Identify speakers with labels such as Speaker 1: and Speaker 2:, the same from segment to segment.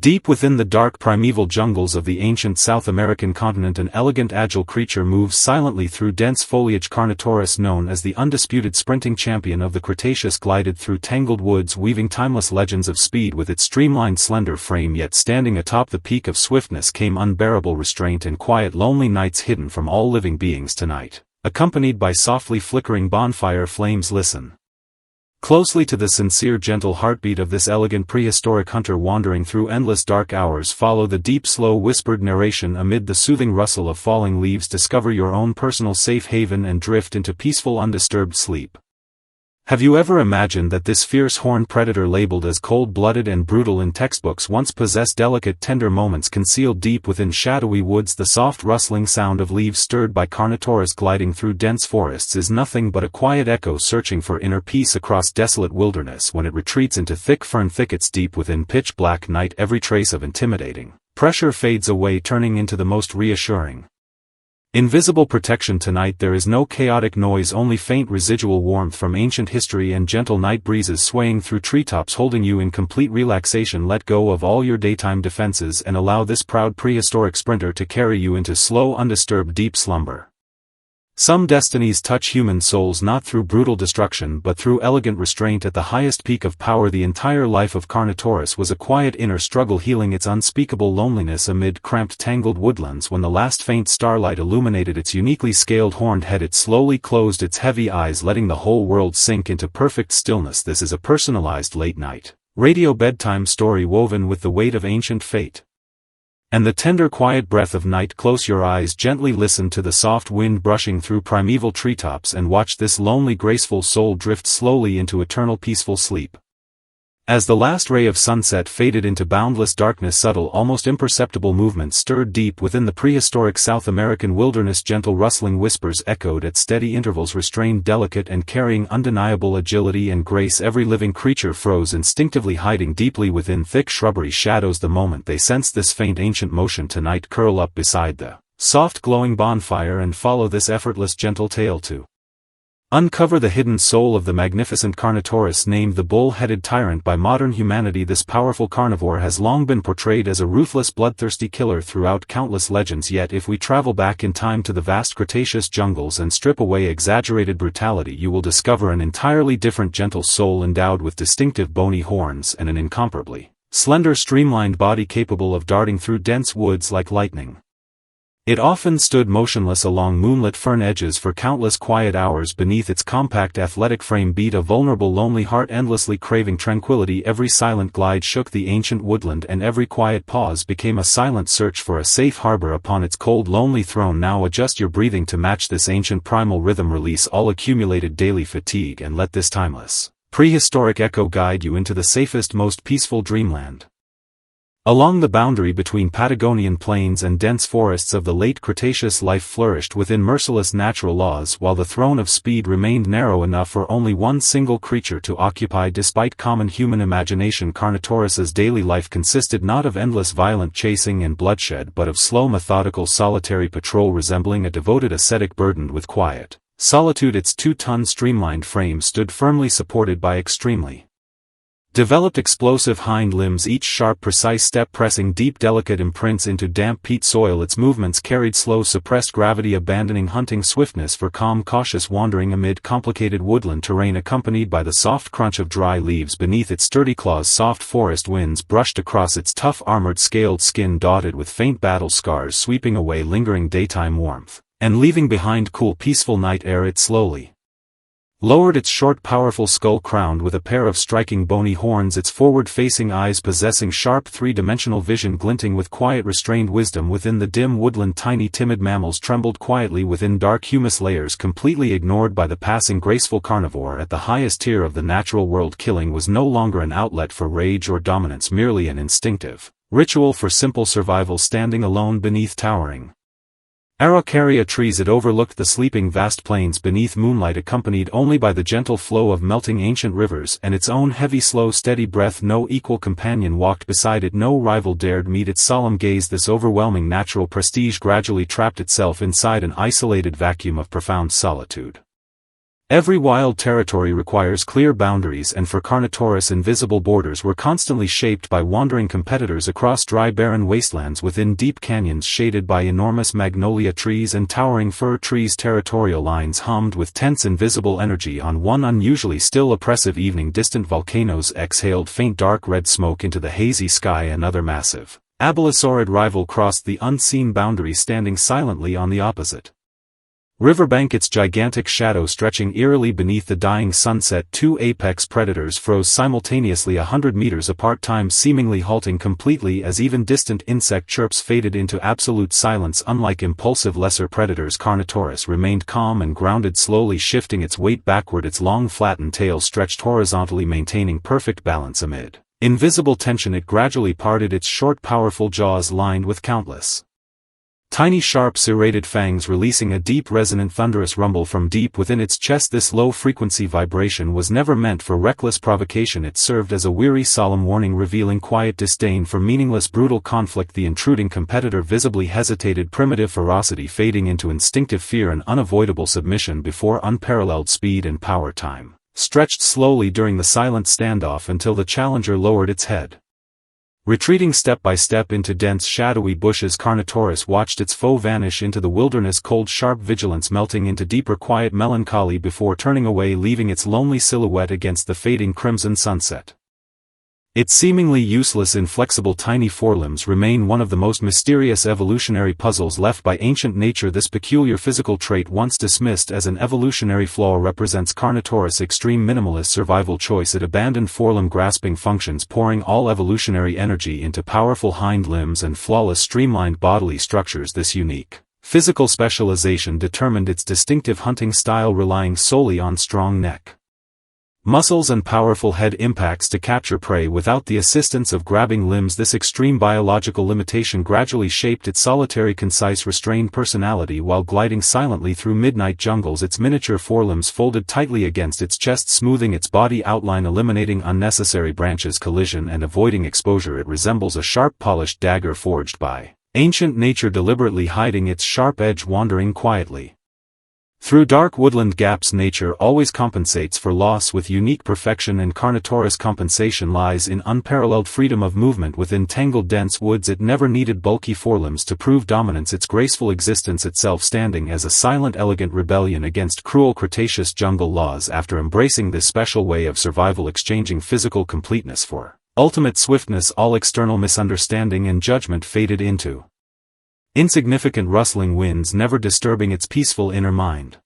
Speaker 1: Deep within the dark primeval jungles of the ancient South American continent, an elegant agile creature moves silently through dense foliage. Carnotaurus, known as the undisputed sprinting champion of the Cretaceous, glided through tangled woods, weaving timeless legends of speed. With its streamlined slender frame yet standing atop the peak of swiftness came unbearable restraint and quiet. Lonely nights hidden from all living beings tonight, accompanied by softly flickering bonfire flames. Listen closely to the sincere, gentle heartbeat of this elegant prehistoric hunter wandering through endless dark hours. Follow the deep, slow, whispered narration amid the soothing rustle of falling leaves. Discover your own personal safe haven and drift into peaceful, undisturbed sleep. Have you ever imagined that this fierce horned predator, labeled as cold-blooded and brutal in textbooks, once possessed delicate, tender moments concealed deep within shadowy woods? The soft rustling sound of leaves stirred by Carnotaurus gliding through dense forests is nothing but a quiet echo searching for inner peace across desolate wilderness. When it retreats into thick fern thickets deep within pitch-black night, every trace of intimidating pressure fades away, turning into the most reassuring, invisible protection. Tonight there is no chaotic noise, only faint residual warmth from ancient history and gentle night breezes swaying through treetops, holding you in complete relaxation. Let go of all your daytime defenses and allow this proud prehistoric sprinter to carry you into slow, undisturbed, deep slumber. Some destinies touch human souls not through brutal destruction but through elegant restraint. At the highest peak of power, the entire life of Carnotaurus was a quiet inner struggle, healing its unspeakable loneliness amid cramped, tangled woodlands. When the last faint starlight illuminated its uniquely scaled horned head, it slowly closed its heavy eyes, letting the whole world sink into perfect stillness. This is a personalized late-night radio bedtime story woven with the weight of ancient fate and the tender, quiet breath of night. Close your eyes, gently listen to the soft wind brushing through primeval treetops, and watch this lonely, graceful soul drift slowly into eternal, peaceful sleep. As the last ray of sunset faded into boundless darkness, subtle, almost imperceptible movements stirred deep within the prehistoric South American wilderness. Gentle rustling whispers echoed at steady intervals, restrained, delicate, and carrying undeniable agility and grace. Every living creature froze instinctively, hiding deeply within thick shrubbery shadows. The moment they sensed this faint ancient motion, tonight curl up beside the soft glowing bonfire and follow this effortless, gentle tale to uncover the hidden soul of the magnificent Carnotaurus. Named the bull-headed tyrant by modern humanity, this powerful carnivore has long been portrayed as a ruthless, bloodthirsty killer throughout countless legends. Yet if we travel back in time to the vast Cretaceous jungles and strip away exaggerated brutality, you will discover an entirely different, gentle soul endowed with distinctive bony horns and an incomparably slender, streamlined body capable of darting through dense woods like lightning. It often stood motionless along moonlit fern edges for countless quiet hours. Beneath its compact, athletic frame beat a vulnerable, lonely heart, endlessly craving tranquility. Every silent glide shook the ancient woodland, and every quiet pause became a silent search for a safe harbor upon its cold, lonely throne. Now adjust your breathing to match this ancient primal rhythm. Release all accumulated daily fatigue and let this timeless, prehistoric echo guide you into the safest, most peaceful dreamland. Along the boundary between Patagonian plains and dense forests of the late Cretaceous, life flourished within merciless natural laws, while the throne of speed remained narrow enough for only one single creature to occupy. Despite common human imagination, Carnotaurus's daily life consisted not of endless violent chasing and bloodshed but of slow, methodical, solitary patrol, resembling a devoted ascetic burdened with quiet solitude. Its 2-ton streamlined frame stood firmly supported by extremely developed explosive hind limbs, each sharp, precise step pressing deep, delicate imprints into damp peat soil. Its movements carried slow, suppressed gravity, abandoning hunting swiftness for calm, cautious wandering amid complicated woodland terrain, accompanied by the soft crunch of dry leaves beneath its sturdy claws. Soft forest winds brushed across its tough, armored, scaled skin, dotted with faint battle scars, sweeping away lingering daytime warmth and leaving behind cool, peaceful night air. It slowly lowered its short, powerful skull crowned with a pair of striking bony horns, its forward-facing eyes possessing sharp, three-dimensional vision, glinting with quiet, restrained wisdom within the dim woodland. Tiny, timid mammals trembled quietly within dark humus layers, completely ignored by the passing graceful carnivore. At the highest tier of the natural world, killing was no longer an outlet for rage or dominance, merely an instinctive ritual for simple survival. Standing alone beneath towering Araucaria trees, it overlooked the sleeping vast plains beneath moonlight, accompanied only by the gentle flow of melting ancient rivers and its own heavy, slow, steady breath. No equal companion walked beside it, no rival dared meet its solemn gaze. This overwhelming natural prestige gradually trapped itself inside an isolated vacuum of profound solitude. Every wild territory requires clear boundaries, and for Carnotaurus invisible borders were constantly shaped by wandering competitors across dry barren wastelands within deep canyons shaded by enormous magnolia trees and towering fir trees. Territorial lines hummed with tense invisible energy. On one unusually still oppressive evening, distant volcanoes exhaled faint dark red smoke into the hazy sky. Another massive, abelisaurid rival crossed the unseen boundary, standing silently on the opposite riverbank, its gigantic shadow stretching eerily beneath the dying sunset. Two apex predators froze simultaneously 100 meters apart, time seemingly halting completely as even distant insect chirps faded into absolute silence. Unlike impulsive lesser predators, Carnotaurus remained calm and grounded, slowly shifting its weight backward, its long flattened tail stretched horizontally, maintaining perfect balance amid invisible tension. It gradually parted, its short powerful jaws lined with countless tiny sharp serrated fangs releasing a deep resonant thunderous rumble from deep within its chest. This low-frequency vibration was never meant for reckless provocation. It served as a weary solemn warning, revealing quiet disdain for meaningless brutal conflict. The intruding competitor visibly hesitated, primitive ferocity fading into instinctive fear and unavoidable submission before unparalleled speed and power. Time stretched slowly during the silent standoff until the challenger lowered its head. Retreating step by step into dense shadowy bushes, Carnotaurus watched its foe vanish into the wilderness, cold sharp vigilance melting into deeper quiet melancholy before turning away, leaving its lonely silhouette against the fading crimson sunset. Its seemingly useless inflexible tiny forelimbs remain one of the most mysterious evolutionary puzzles left by ancient nature. This peculiar physical trait, once dismissed as an evolutionary flaw, represents Carnotaurus' extreme minimalist survival choice. It abandoned forelimb grasping functions, pouring all evolutionary energy into powerful hind limbs and flawless streamlined bodily structures. This unique physical specialization determined its distinctive hunting style, relying solely on strong neck muscles and powerful head impacts to capture prey without the assistance of grabbing limbs. This extreme biological limitation gradually shaped its solitary, concise, restrained personality. While gliding silently through midnight jungles, its miniature forelimbs folded tightly against its chest, smoothing its body outline, eliminating unnecessary branches, collision, and avoiding exposure. It resembles a sharp polished dagger forged by ancient nature, deliberately hiding its sharp edge, wandering quietly through dark woodland gaps. Nature always compensates for loss with unique perfection, and Carnotaurus' compensation lies in unparalleled freedom of movement within tangled dense woods. It never needed bulky forelimbs to prove dominance, its graceful existence itself standing as a silent elegant rebellion against cruel Cretaceous jungle laws. After embracing this special way of survival, exchanging physical completeness for ultimate swiftness, all external misunderstanding and judgment faded into insignificant rustling winds, never disturbing its peaceful inner mind.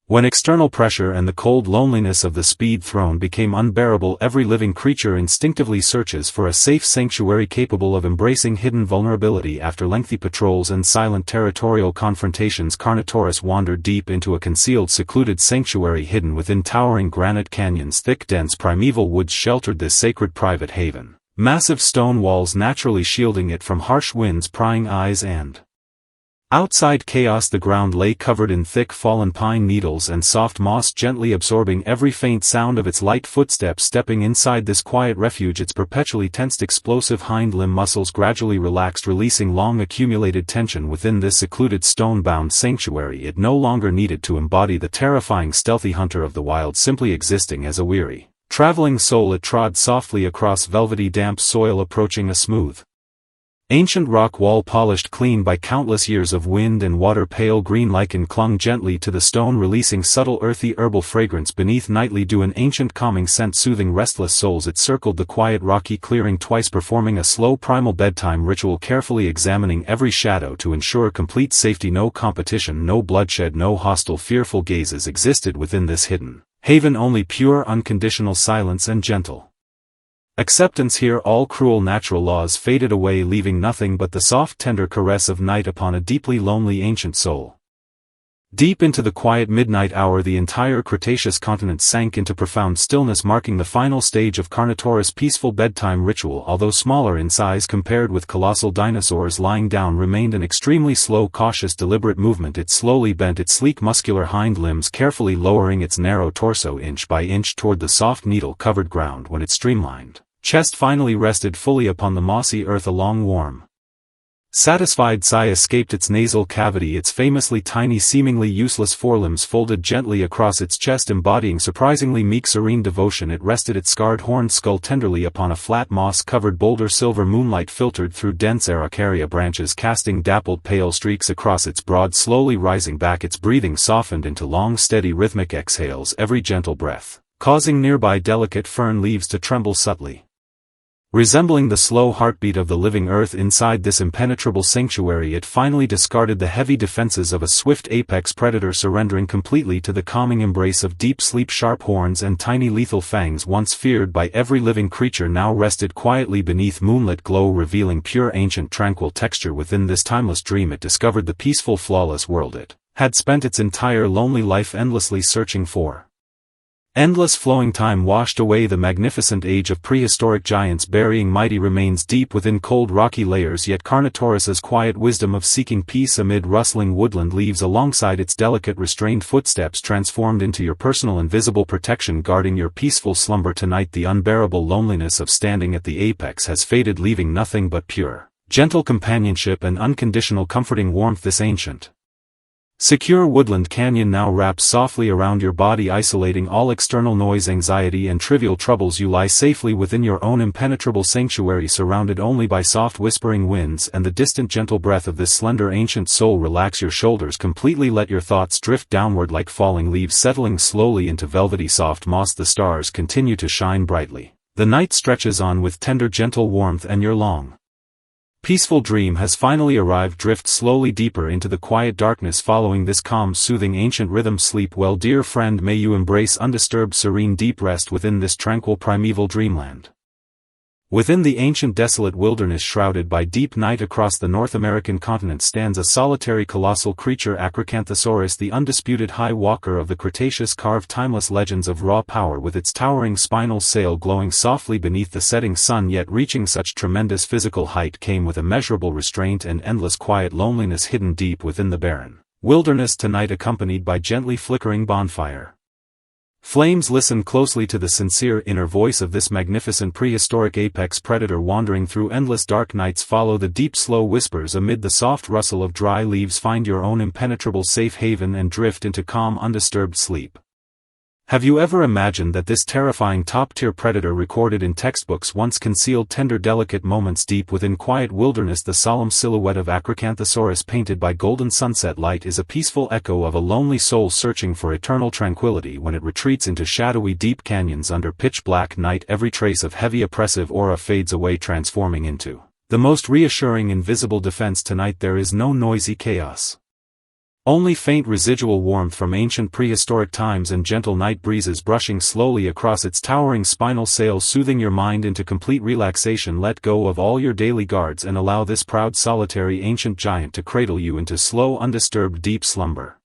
Speaker 1: When external pressure and the cold loneliness of the speed throne became unbearable, every living creature instinctively searches for a safe sanctuary capable of embracing hidden vulnerability. After lengthy patrols and silent territorial confrontations, Carnotaurus wandered deep into a concealed, secluded sanctuary hidden within towering granite canyons. Thick, dense primeval woods sheltered this sacred private haven, massive stone walls naturally shielding it from harsh winds, prying eyes and outside chaos. The ground lay covered in thick fallen pine needles and soft moss, gently absorbing every faint sound of its light footsteps. Stepping inside this quiet refuge, its perpetually tensed explosive hind limb muscles gradually relaxed, releasing long accumulated tension. Within this secluded stone-bound sanctuary, it no longer needed to embody the terrifying stealthy hunter of the wild, simply existing as a weary traveling soul. It trod softly across velvety damp soil, approaching a smooth ancient rock wall polished clean by countless years of wind and water. Pale green lichen clung gently to the stone, releasing subtle earthy herbal fragrance beneath nightly dew, an ancient calming scent soothing restless souls. It circled the quiet rocky clearing twice, performing a slow primal bedtime ritual, carefully examining every shadow to ensure complete safety. No competition, no bloodshed, no hostile fearful gazes existed within this hidden haven, only pure unconditional silence and gentle acceptance. Here all cruel natural laws faded away, leaving nothing but the soft tender caress of night upon a deeply lonely ancient soul. Deep into the quiet midnight hour, the entire Cretaceous continent sank into profound stillness, marking the final stage of Carnotaurus' peaceful bedtime ritual. Although smaller in size compared with colossal dinosaurs, lying down remained an extremely slow, cautious, deliberate movement. It slowly bent its sleek muscular hind limbs, carefully lowering its narrow torso inch by inch toward the soft needle-covered ground. When its streamlined chest finally rested fully upon the mossy earth, a long warm Satisfied sigh escaped its nasal cavity, its famously tiny, seemingly useless forelimbs folded gently across its chest, embodying surprisingly meek, serene devotion. It rested its scarred horned skull tenderly upon a flat moss-covered boulder. Silver moonlight filtered through dense araucaria branches, casting dappled pale streaks across its broad, slowly rising back. Its breathing softened into long, steady, rhythmic exhales, every gentle breath causing nearby delicate fern leaves to tremble subtly. Resembling the slow heartbeat of the living earth inside this impenetrable sanctuary, it finally discarded the heavy defenses of a swift apex predator, surrendering completely to the calming embrace of deep sleep. Sharp horns and tiny lethal fangs, once feared by every living creature, now rested quietly beneath moonlit glow, revealing pure, ancient, tranquil texture. Within this timeless dream it discovered the peaceful, flawless world it had spent its entire lonely life endlessly searching for. Endless flowing time washed away the magnificent age of prehistoric giants, burying mighty remains deep within cold rocky layers, yet Carnotaurus's quiet wisdom of seeking peace amid rustling woodland leaves alongside its delicate restrained footsteps transformed into your personal invisible protection, guarding your peaceful slumber tonight. The unbearable loneliness of standing at the apex has faded, leaving nothing but pure, gentle companionship and unconditional comforting warmth. This ancient, secure woodland canyon now wraps softly around your body, isolating all external noise, anxiety and trivial troubles. You lie safely within your own impenetrable sanctuary, surrounded only by soft whispering winds and the distant gentle breath of this slender ancient soul. Relax your shoulders completely, let your thoughts drift downward like falling leaves settling slowly into velvety soft moss. The stars continue to shine brightly. The night stretches on with tender gentle warmth, and your long, peaceful dream has finally arrived. Drift slowly deeper into the quiet darkness, following this calm, soothing ancient rhythm. Sleep well, dear friend, may you embrace undisturbed, serene, deep rest within this tranquil primeval dreamland. Within the ancient desolate wilderness shrouded by deep night across the North American continent stands a solitary colossal creature, Acrocanthosaurus, the undisputed high walker of the Cretaceous, carved timeless legends of raw power, with its towering spinal sail glowing softly beneath the setting sun. Yet reaching such tremendous physical height came with immeasurable restraint and endless quiet loneliness, hidden deep within the barren wilderness tonight, accompanied by gently flickering bonfire flames. Listen closely to the sincere inner voice of this magnificent prehistoric apex predator, wandering through endless dark nights. Follow the deep slow whispers amid the soft rustle of dry leaves. Find your own impenetrable safe haven and drift into calm, undisturbed sleep. Have you ever imagined that this terrifying top-tier predator recorded in textbooks once concealed tender, delicate moments deep within quiet wilderness? The solemn silhouette of Acrocanthosaurus, painted by golden sunset light, is a peaceful echo of a lonely soul searching for eternal tranquility. When it retreats into shadowy deep canyons under pitch-black night, every trace of heavy oppressive aura fades away, transforming into the most reassuring invisible defense. Tonight there is no noisy chaos. Only faint residual warmth from ancient prehistoric times and gentle night breezes brushing slowly across its towering spinal sail, soothing your mind into complete relaxation. Let go of all your daily guards and allow this proud, solitary ancient giant to cradle you into slow, undisturbed deep slumber.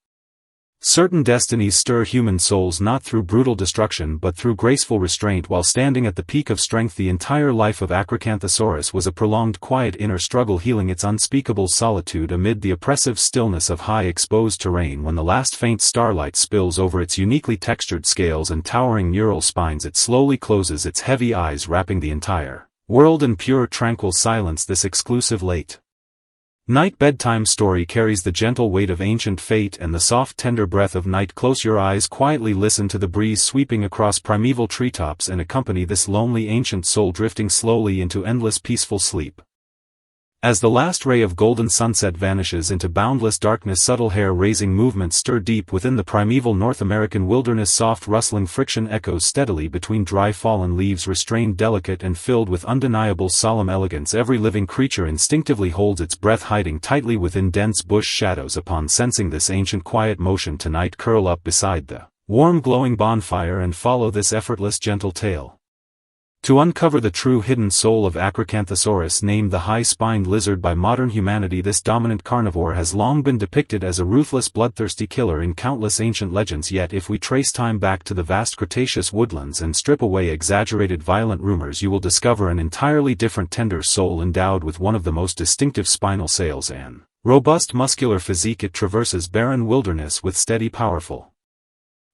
Speaker 1: Certain destinies stir human souls not through brutal destruction but through graceful restraint. While standing at the peak of strength, the entire life of Acrocanthosaurus was a prolonged quiet inner struggle, healing its unspeakable solitude amid the oppressive stillness of high exposed terrain. When the last faint starlight spills over its uniquely textured scales and towering neural spines, it slowly closes its heavy eyes, wrapping the entire world in pure tranquil silence. This exclusive late night bedtime story carries the gentle weight of ancient fate and the soft tender breath of night. Close your eyes, quietly listen to the breeze sweeping across primeval treetops, and accompany this lonely ancient soul drifting slowly into endless peaceful sleep. As the last ray of golden sunset vanishes into boundless darkness, subtle hair-raising movements stir deep within the primeval North American wilderness. Soft rustling friction echoes steadily between dry fallen leaves, restrained, delicate and filled with undeniable solemn elegance. Every living creature instinctively holds its breath, hiding tightly within dense bush shadows. Upon sensing this ancient quiet motion tonight, curl up beside the warm glowing bonfire and follow this effortless gentle tale. To uncover the true hidden soul of Acrocanthosaurus, named the high-spined lizard by modern humanity, this dominant carnivore has long been depicted as a ruthless, bloodthirsty killer in countless ancient legends. Yet if we trace time back to the vast Cretaceous woodlands and strip away exaggerated violent rumors, you will discover an entirely different tender soul endowed with one of the most distinctive spinal sails and robust muscular physique. It traverses barren wilderness with steady, powerful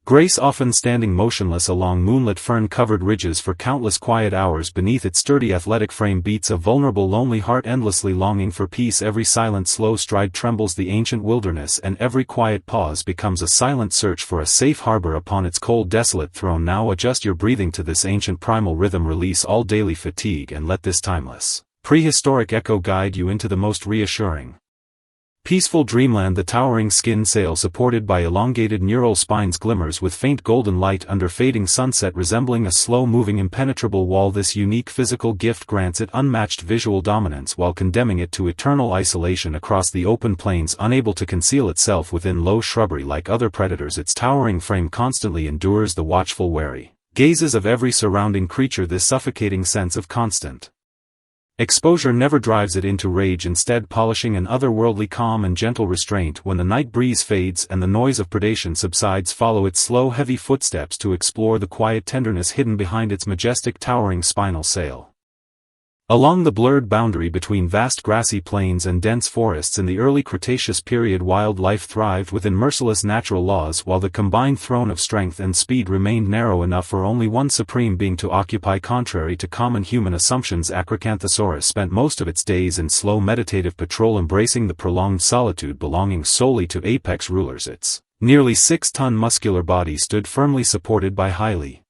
Speaker 1: Grace often standing motionless along moonlit fern-covered ridges for countless quiet hours beneath its sturdy athletic frame beats a vulnerable lonely heart endlessly longing for peace. Every silent slow stride trembles the ancient wilderness, and every quiet pause becomes a silent search for a safe harbor upon its cold desolate throne. Now adjust your breathing to this ancient primal rhythm, release all daily fatigue, and let this timeless, prehistoric echo guide you into the most reassuring, peaceful dreamland. The towering skin sail supported by elongated neural spines glimmers with faint golden light under fading sunset, resembling a slow-moving impenetrable wall. This unique physical gift grants it unmatched visual dominance while condemning it to eternal isolation across the open plains. Unable to conceal itself within low shrubbery like other predators, its towering frame constantly endures the watchful, wary gazes of every surrounding creature. This suffocating sense of constant exposure never drives it into rage, instead polishing an otherworldly calm and gentle restraint. When the night breeze fades and the noise of predation subsides, follow its slow heavy footsteps to explore the quiet tenderness hidden behind its majestic towering spinal sail. Along the blurred boundary between vast grassy plains and dense forests in the early Cretaceous period, wildlife thrived within merciless natural laws, while the combined throne of strength and speed remained narrow enough for only one supreme being to occupy. Contrary to common human assumptions, Acrocanthosaurus spent most of its days in slow meditative patrol, embracing the prolonged solitude belonging solely to apex rulers. Its nearly 6-ton muscular body stood firmly supported by highly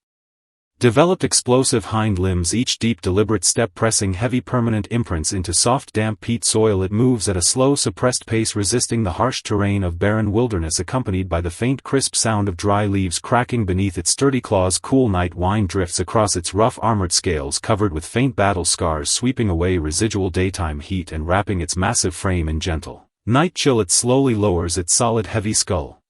Speaker 1: developed explosive hind limbs, each deep deliberate step pressing heavy permanent imprints into soft damp peat soil. It moves at a slow suppressed pace, resisting the harsh terrain of barren wilderness, accompanied by the faint crisp sound of dry leaves cracking beneath its sturdy claws. Cool night wind drifts across its rough armored scales covered with faint battle scars, sweeping away residual daytime heat and wrapping its massive frame in gentle night chill. It slowly lowers its solid heavy skull,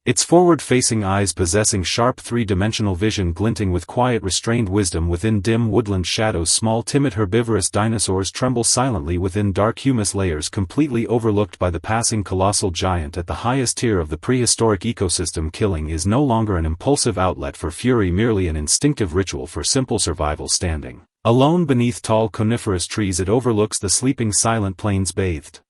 Speaker 1: its forward-facing eyes possessing sharp three-dimensional vision glinting with quiet restrained wisdom within dim woodland shadows. Small timid herbivorous dinosaurs tremble silently within dark humus layers, completely overlooked by the passing colossal giant at the highest tier of the prehistoric ecosystem. Killing is no longer an impulsive outlet for fury, merely an instinctive ritual for simple survival. Standing alone beneath tall coniferous trees, it overlooks the sleeping silent plains, bathed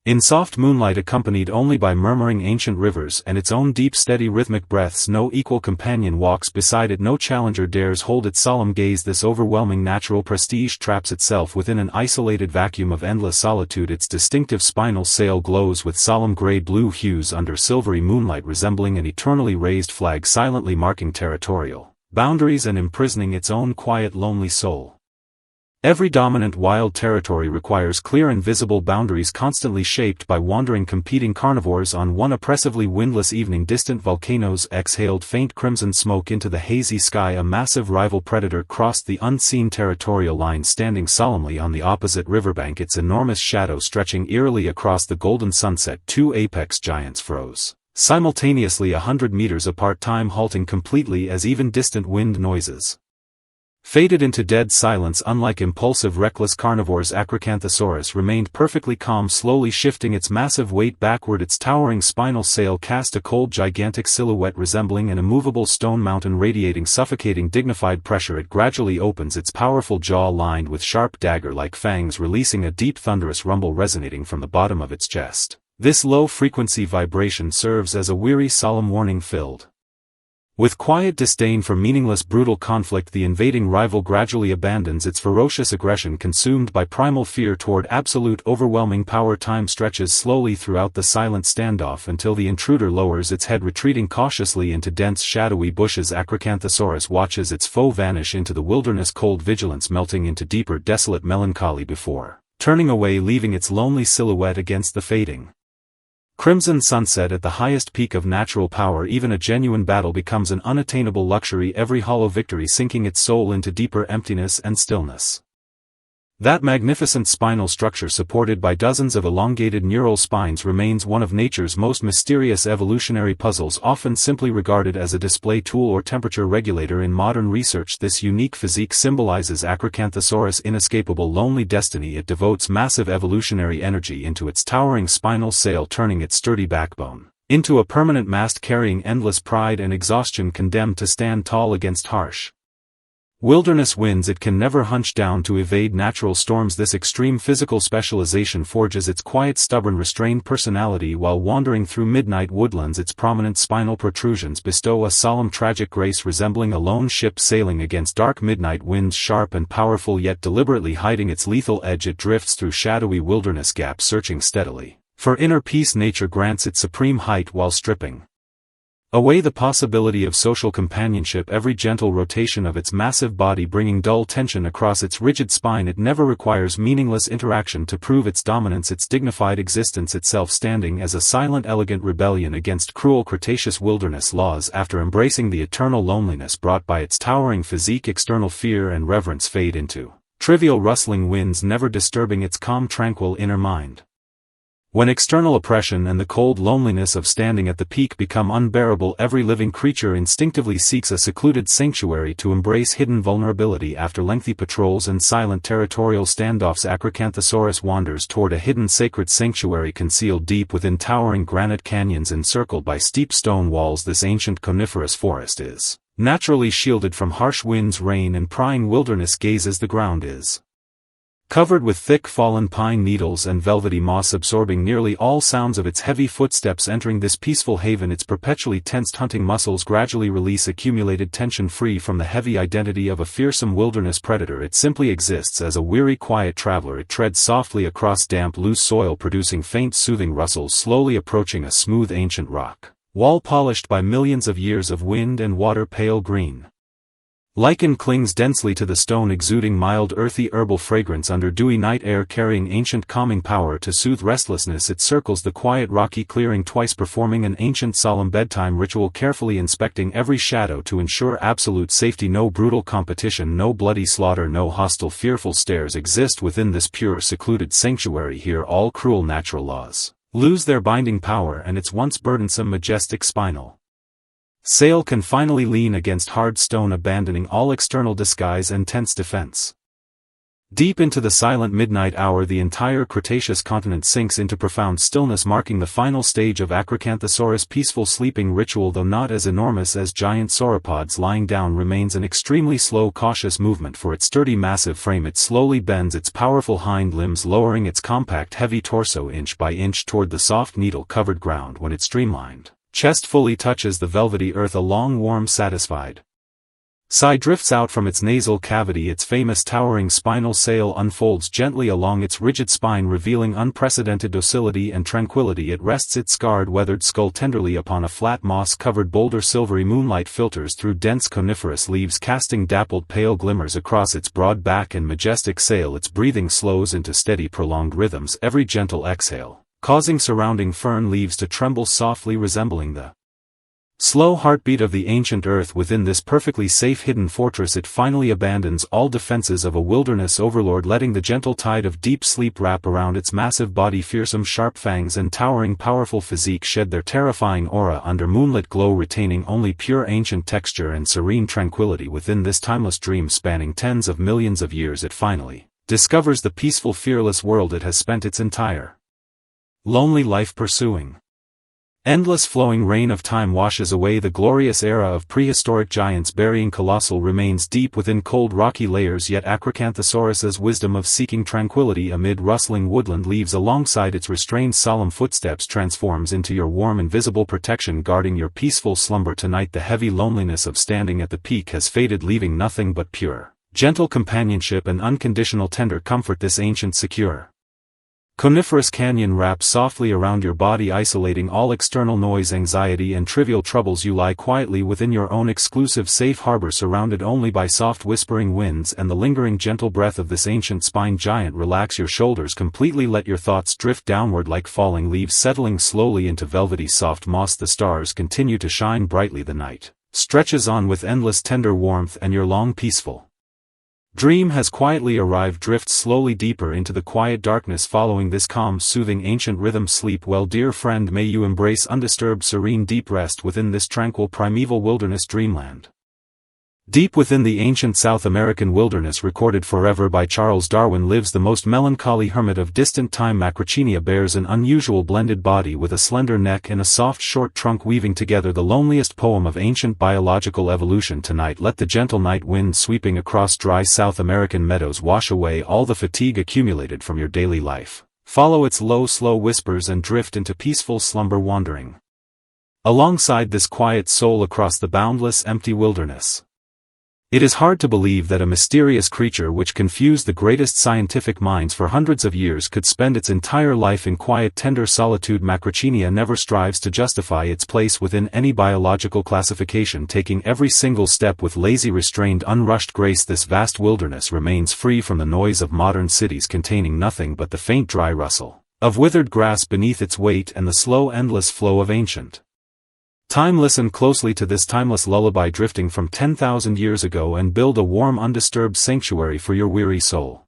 Speaker 1: in soft moonlight, accompanied only by murmuring ancient rivers and its own deep steady rhythmic breaths. No equal companion walks beside it, no challenger dares hold its solemn gaze. This overwhelming natural prestige traps itself within an isolated vacuum of endless solitude. Its distinctive spinal sail glows with solemn gray-blue hues under silvery moonlight, resembling an eternally raised flag, silently marking territorial boundaries and imprisoning its own quiet lonely soul. Every dominant wild territory requires clear and visible boundaries, constantly shaped by wandering competing carnivores. On one oppressively windless evening, distant volcanoes exhaled faint crimson smoke into the hazy sky. A massive rival predator crossed the unseen territorial line, standing solemnly on the opposite riverbank, its enormous shadow stretching eerily across the golden sunset. Two apex giants froze simultaneously 100 meters apart, time halting completely as even distant wind noises faded into dead silence. Unlike impulsive reckless carnivores, Acrocanthosaurus remained perfectly calm, slowly shifting its massive weight backward. Its towering spinal sail cast a cold gigantic silhouette resembling an immovable stone mountain, radiating suffocating dignified pressure. It gradually opens, its powerful jaw lined with sharp dagger-like fangs, releasing a deep thunderous rumble resonating from the bottom of its chest. This low-frequency vibration serves as a weary solemn warning. Filled with quiet disdain for meaningless brutal conflict, the invading rival gradually abandons its ferocious aggression, consumed by primal fear toward absolute overwhelming power. Time stretches slowly throughout the silent standoff until the intruder lowers its head, retreating cautiously into dense shadowy bushes. Acrocanthosaurus watches its foe vanish into the wilderness, cold vigilance melting into deeper desolate melancholy before turning away, leaving its lonely silhouette against the fading crimson sunset. At the highest peak of natural power, even a genuine battle becomes an unattainable luxury, every hollow victory sinking its soul into deeper emptiness and stillness. That magnificent spinal structure, supported by dozens of elongated neural spines, remains one of nature's most mysterious evolutionary puzzles, often simply regarded as a display tool or temperature regulator in modern research. This unique physique symbolizes Acrocanthosaurus' inescapable lonely destiny. It devotes massive evolutionary energy into its towering spinal sail, turning its sturdy backbone into a permanent mast, carrying endless pride and exhaustion, condemned to stand tall against harsh Wilderness winds. It can never hunch down to evade natural storms. This extreme physical specialization forges its quiet, stubborn, restrained personality while wandering through midnight woodlands. Its prominent spinal protrusions bestow a solemn, tragic grace resembling a lone ship sailing against dark midnight winds. Sharp and powerful, yet deliberately hiding its lethal edge, it drifts through shadowy wilderness gaps, searching steadily for inner peace. Nature grants its supreme height while stripping away the possibility of social companionship, every gentle rotation of its massive body bringing dull tension across its rigid spine. It never requires meaningless interaction to prove its dominance, its dignified existence itself standing as a silent, elegant rebellion against cruel Cretaceous wilderness laws. After embracing the eternal loneliness brought by its towering physique, external fear and reverence fade into trivial rustling winds, never disturbing its calm, tranquil inner mind. When external oppression and the cold loneliness of standing at the peak become unbearable, every living creature instinctively seeks a secluded sanctuary to embrace hidden vulnerability. After lengthy patrols and silent territorial standoffs, Acrocanthosaurus wanders toward a hidden sacred sanctuary concealed deep within towering granite canyons encircled by steep stone walls. This ancient coniferous forest is naturally shielded from harsh winds, rain and prying wilderness gaze, as the ground is covered with thick fallen pine needles and velvety moss, absorbing nearly all sounds of its heavy footsteps. Entering this peaceful haven, its perpetually tensed hunting muscles gradually release accumulated tension. Free from the heavy identity of a fearsome wilderness predator, it simply exists as a weary, quiet traveler. It treads softly across damp, loose soil, producing faint, soothing rustles, slowly approaching a smooth, ancient rock wall polished by millions of years of wind and water. Pale green lichen clings densely to the stone, exuding mild, earthy, herbal fragrance under dewy night air, carrying ancient calming power to soothe restlessness. It circles the quiet rocky clearing twice, performing an ancient solemn bedtime ritual, carefully inspecting every shadow to ensure absolute safety. No brutal competition, no bloody slaughter, no hostile, fearful stares exist within this pure, secluded sanctuary. Here all cruel natural laws lose their binding power, and its once burdensome, majestic spinal sail can finally lean against hard stone, abandoning all external disguise and tense defense. Deep into the silent midnight hour, the entire Cretaceous continent sinks into profound stillness, marking the final stage of Acrocanthosaurus' peaceful sleeping ritual. Though not as enormous as giant sauropods, lying down remains an extremely slow, cautious movement. For its sturdy, massive frame, it slowly bends its powerful hind limbs, lowering its compact, heavy torso inch by inch toward the soft, needle-covered ground. When its streamlined chest fully touches the velvety earth, a long, warm, satisfied sigh drifts out from its nasal cavity. Its famous towering spinal sail unfolds gently along its rigid spine, revealing unprecedented docility and tranquility. It rests its scarred, weathered skull tenderly upon a flat, moss-covered boulder. Silvery moonlight filters through dense coniferous leaves, casting dappled, pale glimmers across its broad back and majestic sail. Its breathing slows into steady, prolonged rhythms, every gentle exhale causing surrounding fern leaves to tremble softly, resembling the slow heartbeat of the ancient earth. Within this perfectly safe hidden fortress, it finally abandons all defenses of a wilderness overlord, letting the gentle tide of deep sleep wrap around its massive body. Fearsome, sharp fangs and towering, powerful physique shed their terrifying aura under moonlit glow, retaining only pure ancient texture and serene tranquility. Within this timeless dream spanning tens of millions of years, it finally discovers the peaceful, fearless world it has spent its entire lonely life pursuing. Endless flowing rain of time washes away the glorious era of prehistoric giants, burying colossal remains deep within cold rocky layers. Yet Acrocanthosaurus's wisdom of seeking tranquility amid rustling woodland leaves alongside its restrained, solemn footsteps transforms into your warm, invisible protection, guarding your peaceful slumber tonight. The heavy loneliness of standing at the peak has faded, leaving nothing but pure, gentle companionship and unconditional tender comfort. This ancient, secure coniferous canyon wraps softly around your body, isolating all external noise, anxiety and trivial troubles. You lie quietly within your own exclusive safe harbor, surrounded only by soft whispering winds and the lingering gentle breath of this ancient spine giant. Relax your shoulders completely, let your thoughts drift downward like falling leaves, settling slowly into velvety soft moss. The stars continue to shine brightly, the night stretches on with endless tender warmth, and your long, peaceful dream has quietly arrived. Drift slowly deeper into the quiet darkness, following this calm, soothing ancient rhythm. Sleep well, dear friend, may you embrace undisturbed, serene, deep rest within this tranquil, primeval wilderness dreamland. Deep within the ancient South American wilderness recorded forever by Charles Darwin lives the most melancholy hermit of distant time. Macrauchenia bears an unusual blended body with a slender neck and a soft short trunk, weaving together the loneliest poem of ancient biological evolution. Tonight let the gentle night wind sweeping across dry South American meadows wash away all the fatigue accumulated from your daily life. Follow its low, slow whispers and drift into peaceful slumber, wandering alongside this quiet soul across the boundless empty wilderness. It is hard to believe that a mysterious creature which confused the greatest scientific minds for hundreds of years could spend its entire life in quiet, tender solitude. Macrauchenia never strives to justify its place within any biological classification, taking every single step with lazy, restrained, unrushed grace. This vast wilderness remains free from the noise of modern cities, containing nothing but the faint dry rustle of withered grass beneath its weight and the slow, endless flow of ancient time. Listen closely to this timeless lullaby drifting from 10,000 years ago and build a warm, undisturbed sanctuary for your weary soul.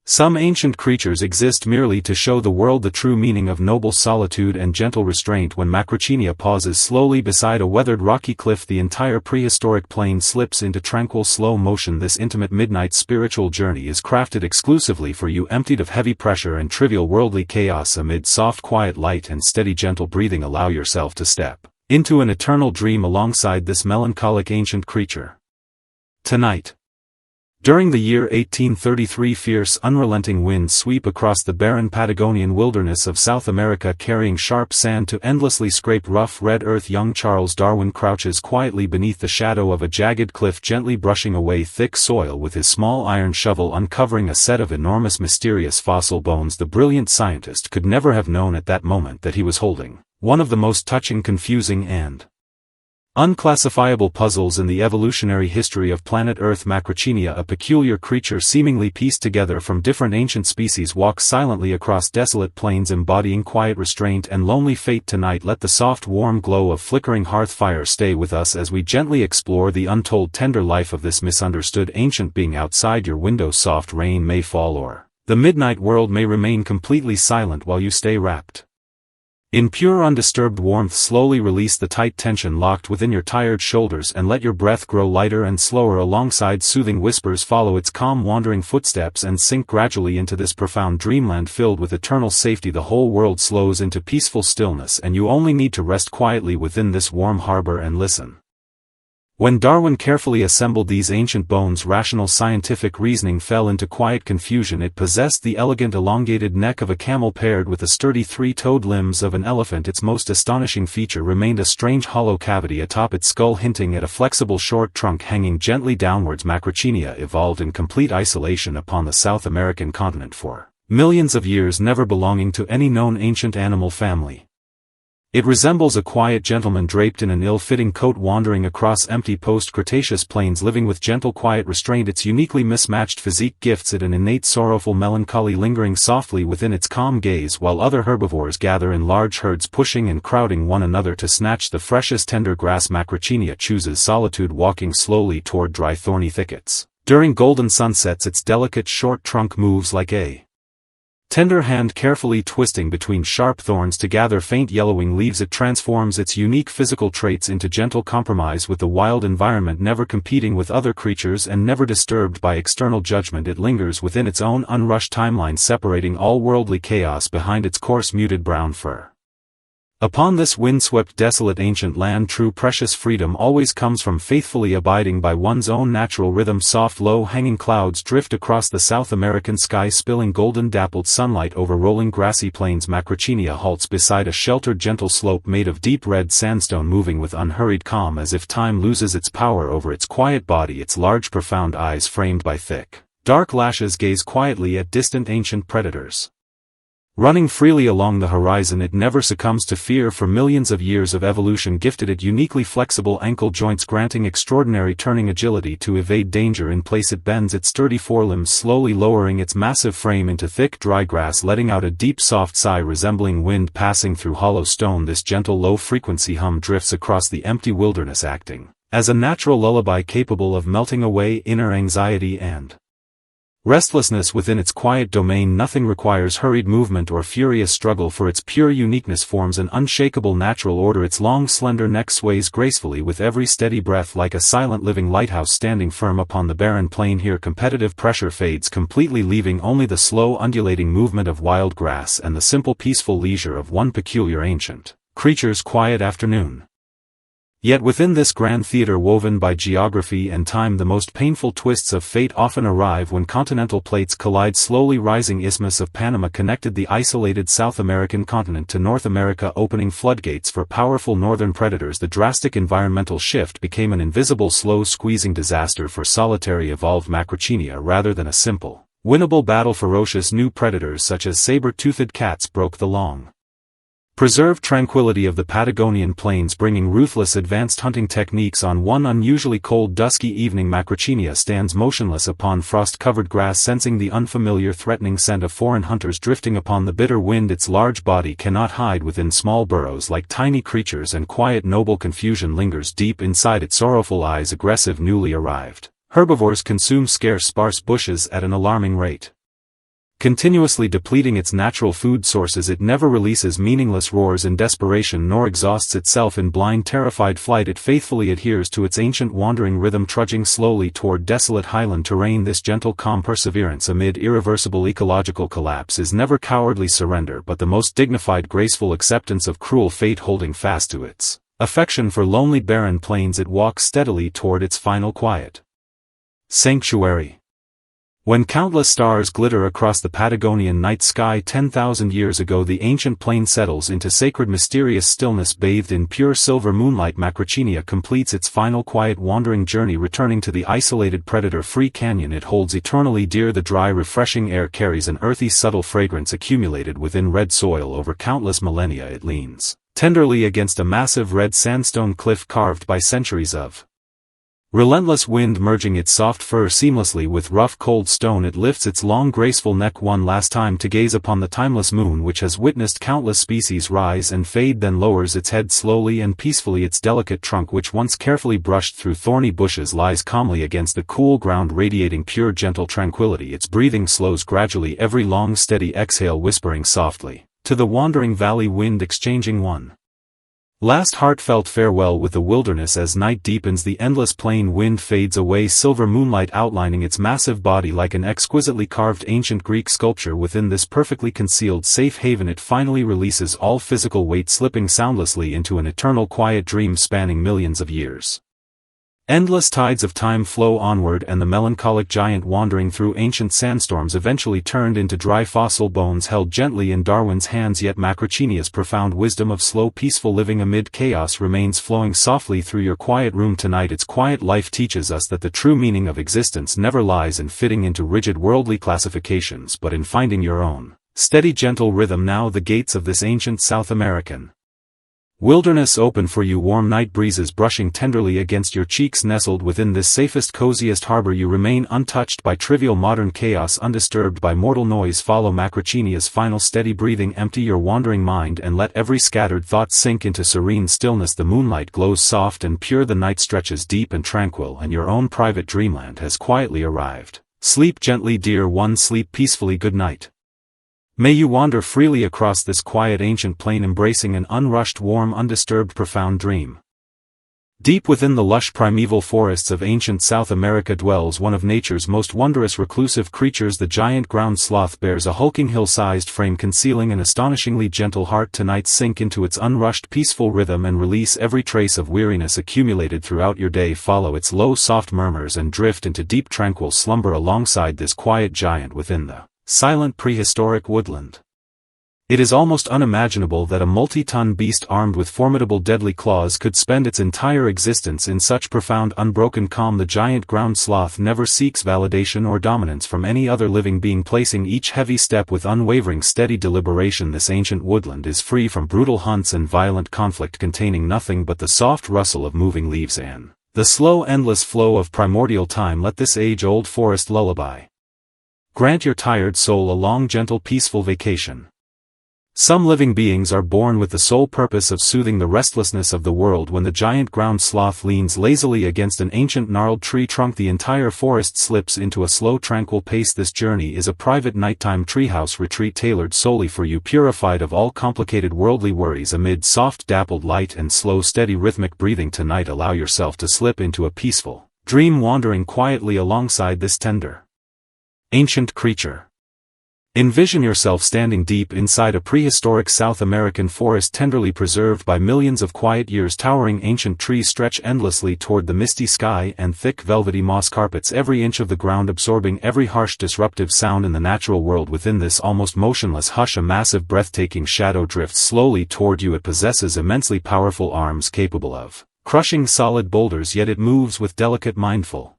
Speaker 1: Some ancient creatures exist merely to show the world the true meaning of noble solitude and gentle restraint. When Macrauchenia pauses slowly beside a weathered rocky cliff, the entire prehistoric plain slips into tranquil slow motion. This intimate midnight spiritual journey is crafted exclusively for you, emptied of heavy pressure and trivial worldly chaos. Amid soft quiet light and steady gentle breathing, allow yourself to step into an eternal dream alongside this melancholic ancient creature. Tonight. During the year 1833, fierce, unrelenting winds sweep across the barren Patagonian wilderness of South America, carrying sharp sand to endlessly scrape rough red earth. Young Charles Darwin crouches quietly beneath the shadow of a jagged cliff, gently brushing away thick soil with his small iron shovel, uncovering a set of enormous, mysterious fossil bones. The brilliant scientist could never have known at that moment that he was holding one of the most touching, confusing, and unclassifiable puzzles in the evolutionary history of planet Earth. Macrauchenia, a peculiar creature seemingly pieced together from different ancient species, walks silently across desolate plains, embodying quiet restraint and lonely fate. Tonight let the soft warm glow of flickering hearth fire stay with us as we gently explore the untold tender life of this misunderstood ancient being. Outside your window soft rain may fall, or the midnight world may remain completely silent while you stay wrapped in pure undisturbed warmth. Slowly release the tight tension locked within your tired shoulders and let your breath grow lighter and slower alongside soothing whispers. Follow its calm wandering footsteps and sink gradually into this profound dreamland filled with eternal safety. The whole world slows into peaceful stillness and you only need to rest quietly within this warm harbor and listen. When Darwin carefully assembled these ancient bones, rational scientific reasoning fell into quiet confusion. It possessed the elegant elongated neck of a camel paired with the sturdy three-toed limbs of an elephant. Its most astonishing feature remained a strange hollow cavity atop its skull, hinting at a flexible short trunk hanging gently downwards. Macrauchenia evolved in complete isolation upon the South American continent for millions of years, never belonging to any known ancient animal family. It resembles a quiet gentleman draped in an ill-fitting coat, wandering across empty post-Cretaceous plains, living with gentle quiet restraint. Its uniquely mismatched physique gifts it an innate sorrowful melancholy lingering softly within its calm gaze, while other herbivores gather in large herds, pushing and crowding one another to snatch the freshest tender grass. Macrauchenia chooses solitude, walking slowly toward dry thorny thickets. During golden sunsets its delicate short trunk moves like a tender hand carefully twisting between sharp thorns to gather faint yellowing leaves. It transforms its unique physical traits into gentle compromise with the wild environment, never competing with other creatures and never disturbed by external judgment. It lingers within its own unrushed timeline, separating all worldly chaos behind its coarse muted brown fur. Upon this windswept desolate ancient land, true precious freedom always comes from faithfully abiding by one's own natural rhythm. Soft low-hanging clouds drift across the South American sky, spilling golden dappled sunlight over rolling grassy plains. Macrauchenia halts beside a sheltered gentle slope made of deep red sandstone, moving with unhurried calm as if time loses its power over its quiet body. Its large profound eyes, framed by thick, dark lashes, gaze quietly at distant ancient predators running freely along the horizon. It never succumbs to fear, for millions of years of evolution gifted it uniquely flexible ankle joints, granting extraordinary turning agility to evade danger in place. It bends its sturdy forelimbs, slowly lowering its massive frame into thick dry grass, letting out a deep soft sigh resembling wind passing through hollow stone. This gentle low-frequency hum drifts across the empty wilderness, acting as a natural lullaby capable of melting away inner anxiety and Restlessness within its quiet domain. Nothing requires hurried movement or furious struggle, for its pure uniqueness forms an unshakable natural order. Its long slender neck sways gracefully with every steady breath, like a silent living lighthouse standing firm upon the barren plain. Here competitive pressure fades completely, leaving only the slow undulating movement of wild grass and the simple peaceful leisure of one peculiar ancient creature's quiet afternoon. Yet within this grand theater woven by geography and time, the most painful twists of fate often arrive when continental plates collide. Slowly rising Isthmus of Panama connected the isolated South American continent to North America, opening floodgates for powerful northern predators. The drastic environmental shift became an invisible, slow squeezing disaster for solitary evolved Macrauchenia rather than a simple, winnable battle. Ferocious new predators such as saber-toothed cats broke the long preserved tranquility of the Patagonian plains, bringing ruthless advanced hunting techniques. On one unusually cold dusky evening, Macrauchenia stands motionless upon frost-covered grass, sensing the unfamiliar threatening scent of foreign hunters drifting upon the bitter wind. Its large body cannot hide within small burrows like tiny creatures, and quiet noble confusion lingers deep inside its sorrowful eyes. Aggressive newly arrived herbivores consume sparse bushes at an alarming rate, continuously depleting its natural food sources. It never releases meaningless roars in desperation, nor exhausts itself in blind terrified flight. It faithfully adheres to its ancient wandering rhythm, trudging slowly toward desolate highland terrain. This gentle calm perseverance amid irreversible ecological collapse is never cowardly surrender, but the most dignified graceful acceptance of cruel fate. Holding fast to its affection for lonely barren plains, it walks steadily toward its final quiet sanctuary. When countless stars glitter across the Patagonian night sky 10,000 years ago, the ancient plain settles into sacred mysterious stillness. Bathed in pure silver moonlight, Macrauchenia completes its final quiet wandering journey, returning to the isolated predator-free canyon it holds eternally dear. The dry refreshing air carries an earthy subtle fragrance accumulated within red soil over countless millennia. It leans tenderly against a massive red sandstone cliff carved by centuries of relentless wind, merging its soft fur seamlessly with rough cold stone. It lifts its long graceful neck one last time to gaze upon the timeless moon, which has witnessed countless species rise and fade, then lowers its head slowly and peacefully. Its delicate trunk, which once carefully brushed through thorny bushes, lies calmly against the cool ground, radiating pure gentle tranquility. Its breathing slows gradually, every long steady exhale whispering softly to the wandering valley wind, exchanging one last heartfelt farewell with the wilderness. As night deepens, the endless plain wind fades away, silver moonlight outlining its massive body like an exquisitely carved ancient Greek sculpture. Within this perfectly concealed safe haven, it finally releases all physical weight, slipping soundlessly into an eternal quiet dream spanning millions of years. Endless tides of time flow onward, and the melancholic giant, wandering through ancient sandstorms, eventually turned into dry fossil bones held gently in Darwin's hands. Yet Macrauchenia's profound wisdom of slow peaceful living amid chaos remains flowing softly through your quiet room tonight. Its quiet life teaches us that the true meaning of existence never lies in fitting into rigid worldly classifications, but in finding your own steady gentle rhythm. Now the gates of this ancient South American wilderness open for you, warm night breezes brushing tenderly against your cheeks. Nestled within this safest coziest harbor, you remain untouched by trivial modern chaos, undisturbed by mortal noise. Follow Macrauchenia's final steady breathing, empty your wandering mind and let every scattered thought sink into serene stillness. The moonlight glows soft and pure, the night stretches deep and tranquil, and your own private dreamland has quietly arrived. Sleep gently, dear one, sleep peacefully. Good night. May you wander freely across this quiet ancient plain, embracing an unrushed, warm, undisturbed, profound dream. Deep within the lush primeval forests of ancient South America dwells one of nature's most wondrous reclusive creatures. The giant ground sloth bears a hulking hill-sized frame concealing an astonishingly gentle heart. Tonight sink into its unrushed peaceful rhythm and release every trace of weariness accumulated throughout your day. Follow its low soft murmurs and drift into deep tranquil slumber alongside this quiet giant within the silent prehistoric woodland. It is almost unimaginable that a multi-ton beast armed with formidable deadly claws could spend its entire existence in such profound unbroken calm. The giant ground sloth never seeks validation or dominance from any other living being, placing each heavy step with unwavering steady deliberation. This ancient woodland is free from brutal hunts and violent conflict, containing nothing but the soft rustle of moving leaves and the slow endless flow of primordial time. Let this age-old forest lullaby grant your tired soul a long gentle peaceful vacation. Some living beings are born with the sole purpose of soothing the restlessness of the world. When the giant ground sloth leans lazily against an ancient gnarled tree trunk, the entire forest slips into a slow tranquil pace. This journey is a private nighttime treehouse retreat tailored solely for you, purified of all complicated worldly worries. Amid soft dappled light and slow steady rhythmic breathing tonight, allow yourself to slip into a peaceful dream, wandering quietly alongside this tender, ancient creature. Envision yourself standing deep inside a prehistoric South American forest tenderly preserved by millions of quiet years. Towering ancient trees stretch endlessly toward the misty sky, and thick velvety moss carpets every inch of the ground, absorbing every harsh disruptive sound in the natural world. Within this almost motionless hush, a massive breathtaking shadow drifts slowly toward you. It possesses immensely powerful arms capable of crushing solid boulders, yet it moves with delicate mindful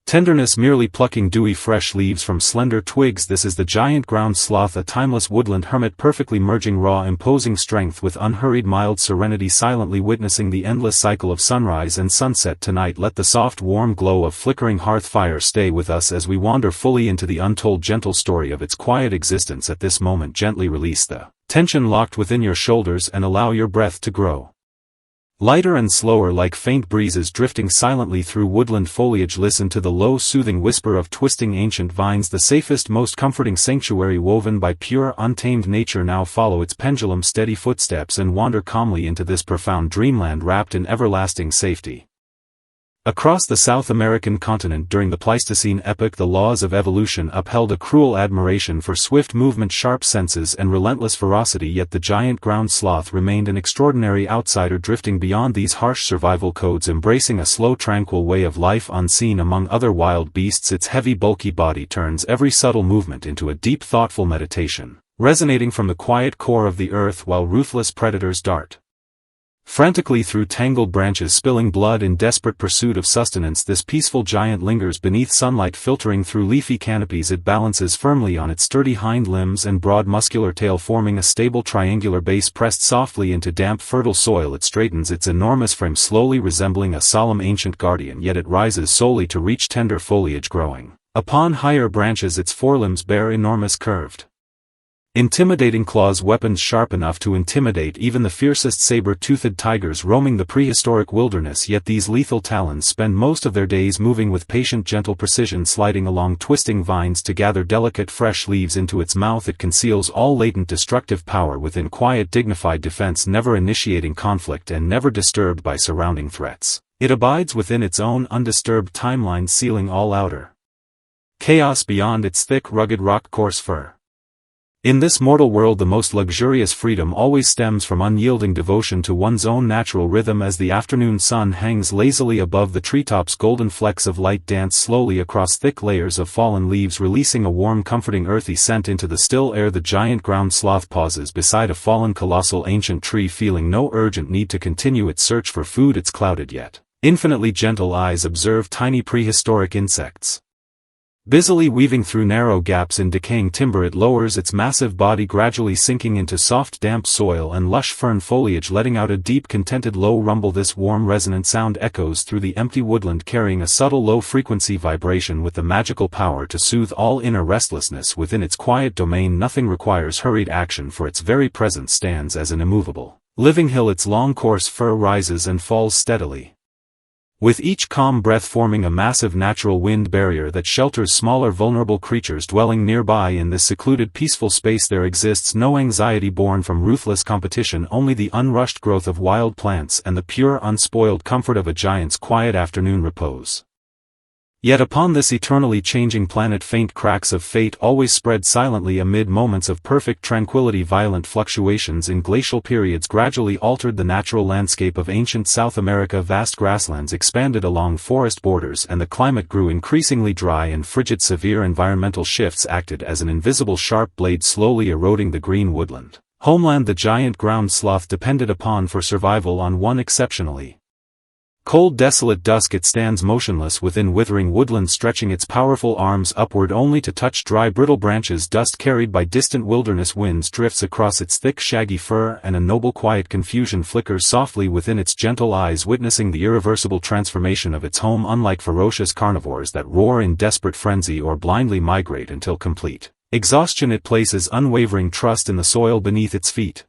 Speaker 1: tenderness, merely plucking dewy fresh leaves from slender twigs. This is the giant ground sloth, a timeless woodland hermit, perfectly merging raw imposing strength with unhurried mild serenity, silently witnessing the endless cycle of sunrise and sunset. Tonight let the soft warm glow of flickering hearth fire stay with us as we wander fully into the untold gentle story of its quiet existence. At this moment, gently release the tension locked within your shoulders and allow your breath to grow lighter and slower, like faint breezes drifting silently through woodland foliage. Listen to the low soothing whisper of twisting ancient vines, the safest, most comforting sanctuary woven by pure untamed nature. Now follow its pendulum steady footsteps and wander calmly into this profound dreamland wrapped in everlasting safety. Across the South American continent during the Pleistocene epoch, the laws of evolution upheld a cruel admiration for swift movement, sharp senses, and relentless ferocity, yet the giant ground sloth remained an extraordinary outsider, drifting beyond these harsh survival codes, embracing a slow tranquil way of life unseen among other wild beasts. Its heavy bulky body turns every subtle movement into a deep thoughtful meditation, resonating from the quiet core of the earth while ruthless predators dart frantically through tangled branches, spilling blood in desperate pursuit of sustenance. This peaceful giant lingers beneath sunlight filtering through leafy canopies. It balances firmly on its sturdy hind limbs and broad muscular tail, forming a stable triangular base pressed softly into damp fertile soil. It straightens its enormous frame, slowly resembling a solemn ancient guardian, yet it rises solely to reach tender foliage growing upon higher branches. Its forelimbs bear enormous curved, intimidating claws, weapons sharp enough to intimidate even the fiercest saber-toothed tigers roaming the prehistoric wilderness. Yet these lethal talons spend most of their days moving with patient gentle precision, sliding along twisting vines to gather delicate fresh leaves into its mouth. It conceals all latent destructive power within quiet dignified defense, never initiating conflict and never disturbed by surrounding threats. It abides within its own undisturbed timeline, sealing all outer chaos beyond its thick rugged rock coarse fur. In this mortal world, the most luxurious freedom always stems from unyielding devotion to one's own natural rhythm. As the afternoon sun hangs lazily above the treetops, golden flecks of light dance slowly across thick layers of fallen leaves, releasing a warm comforting earthy scent into the still air. The giant ground sloth pauses beside a fallen colossal ancient tree, feeling no urgent need to continue its search for food. Its clouded yet infinitely gentle eyes observe tiny prehistoric insects busily weaving through narrow gaps in decaying timber. It lowers its massive body, gradually sinking into soft damp soil and lush fern foliage, letting out a deep contented low rumble. This warm resonant sound echoes through the empty woodland, carrying a subtle low-frequency vibration with the magical power to soothe all inner restlessness within its quiet domain. Nothing requires hurried action, for its very presence stands as an immovable living hill. Its long coarse fur rises and falls steadily, with each calm breath forming a massive natural wind barrier that shelters smaller vulnerable creatures dwelling nearby. In this secluded peaceful space there exists no anxiety born from ruthless competition, only the unrushed growth of wild plants and the pure unspoiled comfort of a giant's quiet afternoon repose. Yet upon this eternally changing planet faint cracks of fate always spread silently amid moments of perfect tranquility. Violent fluctuations in glacial periods gradually altered the natural landscape of ancient South America. Vast grasslands expanded along forest borders and the climate grew increasingly dry and frigid. Severe environmental shifts acted as an invisible sharp blade, slowly eroding the green woodland homeland the giant ground sloth depended upon for survival. On one exceptionally cold desolate dusk it stands motionless within withering woodland, stretching its powerful arms upward only to touch dry brittle branches. Dust carried by distant wilderness winds drifts across its thick shaggy fur, and a noble quiet confusion flickers softly within its gentle eyes, witnessing the irreversible transformation of its home. Unlike ferocious carnivores that roar in desperate frenzy or blindly migrate until complete Exhaustion. It places unwavering trust in the soil beneath its feet.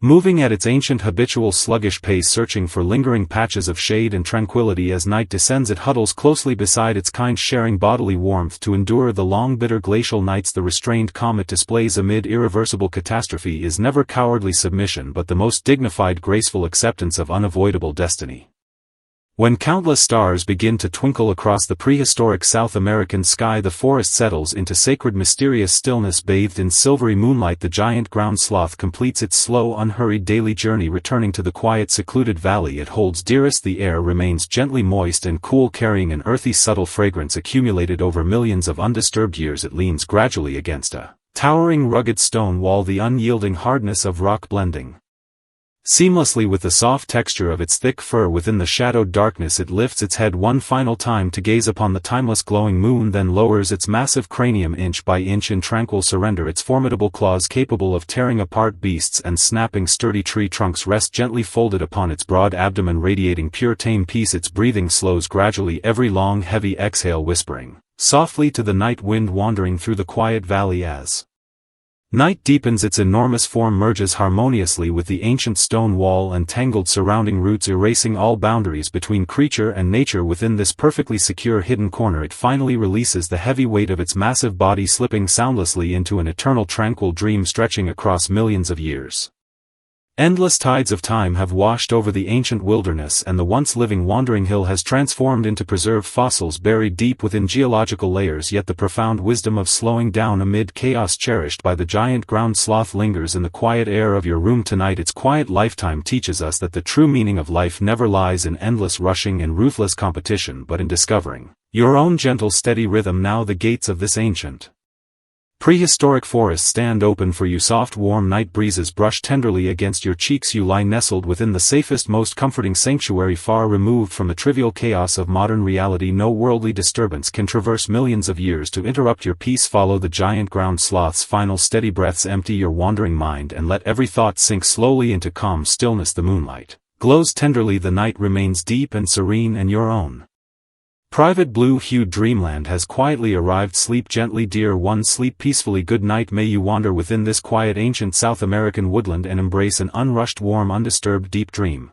Speaker 1: Moving at its ancient habitual sluggish pace, searching for lingering patches of shade and tranquility as night descends, it huddles closely beside its kind, sharing bodily warmth to endure the long bitter glacial nights the restrained calm it displays amid irreversible catastrophe is never cowardly submission but the most dignified graceful acceptance of unavoidable destiny. When countless stars begin to twinkle across the prehistoric South American sky, the forest settles into sacred mysterious stillness. Bathed in silvery moonlight, the giant ground sloth completes its slow, unhurried daily journey, returning to the quiet, secluded valley it holds dearest. The air remains gently moist and cool, carrying an earthy, subtle fragrance accumulated over millions of undisturbed years. It leans gradually against a towering, rugged stone wall, the unyielding hardness of rock blending seamlessly with the soft texture of its thick fur. Within the shadowed darkness it lifts its head one final time to gaze upon the timeless glowing moon, then lowers its massive cranium inch by inch in tranquil surrender. Its formidable claws, capable of tearing apart beasts and snapping sturdy tree trunks, rest gently folded upon its broad abdomen, radiating pure tame peace. Its breathing slows gradually, every long heavy exhale whispering softly to the night wind wandering through the quiet valley. As night deepens, its enormous form merges harmoniously with the ancient stone wall and tangled surrounding roots, erasing all boundaries between creature and nature. Within this perfectly secure hidden corner it finally releases the heavy weight of its massive body, slipping soundlessly into an eternal tranquil dream stretching across millions of years. Endless tides of time have washed over the ancient wilderness, and the once living wandering hill has transformed into preserved fossils buried deep within geological layers. Yet the profound wisdom of slowing down amid chaos, cherished by the giant ground sloth, lingers in the quiet air of your room tonight. Its quiet lifetime teaches us that the true meaning of life never lies in endless rushing and ruthless competition, but in discovering your own gentle, steady rhythm. Now the gates of this ancient prehistoric forest stand open for you. Soft warm night breezes brush tenderly against your cheeks. You lie nestled within the safest, most comforting sanctuary, far removed from the trivial chaos of modern reality. No worldly disturbance can traverse millions of years to interrupt your peace. Follow the giant ground sloth's final steady breaths, empty your wandering mind and let every thought sink slowly into calm stillness. The moonlight glows tenderly, the night remains deep and serene, and your own private blue-hued dreamland has quietly arrived. Sleep gently, dear one, sleep peacefully. Good night. May you wander within this quiet ancient South American woodland and embrace an unrushed, warm, undisturbed deep dream.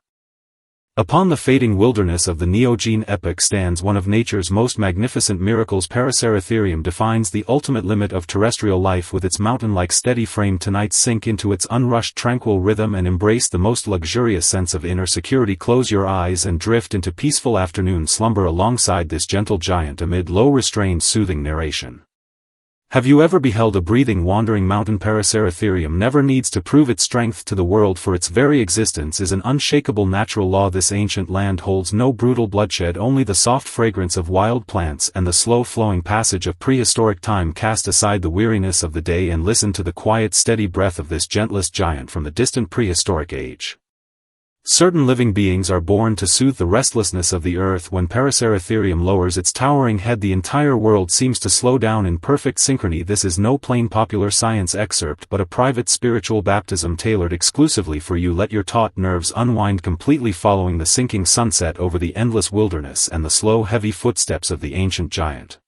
Speaker 1: Upon the fading wilderness of the Neogene epoch stands one of nature's most magnificent miracles. Paraceratherium defines the ultimate limit of terrestrial life with its mountain-like steady frame. Tonight sink into its unrushed tranquil rhythm and embrace the most luxurious sense of inner security. Close your eyes and drift into peaceful afternoon slumber alongside this gentle giant amid low, restrained, soothing narration. Have you ever beheld a breathing, wandering mountain? Paraceratherium never needs to prove its strength to the world, for its very existence is an unshakable natural law. This ancient land holds no brutal bloodshed, only the soft fragrance of wild plants and the slow-flowing passage of prehistoric time. Cast aside the weariness of the day and listen to the quiet, steady breath of this gentlest giant from the distant prehistoric age. Certain living beings are born to soothe the restlessness of the earth. When Paraceratherium lowers its towering head, the entire world seems to slow down in perfect synchrony. This is no plain popular science excerpt, but a private spiritual baptism tailored exclusively for you. Let your taut nerves unwind completely, following the sinking sunset over the endless wilderness and the slow, heavy footsteps of the ancient giant.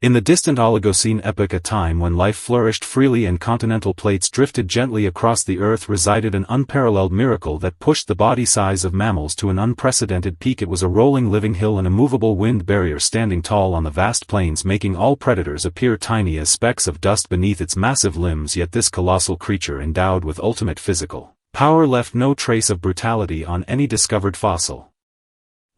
Speaker 1: In the distant Oligocene epoch, a time when life flourished freely and continental plates drifted gently across the earth, resided an unparalleled miracle that pushed the body size of mammals to an unprecedented peak. It was a rolling living hill, an immovable wind barrier standing tall on the vast plains, making all predators appear tiny as specks of dust beneath its massive limbs. Yet this colossal creature, endowed with ultimate physical power, left no trace of brutality on any discovered fossil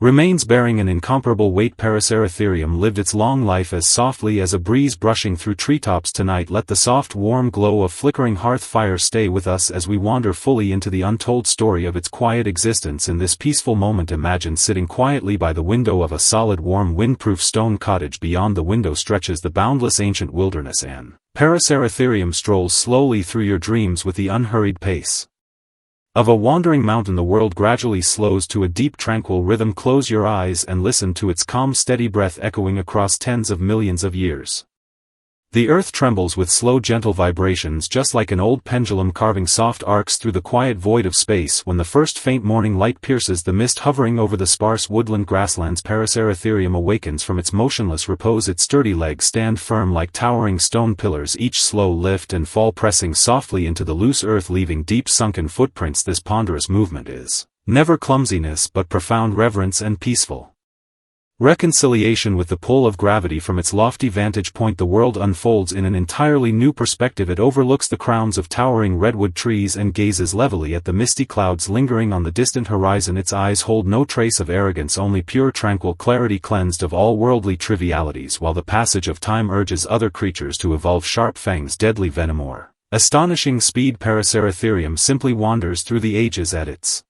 Speaker 1: remains, bearing an incomparable weight. Paraceratherium lived its long life as softly as a breeze brushing through treetops. Tonight let the soft, warm glow of flickering hearth fire stay with us as we wander fully into the untold story of its quiet existence. In this peaceful moment, imagine sitting quietly by the window of a solid, warm, windproof stone cottage. Beyond the window stretches the boundless ancient wilderness, and Paraceratherium strolls slowly through your dreams with the unhurried pace of a wandering mountain. The world gradually slows to a deep, tranquil rhythm. Close your eyes and listen to its calm, steady breath echoing across tens of millions of years. The earth trembles with slow gentle vibrations just like an old pendulum carving soft arcs through the quiet void of space when the first faint morning light pierces the mist hovering over the sparse woodland grasslands. Paraceratherium awakens from its motionless repose, its sturdy legs stand firm like towering stone pillars, each slow lift and fall pressing softly into the loose earth leaving deep sunken footprints. This ponderous movement is never clumsiness but profound reverence and peaceful reconciliation with the pull of gravity. From its lofty vantage point the world unfolds in an entirely new perspective. It overlooks the crowns of towering redwood trees and gazes levelly at the misty clouds lingering on the distant horizon. Its eyes hold no trace of arrogance, only pure tranquil clarity cleansed of all worldly trivialities, while the passage of time urges other creatures to evolve sharp fangs, deadly venom, or astonishing speed. Paraceratherium simply wanders through the ages at its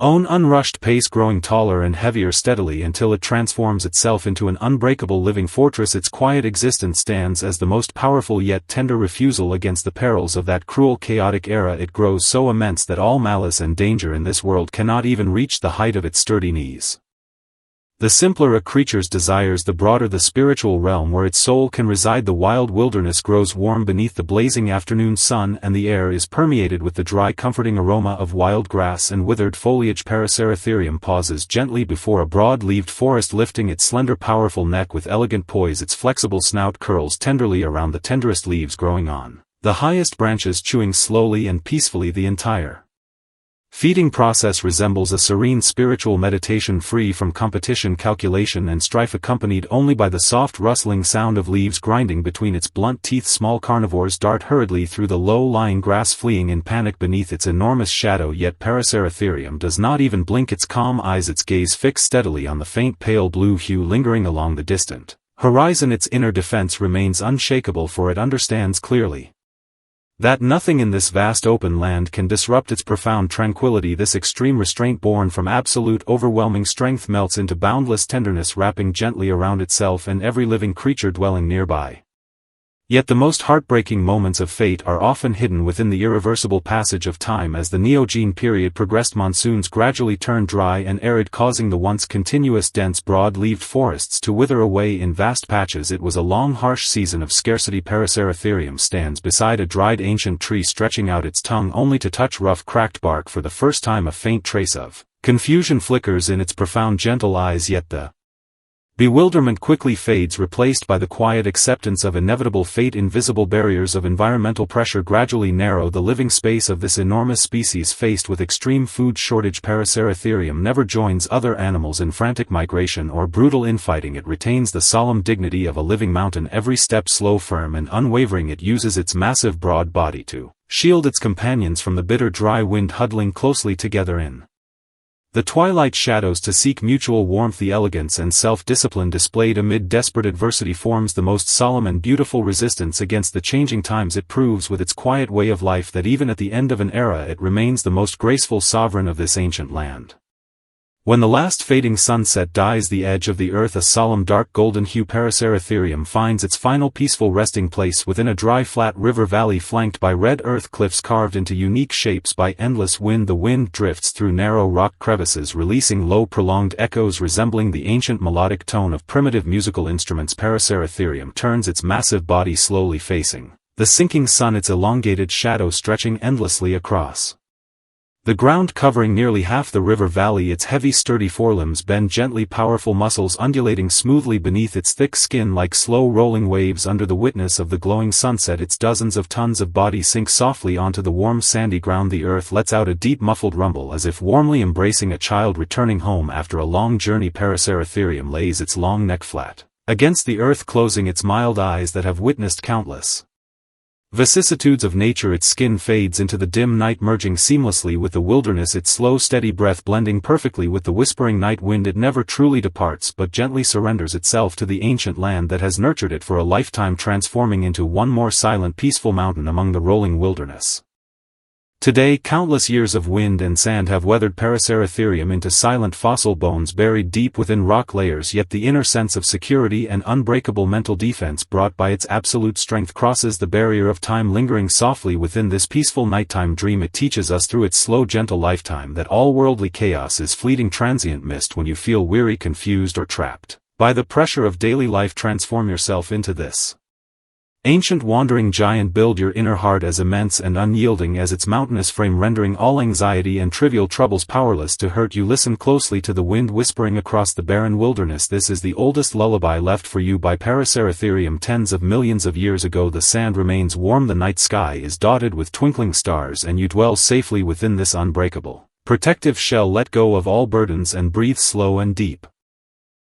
Speaker 1: own unrushed pace, growing taller and heavier steadily until it transforms itself into an unbreakable living fortress. Its quiet existence stands as the most powerful yet tender refusal against the perils of that cruel chaotic era. It grows so immense that all malice and danger in this world cannot even reach the height of its sturdy knees. The simpler a creature's desires, the broader the spiritual realm where its soul can reside. The wild wilderness grows warm beneath the blazing afternoon sun, and the air is permeated with the dry, comforting aroma of wild grass and withered foliage. Paraceratherium pauses gently before a broad-leaved forest, lifting its slender, powerful neck with elegant poise. Its flexible snout curls tenderly around the tenderest leaves growing on the highest branches, chewing slowly and peacefully. The entire feeding process resembles a serene spiritual meditation, free from competition, calculation and strife, accompanied only by the soft rustling sound of leaves grinding between its blunt teeth. Small carnivores dart hurriedly through the low-lying grass, fleeing in panic beneath its enormous shadow, yet Paraceratherium does not even blink its calm eyes, its gaze fixed steadily on the faint pale blue hue lingering along the distant horizon. Its inner defense remains unshakable, for it understands clearly that nothing in this vast open land can disrupt its profound tranquility. This extreme restraint, born from absolute overwhelming strength, melts into boundless tenderness, wrapping gently around itself and every living creature dwelling nearby. Yet the most heartbreaking moments of fate are often hidden within the irreversible passage of time. As the Neogene period progressed, monsoons gradually turned dry and arid, causing the once continuous dense broad-leaved forests to wither away in vast patches. It was a long, harsh season of scarcity. Paraceratherium stands beside a dried ancient tree, stretching out its tongue only to touch rough, cracked bark. For the first time a faint trace of confusion flickers in its profound gentle eyes, yet the bewilderment quickly fades, replaced by the quiet acceptance of inevitable fate. Invisible barriers of environmental pressure gradually narrow the living space of this enormous species. Faced with extreme food shortage, Paraceratherium never joins other animals in frantic migration or brutal infighting. It retains the solemn dignity of a living mountain, every step slow, firm and unwavering. It uses its massive broad body to shield its companions from the bitter dry wind, huddling closely together in the twilight shadows to seek mutual warmth. The elegance and self-discipline displayed amid desperate adversity forms the most solemn and beautiful resistance against the changing times. It proves with its quiet way of life that even at the end of an era it remains the most graceful sovereign of this ancient land. When the last fading sunset dyes the edge of the earth a solemn dark golden hue, Paraceratherium finds its final peaceful resting place within a dry flat river valley flanked by red earth cliffs carved into unique shapes by endless wind. The wind drifts through narrow rock crevices, releasing low prolonged echoes resembling the ancient melodic tone of primitive musical instruments. Paraceratherium turns its massive body slowly, facing the sinking sun, its elongated shadow stretching endlessly across the ground, covering nearly half the river valley. Its heavy sturdy forelimbs bend gently, powerful muscles undulating smoothly beneath its thick skin like slow rolling waves under the witness of the glowing sunset. Its dozens of tons of body sink softly onto the warm sandy ground. The earth lets out a deep muffled rumble as if warmly embracing a child returning home after a long journey. Paraceratherium lays its long neck flat against the earth, closing its mild eyes that have witnessed countless vicissitudes of nature. Its skin fades into the dim night, merging seamlessly with the wilderness, its slow steady breath blending perfectly with the whispering night wind. It never truly departs but gently surrenders itself to the ancient land that has nurtured it for a lifetime, transforming into one more silent, peaceful mountain among the rolling wilderness. Today, countless years of wind and sand have weathered Paraceratherium into silent fossil bones buried deep within rock layers, yet the inner sense of security and unbreakable mental defense brought by its absolute strength crosses the barrier of time, lingering softly within this peaceful nighttime dream. It teaches us through its slow gentle lifetime that all worldly chaos is fleeting transient mist. When you feel weary, confused or trapped by the pressure of daily life, transform yourself into this Ancient wandering giant, build your inner heart as immense and unyielding as its mountainous frame, rendering all anxiety and trivial troubles powerless to hurt you. Listen closely to the wind whispering across the barren wilderness. This is the oldest lullaby left for you by Paraceratherium. Tens of millions of years ago the sand remains warm, the night sky is dotted with twinkling stars, and you dwell safely within this unbreakable, protective shell. Let go of all burdens and breathe slow and deep.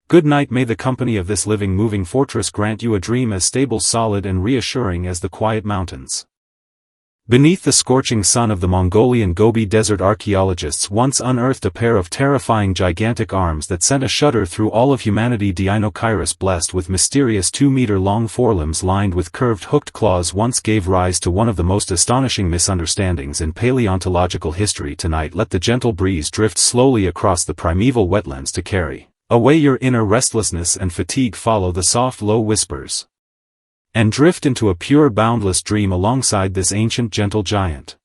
Speaker 1: Good night. May the company of this living, moving fortress grant you a dream as stable, solid and reassuring as the quiet mountains. Beneath the scorching sun of the Mongolian Gobi Desert, archaeologists once unearthed a pair of terrifying gigantic arms that sent a shudder through all of humanity. Deinocheirus, blessed with mysterious 2-meter-long forelimbs lined with curved hooked claws, once gave rise to one of the most astonishing misunderstandings in paleontological history. Tonight let the gentle breeze drift slowly across the primeval wetlands to carry away your inner restlessness and fatigue. Follow the soft low whispers and drift into a pure boundless dream alongside this ancient gentle giant.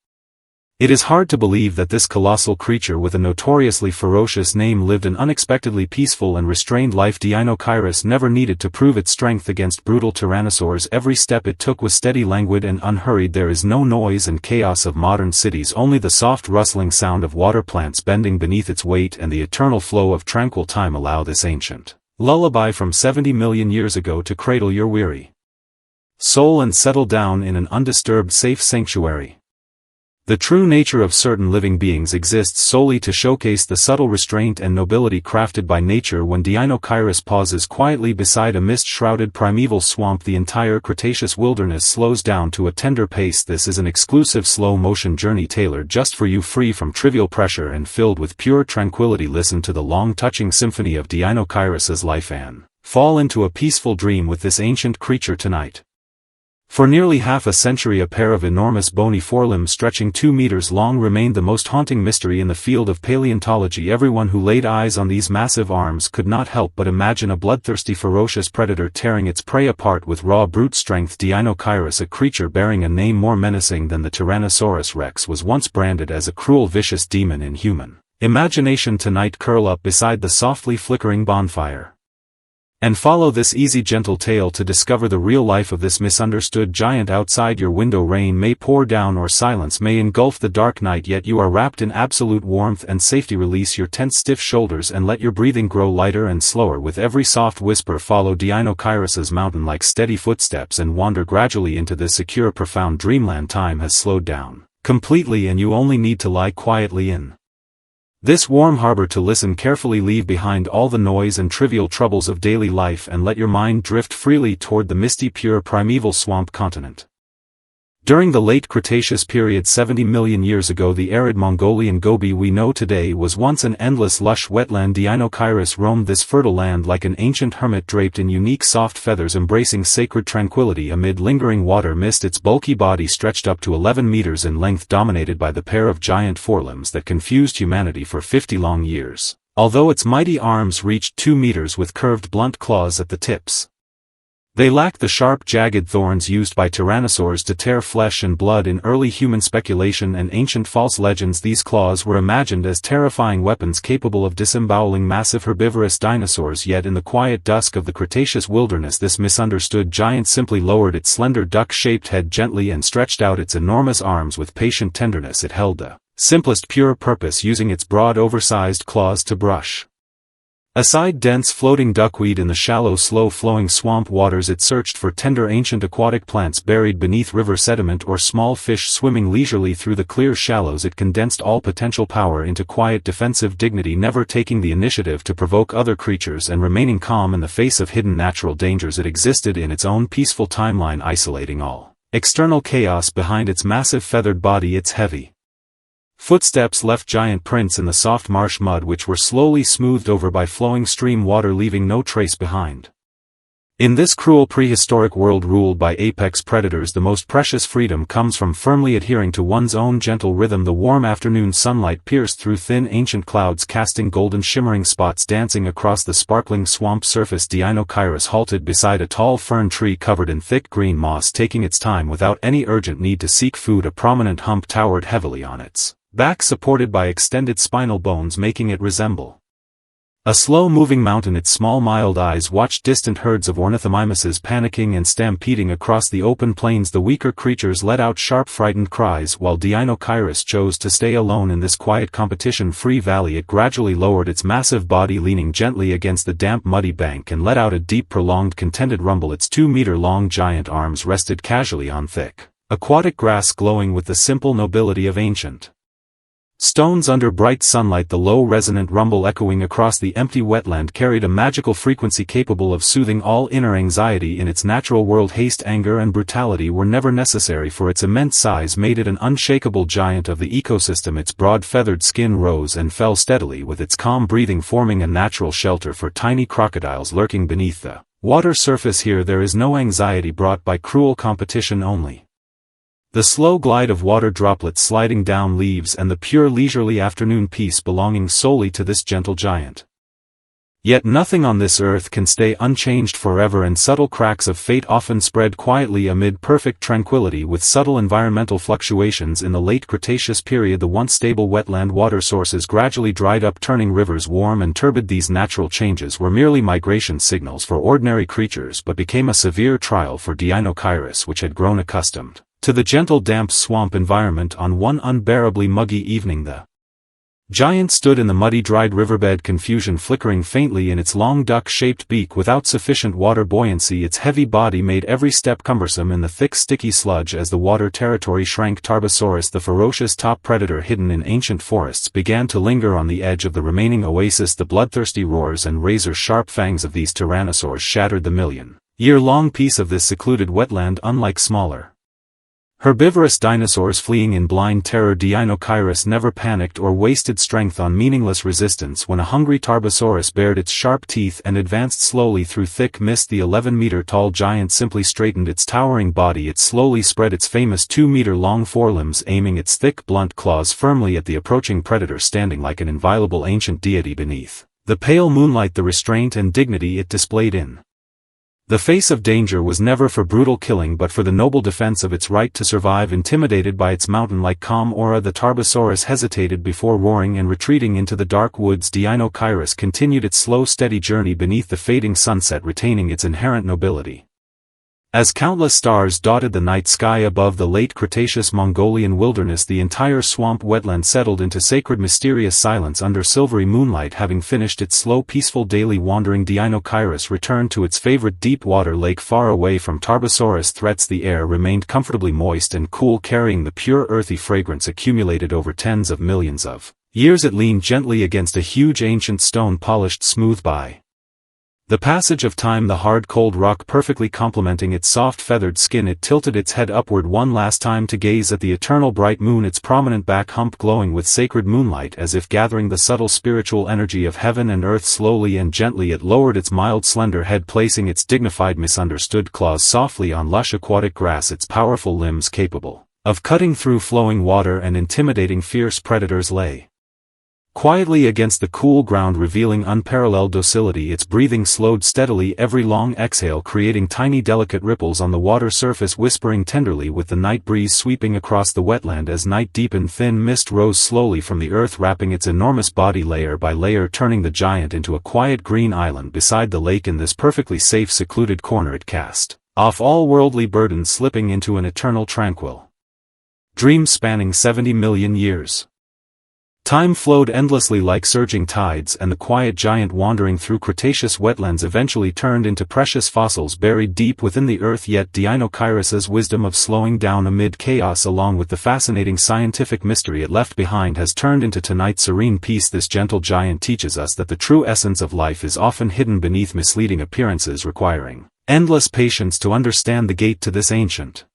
Speaker 1: It is hard to believe that this colossal creature with a notoriously ferocious name lived an unexpectedly peaceful and restrained life. Deinocheirus never needed to prove its strength against brutal tyrannosaurs. Every step it took was steady, languid and unhurried. There is no noise and chaos of modern cities, only the soft rustling sound of water plants bending beneath its weight and the eternal flow of tranquil time. Allow this ancient lullaby from 70 million years ago to cradle your weary soul and settle down in an undisturbed, safe sanctuary. The true nature of certain living beings exists solely to showcase the subtle restraint and nobility crafted by nature. When Deinocheirus pauses quietly beside a mist-shrouded primeval swamp, the entire Cretaceous wilderness slows down to a tender pace. This is an exclusive slow-motion journey tailored just for you, free from trivial pressure and filled with pure tranquility. Listen to the long, touching symphony of Deinocheirus's life and fall into a peaceful dream with this ancient creature tonight. For nearly half a century, a pair of enormous bony forelimbs stretching 2 meters long remained the most haunting mystery in the field of paleontology. Everyone who laid eyes on these massive arms could not help but imagine a bloodthirsty, ferocious predator tearing its prey apart with raw brute strength. Deinocheirus, a creature bearing a name more menacing than the Tyrannosaurus rex, was once branded as a cruel, vicious demon in human imagination. Tonight curl up beside the softly flickering bonfire and follow this easy, gentle tale to discover the real life of this misunderstood giant outside your window. Rain may pour down or silence may engulf the dark night, yet you are wrapped in absolute warmth and safety. Release your tense, stiff shoulders and let your breathing grow lighter and slower with every soft whisper. Follow Deinocheirus's mountain-like steady footsteps and wander gradually into this secure, profound dreamland. Time has slowed down completely and you only need to lie quietly in this warm harbor to listen carefully. Leave behind all the noise and trivial troubles of daily life and let your mind drift freely toward the misty, pure primeval swamp continent. During the late Cretaceous period 70 million years ago, the arid Mongolian Gobi we know today was once an endless lush wetland. Deinocheirus roamed this fertile land like an ancient hermit draped in unique soft feathers, embracing sacred tranquility amid lingering water mist. Its bulky body stretched up to 11 meters in length, dominated by the pair of giant forelimbs that confused humanity for 50 long years, although its mighty arms reached 2 meters with curved, blunt claws at the tips. They lacked the sharp, jagged thorns used by tyrannosaurs to tear flesh and blood. In early human speculation and ancient false legends, these claws were imagined as terrifying weapons capable of disemboweling massive herbivorous dinosaurs. Yet in the quiet dusk of the Cretaceous wilderness, this misunderstood giant simply lowered its slender duck-shaped head gently and stretched out its enormous arms with patient tenderness. It held the simplest pure purpose, using its broad, oversized claws to brush aside dense floating duckweed in the shallow, slow-flowing swamp waters. It searched for tender ancient aquatic plants buried beneath river sediment or small fish swimming leisurely through the clear shallows. It condensed all potential power into quiet, defensive dignity, never taking the initiative to provoke other creatures and remaining calm in the face of hidden natural dangers. It existed in its own peaceful timeline, isolating all external chaos behind its massive feathered body. Its heavy footsteps left giant prints in the soft marsh mud, which were slowly smoothed over by flowing stream water, leaving no trace behind. In this cruel prehistoric world ruled by apex predators, the most precious freedom comes from firmly adhering to one's own gentle rhythm. The warm afternoon sunlight pierced through thin ancient clouds, casting golden shimmering spots dancing across the sparkling swamp surface. Deinocheirus halted beside a tall fern tree covered in thick green moss, taking its time without any urgent need to seek food. A prominent hump towered heavily on its back, supported by extended spinal bones, making it resemble A slow-moving mountain, its small mild eyes watched distant herds of ornithomimuses panicking and stampeding across the open plains. The weaker creatures let out sharp frightened cries while Deinocheirus chose to stay alone in this quiet competition-free valley. It gradually lowered its massive body, leaning gently against the damp muddy bank, and let out a deep prolonged contented rumble. Its 2-meter-long giant arms rested casually on thick, aquatic grass glowing with the simple nobility of ancient stones under bright sunlight. The low resonant rumble echoing across the empty wetland carried a magical frequency capable of soothing all inner anxiety in its natural world. Haste, anger and brutality were never necessary, for its immense size made it an unshakable giant of the ecosystem. Its broad feathered skin rose and fell steadily, with its calm breathing forming a natural shelter for tiny crocodiles lurking beneath the water surface. Here there is no anxiety brought by cruel competition, only the slow glide of water droplets sliding down leaves and the pure leisurely afternoon peace belonging solely to this gentle giant. Yet nothing on this earth can stay unchanged forever, and subtle cracks of fate often spread quietly amid perfect tranquility. With subtle environmental fluctuations in the late Cretaceous period, the once stable wetland water sources gradually dried up, turning rivers warm and turbid. These natural changes were merely migration signals for ordinary creatures, but became a severe trial for Deinocheirus, which had grown accustomed to the gentle damp swamp environment. On one unbearably muggy evening the giant stood in the muddy dried riverbed, confusion flickering faintly in its long duck-shaped beak. Without sufficient water buoyancy, its heavy body made every step cumbersome in the thick sticky sludge as the water territory shrank. Tarbosaurus, the ferocious top predator hidden in ancient forests, began to linger on the edge of the remaining oasis. The bloodthirsty roars and razor-sharp fangs of these tyrannosaurs shattered the million-year-long peace of this secluded wetland. Unlike smaller herbivorous dinosaurs fleeing in blind terror, Deinocheirus never panicked or wasted strength on meaningless resistance. When a hungry Tarbosaurus bared its sharp teeth and advanced slowly through thick mist, the 11-meter-tall giant simply straightened its towering body. It slowly spread its famous 2-meter-long forelimbs, aiming its thick blunt claws firmly at the approaching predator, standing like an inviolable ancient deity beneath the pale moonlight. The restraint and dignity it displayed in the face of danger was never for brutal killing, but for the noble defense of its right to survive. Intimidated by its mountain-like calm aura, the Tarbosaurus hesitated before roaring and retreating into the dark woods. Deinocheirus continued its slow, steady journey beneath the fading sunset, retaining its inherent nobility. As countless stars dotted the night sky above the late Cretaceous Mongolian wilderness, the entire swamp wetland settled into sacred, mysterious silence under silvery moonlight. Having finished its slow, peaceful daily wandering, Deinocheirus returned to its favorite deep water lake far away from Tarbosaurus' threats. The air remained comfortably moist and cool, carrying the pure earthy fragrance accumulated over tens of millions of years. It leaned gently against a huge ancient stone, polished smooth by the passage of time, the hard cold rock perfectly complementing its soft feathered skin. It tilted its head upward one last time to gaze at the eternal bright moon, its prominent back hump glowing with sacred moonlight, as if gathering the subtle spiritual energy of heaven and earth. Slowly and gently it lowered its mild slender head, placing its dignified misunderstood claws softly on lush aquatic grass, its powerful limbs capable of cutting through flowing water and intimidating fierce predators lay quietly against the cool ground, revealing unparalleled docility. Its breathing slowed steadily, every long exhale creating tiny delicate ripples on the water surface, whispering tenderly with the night breeze sweeping across the wetland. As night deepened, thin mist rose slowly from the earth, wrapping its enormous body layer by layer, turning the giant into a quiet green island beside the lake. In this perfectly safe, secluded corner it cast off all worldly burdens, slipping into an eternal tranquil dream spanning 70 million years. Time flowed endlessly like surging tides, and the quiet giant wandering through Cretaceous wetlands eventually turned into precious fossils buried deep within the earth. Yet Deinocheirus's wisdom of slowing down amid chaos, along with the fascinating scientific mystery it left behind, has turned into tonight's serene peace. This gentle giant teaches us that the true essence of life is often hidden beneath misleading appearances, requiring endless patience to understand. The gate to this ancient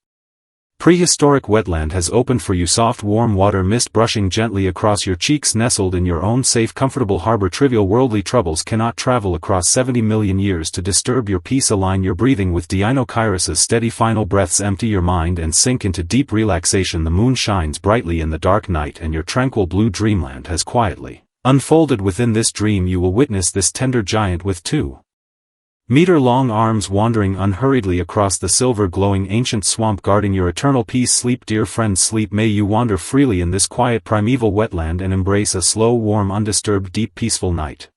Speaker 1: prehistoric wetland has opened for you. Soft warm water mist brushing gently across your cheeks, nestled in your own safe comfortable harbor. Trivial worldly troubles cannot travel across 70 million years to disturb your peace. Align your breathing with Deinocheirus's steady final breaths. Empty your mind and sink into deep relaxation. The moon shines brightly in the dark night, and your tranquil blue dreamland has quietly unfolded. Within this dream you will witness this tender giant with 2-meter-long arms wandering unhurriedly across the silver-glowing ancient swamp, guarding your eternal peace. Sleep, dear friend, sleep. May you wander freely in this quiet primeval wetland and embrace a slow, warm, undisturbed, deep, peaceful night.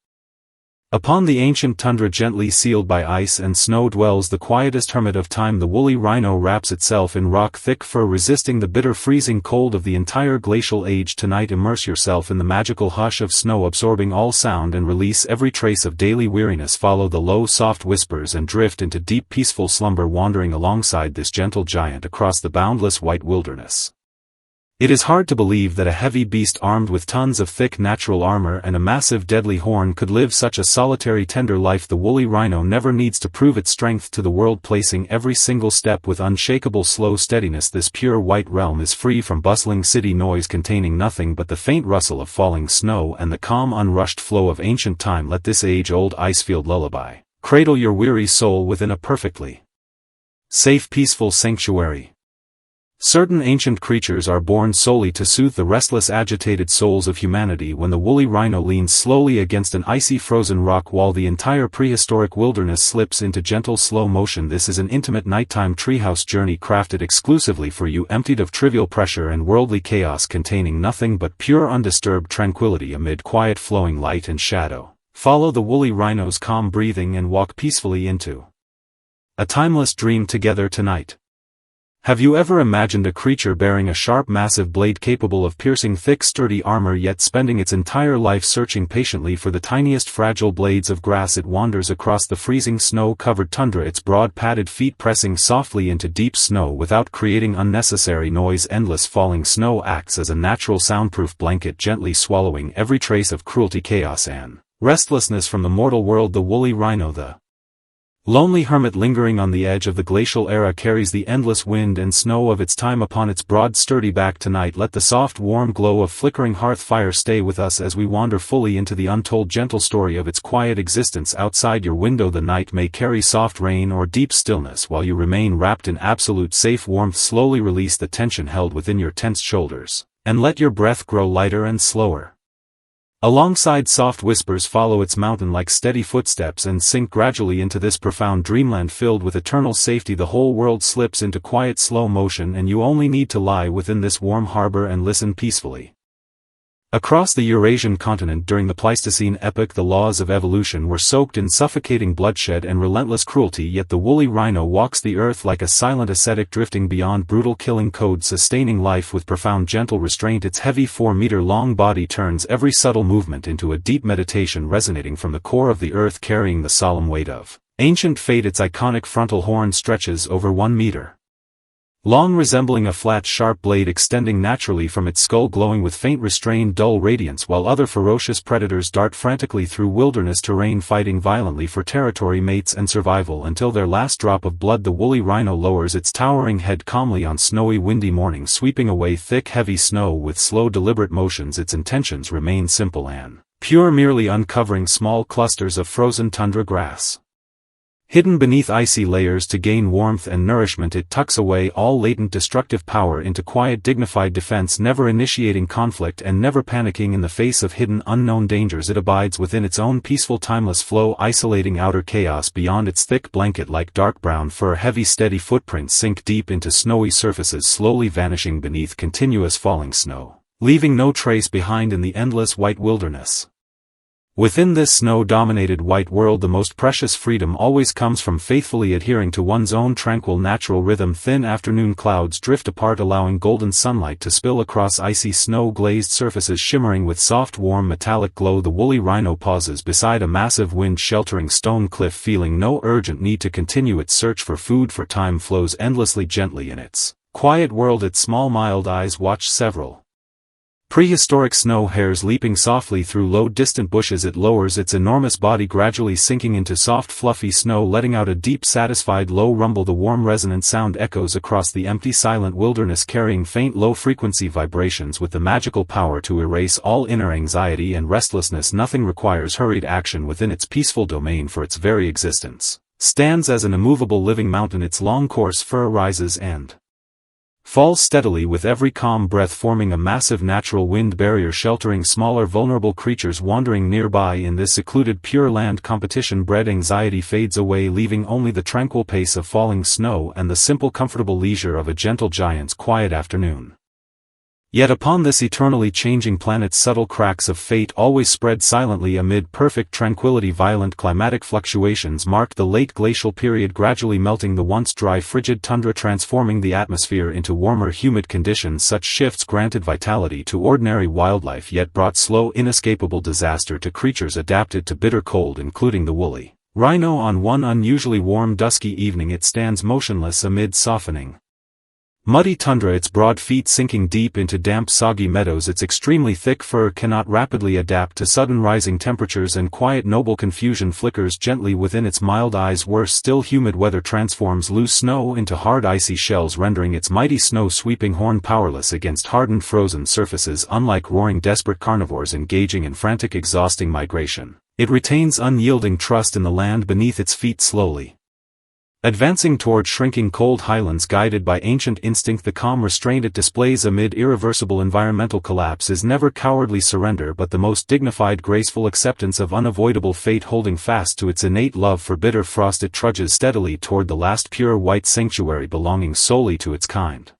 Speaker 1: Upon the ancient tundra gently sealed by ice and snow dwells the quietest hermit of time. The woolly rhino wraps itself in rock-thick fur, resisting the bitter freezing cold of the entire glacial age. Tonight immerse yourself in the magical hush of snow, absorbing all sound and release every trace of daily weariness. Follow the low soft whispers and drift into deep peaceful slumber, wandering alongside this gentle giant across the boundless white wilderness. It is hard to believe that a heavy beast armed with tons of thick natural armor and a massive deadly horn could live such a solitary tender life. The woolly rhino never needs to prove its strength to the world, placing every single step with unshakable slow steadiness. This pure white realm is free from bustling city noise, containing nothing but the faint rustle of falling snow and the calm unrushed flow of ancient time. Let this age-old icefield lullaby cradle your weary soul within a perfectly safe, peaceful sanctuary. Certain ancient creatures are born solely to soothe the restless, agitated souls of humanity. When the woolly rhino leans slowly against an icy frozen rock wall, the entire prehistoric wilderness slips into gentle slow motion. This is an intimate nighttime treehouse journey crafted exclusively for you, emptied of trivial pressure and worldly chaos, containing nothing but pure undisturbed tranquility amid quiet flowing light and shadow. Follow the woolly rhino's calm breathing and walk peacefully into a timeless dream together tonight. Have you ever imagined a creature bearing a sharp, massive blade capable of piercing thick, sturdy armor, yet spending its entire life searching patiently for the tiniest fragile blades of grass? It wanders across the freezing snow-covered tundra, its broad padded feet pressing softly into deep snow without creating unnecessary noise. Endless falling snow acts as a natural soundproof blanket, gently swallowing every trace of cruelty, chaos, and restlessness from the mortal world. The woolly rhino, the lonely hermit lingering on the edge of the glacial era, carries the endless wind and snow of its time upon its broad sturdy back. Tonight let the soft warm glow of flickering hearth fire stay with us as we wander fully into the untold gentle story of its quiet existence. Outside your window the night may carry soft rain or deep stillness, while you remain wrapped in absolute safe warmth. Slowly release the tension held within your tensed shoulders, and let your breath grow lighter and slower. Alongside soft whispers, follow its mountain-like steady footsteps and sink gradually into this profound dreamland filled with eternal safety. The whole world slips into quiet slow motion, and you only need to lie within this warm harbor and listen peacefully. Across the Eurasian continent during the Pleistocene epoch, the laws of evolution were soaked in suffocating bloodshed and relentless cruelty, yet the woolly rhino walks the earth like a silent ascetic, drifting beyond brutal killing codes, sustaining life with profound gentle restraint. Its heavy 4-meter-long body turns every subtle movement into a deep meditation, resonating from the core of the earth, carrying the solemn weight of ancient fate. Its iconic frontal horn stretches over 1 meter long, resembling a flat sharp blade extending naturally from its skull, glowing with faint restrained dull radiance, while other ferocious predators dart frantically through wilderness terrain, fighting violently for territory, mates and survival until their last drop of blood. The woolly rhino lowers its towering head calmly on snowy windy mornings, sweeping away thick heavy snow with slow deliberate motions. Its intentions remain simple and pure, merely uncovering small clusters of frozen tundra grass hidden beneath icy layers to gain warmth and nourishment. It tucks away all latent destructive power into quiet dignified defense, never initiating conflict and never panicking in the face of hidden unknown dangers. It abides within its own peaceful timeless flow, isolating outer chaos beyond its thick blanket. Like dark brown fur, heavy steady footprints sink deep into snowy surfaces, slowly vanishing beneath continuous falling snow, leaving no trace behind in the endless white wilderness. Within this snow-dominated white world, the most precious freedom always comes from faithfully adhering to one's own tranquil natural rhythm. Thin afternoon clouds drift apart, allowing golden sunlight to spill across icy snow-glazed surfaces, shimmering with soft warm metallic glow. The woolly rhino pauses beside a massive wind-sheltering stone cliff, feeling no urgent need to continue its search for food, for time flows endlessly gently in its quiet world. Its small mild eyes watch several prehistoric snow hares leaping softly through low distant bushes. It lowers its enormous body, gradually sinking into soft fluffy snow, letting out a deep satisfied low rumble. The warm resonant sound echoes across the empty silent wilderness, carrying faint low frequency vibrations with the magical power to erase all inner anxiety and restlessness. Nothing requires hurried action within its peaceful domain, for its very existence stands as an immovable living mountain. Its long coarse fur rises and falls steadily with every calm breath, forming a massive natural wind barrier sheltering smaller vulnerable creatures wandering nearby. In this secluded pure land, competition-bred anxiety fades away, leaving only the tranquil pace of falling snow and the simple comfortable leisure of a gentle giant's quiet afternoon. Yet upon this eternally changing planet subtle cracks of fate always spread silently amid perfect tranquility. Violent climatic fluctuations marked the late glacial period, gradually melting the once dry frigid tundra, transforming the atmosphere into warmer humid conditions. Such shifts granted vitality to ordinary wildlife yet brought slow inescapable disaster to creatures adapted to bitter cold, including the woolly rhino. On one unusually warm dusky evening it stands motionless amid softening muddy tundra, its broad feet sinking deep into damp soggy meadows. Its extremely thick fur cannot rapidly adapt to sudden rising temperatures, and quiet noble confusion flickers gently within its mild eyes. Worse still, humid weather transforms loose snow into hard icy shells, rendering its mighty snow-sweeping horn powerless against hardened frozen surfaces. Unlike roaring desperate carnivores engaging in frantic exhausting migration, it retains unyielding trust in the land beneath its feet. Slowly advancing toward shrinking cold highlands, guided by ancient instinct, the calm restraint it displays amid irreversible environmental collapse is never cowardly surrender but the most dignified graceful acceptance of unavoidable fate. Holding fast to its innate love for bitter frost, it trudges steadily toward the last pure white sanctuary belonging solely to its kind.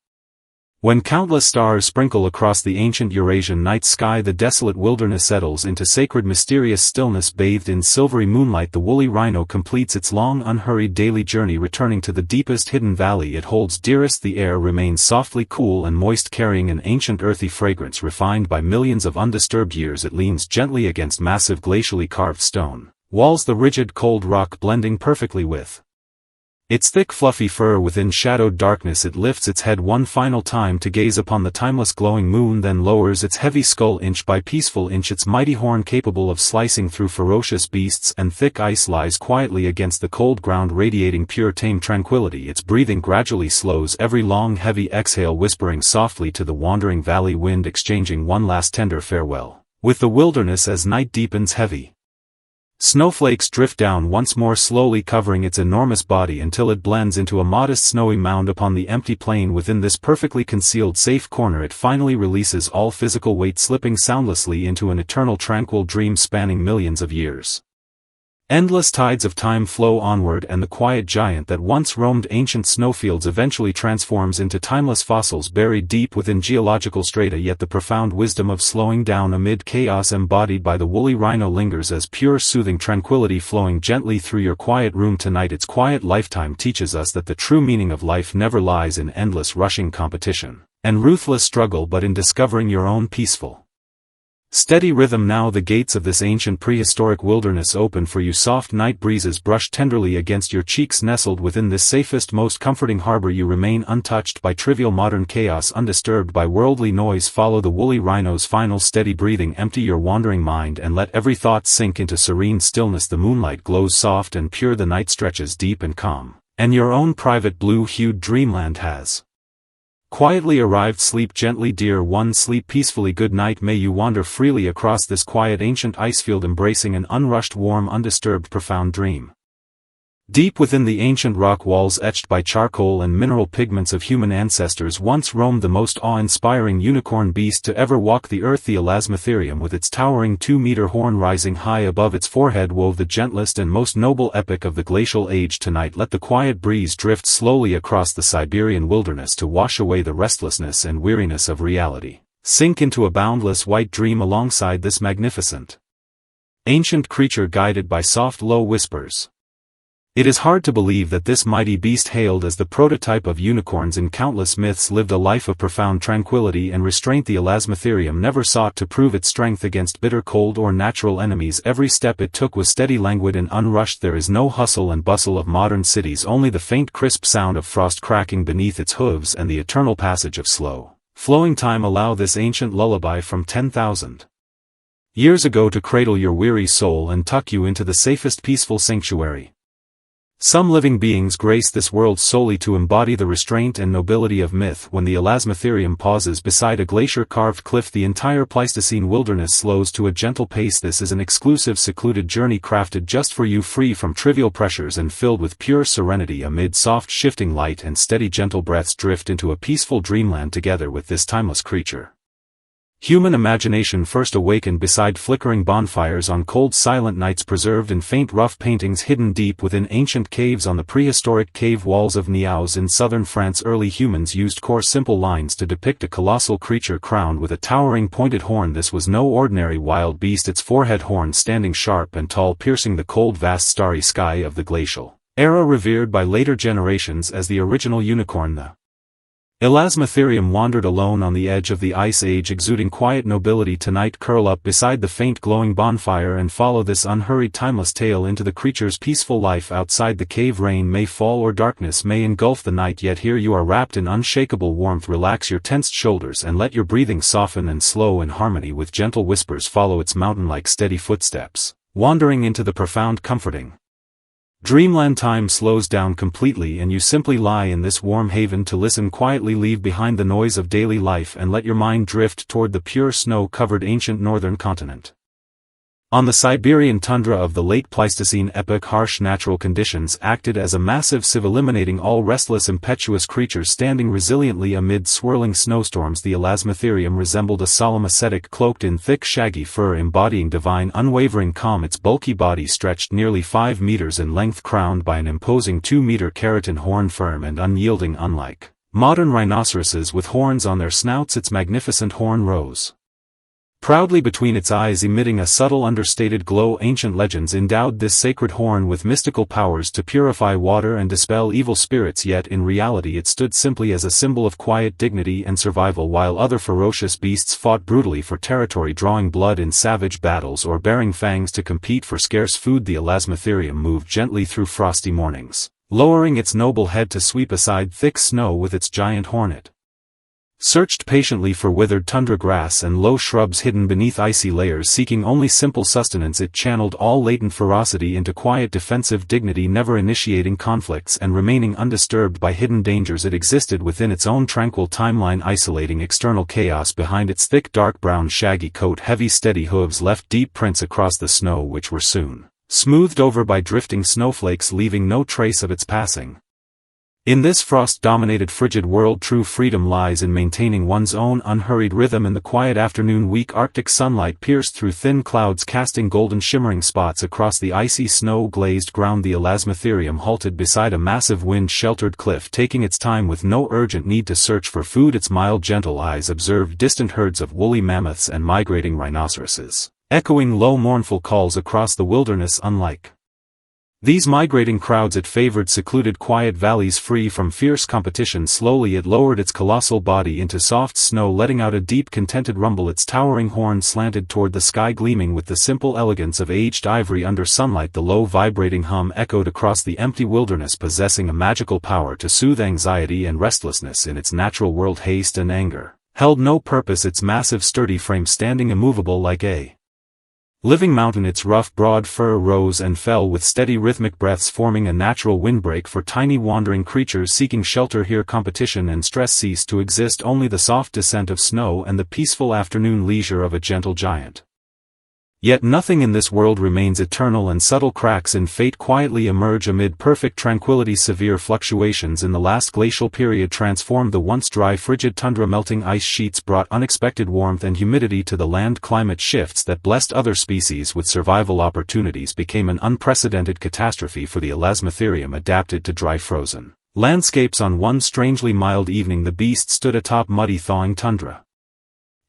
Speaker 1: When countless stars sprinkle across the ancient Eurasian night sky, the desolate wilderness settles into sacred mysterious stillness. Bathed in silvery moonlight, the woolly rhino completes its long unhurried daily journey, returning to the deepest hidden valley it holds dearest. The air remains softly cool and moist, carrying an ancient earthy fragrance refined by millions of undisturbed years. It leans gently against massive glacially carved stone walls, the rigid cold rock blending perfectly with its thick fluffy fur. Within shadowed darkness it lifts its head one final time to gaze upon the timeless glowing moon, then lowers its heavy skull inch by peaceful inch. Its mighty horn capable of slicing through ferocious beasts and thick ice lies quietly against the cold ground, radiating pure tame tranquility. Its breathing gradually slows, every long heavy exhale whispering softly to the wandering valley wind, exchanging one last tender farewell with the wilderness. As night deepens, heavy snowflakes drift down once more, slowly covering its enormous body until it blends into a modest snowy mound upon the empty plain. Within this perfectly concealed safe corner it finally releases all physical weight, slipping soundlessly into an eternal tranquil dream spanning millions of years. Endless tides of time flow onward, and the quiet giant that once roamed ancient snowfields eventually transforms into timeless fossils buried deep within geological strata. Yet the profound wisdom of slowing down amid chaos embodied by the woolly rhino lingers as pure soothing tranquility flowing gently through your quiet room tonight. Its quiet lifetime teaches us that the true meaning of life never lies in endless rushing competition and ruthless struggle, but in discovering your own peaceful, steady rhythm. Now the gates of this ancient prehistoric wilderness open for you. Soft night breezes brush tenderly against your cheeks. Nestled within this safest, most comforting harbor, you remain untouched by trivial modern chaos, undisturbed by worldly noise. Follow the woolly rhino's final steady breathing. Empty your wandering mind and let every thought sink into serene stillness. The moonlight glows soft and pure, the night stretches deep and calm, and your own private blue-hued dreamland has quietly arrived. Sleep gently, dear one, sleep peacefully. Good night. May you wander freely across this quiet ancient icefield, embracing an unrushed, warm, undisturbed, profound dream. Deep within the ancient rock walls etched by charcoal and mineral pigments of human ancestors once roamed the most awe-inspiring unicorn beast to ever walk the earth. The Elasmotherium, with its towering 2-meter horn rising high above its forehead, wove the gentlest and most noble epic of the glacial age. Tonight let the quiet breeze drift slowly across the Siberian wilderness to wash away the restlessness and weariness of reality. Sink into a boundless white dream alongside this magnificent ancient creature, guided by soft low whispers. It is hard to believe that this mighty beast, hailed as the prototype of unicorns in countless myths, lived a life of profound tranquility and restraint. The Elasmotherium never sought to prove its strength against bitter cold or natural enemies. Every step it took was steady, languid, and unrushed. There is no hustle and bustle of modern cities, only the faint crisp sound of frost cracking beneath its hooves and the eternal passage of slow, flowing time. Allow this ancient lullaby from 10,000 years ago to cradle your weary soul and tuck you into the safest peaceful sanctuary. Some living beings grace this world solely to embody the restraint and nobility of myth. When the Elasmotherium pauses beside a glacier-carved cliff, the entire Pleistocene wilderness slows to a gentle pace. This is an exclusive, secluded journey crafted just for you, free from trivial pressures and filled with pure serenity. Amid soft shifting light and steady gentle breaths, drift into a peaceful dreamland together with this timeless creature. Human imagination first awakened beside flickering bonfires on cold silent nights, preserved in faint rough paintings hidden deep within ancient caves on the prehistoric cave walls of Niaux in southern France. Early humans used coarse simple lines to depict a colossal creature crowned with a towering pointed horn. This was no ordinary wild beast, its forehead horn standing sharp and tall, piercing the cold vast starry sky of the glacial era, revered by later generations as the original unicorn. The Elasmotherium wandered alone on the edge of the Ice Age, exuding quiet nobility. Tonight curl up beside the faint glowing bonfire and follow this unhurried timeless tale into the creature's peaceful life outside the cave. Rain may fall or darkness may engulf the night, yet here you are wrapped in unshakable warmth. Relax your tensed shoulders and let your breathing soften and slow in harmony with gentle whispers. Follow its mountain-like steady footsteps, wandering into the profound comforting dreamland. Time slows down completely and you simply lie in this warm haven to listen quietly. Leave behind the noise of daily life and let your mind drift toward the pure snow-covered ancient northern continent. On the Siberian tundra of the late Pleistocene epoch, harsh natural conditions acted as a massive sieve, eliminating all restless impetuous creatures standing resiliently amid swirling snowstorms. The Elasmotherium resembled a solemn ascetic cloaked in thick shaggy fur, embodying divine unwavering calm. Its bulky body stretched nearly 5 meters in length, crowned by an imposing 2-meter keratin horn, firm and unyielding. Unlike modern rhinoceroses with horns on their snouts, its magnificent horn rose proudly between its eyes, emitting a subtle understated glow. Ancient legends endowed this sacred horn with mystical powers to purify water and dispel evil spirits, yet in reality it stood simply as a symbol of quiet dignity and survival. While other ferocious beasts fought brutally for territory, drawing blood in savage battles or baring fangs to compete for scarce food, the Elasmotherium moved gently through frosty mornings, lowering its noble head to sweep aside thick snow with its giant horn. It searched patiently for withered tundra grass and low shrubs hidden beneath icy layers, seeking only simple sustenance. It channeled all latent ferocity into quiet defensive dignity, never initiating conflicts and remaining undisturbed by hidden dangers. It existed within its own tranquil timeline, isolating external chaos behind its thick dark brown shaggy coat. Heavy steady hooves left deep prints across the snow, which were soon smoothed over by drifting snowflakes, leaving no trace of its passing. In this frost-dominated frigid world, true freedom lies in maintaining one's own unhurried rhythm. In the quiet afternoon, weak Arctic sunlight pierced through thin clouds, casting golden shimmering spots across the icy snow-glazed ground. The Elasmotherium halted beside a massive wind-sheltered cliff, taking its time with no urgent need to search for food. Its mild gentle eyes observed distant herds of woolly mammoths and migrating rhinoceroses, echoing low mournful calls across the wilderness. Unlike these migrating crowds, it favored secluded quiet valleys free from fierce competition. Slowly it lowered its colossal body into soft snow, letting out a deep contented rumble. Its towering horn slanted toward the sky, gleaming with the simple elegance of aged ivory under sunlight. The low vibrating hum echoed across the empty wilderness, possessing a magical power to soothe anxiety and restlessness in its natural world. Haste and anger held no purpose, its massive sturdy frame standing immovable like a living mountain. Its rough broad fur rose and fell with steady rhythmic breaths, forming a natural windbreak for tiny wandering creatures seeking shelter here. Competition and stress ceased to exist, only the soft descent of snow and the peaceful afternoon leisure of a gentle giant. Yet nothing in this world remains eternal, and subtle cracks in fate quietly emerge amid perfect tranquility. Severe fluctuations in the last glacial period transformed the once dry frigid tundra. Melting ice sheets brought unexpected warmth and humidity to the land. Climate shifts that blessed other species with survival opportunities became an unprecedented catastrophe for the Elasmotherium, adapted to dry frozen landscapes. On one strangely mild evening, the beast stood atop muddy thawing tundra,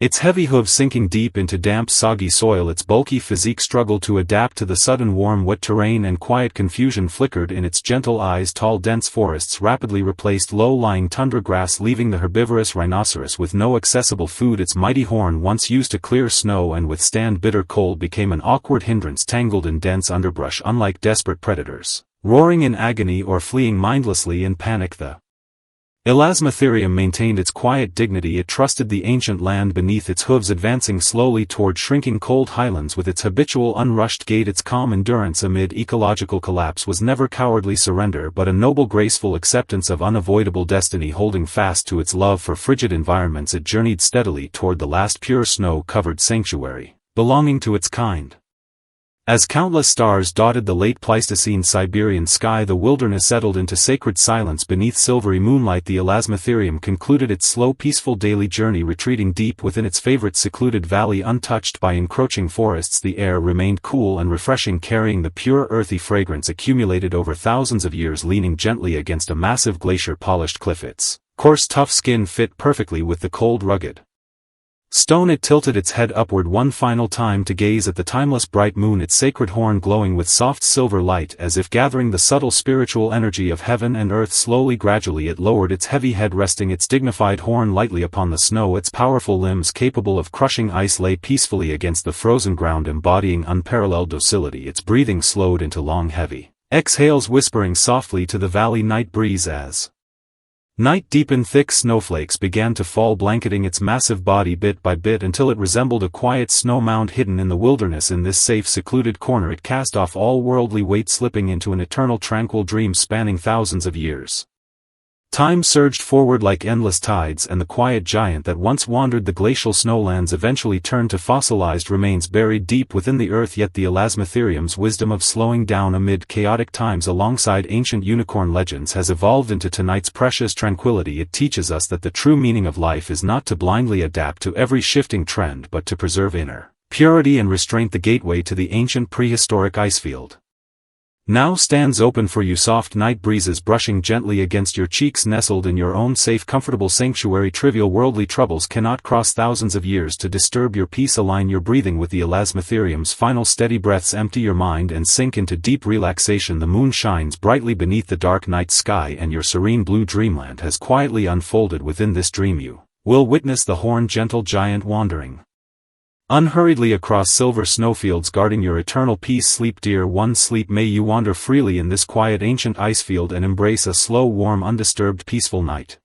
Speaker 1: its heavy hooves sinking deep into damp soggy soil. Its bulky physique struggled to adapt to the sudden warm wet terrain, and quiet confusion flickered in its gentle eyes. Tall dense forests rapidly replaced low-lying tundra grass, leaving the herbivorous rhinoceros with no accessible food. Its mighty horn, once used to clear snow and withstand bitter cold, became an awkward hindrance tangled in dense underbrush. Unlike desperate predators roaring in agony or fleeing mindlessly in panic, the Elasmotherium maintained its quiet dignity. It trusted the ancient land beneath its hooves, advancing slowly toward shrinking cold highlands with its habitual unrushed gait. Its calm endurance amid ecological collapse was never cowardly surrender, but a noble graceful acceptance of unavoidable destiny. Holding fast to its love for frigid environments, it journeyed steadily toward the last pure snow-covered sanctuary belonging to its kind. As countless stars dotted the late Pleistocene Siberian sky, the wilderness settled into sacred silence beneath silvery moonlight. The Elasmotherium concluded its slow, peaceful daily journey, retreating deep within its favorite secluded valley untouched by encroaching forests. The air remained cool and refreshing, carrying the pure earthy fragrance accumulated over thousands of years. Leaning gently against a massive glacier-polished cliff, its coarse, tough skin fit perfectly with the cold, rugged stone. It tilted its head upward one final time to gaze at the timeless bright moon, its sacred horn glowing with soft silver light as if gathering the subtle spiritual energy of heaven and earth. Slowly, gradually it lowered its heavy head, resting its dignified horn lightly upon the snow. Its powerful limbs, capable of crushing ice, lay peacefully against the frozen ground, embodying unparalleled docility. Its breathing slowed into long, heavy exhales, whispering softly to the valley night breeze as night deepened. Thick snowflakes began to fall, blanketing its massive body bit by bit until it resembled a quiet snow mound hidden in the wilderness. In this safe, secluded corner it cast off all worldly weight, slipping into an eternal, tranquil dream spanning thousands of years. Time surged forward like endless tides, and the quiet giant that once wandered the glacial snowlands eventually turned to fossilized remains buried deep within the earth. Yet the Elasmotherium's wisdom of slowing down amid chaotic times alongside ancient unicorn legends has evolved into tonight's precious tranquility. It teaches us that the true meaning of life is not to blindly adapt to every shifting trend, but to preserve inner purity and restraint. The gateway to the ancient prehistoric icefield now stands open for you. Soft night breezes brushing gently against your cheeks, nestled in your own safe, comfortable sanctuary. Trivial worldly troubles cannot cross thousands of years to disturb your peace. Align your breathing with the Elasmotherium's final steady breaths. Empty your mind and sink into deep relaxation. The moon shines brightly beneath the dark night sky, and your serene blue dreamland has quietly unfolded. Within this dream you will witness the horned gentle giant wandering unhurriedly across silver snowfields, guarding your eternal peace. Sleep, dear one, sleep. May you wander freely in this quiet ancient icefield and embrace a slow, warm, undisturbed, peaceful night.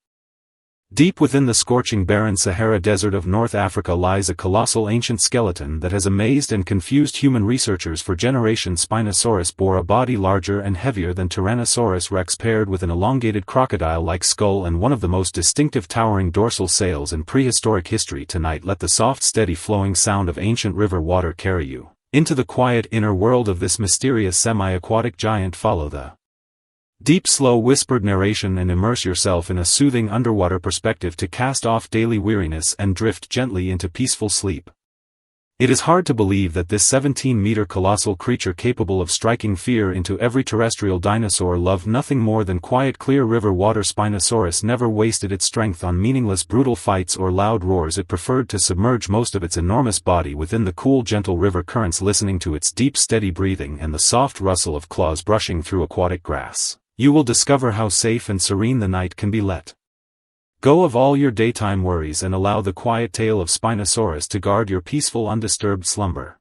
Speaker 1: Deep within the scorching barren Sahara Desert of North Africa lies a colossal ancient skeleton that has amazed and confused human researchers for generations. Spinosaurus bore a body larger and heavier than Tyrannosaurus Rex, paired with an elongated crocodile-like skull and one of the most distinctive towering dorsal sails in prehistoric history. Tonight let the soft, steady flowing sound of ancient river water carry you into the quiet inner world of this mysterious semi-aquatic giant. Follow the deep, slow, whispered narration and immerse yourself in a soothing underwater perspective to cast off daily weariness and drift gently into peaceful sleep. It is hard to believe that this 17-meter colossal creature, capable of striking fear into every terrestrial dinosaur, loved nothing more than quiet, clear river water. Spinosaurus never wasted its strength on meaningless, brutal fights or loud roars. It preferred to submerge most of its enormous body within the cool, gentle river currents, listening to its deep, steady breathing and the soft rustle of claws brushing through aquatic grass. You will discover how safe and serene the night can be. Let go of all your daytime worries and allow the quiet tale of Spinosaurus to guard your peaceful, undisturbed slumber.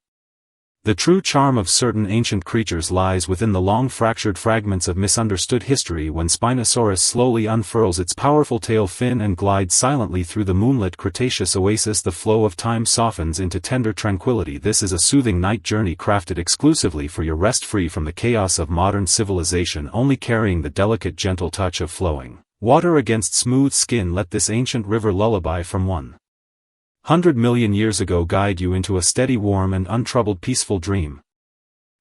Speaker 1: The true charm of certain ancient creatures lies within the long, fractured fragments of misunderstood history. When Spinosaurus slowly unfurls its powerful tail fin and glides silently through the moonlit Cretaceous oasis, the flow of time softens into tender tranquility. This is a soothing night journey crafted exclusively for your rest, free from the chaos of modern civilization, only carrying the delicate, gentle touch of flowing water against smooth skin. Let this ancient river lullaby from 100 million years ago guide you into a steady, warm and untroubled, peaceful dream.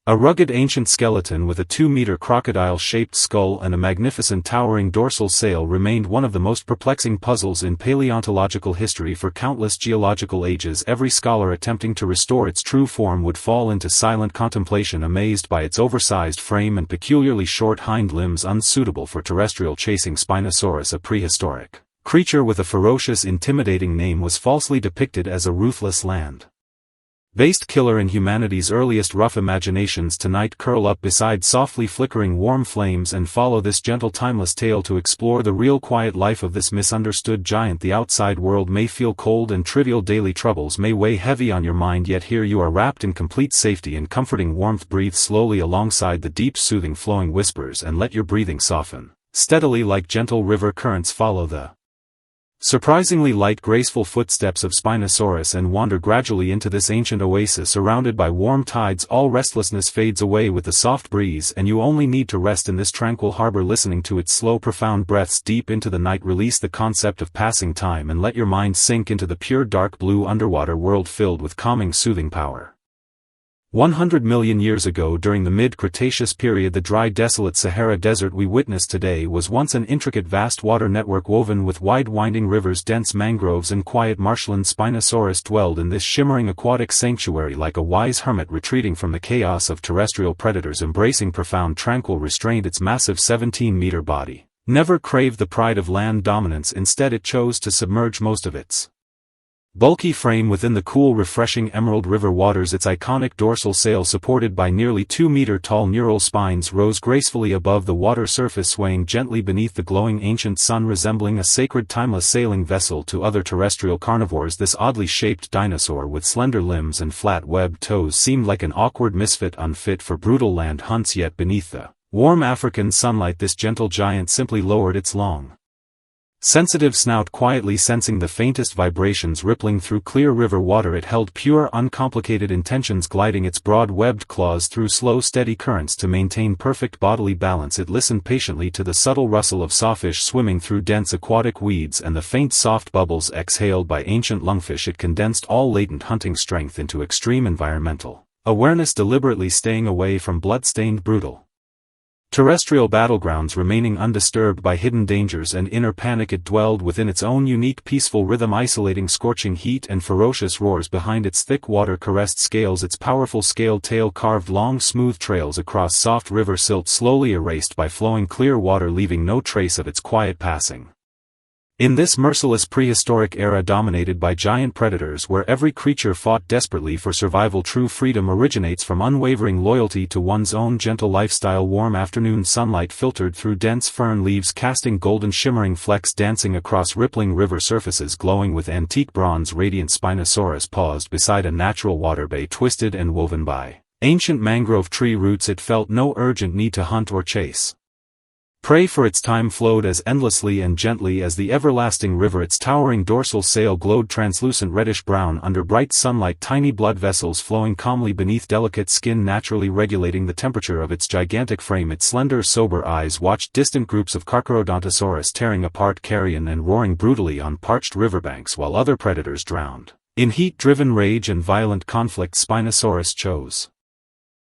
Speaker 1: A rugged ancient skeleton with a 2-meter crocodile-shaped skull and a magnificent towering dorsal sail remained one of the most perplexing puzzles in paleontological history. For countless geological ages, every scholar attempting to restore its true form would fall into silent contemplation, amazed by its oversized frame and peculiarly short hind limbs unsuitable for terrestrial chasing. Spinosaurus, a prehistoric creature with a ferocious, intimidating name, was falsely depicted as a ruthless land-based killer in humanity's earliest rough imaginations. Tonight curl up beside softly flickering warm flames and follow this gentle, timeless tale to explore the real, quiet life of this misunderstood giant. The outside world may feel cold and trivial, daily troubles may weigh heavy on your mind, yet here you are wrapped in complete safety and comforting warmth. Breathe slowly alongside the deep, soothing, flowing whispers and let your breathing soften steadily like gentle river currents. Follow the surprisingly light, graceful footsteps of Spinosaurus and wander gradually into this ancient oasis surrounded by warm tides. All restlessness fades away with the soft breeze, and you only need to rest in this tranquil harbor, listening to its slow, profound breaths deep into the night. Release the concept of passing time and let your mind sink into the pure, dark blue underwater world filled with calming, soothing power. 100 million years ago during the mid-Cretaceous period, the dry desolate Sahara Desert we witness today was once an intricate vast water network woven with wide-winding rivers, dense mangroves and quiet marshland. Spinosaurus dwelled in this shimmering aquatic sanctuary like a wise hermit retreating from the chaos of terrestrial predators, embracing profound tranquil restraint. Its massive 17-meter body never craved the pride of land dominance. Instead, it chose to submerge most of its bulky frame within the cool, refreshing Emerald River waters. Its iconic dorsal sail, supported by nearly 2-meter-tall neural spines, rose gracefully above the water surface, swaying gently beneath the glowing ancient sun, resembling a sacred timeless sailing vessel to other terrestrial carnivores. This oddly shaped dinosaur with slender limbs and flat webbed toes seemed like an awkward misfit, unfit for brutal land hunts. Yet beneath the warm African sunlight, this gentle giant simply lowered its long, sensitive snout, quietly sensing the faintest vibrations rippling through clear river water. It held pure, uncomplicated intentions, gliding its broad-webbed claws through slow, steady currents to maintain perfect bodily balance. It listened patiently to the subtle rustle of sawfish swimming through dense aquatic weeds and the faint soft bubbles exhaled by ancient lungfish. It condensed all latent hunting strength into extreme environmental awareness, deliberately staying away from blood-stained, brutal terrestrial battlegrounds, remaining undisturbed by hidden dangers and inner panic. It dwelled within its own unique peaceful rhythm, isolating scorching heat and ferocious roars behind its thick water-caressed scales. Its powerful scaled tail carved long smooth trails across soft river silt, slowly erased by flowing clear water, leaving no trace of its quiet passing. In this merciless prehistoric era dominated by giant predators, where every creature fought desperately for survival, true freedom originates from unwavering loyalty to one's own gentle lifestyle. Warm afternoon sunlight filtered through dense fern leaves, casting golden shimmering flecks dancing across rippling river surfaces, glowing with antique bronze radiance. Spinosaurus paused beside a natural water bay, twisted and woven by ancient mangrove tree roots. It felt no urgent need to hunt or chase prey, for its time flowed as endlessly and gently as the everlasting river. Its towering dorsal sail glowed translucent reddish-brown under bright sunlight, tiny blood vessels flowing calmly beneath delicate skin, naturally regulating the temperature of its gigantic frame. Its slender, sober eyes watched distant groups of Carcharodontosaurus tearing apart carrion and roaring brutally on parched riverbanks, while other predators drowned in heat-driven rage and violent conflict. Spinosaurus chose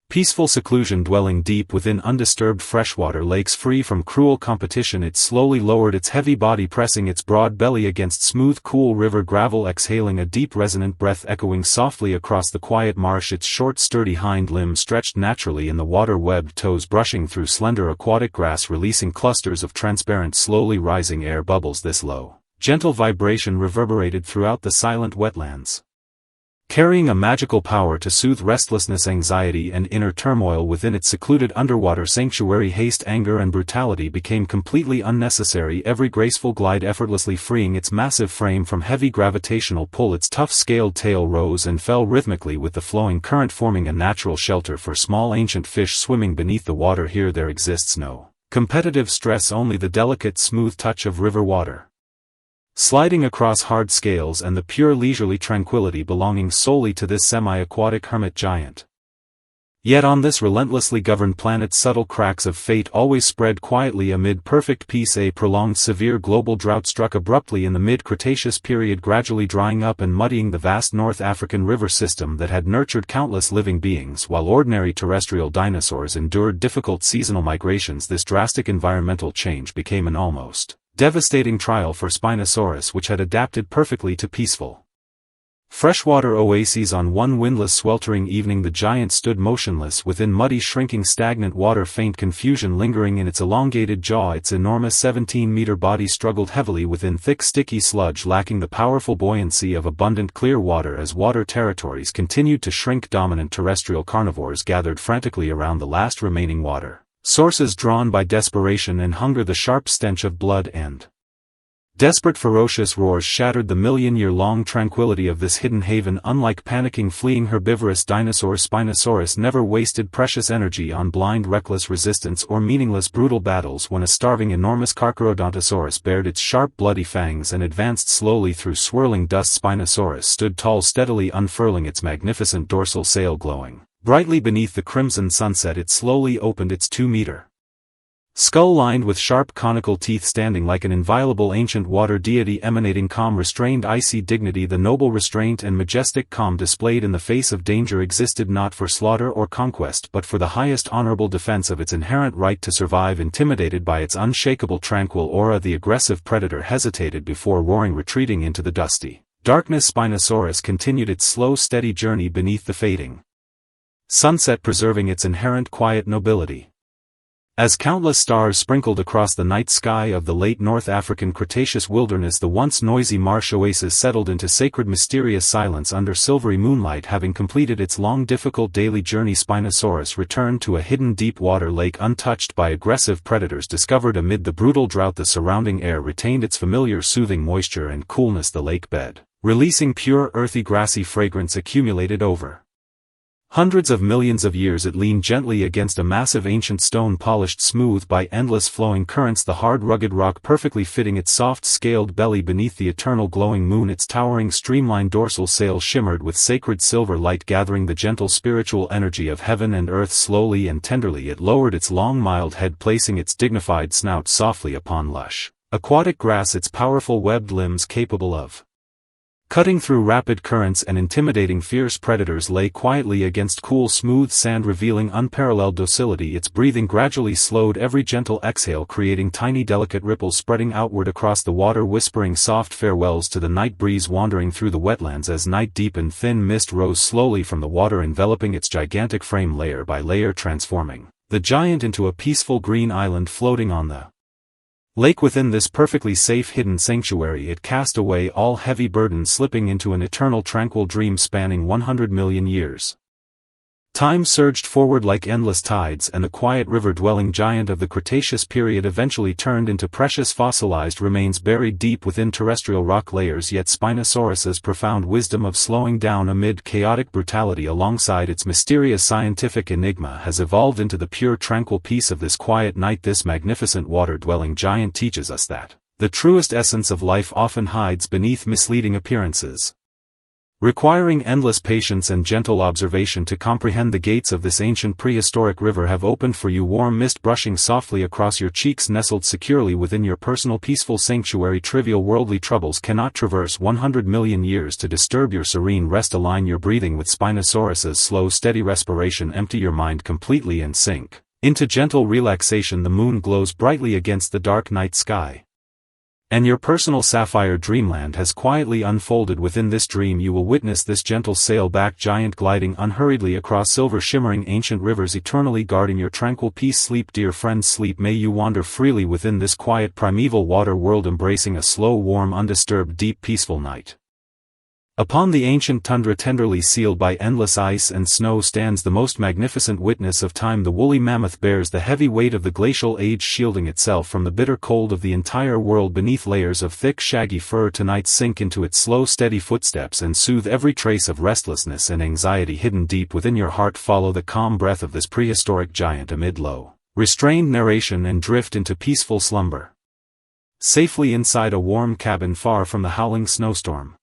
Speaker 1: peaceful seclusion, dwelling deep within undisturbed freshwater lakes, free from cruel competition. It slowly lowered its heavy body, pressing its broad belly against smooth, cool river gravel, exhaling a deep, resonant breath echoing softly across the quiet marsh. Its short, sturdy hind limbs stretched naturally in the water, webbed toes brushing through slender aquatic grass, releasing clusters of transparent, slowly rising air bubbles. This low, gentle vibration reverberated throughout the silent wetlands, carrying a magical power to soothe restlessness, anxiety and inner turmoil within its secluded underwater sanctuary. Haste, anger and brutality became completely unnecessary, every graceful glide effortlessly freeing its massive frame from heavy gravitational pull. Its tough scaled tail rose and fell rhythmically with the flowing current, forming a natural shelter for small ancient fish swimming beneath the water. Here there exists no competitive stress, only the delicate smooth touch of river water sliding across hard scales and the pure leisurely tranquility belonging solely to this semi-aquatic hermit giant. Yet on this relentlessly governed planet, subtle cracks of fate always spread quietly amid perfect peace. A prolonged severe global drought struck abruptly in the mid-Cretaceous period, gradually drying up and muddying the vast North African river system that had nurtured countless living beings. While ordinary terrestrial dinosaurs endured difficult seasonal migrations, this drastic environmental change became an almost devastating trial for Spinosaurus, which had adapted perfectly to peaceful freshwater oases. On one windless, sweltering evening, the giant stood motionless within muddy, shrinking, stagnant water, faint confusion lingering in its elongated jaw. Its enormous 17-meter body struggled heavily within thick, sticky sludge, lacking the powerful buoyancy of abundant clear water. As water territories continued to shrink, dominant terrestrial carnivores gathered frantically around the last remaining water sources, drawn by desperation and hunger. The sharp stench of blood and desperate ferocious roars shattered the million-year-long tranquility of this hidden haven. Unlike panicking, fleeing herbivorous dinosaurs, Spinosaurus never wasted precious energy on blind, reckless resistance or meaningless, brutal battles. When a starving, enormous Carcharodontosaurus bared its sharp, bloody fangs and advanced slowly through swirling dust, Spinosaurus stood tall, steadily unfurling its magnificent dorsal sail, glowing brightly beneath the crimson sunset. It slowly opened its 2-meter Skull lined with sharp conical teeth, standing like an inviolable ancient water deity, emanating calm restrained icy dignity. The noble restraint and majestic calm displayed in the face of danger existed not for slaughter or conquest but for the highest honorable defense of its inherent right to survive. Intimidated by its unshakable tranquil aura, the aggressive predator hesitated before roaring, retreating into the dusty darkness. Spinosaurus continued its slow steady journey beneath the fading sunset, preserving its inherent quiet nobility. As countless stars sprinkled across the night sky of the late North African Cretaceous wilderness, the once noisy marsh oasis settled into sacred mysterious silence under silvery moonlight. Having completed its long difficult daily journey, Spinosaurus returned to a hidden deep water lake untouched by aggressive predators. Discovered amid the brutal drought, the surrounding air retained its familiar soothing moisture and coolness. The lake bed, releasing pure earthy grassy fragrance accumulated over hundreds of millions of years. It leaned gently against a massive ancient stone, polished smooth by endless flowing currents, the hard rugged rock perfectly fitting its soft scaled belly beneath the eternal glowing moon. Its towering streamlined dorsal sail shimmered with sacred silver light, gathering the gentle spiritual energy of heaven and earth. Slowly and tenderly it lowered its long mild head, placing its dignified snout softly upon lush aquatic grass, its powerful webbed limbs capable of cutting through rapid currents and intimidating fierce predators. Lay quietly against cool smooth sand, revealing unparalleled docility. Its breathing gradually slowed, every gentle exhale creating tiny delicate ripples spreading outward across the water, whispering soft farewells to the night breeze wandering through the wetlands. As night deepened, thin mist rose slowly from the water, enveloping its gigantic frame layer by layer, transforming the giant into a peaceful green island floating on the lake. Within this perfectly safe hidden sanctuary it cast away all heavy burdens, slipping into an eternal tranquil dream spanning 100 million years. Time surged forward like endless tides, and the quiet river-dwelling giant of the Cretaceous period eventually turned into precious fossilized remains buried deep within terrestrial rock layers. Yet Spinosaurus's profound wisdom of slowing down amid chaotic brutality, alongside its mysterious scientific enigma, has evolved into the pure tranquil peace of this quiet night. This magnificent water-dwelling giant teaches us that the truest essence of life often hides beneath misleading appearances. Requiring endless patience and gentle observation to comprehend, the gates of this ancient prehistoric river have opened for you, warm mist brushing softly across your cheeks, nestled securely within your personal peaceful sanctuary. Trivial worldly troubles cannot traverse 100 million years to disturb your serene rest. Align your breathing with Spinosaurus's slow steady respiration, empty your mind completely and sink into gentle relaxation. The moon glows brightly against the dark night sky, and your personal sapphire dreamland has quietly unfolded. Within this dream you will witness this gentle sail-back giant gliding unhurriedly across silver-shimmering ancient rivers, eternally guarding your tranquil peace. Sleep, dear friend, sleep. May you wander freely within this quiet primeval water world, embracing a slow, warm, undisturbed, deep, peaceful night. Upon the ancient tundra, tenderly sealed by endless ice and snow, stands the most magnificent witness of time. The woolly mammoth bears the heavy weight of the glacial age, shielding itself from the bitter cold of the entire world beneath layers of thick shaggy fur. Tonight sink into its slow steady footsteps and soothe every trace of restlessness and anxiety hidden deep within your heart. Follow the calm breath of this prehistoric giant amid low, restrained narration and drift into peaceful slumber, safely inside a warm cabin far from the howling snowstorm.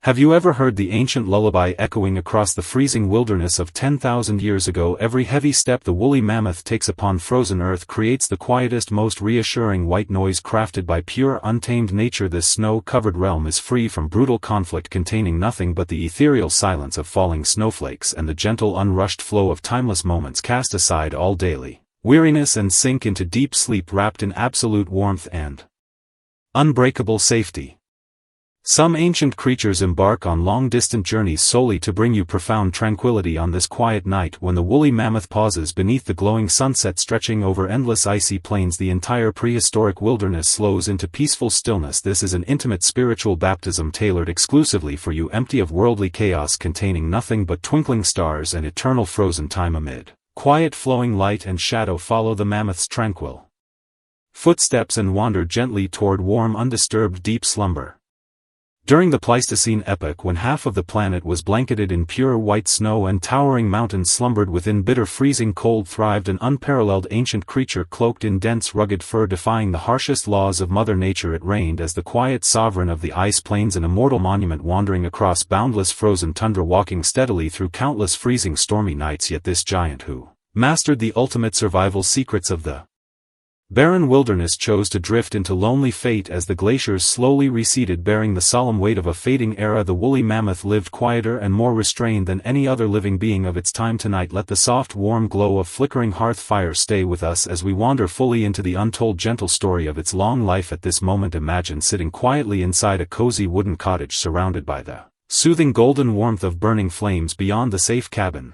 Speaker 1: Have you ever heard the ancient lullaby echoing across the freezing wilderness of 10,000 years ago? Every heavy step the woolly mammoth takes upon frozen earth creates the quietest, most reassuring white noise crafted by pure, untamed nature. This snow-covered realm is free from brutal conflict, containing nothing but the ethereal silence of falling snowflakes and the gentle, unrushed flow of timeless moments. Cast aside all daily weariness and sink into deep sleep, wrapped in absolute warmth and unbreakable safety. Some ancient creatures embark on long-distant journeys solely to bring you profound tranquility. On this quiet night, when the woolly mammoth pauses beneath the glowing sunset stretching over endless icy plains, the entire prehistoric wilderness slows into peaceful stillness. This is an intimate spiritual baptism tailored exclusively for you, empty of worldly chaos, containing nothing but twinkling stars and eternal frozen time. Amid quiet flowing light and shadow, follow the mammoth's tranquil footsteps and wander gently toward warm, undisturbed, deep slumber. During the Pleistocene epoch, when half of the planet was blanketed in pure white snow and towering mountains slumbered within bitter freezing cold, thrived an unparalleled ancient creature cloaked in dense rugged fur, defying the harshest laws of Mother Nature. It reigned as the quiet sovereign of the ice plains, an immortal monument wandering across boundless frozen tundra, walking steadily through countless freezing stormy nights. Yet this giant, who mastered the ultimate survival secrets of the Barren wilderness chose to drift into lonely fate as the glaciers slowly receded, bearing the solemn weight of a fading era. The woolly mammoth lived quieter and more restrained than any other living being of its time. Tonight let the soft warm glow of flickering hearth fire stay with us as we wander fully into the untold gentle story of its long life. At this moment imagine sitting quietly inside a cozy wooden cottage surrounded by the soothing golden warmth of burning flames. Beyond the safe cabin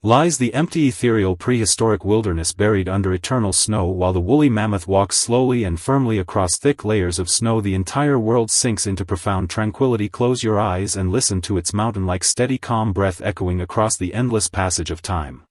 Speaker 1: lies the empty ethereal prehistoric wilderness buried under eternal snow. While the woolly mammoth walks slowly and firmly across thick layers of snow, the entire world sinks into profound tranquility. Close your eyes and listen to its mountain-like steady calm breath echoing across the endless passage of time.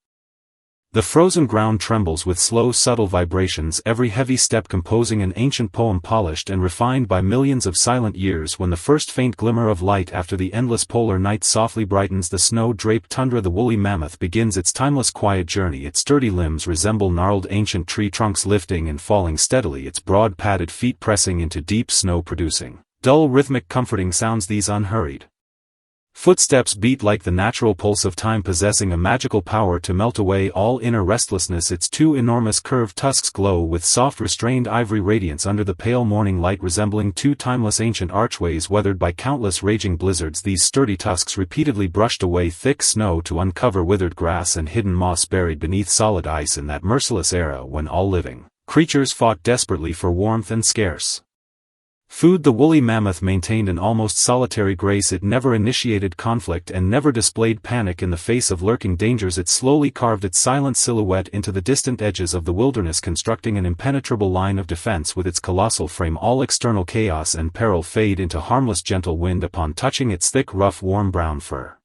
Speaker 1: The frozen ground trembles with slow subtle vibrations, every heavy step composing an ancient poem polished and refined by millions of silent years. When the first faint glimmer of light after the endless polar night softly brightens the snow-draped tundra, the woolly mammoth begins its timeless quiet journey. Its sturdy limbs resemble gnarled ancient tree trunks lifting and falling steadily, its broad padded feet pressing into deep snow producing dull rhythmic comforting sounds. These unhurried footsteps beat like the natural pulse of time, possessing a magical power to melt away all inner restlessness. Its two enormous curved tusks glow with soft restrained ivory radiance under the pale morning light, resembling two timeless ancient archways weathered by countless raging blizzards. These sturdy tusks repeatedly brushed away thick snow to uncover withered grass and hidden moss buried beneath solid ice in that merciless era when all living creatures fought desperately for warmth and scarce food. The woolly mammoth maintained an almost solitary grace. It never initiated conflict and never displayed panic in the face of lurking dangers. It slowly carved its silent silhouette into the distant edges of the wilderness, constructing an impenetrable line of defense with its colossal frame. All external chaos and peril fade into harmless gentle wind upon touching its thick rough warm brown fur.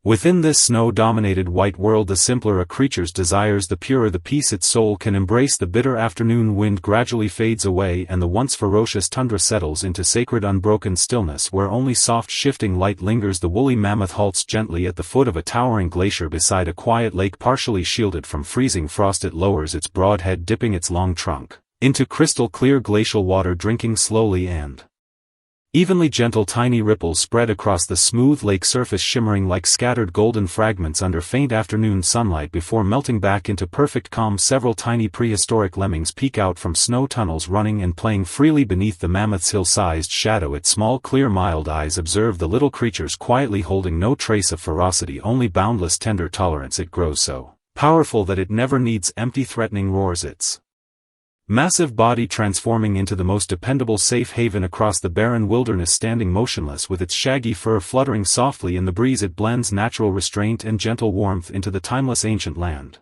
Speaker 1: Within this snow-dominated white world, the simpler a creature's desires, the purer the peace its soul can embrace. The bitter afternoon wind gradually fades away and the once ferocious tundra settles into sacred unbroken stillness where only soft shifting light lingers. The woolly mammoth halts gently at the foot of a towering glacier beside a quiet lake partially shielded from freezing frost. It lowers its broad head, dipping its long trunk into crystal clear glacial water, drinking slowly and evenly. Gentle tiny ripples spread across the smooth lake surface, shimmering like scattered golden fragments under faint afternoon sunlight before melting back into perfect calm. Several tiny prehistoric lemmings peek out from snow tunnels, running and playing freely beneath the mammoth's hill-sized shadow. Its small clear mild eyes observe the little creatures quietly, holding no trace of ferocity, only boundless tender tolerance. It grows so powerful that it never needs empty threatening roars, its massive body transforming into the most dependable safe haven across the barren wilderness. Standing motionless with its shaggy fur fluttering softly in the breeze, it blends natural restraint and gentle warmth into the timeless ancient land.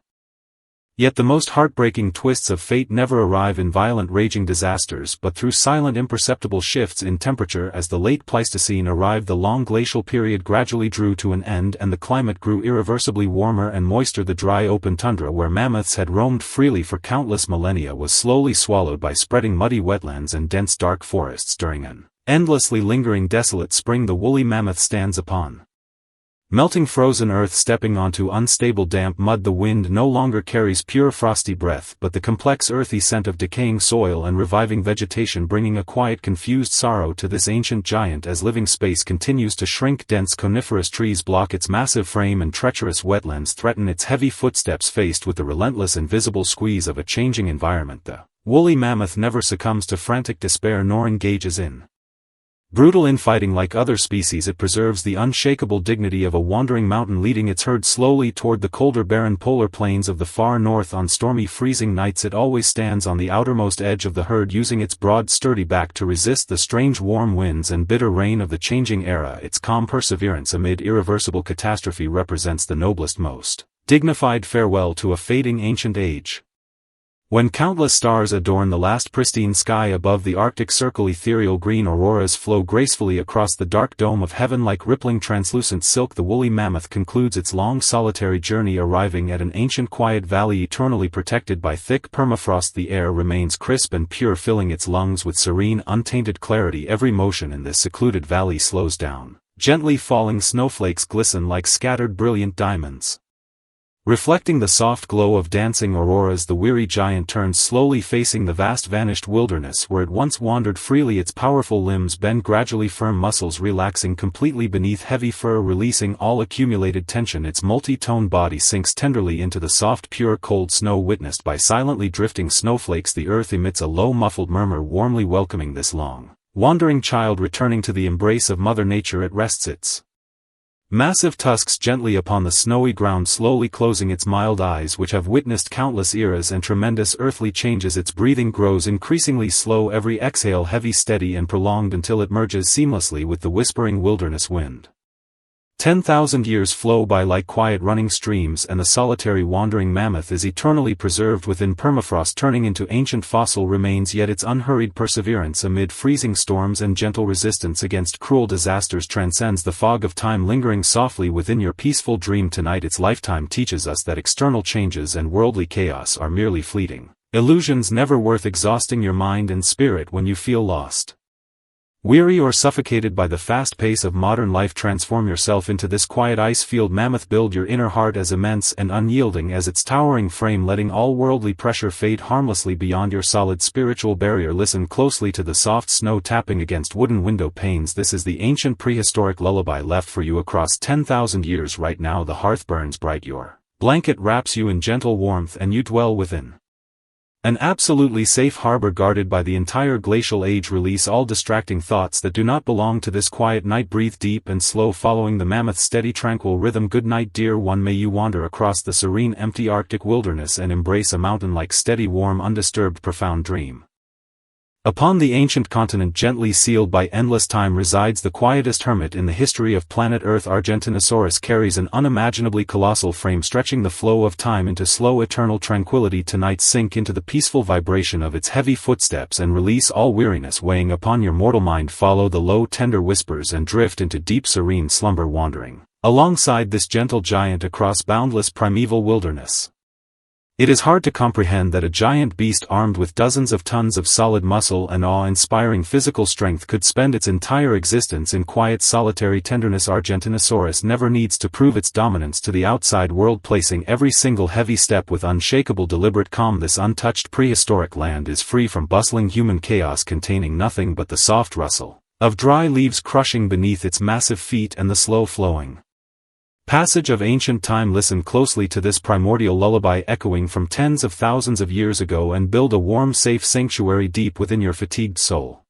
Speaker 1: Yet the most heartbreaking twists of fate never arrive in violent raging disasters but through silent imperceptible shifts in temperature. As the late Pleistocene arrived, the long glacial period gradually drew to an end and the climate grew irreversibly warmer and moister. The dry open tundra where mammoths had roamed freely for countless millennia was slowly swallowed by spreading muddy wetlands and dense dark forests. During an endlessly lingering desolate spring, the woolly mammoth stands upon melting frozen earth, stepping onto unstable damp mud. The wind no longer carries pure frosty breath but the complex earthy scent of decaying soil and reviving vegetation, bringing a quiet confused sorrow to this ancient giant as living space continues to shrink. Dense coniferous trees block its massive frame and treacherous wetlands threaten its heavy footsteps. Faced with the relentless invisible squeeze of a changing environment, the woolly mammoth never succumbs to frantic despair nor engages in brutal infighting. Like other species, it preserves the unshakable dignity of a wandering mountain, leading its herd slowly toward the colder barren polar plains of the far north. On stormy freezing nights it always stands on the outermost edge of the herd, using its broad sturdy back to resist the strange warm winds and bitter rain of the changing era. Its calm perseverance amid irreversible catastrophe represents the noblest, most dignified farewell to a fading ancient age. When countless stars adorn the last pristine sky above the Arctic Circle, ethereal green auroras flow gracefully across the dark dome of heaven like rippling translucent silk. The woolly mammoth concludes its long solitary journey, arriving at an ancient quiet valley eternally protected by thick permafrost. The air remains crisp and pure, filling its lungs with serene, untainted clarity. Every motion in this secluded valley slows down. Gently falling snowflakes glisten like scattered brilliant diamonds. Reflecting the soft glow of dancing auroras, the weary giant turns slowly, facing the vast vanished wilderness where it once wandered freely. Its powerful limbs bend gradually, firm muscles relaxing completely beneath heavy fur, releasing all accumulated tension. Its multi-toned body sinks tenderly into the soft, pure, cold snow. Witnessed by silently drifting snowflakes, the earth emits a low, muffled murmur, warmly welcoming this long wandering child returning to the embrace of Mother Nature. It rests its massive tusks gently upon the snowy ground, slowly closing its mild eyes which have witnessed countless eras and tremendous earthly changes. Its breathing grows increasingly slow, every exhale heavy, steady and prolonged, until it merges seamlessly with the whispering wilderness wind. 10,000 years flow by like quiet running streams, and the solitary wandering mammoth is eternally preserved within permafrost, turning into ancient fossil remains. Yet its unhurried perseverance amid freezing storms and gentle resistance against cruel disasters transcends the fog of time, lingering softly within your peaceful dream tonight. Its lifetime teaches us that external changes and worldly chaos are merely fleeting illusions, never worth exhausting your mind and spirit when you feel lost, weary or suffocated by the fast pace of modern life. Transform yourself into this quiet ice-field mammoth. Build your inner heart as immense and unyielding as its towering frame, letting all worldly pressure fade harmlessly beyond your solid spiritual barrier. Listen closely to the soft snow tapping against wooden window panes. This is the ancient prehistoric lullaby left for you across 10,000 years. Right now the hearth burns bright, your blanket wraps you in gentle warmth, and you dwell within an absolutely safe harbor guarded by the entire glacial age. Release all distracting thoughts that do not belong to this quiet night. Breathe deep and slow, following the mammoth's steady tranquil rhythm. Good night, dear one. May you wander across the serene empty Arctic wilderness and embrace a mountain-like steady, warm, undisturbed, profound dream. Upon the ancient continent gently sealed by endless time resides the quietest hermit in the history of planet Earth. Argentinosaurus carries an unimaginably colossal frame, stretching the flow of time into slow, eternal tranquility. Tonight sink into the peaceful vibration of its heavy footsteps and release all weariness weighing upon your mortal mind. Follow the low, tender whispers and drift into deep, serene slumber, wandering alongside this gentle giant across boundless primeval wilderness. It is hard to comprehend that a giant beast armed with dozens of tons of solid muscle and awe-inspiring physical strength could spend its entire existence in quiet, solitary tenderness. Argentinosaurus never needs to prove its dominance to the outside world, placing every single heavy step with unshakable, deliberate calm. This untouched prehistoric land is free from bustling human chaos, containing nothing but the soft rustle of dry leaves crushing beneath its massive feet and the slow-flowing passage of ancient time. Listen closely to this primordial lullaby echoing from tens of thousands of years ago, and build a warm, safe sanctuary deep within your fatigued soul.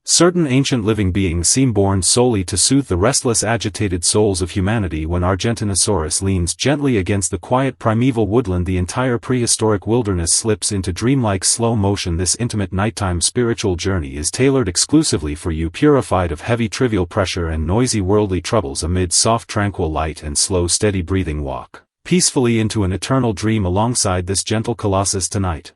Speaker 1: Certain ancient living beings seem born solely to soothe the restless, agitated souls of humanity. When Argentinosaurus leans gently against the quiet primeval woodland, the entire prehistoric wilderness slips into dreamlike slow motion. This intimate nighttime spiritual journey is tailored exclusively for you, purified of heavy trivial pressure and noisy worldly troubles. Amid soft tranquil light and slow steady breathing, walk peacefully into an eternal dream alongside this gentle colossus tonight.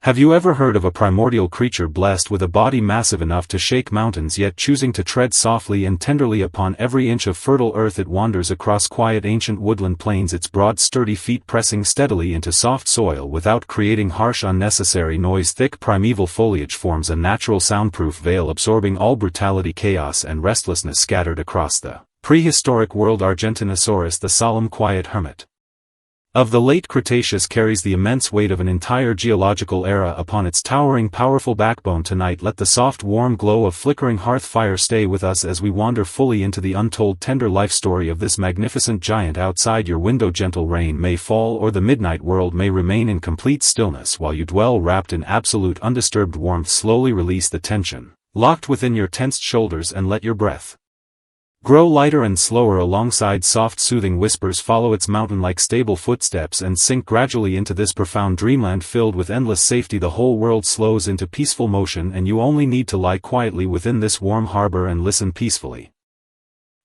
Speaker 1: Have you ever heard of a primordial creature blessed with a body massive enough to shake mountains, yet choosing to tread softly and tenderly upon every inch of fertile earth? It wanders across quiet ancient woodland plains, its broad sturdy feet pressing steadily into soft soil without creating harsh unnecessary noise. Thick primeval foliage forms a natural soundproof veil, absorbing all brutality, chaos and restlessness scattered across the prehistoric world. Argentinosaurus, the solemn quiet hermit of the late Cretaceous, carries the immense weight of an entire geological era upon its towering, powerful backbone. Tonight let the soft, warm glow of flickering hearth fire stay with us as we wander fully into the untold, tender life story of this magnificent giant outside your window. Gentle rain may fall, or the midnight world may remain in complete stillness, while you dwell wrapped in absolute undisturbed warmth. Slowly release the tension locked within your tensed shoulders and let your breath grow lighter and slower alongside soft, soothing whispers. Follow its mountain-like stable footsteps and sink gradually into this profound dreamland filled with endless safety. The whole world slows into peaceful motion, and you only need to lie quietly within this warm harbor and listen peacefully.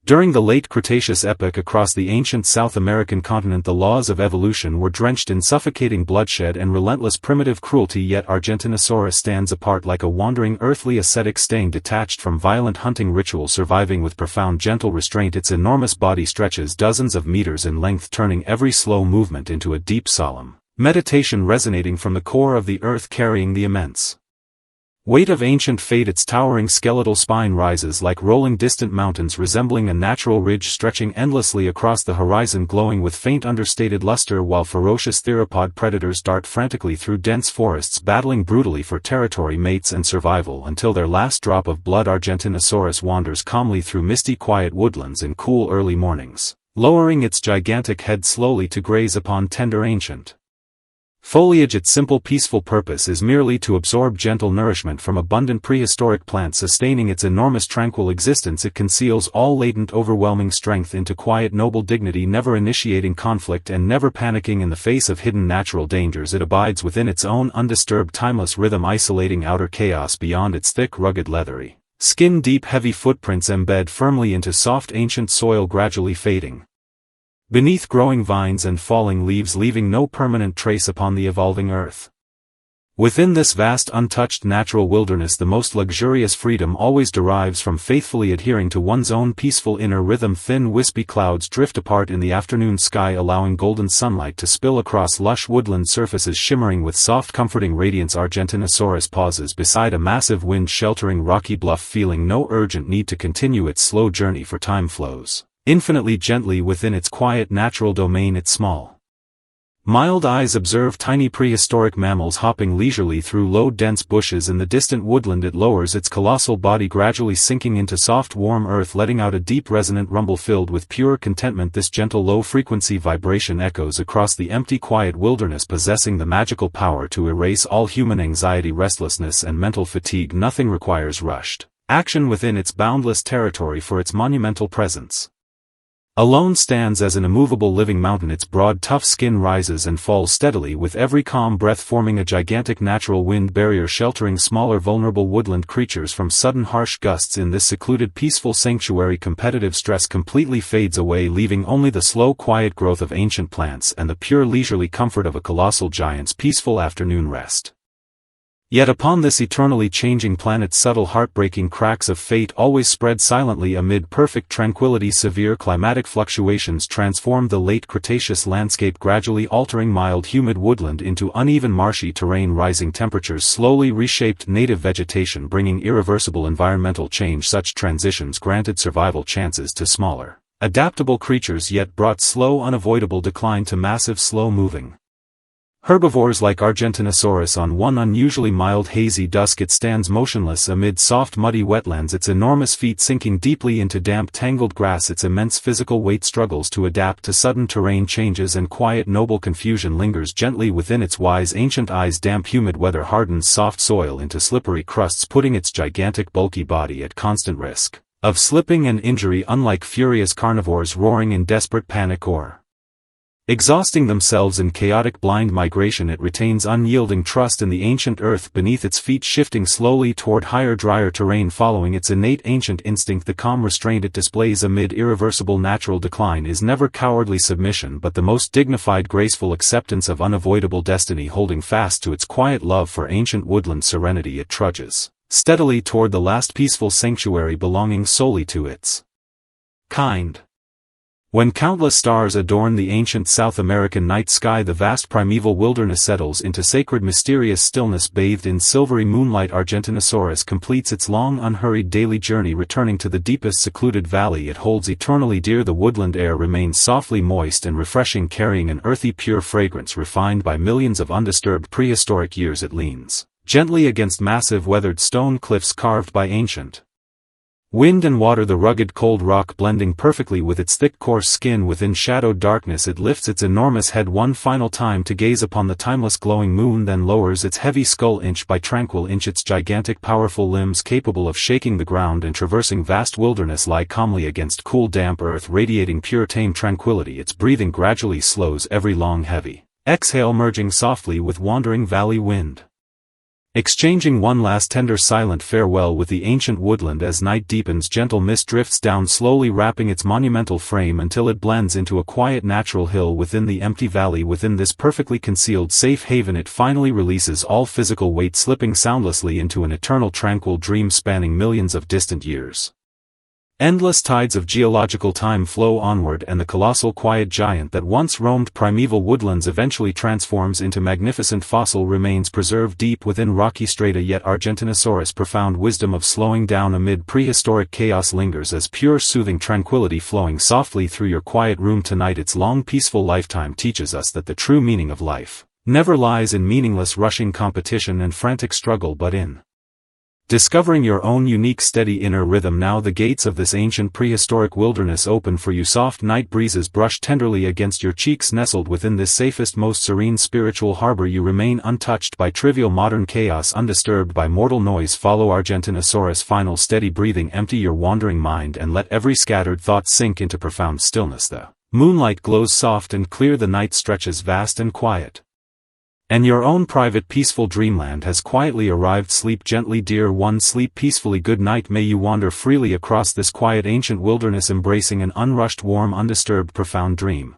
Speaker 1: During the late Cretaceous epoch across the ancient South American continent, the laws of evolution were drenched in suffocating bloodshed and relentless primitive cruelty. Yet Argentinosaurus stands apart like a wandering earthly ascetic, staying detached from violent hunting rituals, surviving with profound gentle restraint. Its enormous body stretches dozens of meters in length, turning every slow movement into a deep, solemn meditation resonating from the core of the earth, carrying the immense Weight of ancient fate, its towering skeletal spine rises like rolling distant mountains, resembling a natural ridge stretching endlessly across the horizon, glowing with faint understated luster, while ferocious theropod predators dart frantically through dense forests, battling brutally for territory, mates and survival, until their last drop of blood. Argentinosaurus wanders calmly through misty quiet woodlands in cool early mornings, lowering its gigantic head slowly to graze upon tender ancient foliage. Its simple peaceful purpose is merely to absorb gentle nourishment from abundant prehistoric plants. Sustaining its enormous tranquil existence, it conceals all latent overwhelming strength into quiet noble dignity, never initiating conflict and never panicking in the face of hidden natural dangers. It abides within its own undisturbed timeless rhythm, isolating outer chaos beyond its thick rugged leathery skin. Deep heavy footprints embed firmly into soft ancient soil, gradually fading beneath growing vines and falling leaves, leaving no permanent trace upon the evolving earth. Within this vast untouched natural wilderness, the most luxurious freedom always derives from faithfully adhering to one's own peaceful inner rhythm. Thin wispy clouds drift apart in the afternoon sky, allowing golden sunlight to spill across lush woodland surfaces, shimmering with soft comforting radiance. Argentinosaurus pauses beside a massive wind-sheltering rocky bluff, feeling no urgent need to continue its slow journey, for time flows infinitely gently within its quiet natural domain. Its small, mild eyes observe tiny prehistoric mammals hopping leisurely through low dense bushes in the distant woodland. It lowers its colossal body, gradually sinking into soft warm earth, letting out a deep resonant rumble filled with pure contentment. This gentle low-frequency vibration echoes across the empty quiet wilderness, possessing the magical power to erase all human anxiety, restlessness and mental fatigue. Nothing requires rushed action within its boundless territory, for its monumental presence alone stands as an immovable living mountain. Its broad tough skin rises and falls steadily with every calm breath, forming a gigantic natural wind barrier, sheltering smaller vulnerable woodland creatures from sudden harsh gusts. In this secluded peaceful sanctuary, competitive stress completely fades away, leaving only the slow quiet growth of ancient plants and the pure leisurely comfort of a colossal giant's peaceful afternoon rest. Yet upon this eternally changing planet, subtle heartbreaking cracks of fate always spread silently amid perfect tranquility. Severe climatic fluctuations transformed the late Cretaceous landscape, gradually altering mild humid woodland into uneven marshy terrain. Rising temperatures slowly reshaped native vegetation, bringing irreversible environmental change. Such transitions granted survival chances to smaller, adaptable creatures, yet brought slow unavoidable decline to massive slow-moving herbivores like Argentinosaurus. On one unusually mild hazy dusk, it stands motionless amid soft muddy wetlands, its enormous feet sinking deeply into damp tangled grass. Its immense physical weight struggles to adapt to sudden terrain changes, and quiet noble confusion lingers gently within its wise ancient eyes. Damp humid weather hardens soft soil into slippery crusts, putting its gigantic bulky body at constant risk of slipping and injury. Unlike furious carnivores roaring in desperate panic or exhausting themselves in chaotic blind migration, it retains unyielding trust in the ancient earth beneath its feet, shifting slowly toward higher, drier terrain. Following its innate ancient instinct, the calm restraint it displays amid irreversible natural decline is never cowardly submission, but the most dignified graceful acceptance of unavoidable destiny. Holding fast to its quiet love for ancient woodland serenity, it trudges steadily toward the last peaceful sanctuary belonging solely to its kind. When countless stars adorn the ancient South American night sky, the vast primeval wilderness settles into sacred mysterious stillness. Bathed in silvery moonlight, Argentinosaurus completes its long unhurried daily journey, returning to the deepest secluded valley it holds eternally dear. The woodland air remains softly moist and refreshing, carrying an earthy pure fragrance refined by millions of undisturbed prehistoric years. It leans gently against massive weathered stone cliffs carved by ancient wind and water, the rugged cold rock blending perfectly with its thick coarse skin. Within shadowed darkness, it lifts its enormous head one final time to gaze upon the timeless glowing moon, then lowers its heavy skull inch by tranquil inch. Its gigantic powerful limbs, capable of shaking the ground and traversing vast wilderness, lie calmly against cool damp earth, radiating pure tame tranquility. Its breathing gradually slows, every long heavy exhale merging softly with wandering valley wind, exchanging one last tender silent farewell with the ancient woodland. As night deepens, gentle mist drifts down, slowly wrapping its monumental frame until it blends into a quiet natural hill within the empty valley. Within this perfectly concealed safe haven, it finally releases all physical weight, slipping soundlessly into an eternal tranquil dream spanning millions of distant years. Endless tides of geological time flow onward, and the colossal quiet giant that once roamed primeval woodlands eventually transforms into magnificent fossil remains preserved deep within rocky strata. Yet Argentinosaurus' profound wisdom of slowing down amid prehistoric chaos lingers as pure soothing tranquility flowing softly through your quiet room tonight. Its long peaceful lifetime teaches us that the true meaning of life never lies in meaningless rushing competition and frantic struggle, but in discovering your own unique steady inner rhythm. Now the gates of this ancient prehistoric wilderness open for you. Soft night breezes brush tenderly against your cheeks. Nestled within this safest, most serene spiritual harbor, you remain untouched by trivial modern chaos, undisturbed by mortal noise. Follow Argentinosaurus' final steady breathing. Empty your wandering mind and let every scattered thought sink into profound stillness. The moonlight glows soft and clear, the night stretches vast and quiet, and your own private peaceful dreamland has quietly arrived. Sleep gently, dear one, sleep peacefully. Good night. May you wander freely across this quiet ancient wilderness, embracing an unrushed, warm, undisturbed, profound dream.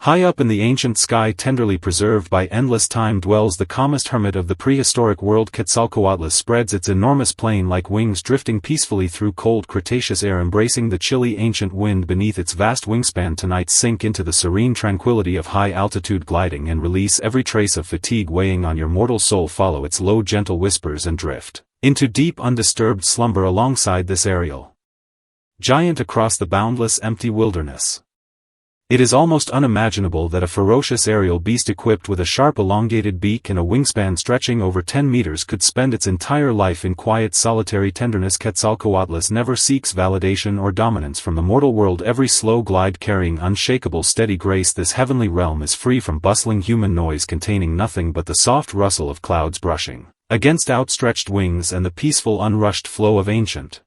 Speaker 1: High up in the ancient sky, tenderly preserved by endless time, dwells the calmest hermit of the prehistoric world. Quetzalcoatlus spreads its enormous plane like wings, drifting peacefully through cold Cretaceous air, embracing the chilly ancient wind beneath its vast wingspan. Tonight sink into the serene tranquility of high-altitude gliding and release every trace of fatigue weighing on your mortal soul. Follow its low, gentle whispers and drift into deep, undisturbed slumber alongside this aerial giant across the boundless, empty wilderness. It is almost unimaginable that a ferocious aerial beast equipped with a sharp elongated beak and a wingspan stretching over 10 meters could spend its entire life in quiet, solitary tenderness. Quetzalcoatlus never seeks validation or dominance from the mortal world, every slow glide carrying unshakable steady grace. This heavenly realm is free from bustling human noise, containing nothing but the soft rustle of clouds brushing against outstretched wings and the peaceful, unrushed flow of ancient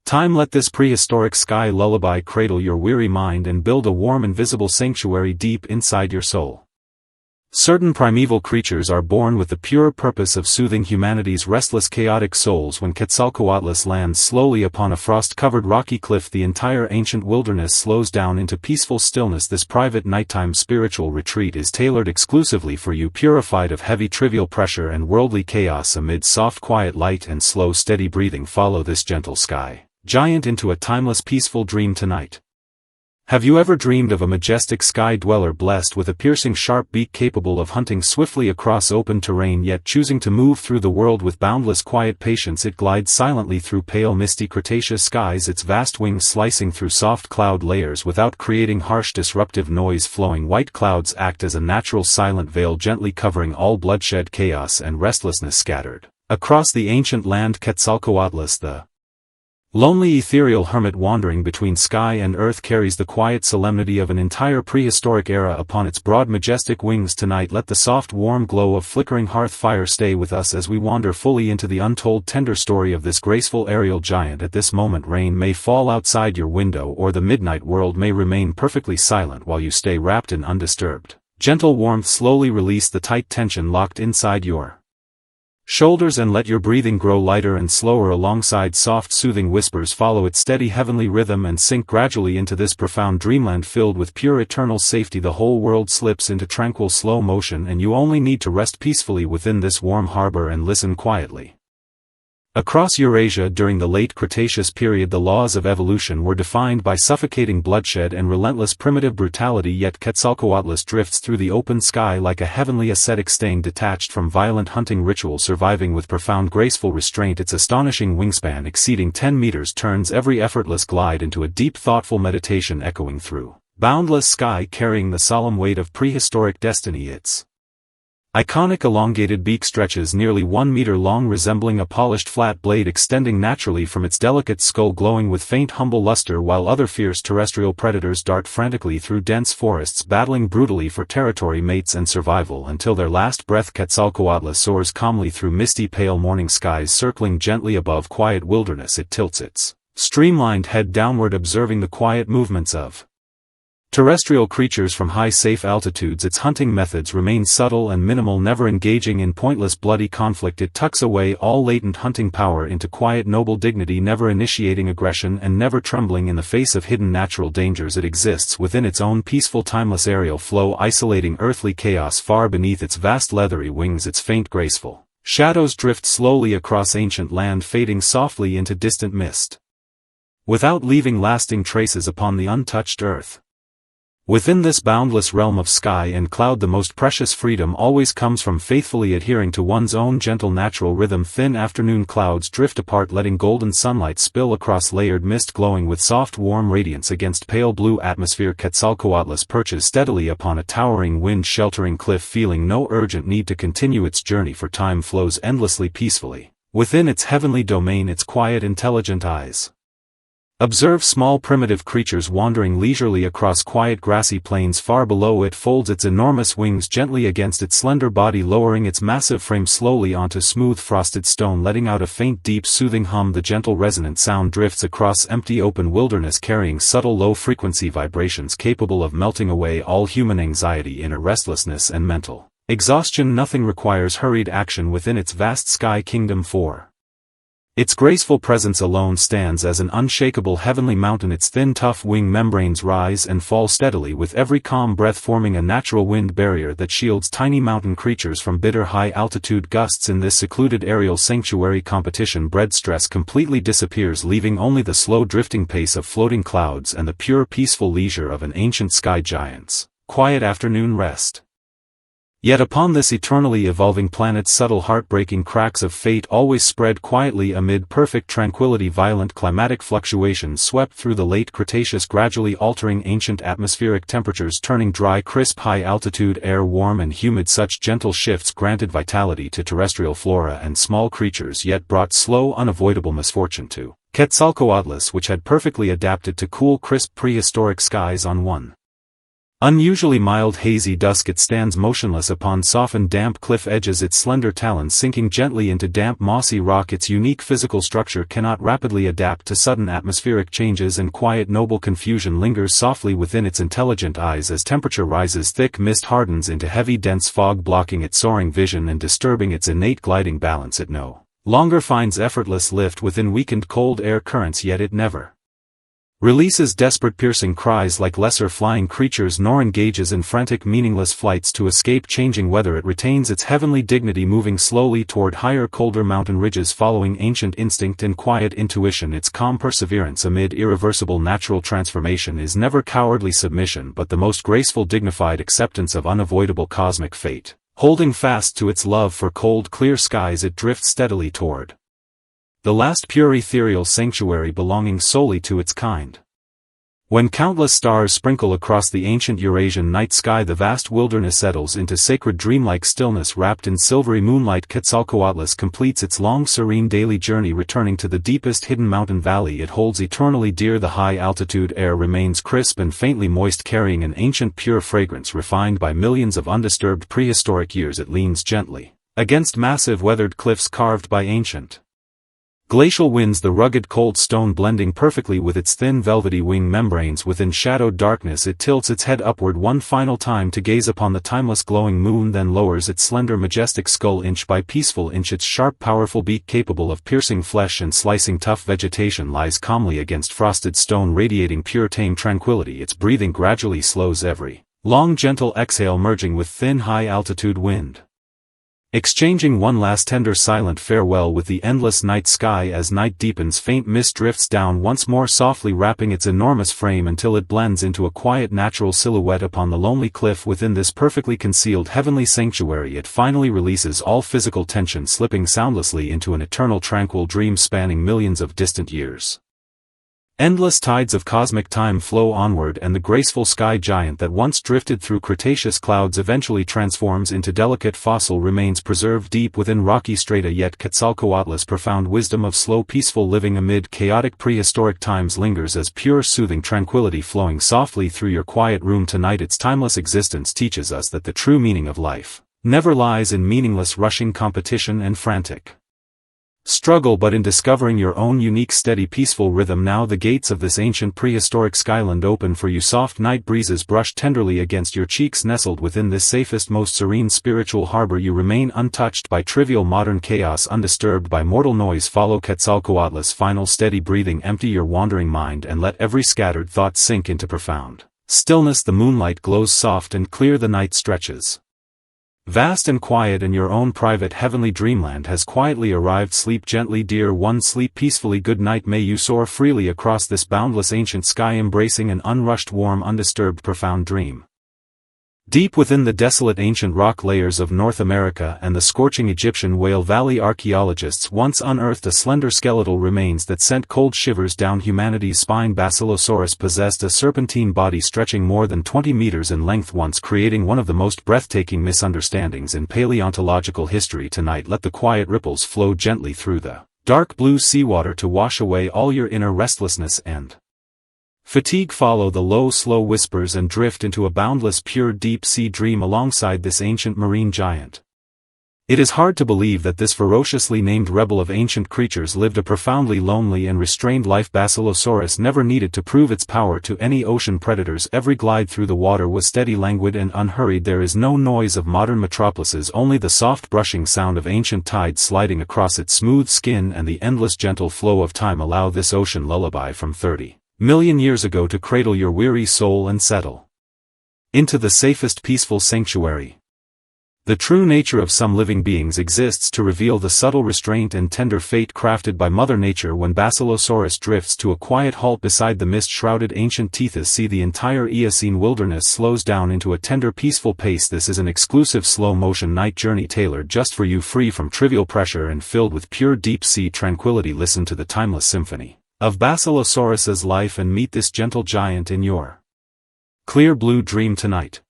Speaker 1: time. Let this prehistoric sky lullaby cradle your weary mind and build a warm, invisible sanctuary deep inside your soul. Certain primeval creatures are born with the pure purpose of soothing humanity's restless, chaotic souls. When Quetzalcoatlus lands slowly upon a frost-covered rocky cliff, the entire ancient wilderness slows down into peaceful stillness. This private nighttime spiritual retreat is tailored exclusively for you, purified of heavy trivial pressure and worldly chaos. Amid soft quiet light and slow steady breathing, follow this gentle sky giant into a timeless peaceful dream tonight. Have you ever dreamed of a majestic sky dweller blessed with a piercing sharp beak, capable of hunting swiftly across open terrain, yet choosing to move through the world with boundless quiet patience? It glides silently through pale misty Cretaceous skies, its vast wings slicing through soft cloud layers without creating harsh disruptive noise. Flowing white clouds act as a natural silent veil, gently covering all bloodshed, chaos and restlessness scattered across the ancient land. Quetzalcoatlus, the lonely ethereal hermit wandering between sky and earth, carries the quiet solemnity of an entire prehistoric era upon its broad majestic wings. Tonight let the soft warm glow of flickering hearth fire stay with us as we wander fully into the untold tender story of this graceful aerial giant. At this moment, rain may fall outside your window, or the midnight world may remain perfectly silent while you stay wrapped in undisturbed, gentle warmth. Slowly release the tight tension locked inside your shoulders and let your breathing grow lighter and slower alongside soft soothing whispers. Follow its steady heavenly rhythm and sink gradually into this profound dreamland filled with pure eternal safety. The whole world slips into tranquil slow motion, and you only need to rest peacefully within this warm harbor and listen quietly. Across Eurasia during the late Cretaceous period, the laws of evolution were defined by suffocating bloodshed and relentless primitive brutality, yet Quetzalcoatlus drifts through the open sky like a heavenly ascetic, staying detached from violent hunting ritual, surviving with profound graceful restraint. Its astonishing wingspan exceeding 10 meters turns every effortless glide into a deep thoughtful meditation, echoing through boundless sky, carrying the solemn weight of prehistoric destiny. Its iconic elongated beak stretches nearly 1 meter long, resembling a polished flat blade extending naturally from its delicate skull, glowing with faint humble luster, while other fierce terrestrial predators dart frantically through dense forests, battling brutally for territory, mates and survival until their last breath. Quetzalcoatlus soars calmly through misty pale morning skies, circling gently above quiet wilderness. It tilts its streamlined head downward, observing the quiet movements of terrestrial creatures from high safe altitudes. Its hunting methods remain subtle and minimal, never engaging in pointless bloody conflict. It tucks away all latent hunting power into quiet noble dignity, never initiating aggression and never trembling in the face of hidden natural dangers. It exists within its own peaceful timeless aerial flow, isolating earthly chaos far beneath its vast leathery wings. Its faint graceful shadows drift slowly across ancient land, fading softly into distant mist. without leaving lasting traces upon the untouched earth. Within this boundless realm of sky and cloud, the most precious freedom always comes from faithfully adhering to one's own gentle natural rhythm. Thin afternoon clouds drift apart, letting golden sunlight spill across layered mist, glowing with soft warm radiance against pale blue atmosphere. Quetzalcoatlus perches steadily upon a towering wind-sheltering cliff, feeling no urgent need to continue its journey, for time flows endlessly peacefully within its heavenly domain. Its quiet, intelligent eyes observe small primitive creatures wandering leisurely across quiet grassy plains far below. It folds its enormous wings gently against its slender body, lowering its massive frame slowly onto smooth frosted stone, letting out a faint deep soothing hum. The gentle resonant sound drifts across empty open wilderness, carrying subtle low-frequency vibrations capable of melting away all human anxiety, inner restlessness and mental exhaustion. Nothing requires hurried action within its vast sky kingdom, for its graceful presence alone stands as an unshakable heavenly mountain. Its thin tough wing membranes rise and fall steadily with every calm breath, forming a natural wind barrier that shields tiny mountain creatures from bitter high-altitude gusts. In this secluded aerial sanctuary, competition-bred stress completely disappears, leaving only the slow drifting pace of floating clouds and the pure peaceful leisure of an ancient sky giant's quiet afternoon rest. Yet upon this eternally evolving planet, subtle heartbreaking cracks of fate always spread quietly amid perfect tranquility. Violent climatic fluctuations swept through the late Cretaceous, gradually altering ancient atmospheric temperatures, turning dry, crisp, high-altitude air warm and humid. Such gentle shifts granted vitality to terrestrial flora and small creatures, yet brought slow, unavoidable misfortune to Quetzalcoatlus, which had perfectly adapted to cool, crisp prehistoric skies. On one unusually mild hazy dusk, it stands motionless upon softened damp cliff edges, its slender talons sinking gently into damp mossy rock. Its unique physical structure cannot rapidly adapt to sudden atmospheric changes, and quiet noble confusion lingers softly within its intelligent eyes. As temperature rises, thick mist hardens into heavy dense fog, blocking its soaring vision and disturbing its innate gliding balance. It no longer finds effortless lift within weakened cold air currents, yet it never releases desperate piercing cries like lesser flying creatures, nor engages in frantic meaningless flights to escape changing weather. It retains its heavenly dignity, moving slowly toward higher, colder mountain ridges, following ancient instinct and quiet intuition. Its calm perseverance amid irreversible natural transformation is never cowardly submission, but the most graceful, dignified acceptance of unavoidable cosmic fate. Holding fast to its love for cold, clear skies, it drifts steadily toward the last pure ethereal sanctuary belonging solely to its kind. When countless stars sprinkle across the ancient Eurasian night sky, the vast wilderness settles into sacred dreamlike stillness. Wrapped in silvery moonlight, Quetzalcoatlus completes its long serene daily journey, returning to the deepest hidden mountain valley it holds eternally dear. The high-altitude air remains crisp and faintly moist, carrying an ancient pure fragrance refined by millions of undisturbed prehistoric years. It leans gently against massive weathered cliffs carved by ancient glacial winds, the rugged cold stone blending perfectly with its thin velvety wing membranes. Within shadowed darkness, it tilts its head upward one final time to gaze upon the timeless glowing moon, then lowers its slender majestic skull inch by peaceful inch. Its sharp powerful beak, capable of piercing flesh and slicing tough vegetation, lies calmly against frosted stone, radiating pure tame tranquility. Its breathing gradually slows, every long gentle exhale merging with thin high-altitude wind, exchanging one last tender silent farewell with the endless night sky. As night deepens, faint mist drifts down once more, softly wrapping its enormous frame until it blends into a quiet natural silhouette upon the lonely cliff. Within this perfectly concealed heavenly sanctuary, it finally releases all physical tension, slipping soundlessly into an eternal tranquil dream spanning millions of distant years. Endless tides of cosmic time flow onward, and the graceful sky giant that once drifted through Cretaceous clouds eventually transforms into delicate fossil remains preserved deep within rocky strata. Yet Quetzalcoatlus' profound wisdom of slow peaceful living amid chaotic prehistoric times lingers as pure soothing tranquility flowing softly through your quiet room tonight. Its timeless existence teaches us that the true meaning of life never lies in meaningless rushing competition and frantic struggle, but in discovering your own unique steady peaceful rhythm. Now the gates of this ancient prehistoric skyland open for you. Soft night breezes brush tenderly against your cheeks. Nestled within this safest, most serene spiritual harbor, you remain untouched by trivial modern chaos, undisturbed by mortal noise. Follow Quetzalcoatlus' final steady breathing. Empty your wandering mind and let every scattered thought sink into profound stillness. The moonlight glows soft and clear, the night stretches Vast and quiet, and your own private heavenly dreamland has quietly arrived. Sleep gently, dear one, sleep peacefully. Good night. May you soar freely across this boundless ancient sky, embracing an unrushed, warm, undisturbed, profound dream. Deep within the desolate ancient rock layers of North America and the scorching Egyptian Whale Valley, archaeologists once unearthed a slender skeletal remains that sent cold shivers down humanity's spine. Basilosaurus possessed a serpentine body stretching more than 20 meters in length, once creating one of the most breathtaking misunderstandings in paleontological history. Tonight, let the quiet ripples flow gently through the dark blue seawater to wash away all your inner restlessness and fatigue. Follow the low, slow whispers and drift into a boundless, pure deep-sea dream alongside this ancient marine giant. It is hard to believe that this ferociously named rebel of ancient creatures lived a profoundly lonely and restrained life. Basilosaurus never needed to prove its power to any ocean predators. Every glide through the water was steady, languid, and unhurried. There is no noise of modern metropolises, only the soft brushing sound of ancient tides sliding across its smooth skin, and the endless gentle flow of time. Allow this ocean lullaby from 30 million years ago to cradle your weary soul and settle into the safest, peaceful sanctuary. The true nature of some living beings exists to reveal the subtle restraint and tender fate crafted by Mother Nature. When Basilosaurus drifts to a quiet halt beside the mist-shrouded ancient Tethys Sea, the entire Eocene wilderness slows down into a tender, peaceful pace. This is an exclusive slow-motion night journey tailored just for you, free from trivial pressure and filled with pure deep-sea tranquility. Listen to the timeless symphony of Basilosaurus's life and meet this gentle giant in your clear blue dream tonight.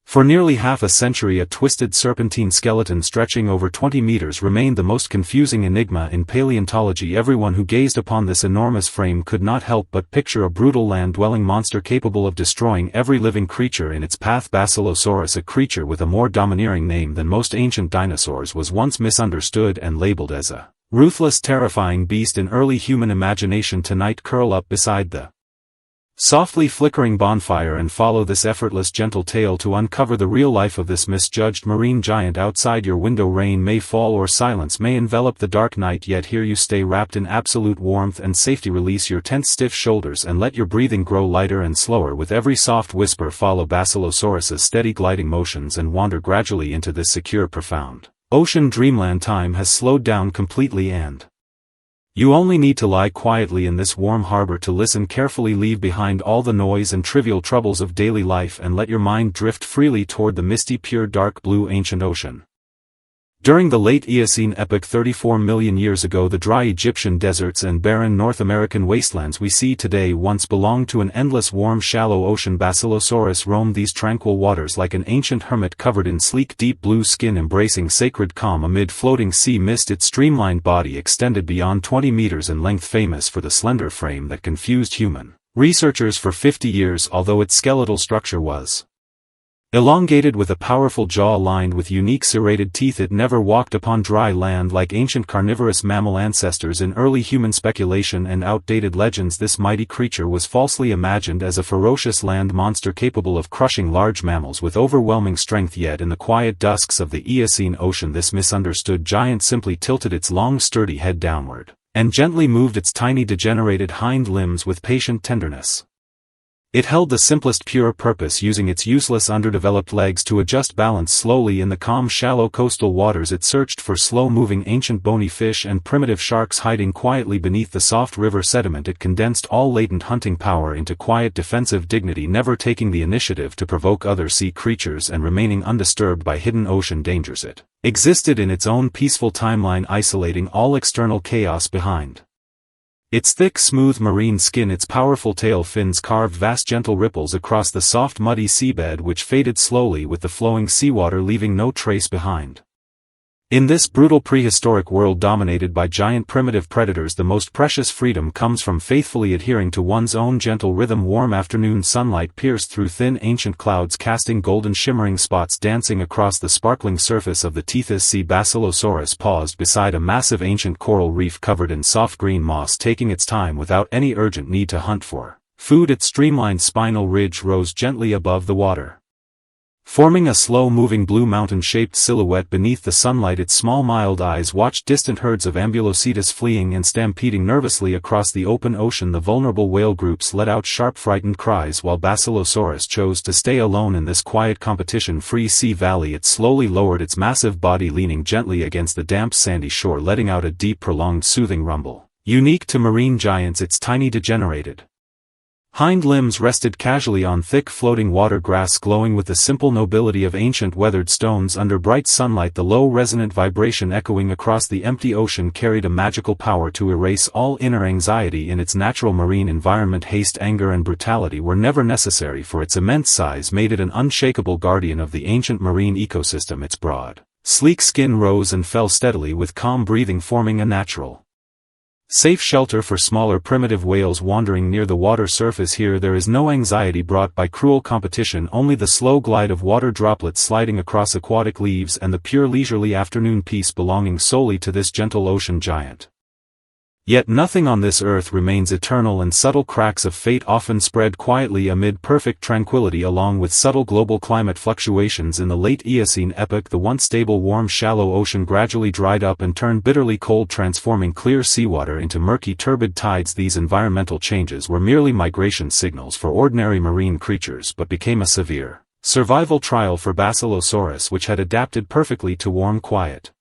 Speaker 1: For nearly half a century, a twisted serpentine skeleton stretching over 20 meters remained the most confusing enigma in paleontology. Everyone who gazed upon this enormous frame could not help but picture a brutal land-dwelling monster capable of destroying every living creature in its path. Basilosaurus, a creature with a more domineering name than most ancient dinosaurs, was once misunderstood and labeled as a ruthless, terrifying beast in early human imagination. Tonight, curl up beside the softly flickering bonfire and follow this effortless, gentle tale to uncover the real life of this misjudged marine giant. Outside your window, rain may fall or silence may envelop the dark night, yet here you stay, wrapped in absolute warmth and safety. Release your tense, stiff shoulders and let your breathing grow lighter and slower with every soft whisper. Follow Basilosaurus's steady gliding motions and wander gradually into this secure, profound ocean dreamland. Time has slowed down completely, and you only need to lie quietly in this warm harbor to listen carefully. Leave behind all the noise and trivial troubles of daily life and let your mind drift freely toward the misty, pure, dark blue ancient ocean. During the late Eocene epoch 34 million years ago, the dry Egyptian deserts and barren North American wastelands we see today once belonged to an endless, warm, shallow ocean. Basilosaurus roamed these tranquil waters like an ancient hermit covered in sleek, deep blue skin, embracing sacred calm amid floating sea mist. Its streamlined body extended beyond 20 meters in length, famous for the slender frame that confused human researchers for 50 years. Although its skeletal structure was elongated with a powerful jaw lined with unique serrated teeth, it never walked upon dry land like ancient carnivorous mammal ancestors. In early human speculation and outdated legends, this mighty creature was falsely imagined as a ferocious land monster capable of crushing large mammals with overwhelming strength. Yet in the quiet dusks of the Eocene ocean, this misunderstood giant simply tilted its long, sturdy head downward and gently moved its tiny, degenerated hind limbs with patient tenderness. It held the simplest, pure purpose, using its useless, underdeveloped legs to adjust balance. Slowly in the calm, shallow coastal waters it searched for slow-moving ancient bony fish and primitive sharks hiding quietly beneath the soft river sediment. It condensed all latent hunting power into quiet, defensive dignity, never taking the initiative to provoke other sea creatures and remaining undisturbed by hidden ocean dangers. It existed in its own peaceful timeline, isolating all external chaos behind. Its thick, smooth marine skin, its powerful tail fins carved vast, gentle ripples across the soft, muddy seabed, which faded slowly with the flowing seawater, leaving no trace behind. In this brutal prehistoric world dominated by giant primitive predators, the most precious freedom comes from faithfully adhering to one's own gentle rhythm. Warm afternoon sunlight pierced through thin ancient clouds, casting golden shimmering spots dancing across the sparkling surface of the Tethys Sea. Basilosaurus paused beside a massive ancient coral reef covered in soft green moss, taking its time without any urgent need to hunt for food. Its streamlined spinal ridge rose gently above the water, Forming a slow-moving blue mountain-shaped silhouette beneath the sunlight, its small mild eyes watched distant herds of Ambulocetus fleeing and stampeding nervously across the open ocean. The vulnerable whale groups let out sharp frightened cries while Basilosaurus chose to stay alone in this quiet competition-free sea valley. It slowly lowered its massive body, leaning gently against the damp sandy shore, letting out a deep prolonged soothing rumble. Unique to marine giants, its tiny degenerated hind limbs rested casually on thick floating water grass, glowing with the simple nobility of ancient weathered stones under bright sunlight. The low resonant vibration echoing across the empty ocean carried a magical power to erase all inner anxiety in its natural marine environment. Haste, anger and brutality were never necessary, for its immense size made it an unshakable guardian of the ancient marine ecosystem. Its broad, sleek skin rose and fell steadily with calm breathing, forming a natural safe shelter for smaller primitive whales wandering near the water surface. Here there is no anxiety brought by cruel competition, only the slow glide of water droplets sliding across aquatic leaves and the pure leisurely afternoon peace belonging solely to this gentle ocean giant. Yet nothing on this earth remains eternal, and subtle cracks of fate often spread quietly amid perfect tranquility. Along with subtle global climate fluctuations in the late Eocene epoch, the once stable warm shallow ocean gradually dried up and turned bitterly cold, transforming clear seawater into murky turbid tides. These environmental changes were merely migration signals for ordinary marine creatures, but became a severe survival trial for Basilosaurus, which had adapted perfectly to warm, quiet,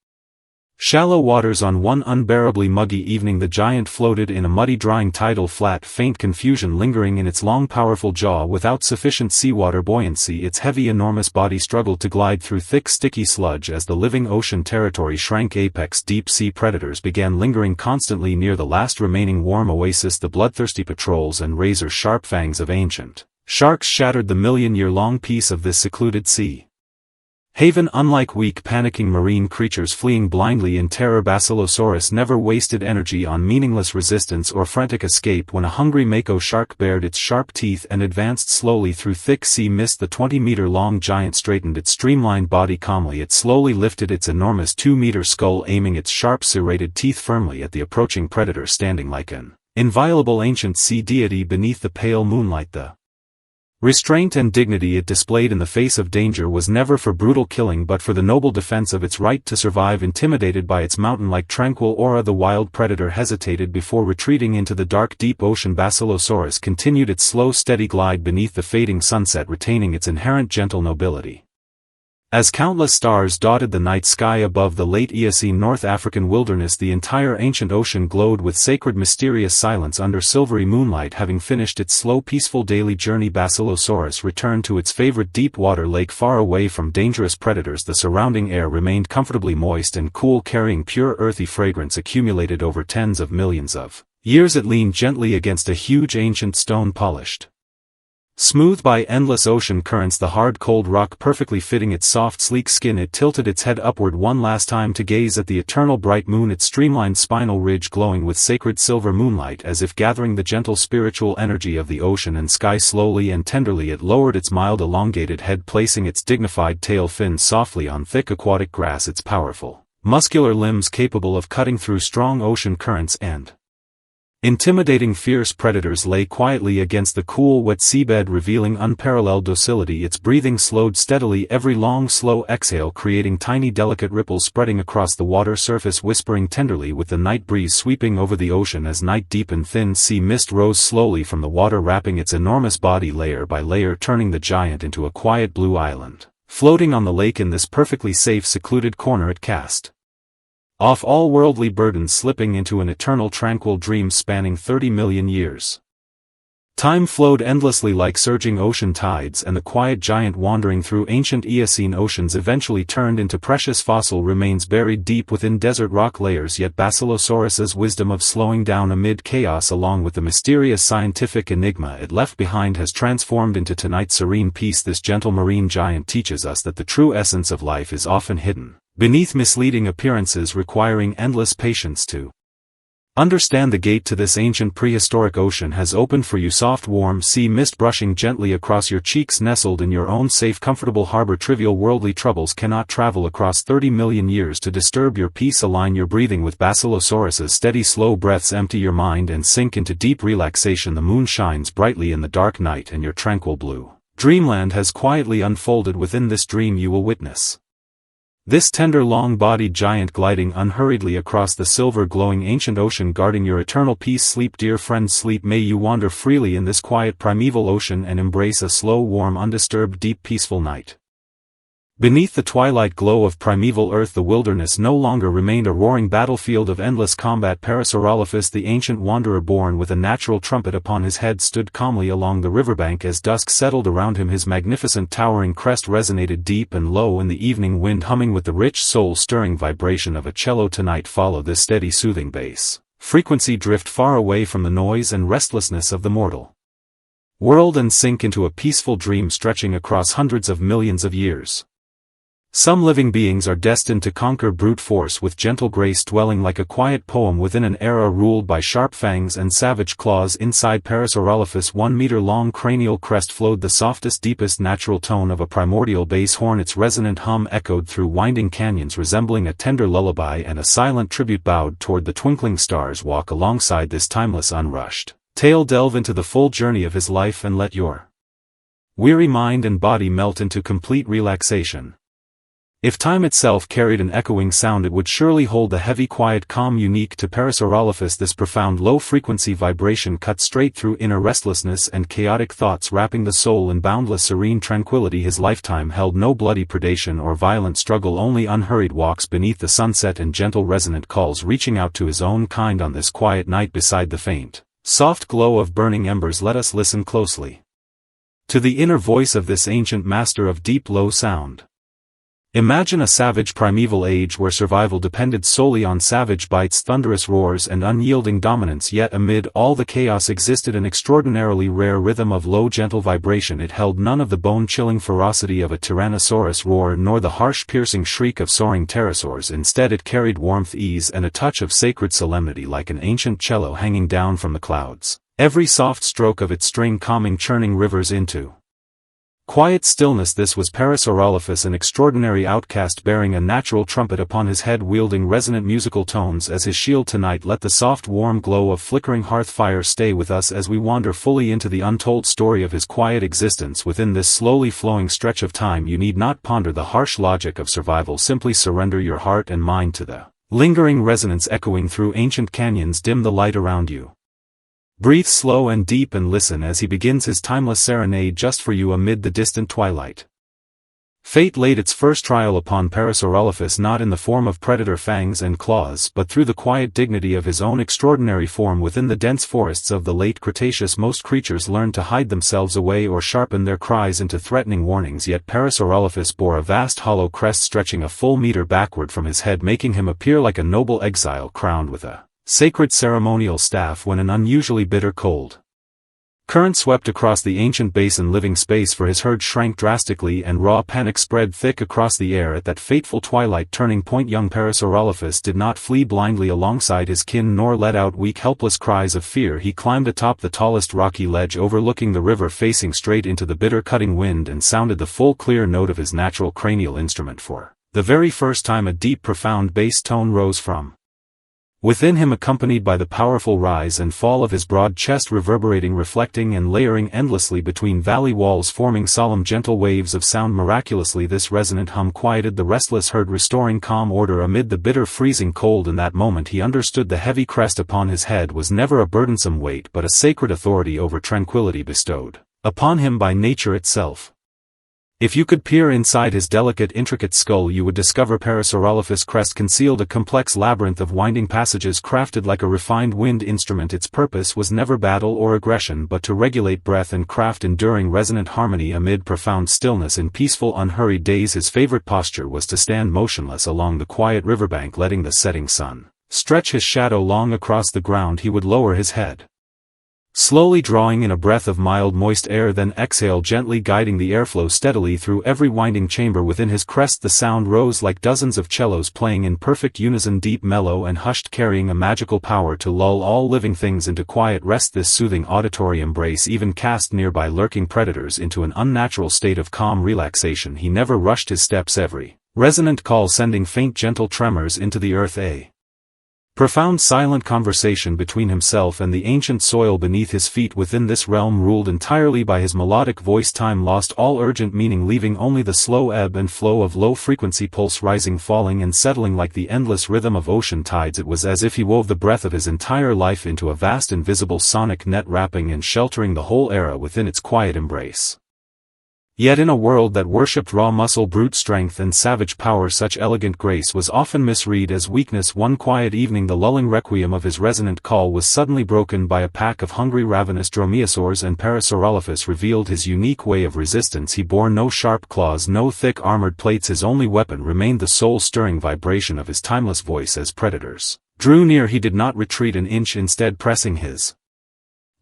Speaker 1: shallow waters. On one unbearably muggy evening the giant floated in a muddy drying tidal flat, faint confusion lingering in its long powerful jaw. Without sufficient seawater buoyancy, its heavy enormous body struggled to glide through thick sticky sludge as the living ocean territory shrank. Apex deep-sea predators began lingering constantly near the last remaining warm oasis. The bloodthirsty patrols and razor-sharp fangs of ancient sharks shattered the million-year-long peace of this secluded sea haven. Unlike weak, panicking marine creatures fleeing blindly in terror, Basilosaurus never wasted energy on meaningless resistance or frantic escape. When a hungry mako shark bared its sharp teeth and advanced slowly through thick sea mist, the 20-meter-long giant straightened its streamlined body calmly. It slowly lifted its enormous 2-meter skull, aiming its sharp serrated teeth firmly at the approaching predator. Standing like an inviolable ancient sea deity beneath the pale moonlight, the restraint and dignity it displayed in the face of danger was never for brutal killing but for the noble defense of its right to survive. Intimidated by its mountain-like tranquil aura, the wild predator hesitated before retreating into the dark deep ocean. Basilosaurus continued its slow steady glide beneath the fading sunset, retaining its inherent gentle nobility. As countless stars dotted the night sky above the late Eocene North African wilderness, the entire ancient ocean glowed with sacred mysterious silence under silvery moonlight. Having finished its slow peaceful daily journey, Basilosaurus returned to its favorite deep water lake, far away from dangerous predators. The surrounding air remained comfortably moist and cool, carrying pure earthy fragrance accumulated over tens of millions of years. It leaned gently against a huge ancient stone, polished smooth by endless ocean currents, the hard cold rock perfectly fitting its soft sleek skin. It tilted its head upward one last time to gaze at the eternal bright moon, its streamlined spinal ridge glowing with sacred silver moonlight, as if gathering the gentle spiritual energy of the ocean and sky. Slowly and tenderly it lowered its mild elongated head, placing its dignified tail fin softly on thick aquatic grass, its powerful, muscular limbs capable of cutting through strong ocean currents and intimidating fierce predators lay quietly against the cool wet seabed, revealing unparalleled docility. Its breathing slowed steadily, every long slow exhale creating tiny delicate ripples spreading across the water surface, whispering tenderly with the night breeze sweeping over the ocean. As night deepened, thin sea mist rose slowly from the water, wrapping its enormous body layer by layer, turning the giant into a quiet blue island floating on the lake. In this perfectly safe secluded corner it cast off all worldly burdens, slipping into an eternal tranquil dream spanning 30 million years. Time flowed endlessly like surging ocean tides, and the quiet giant wandering through ancient Eocene oceans eventually turned into precious fossil remains buried deep within desert rock layers. Yet Basilosaurus's wisdom of slowing down amid chaos, along with the mysterious scientific enigma it left behind, has transformed into tonight's serene peace. This gentle marine giant teaches us that the true essence of life is often hidden beneath misleading appearances, requiring endless patience to understand. The gate to this ancient prehistoric ocean has opened for you. Soft warm sea mist brushing gently across your cheeks, nestled in your own safe comfortable harbor. Trivial worldly troubles cannot travel across 30 million years to disturb your peace. Align your breathing with Basilosaurus's steady slow breaths, empty your mind and sink into deep relaxation. The moon shines brightly in the dark night, and your tranquil blue Dreamland has quietly unfolded within this dream you will witness. This tender long-bodied giant gliding unhurriedly across the silver-glowing ancient ocean guarding your eternal peace. Sleep, dear friend, sleep. May you wander freely in this quiet primeval ocean and embrace a slow, warm, undisturbed, deep, peaceful night. Beneath the twilight glow of primeval earth, the wilderness no longer remained a roaring battlefield of endless combat. Parasaurolophus, the ancient wanderer born with a natural trumpet upon his head, stood calmly along the riverbank as dusk settled around him. His magnificent towering crest resonated deep and low in the evening wind, humming with the rich soul-stirring vibration of a cello. Tonight follow this steady soothing bass frequency, drift far away from the noise and restlessness of the mortal world and sink into a peaceful dream stretching across hundreds of millions of years. Some living beings are destined to conquer brute force with gentle grace, dwelling like a quiet poem within an era ruled by sharp fangs and savage claws. Inside Parasaurolophus' 1-meter-long cranial crest flowed the softest, deepest natural tone of a primordial bass horn. Its resonant hum echoed through winding canyons, resembling a tender lullaby and a silent tribute bowed toward the twinkling stars. Walk alongside this timeless, unrushed tale, delve into the full journey of his life, and let your weary mind and body melt into complete relaxation. If time itself carried an echoing sound, it would surely hold the heavy, quiet calm unique to Parasaurolophus. This profound low-frequency vibration cut straight through inner restlessness and chaotic thoughts, wrapping the soul in boundless serene tranquility. His lifetime held no bloody predation or violent struggle, only unhurried walks beneath the sunset and gentle resonant calls reaching out to his own kind. On this quiet night, beside the faint, soft glow of burning embers, let us listen closely to the inner voice of this ancient master of deep, low sound. Imagine a savage primeval age where survival depended solely on savage bites, thunderous roars, and unyielding dominance. Yet amid all the chaos existed an extraordinarily rare rhythm of low, gentle vibration. It held none of the bone-chilling ferocity of a tyrannosaurus roar, nor the harsh, piercing shriek of soaring pterosaurs. Instead, it carried warmth, ease, and a touch of sacred solemnity, like an ancient cello hanging down from the clouds. Every soft stroke of its string calming churning rivers into quiet stillness. This was Parasaurolophus, an extraordinary outcast bearing a natural trumpet upon his head, wielding resonant musical tones as his shield. Tonight let the soft, warm glow of flickering hearth fire stay with us as we wander fully into the untold story of his quiet existence within this slowly flowing stretch of time. You need not ponder the harsh logic of survival, simply surrender your heart and mind to the lingering resonance echoing through ancient canyons. Dim the light around you. Breathe slow and deep and listen as he begins his timeless serenade just for you amid the distant twilight. Fate laid its first trial upon Parasaurolophus not in the form of predator fangs and claws, but through the quiet dignity of his own extraordinary form within the dense forests of the late Cretaceous. Most creatures learned to hide themselves away or sharpen their cries into threatening warnings, yet Parasaurolophus bore a vast hollow crest stretching a full meter backward from his head, making him appear like a noble exile crowned with a sacred ceremonial staff. When an unusually bitter cold current swept across the ancient basin, living space for his herd shrank drastically and raw panic spread thick across the air. At that fateful twilight turning point, young Parasaurolophus did not flee blindly alongside his kin nor let out weak, helpless cries of fear. He climbed atop the tallest rocky ledge overlooking the river, facing straight into the bitter cutting wind, and sounded the full clear note of his natural cranial instrument. For the very first time a deep, profound bass tone rose from within him, accompanied by the powerful rise and fall of his broad chest, reverberating, reflecting, and layering endlessly between valley walls, forming solemn, gentle waves of sound. Miraculously, this resonant hum quieted the restless herd, restoring calm order amid the bitter, freezing cold. In that moment he understood the heavy crest upon his head was never a burdensome weight, but a sacred authority over tranquility bestowed upon him by nature itself. If you could peer inside his delicate, intricate skull, you would discover Parasaurolophus' crest concealed a complex labyrinth of winding passages crafted like a refined wind instrument. Its purpose was never battle or aggression, but to regulate breath and craft enduring resonant harmony amid profound stillness. In peaceful, unhurried days, his favorite posture was to stand motionless along the quiet riverbank, letting the setting sun stretch his shadow long across the ground. He would lower his head, slowly drawing in a breath of mild, moist air, then exhale gently, guiding the airflow steadily through every winding chamber within his crest. The sound rose like dozens of cellos playing in perfect unison, deep, mellow, and hushed, carrying a magical power to lull all living things into quiet rest. This soothing auditory embrace even cast nearby lurking predators into an unnatural state of calm relaxation. He never rushed his steps, every resonant call sending faint, gentle tremors into the earth. A Profound silent conversation between himself and the ancient soil beneath his feet within this realm ruled entirely by his melodic voice. Time lost all urgent meaning, leaving only the slow ebb and flow of low-frequency pulse rising, falling and settling like the endless rhythm of ocean tides. It was as if he wove the breath of his entire life into a vast invisible sonic net, wrapping and sheltering the whole era within its quiet embrace. Yet in a world that worshipped raw muscle, brute strength and savage power, such elegant grace was often misread as weakness. One quiet evening the lulling requiem of his resonant call was suddenly broken by a pack of hungry ravenous dromaeosaurs, and Parasaurolophus revealed his unique way of resistance. He bore no sharp claws, no thick armored plates. His only weapon remained the soul-stirring vibration of his timeless voice. As predators drew near, he did not retreat an inch, instead pressing his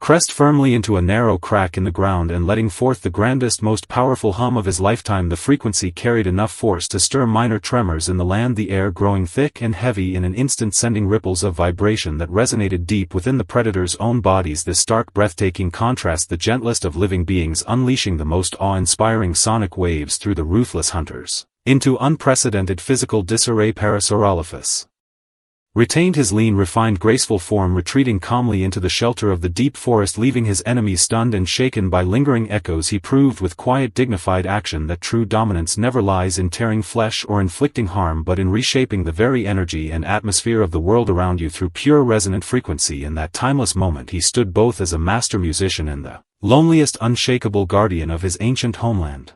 Speaker 1: crest firmly into a narrow crack in the ground and letting forth the grandest, most powerful hum of his lifetime. The frequency carried enough force to stir minor tremors in the land, the air growing thick and heavy in an instant, sending ripples of vibration that resonated deep within the predators' own bodies. This stark, breathtaking contrast, the gentlest of living beings unleashing the most awe-inspiring sonic waves through the ruthless hunters into unprecedented physical disarray. Parasaurolophus retained his lean, refined, graceful form, retreating calmly into the shelter of the deep forest, leaving his enemies stunned and shaken by lingering echoes. He proved with quiet, dignified action that true dominance never lies in tearing flesh or inflicting harm, but in reshaping the very energy and atmosphere of the world around you through pure resonant frequency. In that timeless moment he stood both as a master musician and the loneliest, unshakable guardian of his ancient homeland.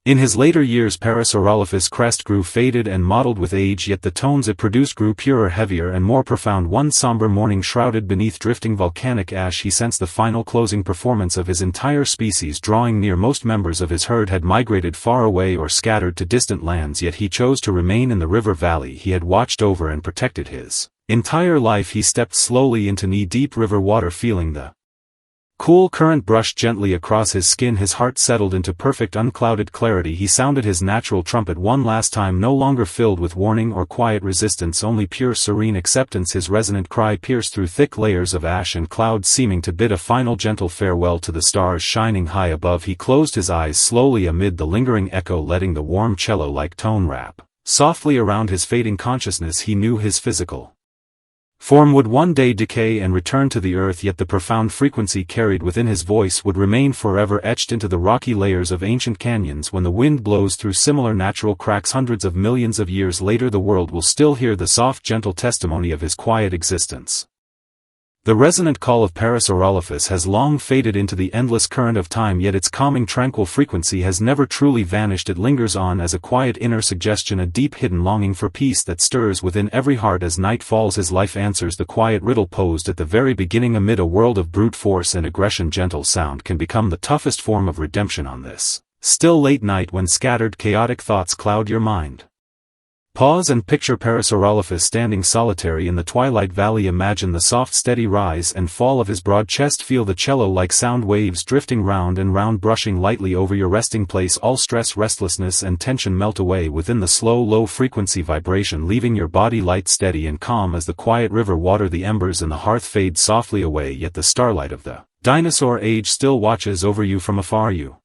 Speaker 1: In his later years Parasaurolophus' crest grew faded and mottled with age, yet the tones it produced grew purer, heavier and more profound. One somber morning, shrouded beneath drifting volcanic ash, he sensed the final closing performance of his entire species drawing near. Most members of his herd had migrated far away or scattered to distant lands, yet he chose to remain in the river valley he had watched over and protected his entire life. He stepped slowly into knee-deep river water, feeling the cool current brush gently across his skin. His heart settled into perfect, unclouded clarity. He sounded his natural trumpet one last time, no longer filled with warning or quiet resistance, only pure, serene acceptance. His resonant cry pierced through thick layers of ash and cloud, seeming to bid a final gentle farewell to the stars shining high above. He closed his eyes slowly amid the lingering echo, letting the warm cello-like tone wrap softly around his fading consciousness. He knew his physical form would one day decay and return to the earth, yet the profound frequency carried within his voice would remain forever etched into the rocky layers of ancient canyons. When the wind blows through similar natural cracks hundreds of millions of years later, the world will still hear the soft, gentle testimony of his quiet existence. The resonant call of Parasaurolophus has long faded into the endless current of time, yet its calming, tranquil frequency has never truly vanished. It lingers on as a quiet inner suggestion, a deep hidden longing for peace that stirs within every heart as night falls. His life answers the quiet riddle posed at the very beginning. Amid a world of brute force and aggression, gentle sound can become the toughest form of redemption on this still late night when scattered, chaotic thoughts cloud your mind. Pause and picture Parasaurolophus standing solitary in the twilight valley. Imagine the soft, steady rise and fall of his broad chest. Feel the cello-like sound waves drifting round and round, brushing lightly over your resting place. All stress, restlessness and tension melt away within the slow, low-frequency vibration, leaving your body light, steady and calm as the quiet river water. The embers in the hearth fade softly away, yet the starlight of the dinosaur age still watches over you from afar. You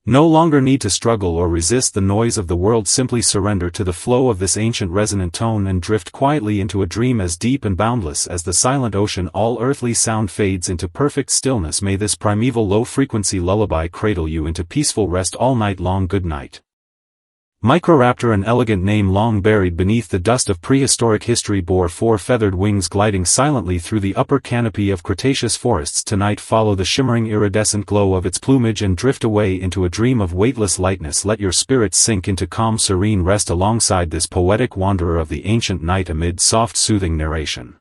Speaker 1: no longer need to struggle or resist the noise of the world. Simply surrender to the flow of this ancient resonant tone and drift quietly into a dream as deep and boundless as the silent ocean. All earthly sound fades into perfect stillness. May this primeval low-frequency lullaby cradle you into peaceful rest all night long. Good night. Microraptor, an elegant name long buried beneath the dust of prehistoric history, bore four feathered wings, gliding silently through the upper canopy of Cretaceous forests. Tonight follow the shimmering iridescent glow of its plumage and drift away into a dream of weightless lightness. Let your spirit sink into calm, serene rest alongside this poetic wanderer of the ancient night amid soft, soothing narration.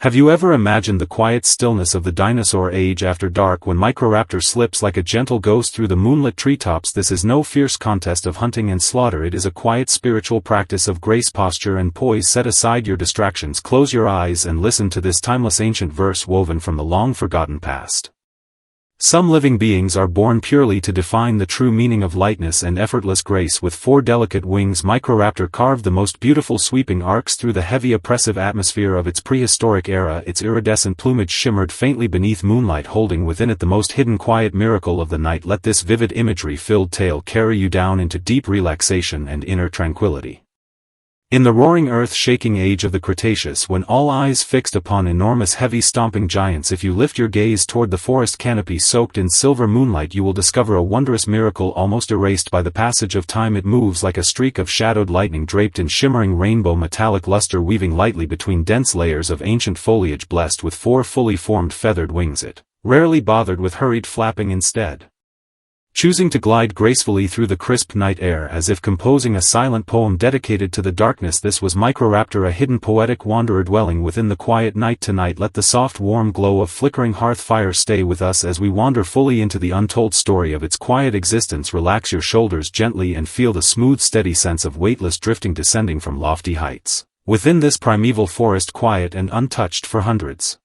Speaker 1: Have you ever imagined the quiet stillness of the dinosaur age after dark, when Microraptor slips like a gentle ghost through the moonlit treetops? This is no fierce contest of hunting and slaughter. It is a quiet spiritual practice of grace, posture and poise. Set aside your distractions, close your eyes and listen to this timeless ancient verse woven from the long-forgotten past. Some living beings are born purely to define the true meaning of lightness and effortless grace. With four delicate wings, Microraptor carved the most beautiful sweeping arcs through the heavy, oppressive atmosphere of its prehistoric era. Its iridescent plumage shimmered faintly beneath moonlight, holding within it the most hidden, quiet miracle of the night. Let this vivid, imagery-filled tale carry you down into deep relaxation and inner tranquility. In the roaring earth-shaking age of the Cretaceous, when all eyes fixed upon enormous heavy stomping giants, if you lift your gaze toward the forest canopy soaked in silver moonlight, you will discover a wondrous miracle almost erased by the passage of time. It moves like a streak of shadowed lightning draped in shimmering rainbow metallic luster, weaving lightly between dense layers of ancient foliage, blessed with 4 fully formed feathered wings. It rarely bothered with hurried flapping, instead choosing to glide gracefully through the crisp night air as if composing a silent poem dedicated to the darkness. This was Microraptor, a hidden poetic wanderer dwelling within the quiet night. Tonight let the soft warm glow of flickering hearth fire stay with us as we wander fully into the untold story of its quiet existence. Relax your shoulders gently and feel the smooth steady sense of weightless drifting descending from lofty heights. Within this primeval forest, quiet and untouched for hundreds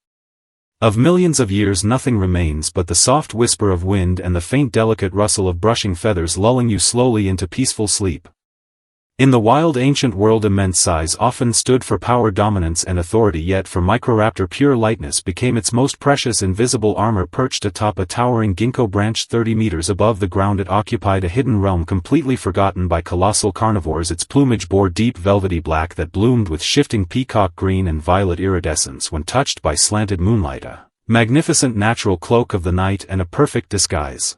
Speaker 1: of millions of years, nothing remains but the soft whisper of wind and the faint delicate rustle of brushing feathers, lulling you slowly into peaceful sleep. In the wild ancient world, immense size often stood for power, dominance and authority, yet for Microraptor pure lightness became its most precious. Invisible armor perched atop a towering ginkgo branch 30 meters above the ground, it occupied a hidden realm completely forgotten by colossal carnivores. Its plumage bore deep velvety black that bloomed with shifting peacock green and violet iridescence when touched by slanted moonlight, a magnificent natural cloak of the night and a perfect disguise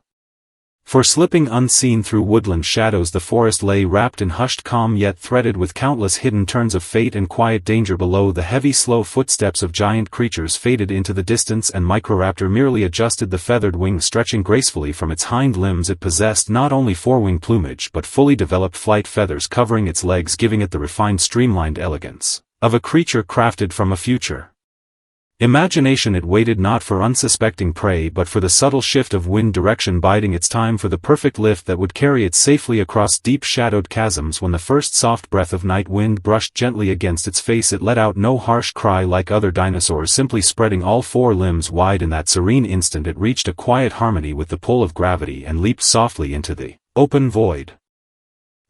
Speaker 1: for slipping unseen through woodland shadows. The forest lay wrapped in hushed calm, yet threaded with countless hidden turns of fate and quiet danger. Below, the heavy slow footsteps of giant creatures faded into the distance, and Microraptor merely adjusted the feathered wings stretching gracefully from its hind limbs. It possessed not only forewing plumage but fully developed flight feathers covering its legs, giving it the refined streamlined elegance of a creature crafted from a future imagination. It waited not for unsuspecting prey but for the subtle shift of wind direction, biding its time for the perfect lift that would carry it safely across deep shadowed chasms. When the first soft breath of night wind brushed gently against its face, it let out no harsh cry like other dinosaurs, simply spreading all 4 limbs wide. In that serene instant it reached a quiet harmony with the pull of gravity and leaped softly into the open void.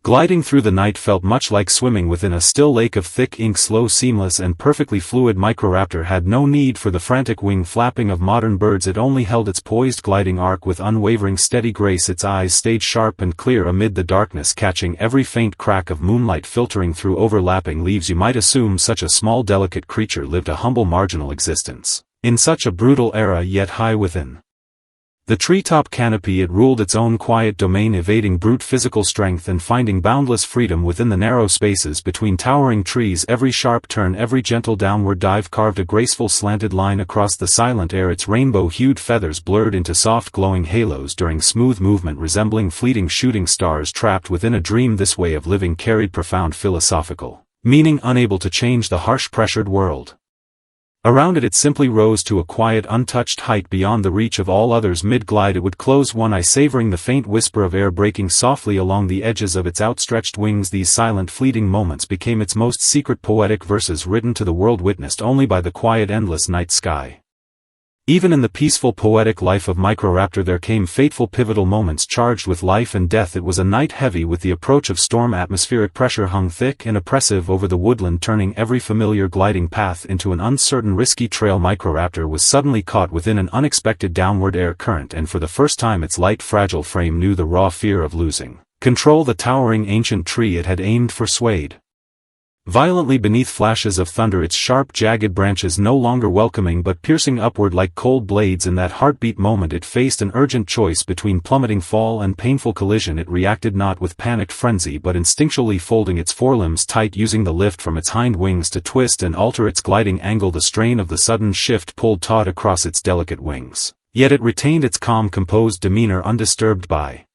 Speaker 1: Gliding through the night felt much like swimming within a still lake of thick ink, slow, seamless and perfectly fluid. Microraptor had no need for the frantic wing flapping of modern birds. It only held its poised gliding arc with unwavering steady grace. Its eyes stayed sharp and clear amid the darkness, catching every faint crack of moonlight filtering through overlapping leaves. You might assume such a small delicate creature lived a humble marginal existence in such a brutal era, yet high within the treetop canopy it ruled its own quiet domain, evading brute physical strength and finding boundless freedom within the narrow spaces between towering trees. Every sharp turn, every gentle downward dive carved a graceful slanted line across the silent air, its rainbow-hued feathers blurred into soft glowing halos during smooth movement, resembling fleeting shooting stars trapped within a dream. This way of living carried profound philosophical meaning, unable to change the harsh pressured world around it. It simply rose to a quiet untouched height beyond the reach of all others. Mid-glide it would close one eye, savoring the faint whisper of air breaking softly along the edges of its outstretched wings. These silent fleeting moments became its most secret poetic verses, written to the world, witnessed only by the quiet endless night sky. Even in the peaceful poetic life of Microraptor there came fateful pivotal moments charged with life and death. It was a night heavy with the approach of storm. Atmospheric pressure hung thick and oppressive over the woodland, turning every familiar gliding path into an uncertain risky trail. Microraptor was suddenly caught within an unexpected downward air current, and for the first time its light fragile frame knew the raw fear of losing control. The towering ancient tree it had aimed for swayed violently beneath flashes of thunder, its sharp jagged branches no longer welcoming but piercing upward like cold blades. In that heartbeat moment it faced an urgent choice between plummeting fall and painful collision. It reacted not with panicked frenzy but instinctually folding its forelimbs tight, using the lift from its hind wings to twist and alter its gliding angle. The strain of the sudden shift pulled taut across its delicate wings, yet it retained its calm, composed demeanor undisturbed by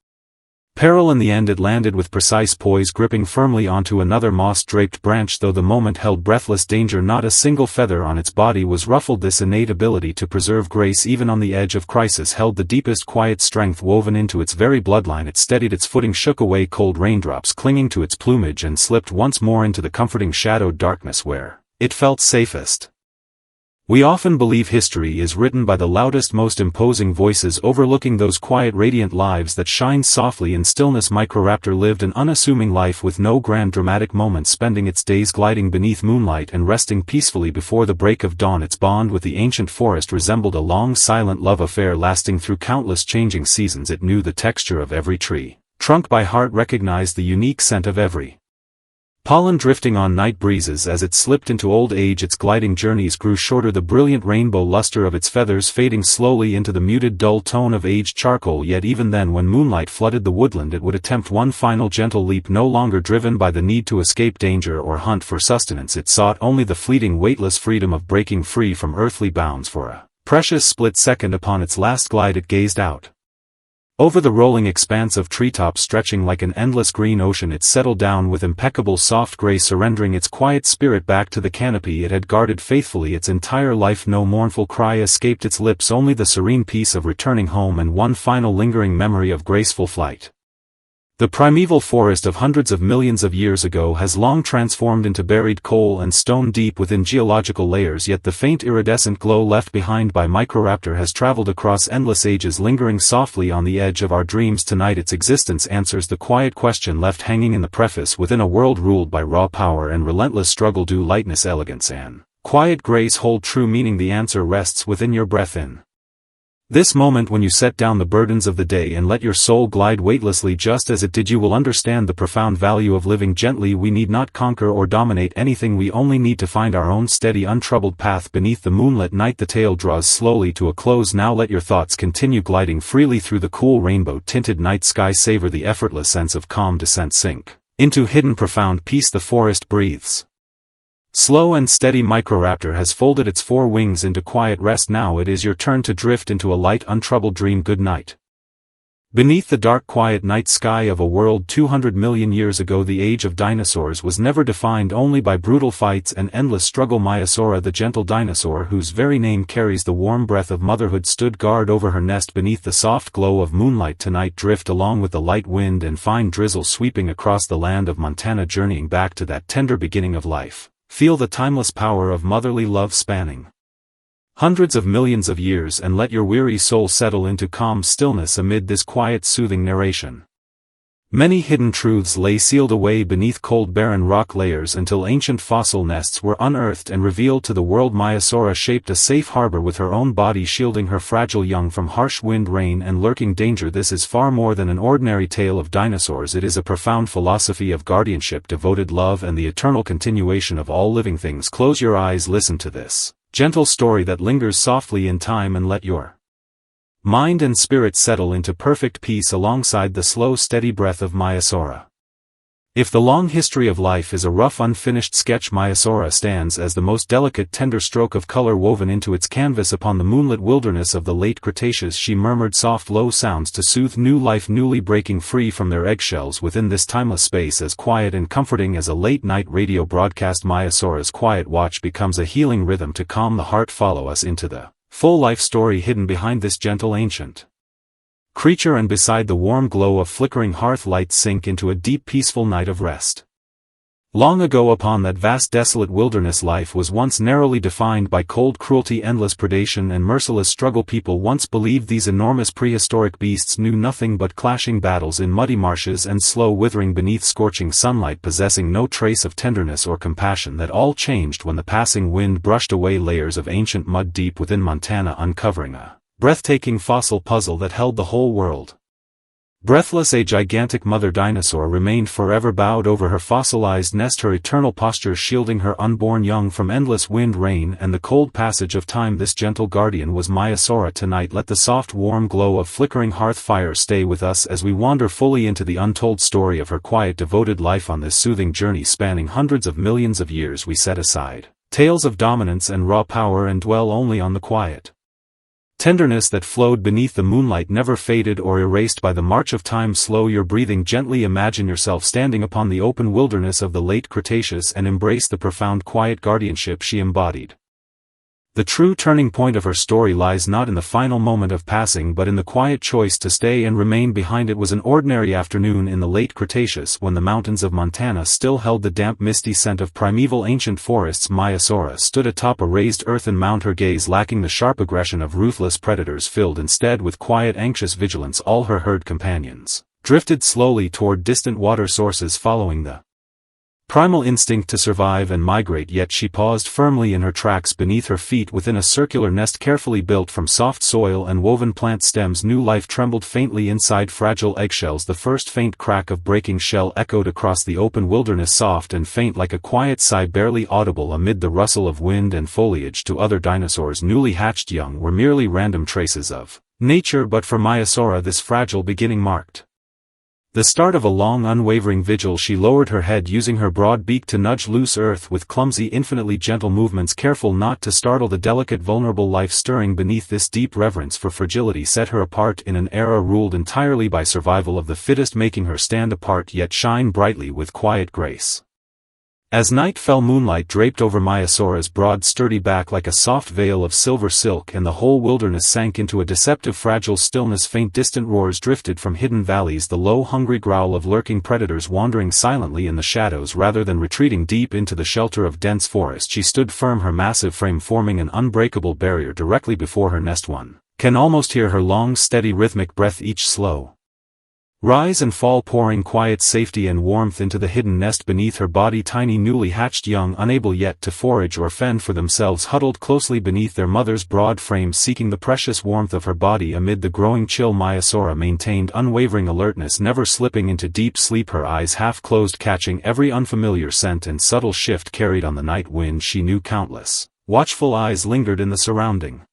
Speaker 1: peril. In the end it landed with precise poise, gripping firmly onto another moss-draped branch. Though the moment held breathless danger, not a single feather on its body was ruffled. This innate ability to preserve grace even on the edge of crisis held the deepest quiet strength woven into its very bloodline. It steadied its footing, shook away cold raindrops clinging to its plumage, and slipped once more into the comforting shadowed darkness where it felt safest. We often believe history is written by the loudest, most imposing voices, overlooking those quiet, radiant lives that shine softly in stillness. Microraptor lived an unassuming life with no grand dramatic moments, spending its days gliding beneath moonlight and resting peacefully before the break of dawn. Its bond with the ancient forest resembled a long, silent love affair lasting through countless changing seasons. It knew the texture of every tree trunk by heart, recognized the unique scent of every Pollen drifting on night breezes as it slipped into old age, its gliding journeys grew shorter, the brilliant rainbow luster of its feathers fading slowly into the muted dull tone of aged charcoal. Yet even then, when moonlight flooded the woodland, it would attempt one final gentle leap, no longer driven by the need to escape danger or hunt for sustenance. It sought only the fleeting weightless freedom of breaking free from earthly bounds. For a precious split second upon its last glide it gazed out. Over the rolling expanse of treetops stretching like an endless green ocean, it settled down with impeccable soft grace, surrendering its quiet spirit back to the canopy it had guarded faithfully its entire life. No mournful cry escaped its lips, only the serene peace of returning home and one final lingering memory of graceful flight. The primeval forest of hundreds of millions of years ago has long transformed into buried coal and stone deep within geological layers, yet the faint iridescent glow left behind by Microraptor has traveled across endless ages, lingering softly on the edge of our dreams. Tonight its existence answers the quiet question left hanging in the preface: within a world ruled by raw power and relentless struggle, do lightness, elegance, and quiet grace hold true meaning? The answer rests within your breath. In this moment, when you set down the burdens of the day and let your soul glide weightlessly just as it did, you will understand the profound value of living gently. We need not conquer or dominate anything, we only need to find our own steady, untroubled path beneath the moonlit night. The tale draws slowly to a close now. Let your thoughts continue gliding freely through the cool rainbow-tinted night sky. Savor the effortless sense of calm descent. Sink into hidden profound peace the forest breathes. Slow and steady, Microraptor has folded its four wings into quiet rest. Now it is your turn to drift into a light, untroubled dream. Good night. Beneath the dark, quiet night sky of a world 200 million years ago, the age of dinosaurs was never defined only by brutal fights and endless struggle. Maiasaura, the gentle dinosaur whose very name carries the warm breath of motherhood, stood guard over her nest beneath the soft glow of moonlight. Tonight drift along with the light wind and fine drizzle sweeping across the land of Montana, journeying back to that tender beginning of life. Feel the timeless power of motherly love spanning hundreds of millions of years, and let your weary soul settle into calm stillness amid this quiet, soothing narration. Many hidden truths lay sealed away beneath cold, barren rock layers until ancient fossil nests were unearthed and revealed to the world. Maiasaura shaped a safe harbor with her own body, shielding her fragile young from harsh wind, rain, and lurking danger. This is far more than an ordinary tale of dinosaurs. It is a profound philosophy of guardianship, devoted love, and the eternal continuation of all living things. Close your eyes, listen to this gentle story that lingers softly in time, and let your mind and spirit settle into perfect peace alongside the slow, steady breath of Maiasaura. If the long history of life is a rough, unfinished sketch, Maiasaura stands as the most delicate, tender stroke of color woven into its canvas upon the moonlit wilderness of the late Cretaceous. She murmured soft, low sounds to soothe new life, newly breaking free from their eggshells within this timeless space, as quiet and comforting as a late-night radio broadcast. Maiasaura's quiet watch becomes a healing rhythm to calm the heart. Follow us into the full life story hidden behind this gentle ancient creature, and beside the warm glow of flickering hearth lights sink into a deep, peaceful night of rest. Long ago, upon that vast, desolate wilderness, life was once narrowly defined by cold cruelty, endless predation, and merciless struggle. People once believed these enormous prehistoric beasts knew nothing but clashing battles in muddy marshes and slow withering beneath scorching sunlight, possessing no trace of tenderness or compassion. That all changed when the passing wind brushed away layers of ancient mud deep within Montana, uncovering a breathtaking fossil puzzle that held the whole world breathless. A gigantic mother dinosaur remained forever bowed over her fossilized nest, her eternal posture shielding her unborn young from endless wind, rain, and the cold passage of time. This gentle guardian was Maiasaura. Tonight let the soft, warm glow of flickering hearth fire stay with us as we wander fully into the untold story of her quiet, devoted life. On this soothing journey spanning hundreds of millions of years, we set aside tales of dominance and raw power and dwell only on the quiet tenderness that flowed beneath the moonlight, never faded or erased by the march of time. Slow your breathing gently, imagine yourself standing upon the open wilderness of the late Cretaceous, and embrace the profound, quiet guardianship she embodied. The true turning point of her story lies not in the final moment of passing but in the quiet choice to stay and remain behind. It was an ordinary afternoon in the late Cretaceous when the mountains of Montana still held the damp, misty scent of primeval ancient forests. Maiasaura stood atop a raised earthen mound, her gaze lacking the sharp aggression of ruthless predators, filled instead with quiet, anxious vigilance. All her herd companions drifted slowly toward distant water sources, following the primal instinct to survive and migrate, yet she paused firmly in her tracks. Beneath her feet, within a circular nest carefully built from soft soil and woven plant stems, new life trembled faintly inside fragile eggshells. The first faint crack of breaking shell echoed across the open wilderness, soft and faint like a quiet sigh, barely audible amid the rustle of wind and foliage. To other dinosaurs, newly hatched young were merely random traces of nature, but for Maiasaura this fragile beginning marked the start of a long, unwavering vigil. She lowered her head, using her broad beak to nudge loose earth with clumsy, infinitely gentle movements, careful not to startle the delicate, vulnerable life stirring beneath. This deep reverence for fragility set her apart in an era ruled entirely by survival of the fittest, making her stand apart yet shine brightly with quiet grace. As night fell, moonlight draped over Maiasaura's broad, sturdy back like a soft veil of silver silk, and the whole wilderness sank into a deceptive, fragile stillness. Faint, distant roars drifted from hidden valleys, the low, hungry growl of lurking predators wandering silently in the shadows rather than retreating deep into the shelter of dense forest. She stood firm, her massive frame forming an unbreakable barrier directly before her nest. One can almost hear her long, steady, rhythmic breath, each slow rise and fall pouring quiet safety and warmth into the hidden nest beneath her body. Tiny, newly hatched young, unable yet to forage or fend for themselves, huddled closely beneath their mother's broad frame, seeking the precious warmth of her body. Amid the growing chill, Maiasaura maintained unwavering alertness, never slipping into deep sleep, her eyes half closed, catching every unfamiliar scent and subtle shift carried on the night wind. She knew countless watchful eyes lingered in the surrounding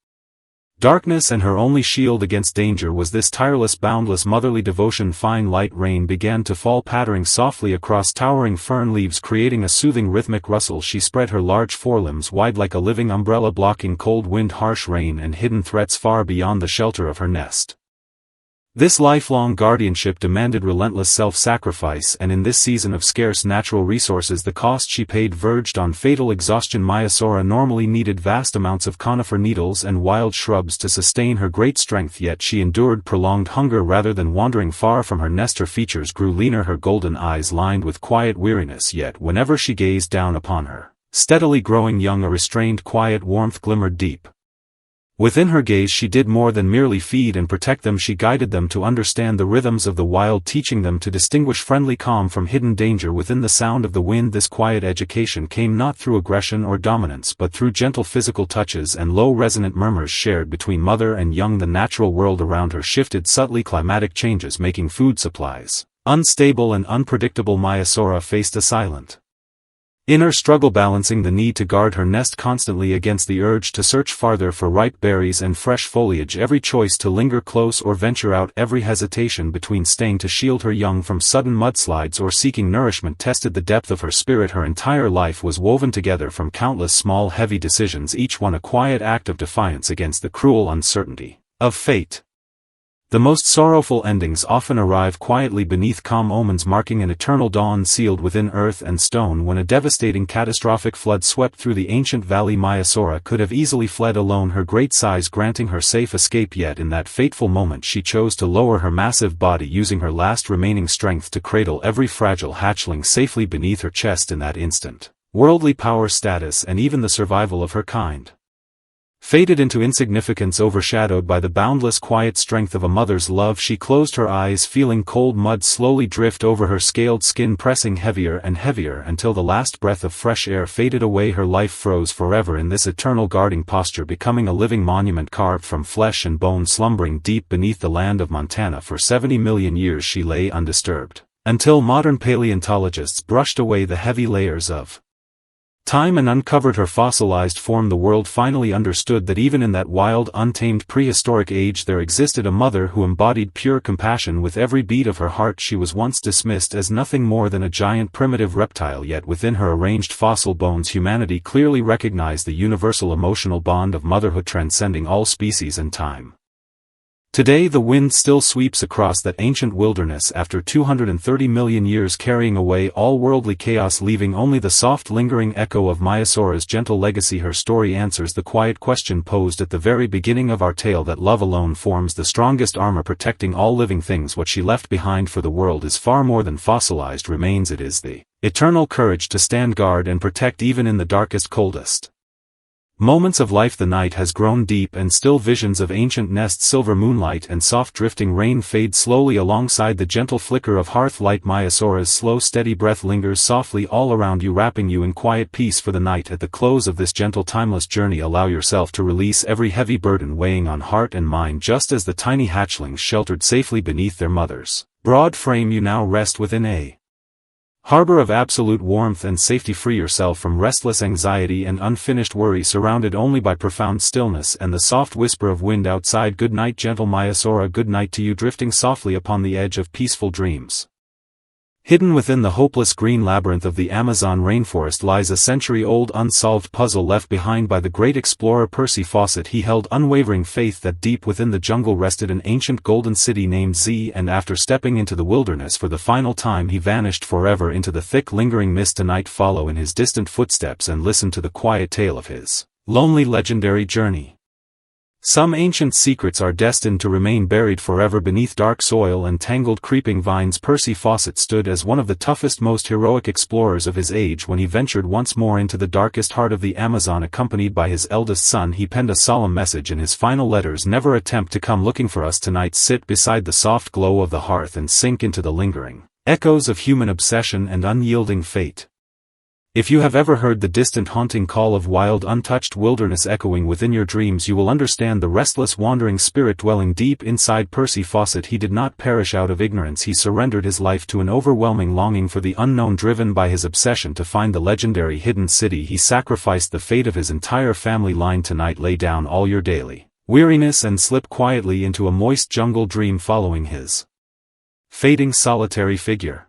Speaker 1: darkness, and her only shield against danger was this tireless, boundless motherly devotion. Fine light rain began to fall, pattering softly across towering fern leaves, creating a soothing, rhythmic rustle. She spread her large forelimbs wide like a living umbrella, blocking cold wind, harsh rain, and hidden threats far beyond the shelter of her nest. This lifelong guardianship demanded relentless self-sacrifice, and in this season of scarce natural resources the cost she paid verged on fatal exhaustion. Maiasaura normally needed vast amounts of conifer needles and wild shrubs to sustain her great strength, yet she endured prolonged hunger rather than wandering far from her nest. Her features grew leaner, her golden eyes lined with quiet weariness, yet whenever she gazed down upon her steadily growing young, a restrained, quiet warmth glimmered deep within her gaze. She did more than merely feed and protect them, she guided them to understand the rhythms of the wild, teaching them to distinguish friendly calm from hidden danger within the sound of the wind. This quiet education came not through aggression or dominance, but through gentle physical touches and low, resonant murmurs shared between mother and young. The natural world around her shifted subtly, climatic changes making food supplies unstable and unpredictable. Maiasaura faced a silent inner struggle, balancing the need to guard her nest constantly against the urge to search farther for ripe berries and fresh foliage. Every choice to linger close or venture out, every hesitation between staying to shield her young from sudden mudslides or seeking nourishment, tested the depth of her spirit. Her entire life was woven together from countless small, heavy decisions, each one a quiet act of defiance against the cruel uncertainty of fate. The most sorrowful endings often arrive quietly beneath calm omens, marking an eternal dawn sealed within earth and stone. When a devastating, catastrophic flood swept through the ancient valley, Maiasaura could have easily fled alone, her great size granting her safe escape, yet in that fateful moment she chose to lower her massive body, using her last remaining strength to cradle every fragile hatchling safely beneath her chest. In that instant, worldly power, status, and even the survival of her kind faded into insignificance, overshadowed by the boundless quiet strength of a mother's love. She closed her eyes, feeling cold mud slowly drift over her scaled skin, pressing heavier and heavier until the last breath of fresh air faded away. Her life froze forever in this eternal guarding posture, becoming a living monument carved from flesh and bone. Slumbering deep beneath the land of Montana for 70 million years, she lay undisturbed, until modern paleontologists brushed away the heavy layers of time and uncovered her fossilized form. The world finally understood that even in that wild, untamed prehistoric age there existed a mother who embodied pure compassion with every beat of her heart. She was once dismissed as nothing more than a giant primitive reptile, yet within her arranged fossil bones humanity clearly recognized the universal emotional bond of motherhood transcending all species and time. Today the wind still sweeps across that ancient wilderness after 230 million years, carrying away all worldly chaos, leaving only the soft lingering echo of Maiasaura's gentle legacy. Her story answers the quiet question posed at the very beginning of our tale, that love alone forms the strongest armor protecting all living things. What she left behind for the world is far more than fossilized remains. It is the eternal courage to stand guard and protect even in the darkest, coldest Moments of life. The night has grown deep and still visions of ancient nests, silver moonlight and soft drifting rain fade slowly alongside the gentle flicker of hearth light. Myosora's slow steady breath lingers softly all around you, wrapping you in quiet peace for the night. At the close of this gentle timeless journey, allow yourself to release every heavy burden weighing on heart and mind. Just as the tiny hatchlings sheltered safely beneath their mother's broad frame, you now rest within a harbor of absolute warmth and safety. Free yourself from restless anxiety and unfinished worry, surrounded only by profound stillness and the soft whisper of wind outside. Good night, gentle Myosora. Good night to you, drifting softly upon the edge of peaceful dreams. Hidden within the hopeless green labyrinth of the Amazon rainforest lies a century-old unsolved puzzle left behind by the great explorer Percy Fawcett. He held unwavering faith that deep within the jungle rested an ancient golden city named Z, and after stepping into the wilderness for the final time, he vanished forever into the thick lingering mist. Tonight, follow in his distant footsteps and listen to the quiet tale of his lonely legendary journey. Some ancient secrets are destined to remain buried forever beneath dark soil and tangled creeping vines. Percy Fawcett stood as one of the toughest, most heroic explorers of his age when he ventured once more into the darkest heart of the Amazon. Accompanied by his eldest son, he penned a solemn message in his final letters: never attempt to come looking for us tonight. Sit beside the soft glow of the hearth and sink into the lingering echoes of human obsession and unyielding fate. If you have ever heard the distant haunting call of wild untouched wilderness echoing within your dreams, you will understand the restless wandering spirit dwelling deep inside Percy Fawcett. He did not perish out of ignorance. He surrendered his life to an overwhelming longing for the unknown. Driven by his obsession to find the legendary hidden city, he sacrificed the fate of his entire family line. Tonight, lay down all your daily weariness and slip quietly into a moist jungle dream, following his fading solitary figure.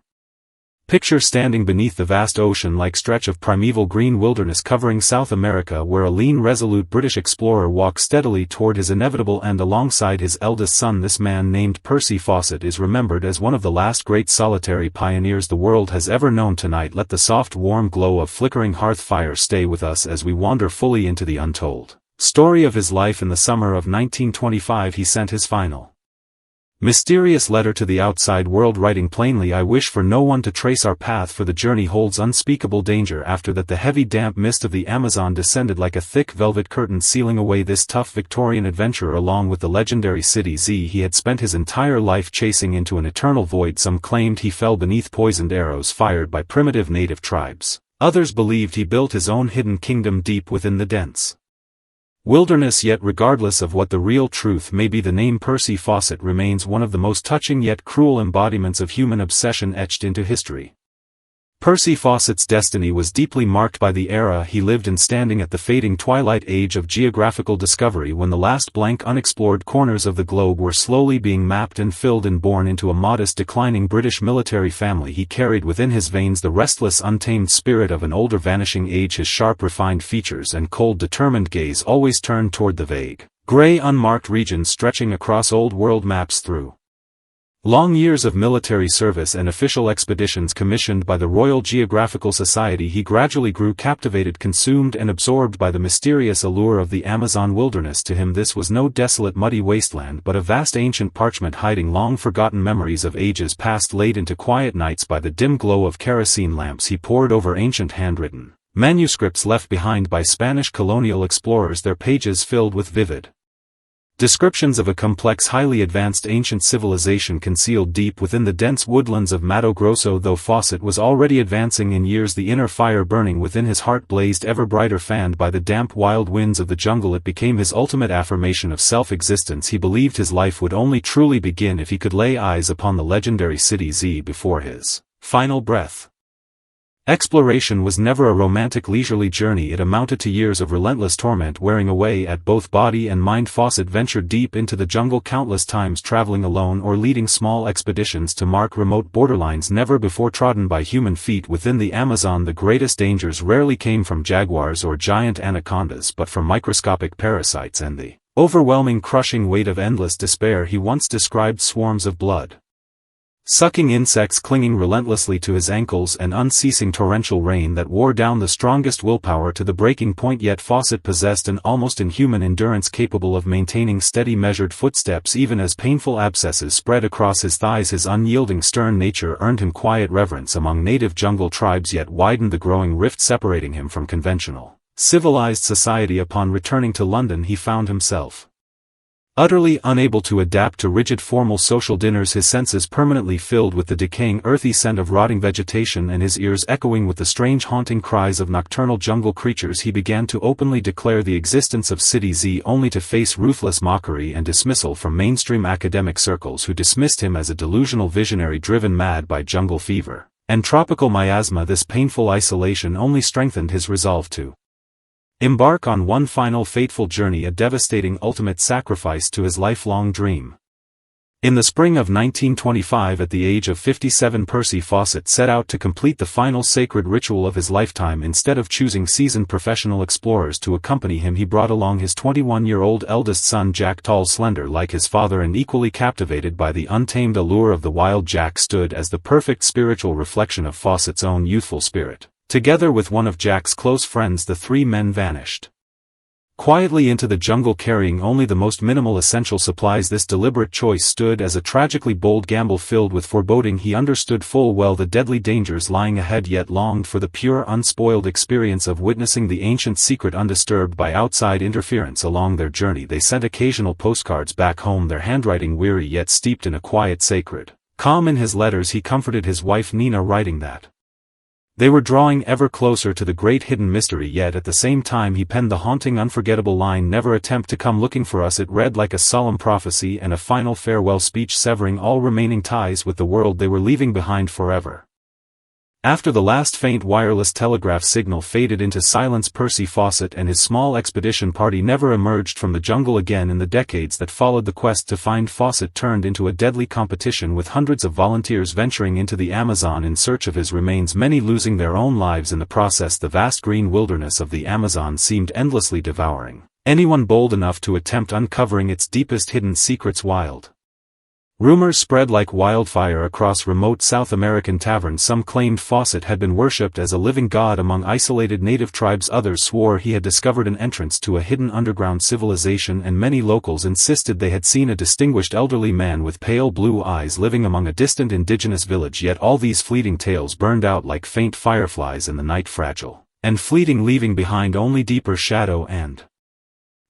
Speaker 1: Picture standing beneath the vast ocean-like stretch of primeval green wilderness covering South America, where a lean, resolute British explorer walks steadily toward his inevitable end alongside his eldest son. This man, named Percy Fawcett, is remembered as one of the last great solitary pioneers the world has ever known. Tonight, let the soft warm glow of flickering hearth fire stay with us as we wander fully into the untold story of his life. In the summer of 1925, he sent his final mysterious letter to the outside world, writing plainly, I wish for no one to trace our path, for the journey holds unspeakable danger. After that, the heavy damp mist of the Amazon descended like a thick velvet curtain, sealing away this tough Victorian adventurer along with the legendary city Z he had spent his entire life chasing into an eternal void. Some claimed he fell beneath poisoned arrows fired by primitive native tribes. Others believed he built his own hidden kingdom deep within the dense wilderness. Yet regardless of what the real truth may be, the name Percy Fawcett remains one of the most touching yet cruel embodiments of human obsession etched into history. Percy Fawcett's destiny was deeply marked by the era he lived in, standing at the fading twilight age of geographical discovery, when the last blank unexplored corners of the globe were slowly being mapped and filled and born into a modest declining British military family. He carried within his veins the restless untamed spirit of an older vanishing age. His sharp refined features and cold determined gaze always turned toward the vague, gray unmarked regions stretching across old world maps. Through long years of military service and official expeditions commissioned by the Royal Geographical Society, he gradually grew captivated, consumed and absorbed by the mysterious allure of the Amazon wilderness. To him, this was no desolate muddy wasteland, but a vast ancient parchment hiding long-forgotten memories of ages past. Late into quiet nights, by the dim glow of kerosene lamps, he pored over ancient handwritten manuscripts left behind by Spanish colonial explorers, their pages filled with vivid descriptions of a complex, highly advanced ancient civilization concealed deep within the dense woodlands of Mato Grosso. Though Fawcett was already advancing in years, the inner fire burning within his heart blazed ever brighter. Fanned by the damp wild winds of the jungle, it became his ultimate affirmation of self-existence. He believed his life would only truly begin if he could lay eyes upon the legendary city Z before his final breath. Exploration was never a romantic leisurely journey, it amounted to years of relentless torment wearing away at both body and mind. Fawcett ventured deep into the jungle countless times, traveling alone or leading small expeditions to mark remote borderlines never before trodden by human feet. Within the Amazon, the greatest dangers rarely came from jaguars or giant anacondas, but from microscopic parasites and the overwhelming, crushing weight of endless despair. He once described swarms of blood sucking insects clinging relentlessly to his ankles and unceasing torrential rain that wore down the strongest willpower to the breaking point. Yet Fawcett possessed an almost inhuman endurance, capable of maintaining steady, measured footsteps even as painful abscesses spread across his thighs. His unyielding, stern nature earned him quiet reverence among native jungle tribes, yet widened the growing rift separating him from conventional civilized society. Upon returning to London he found himself utterly unable to adapt to rigid formal social dinners, his senses permanently filled with the decaying earthy scent of rotting vegetation and his ears echoing with the strange haunting cries of nocturnal jungle creatures. He began to openly declare the existence of City Z, only to face ruthless mockery and dismissal from mainstream academic circles, who dismissed him as a delusional visionary driven mad by jungle fever and tropical miasma. This painful isolation only strengthened his resolve to embark on one final fateful journey, a devastating ultimate sacrifice to his lifelong dream. In the spring of 1925, at the age of 57, Percy Fawcett set out to complete the final sacred ritual of his lifetime. Instead of choosing seasoned professional explorers to accompany him, he brought along his 21-year-old eldest son Jack. Tall, slender like his father, and equally captivated by the untamed allure of the wild, Jack stood as the perfect spiritual reflection of Fawcett's own youthful spirit. Together with one of Jack's close friends, the three men vanished quietly into the jungle, carrying only the most minimal essential supplies. This deliberate choice stood as a tragically bold gamble filled with foreboding. He understood full well the deadly dangers lying ahead, yet longed for the pure, unspoiled experience of witnessing the ancient secret undisturbed by outside interference. Along their journey they sent occasional postcards back home, their handwriting weary yet steeped in a quiet sacred calm. In his letters he comforted his wife Nina, writing that they were drawing ever closer to the great hidden mystery, yet at the same time he penned the haunting, unforgettable line, "Never attempt to come looking for us." It read like a solemn prophecy and a final farewell speech, severing all remaining ties with the world they were leaving behind forever. After the last faint wireless telegraph signal faded into silence, Percy Fawcett and his small expedition party never emerged from the jungle again. In the decades that followed, the quest to find Fawcett turned into a deadly competition, with hundreds of volunteers venturing into the Amazon in search of his remains, many losing their own lives in the process. The vast green wilderness of the Amazon seemed endlessly devouring anyone bold enough to attempt uncovering its deepest hidden secrets. Wild rumors spread like wildfire across remote South American taverns. Some claimed Fawcett had been worshipped as a living god among isolated native tribes, others swore he had discovered an entrance to a hidden underground civilization, and many locals insisted they had seen a distinguished elderly man with pale blue eyes living among a distant indigenous village. Yet all these fleeting tales burned out like faint fireflies in the night, fragile and fleeting, leaving behind only deeper shadow and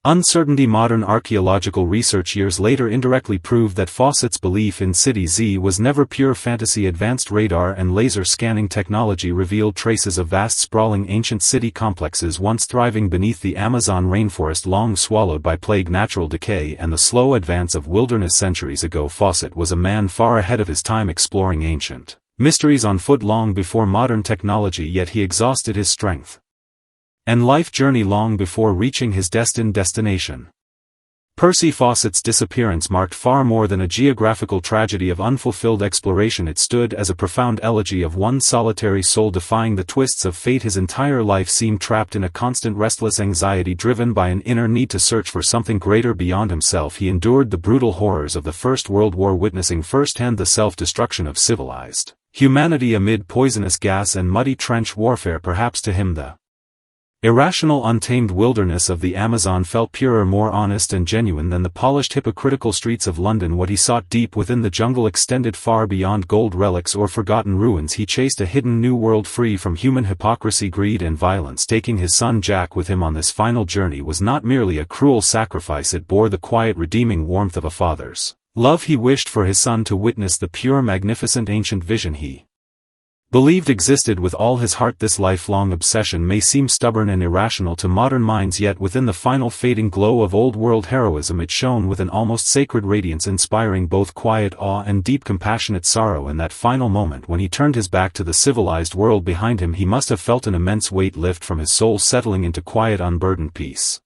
Speaker 1: uncertainty. Modern archaeological research years later indirectly proved that Fawcett's belief in City Z was never pure fantasy. Advanced radar and laser scanning technology revealed traces of vast, sprawling ancient city complexes once thriving beneath the Amazon rainforest, long swallowed by plague, natural decay, and the slow advance of wilderness. Centuries ago, Fawcett was a man far ahead of his time, exploring ancient mysteries on foot long before modern technology, yet he exhausted his strength and life journey long before reaching his destined destination. Percy Fawcett's disappearance marked far more than a geographical tragedy of unfulfilled exploration. It stood as a profound elegy of one solitary soul defying the twists of fate. His entire life seemed trapped in a constant restless anxiety, driven by an inner need to search for something greater beyond himself. He endured the brutal horrors of the First World War, witnessing firsthand the self-destruction of civilized humanity amid poisonous gas and muddy trench warfare. Perhaps to him the irrational, untamed wilderness of the Amazon felt purer, more honest and genuine than the polished, hypocritical streets of London. What he sought deep within the jungle extended far beyond gold relics or forgotten ruins. He chased a hidden new world free from human hypocrisy, greed and violence. Taking his son Jack with him on this final journey was not merely a cruel sacrifice, it bore the quiet, redeeming warmth of a father's love. He wished for his son to witness the pure, magnificent ancient vision he believed existed with all his heart. This lifelong obsession may seem stubborn and irrational to modern minds, yet within the final fading glow of old-world heroism it shone with an almost sacred radiance, inspiring both quiet awe and deep compassionate sorrow. In that final moment when he turned his back to the civilized world behind him, he must have felt an immense weight lift from his soul, settling into quiet, unburdened peace.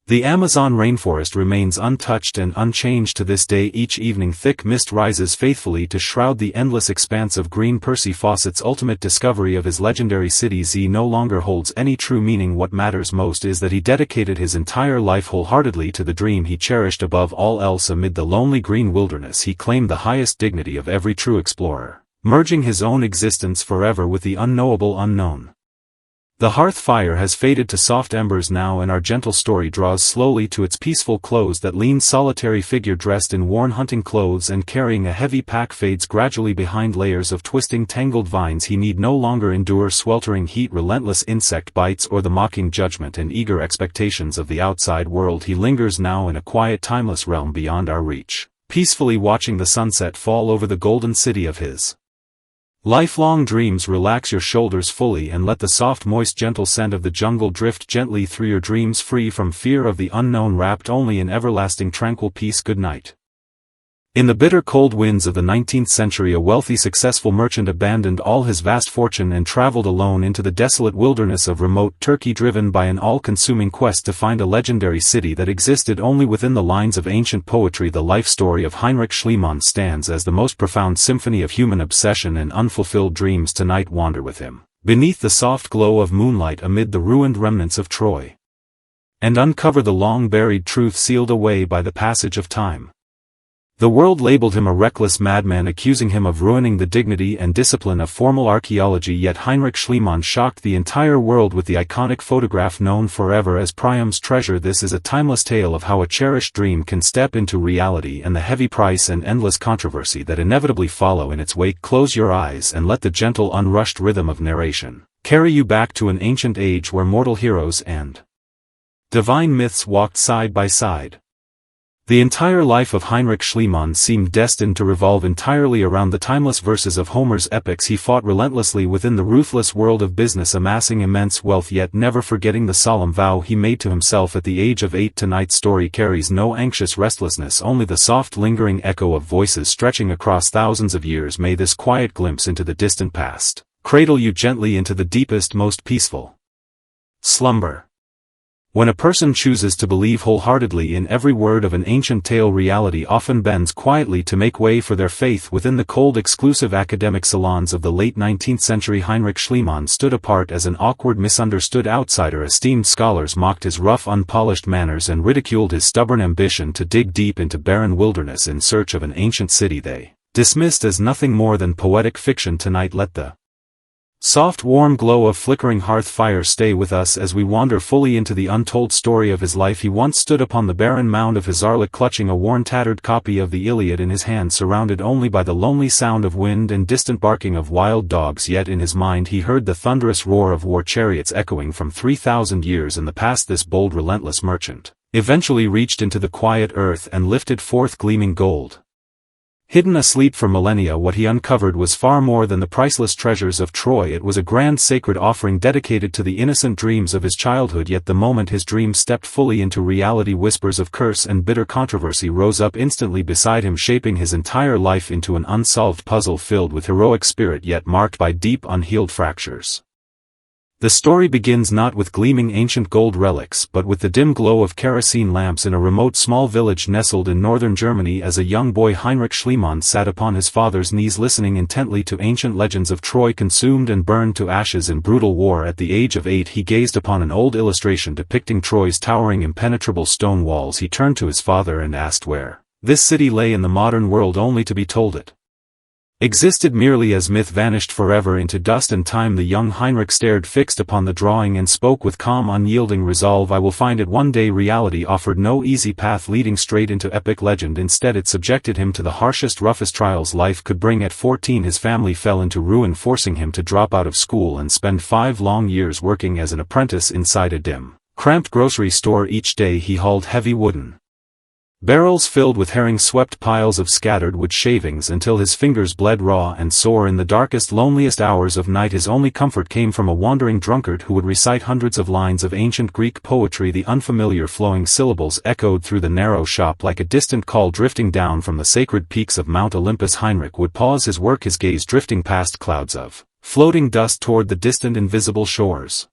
Speaker 1: The Amazon rainforest remains untouched and unchanged to this day. Each evening thick mist rises faithfully to shroud the endless expanse of green. Percy Fawcett's ultimate discovery of his legendary City Z no longer holds any true meaning. What matters most is that he dedicated his entire life wholeheartedly to the dream he cherished above all else. Amid the lonely green wilderness he claimed the highest dignity of every true explorer, merging his own existence forever with the unknowable unknown. The hearth fire has faded to soft embers now, and our gentle story draws slowly to its peaceful close. That lean solitary figure dressed in worn hunting clothes and carrying a heavy pack fades gradually behind layers of twisting tangled vines. He need no longer endure sweltering heat, relentless insect bites, or the mocking judgment and eager expectations of the outside world. He lingers now in a quiet, timeless realm beyond our reach, peacefully watching the sunset fall over the golden city of his lifelong dreams. Relax your shoulders fully and let the soft, moist, gentle scent of the jungle drift gently through your dreams, free from fear of the unknown, wrapped only in everlasting tranquil peace. Good night. In the bitter cold winds of the 19th century, a wealthy, successful merchant abandoned all his vast fortune and traveled alone into the desolate wilderness of remote Turkey, driven by an all-consuming quest to find a legendary city that existed only within the lines of ancient poetry. The life story of Heinrich Schliemann stands as the most profound symphony of human obsession and unfulfilled dreams. Tonight wander with him, beneath the soft glow of moonlight, amid the ruined remnants of Troy, and uncover the long-buried truth sealed away by the passage of time. The world labeled him a reckless madman, accusing him of ruining the dignity and discipline of formal archaeology, yet Heinrich Schliemann shocked the entire world with the iconic photograph known forever as Priam's Treasure. This is a timeless tale of how a cherished dream can step into reality and the heavy price and endless controversy that inevitably follow in its wake. Close your eyes and let the gentle, unrushed rhythm of narration carry you back to an ancient age where mortal heroes and divine myths walked side by side. The entire life of Heinrich Schliemann seemed destined to revolve entirely around the timeless verses of Homer's epics. He fought relentlessly within the ruthless world of business, amassing immense wealth, yet never forgetting the solemn vow he made to himself at the age of 8. Tonight's story carries no anxious restlessness, only the soft, lingering echo of voices stretching across thousands of years. May this quiet glimpse into the distant past cradle you gently into the deepest, most peaceful slumber. When a person chooses to believe wholeheartedly in every word of an ancient tale, reality often bends quietly to make way for their faith. Within the cold, exclusive academic salons of the late 19th century, Heinrich Schliemann stood apart as an awkward, misunderstood outsider. Esteemed scholars mocked his rough, unpolished manners and ridiculed his stubborn ambition to dig deep into barren wilderness in search of an ancient city they dismissed as nothing more than poetic fiction. Tonight let the soft, warm glow of flickering hearth fire stay with us as we wander fully into the untold story of his life. He once stood upon the barren mound of Hizarlik, clutching a worn, tattered copy of the Iliad in his hand, surrounded only by the lonely sound of wind and distant barking of wild dogs. Yet in his mind he heard the thunderous roar of war chariots echoing from 3,000 years in the past. This bold, relentless merchant eventually reached into the quiet earth and lifted forth gleaming gold. Hidden asleep for millennia, what he uncovered was far more than the priceless treasures of Troy. It was a grand, sacred offering dedicated to the innocent dreams of his childhood. Yet the moment his dream stepped fully into reality, whispers of curse and bitter controversy rose up instantly beside him, shaping his entire life into an unsolved puzzle filled with heroic spirit yet marked by deep, unhealed fractures. The story begins not with gleaming ancient gold relics but with the dim glow of kerosene lamps in a remote small village nestled in northern Germany. As a young boy, Heinrich Schliemann sat upon his father's knees, listening intently to ancient legends of Troy consumed and burned to ashes in brutal war. At the age of 8 he gazed upon an old illustration depicting Troy's towering, impenetrable stone walls. He turned to his father and asked where this city lay in the modern world, only to be told it existed merely as myth, vanished forever into dust and time. The young Heinrich stared fixed upon the drawing and spoke with calm, unyielding resolve, "I will find it one day." Reality offered no easy path leading straight into epic legend. Instead it subjected him to the harshest, roughest trials life could bring. At 14 his family fell into ruin, forcing him to drop out of school and spend 5 long years working as an apprentice inside a dim, cramped grocery store. Each day he hauled heavy wooden barrels filled with herring, swept piles of scattered wood shavings until his fingers bled raw and sore. In the darkest, loneliest hours of night his only comfort came from a wandering drunkard who would recite hundreds of lines of ancient Greek poetry. The unfamiliar flowing syllables echoed through the narrow shop like a distant call drifting down from the sacred peaks of Mount Olympus. Heinrich would pause his work, his gaze drifting past clouds of floating dust toward the distant, invisible shores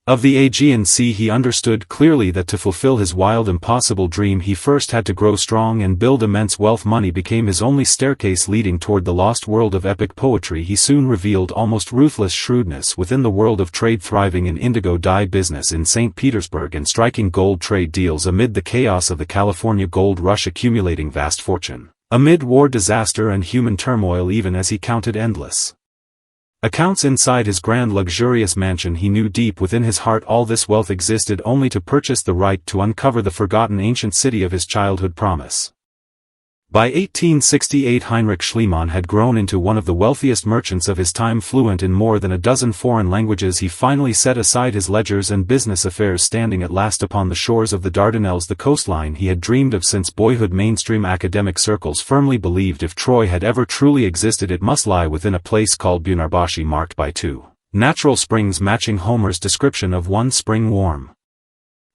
Speaker 1: of the Aegean Sea. He understood clearly that to fulfill his wild, impossible dream he first had to grow strong and build immense wealth. Money became his only staircase leading toward the lost world of epic poetry. He soon revealed almost ruthless shrewdness within the world of trade, thriving in indigo dye business in St. Petersburg and striking gold trade deals amid the chaos of the California gold rush, accumulating vast fortune amid war, disaster and human turmoil. Even as he counted endless Accounts inside his grand luxurious mansion. He knew deep within his heart all this wealth existed only to purchase the right to uncover the forgotten ancient city of his childhood promise. By 1868 Heinrich Schliemann had grown into one of the wealthiest merchants of his time. Fluent in more than a dozen foreign languages, he finally set aside his ledgers and business affairs, standing at last upon the shores of the Dardanelles, the coastline he had dreamed of since boyhood. Mainstream academic circles firmly believed if Troy had ever truly existed, it must lie within a place called Bunarbashi, marked by two natural springs matching Homer's description of one spring warm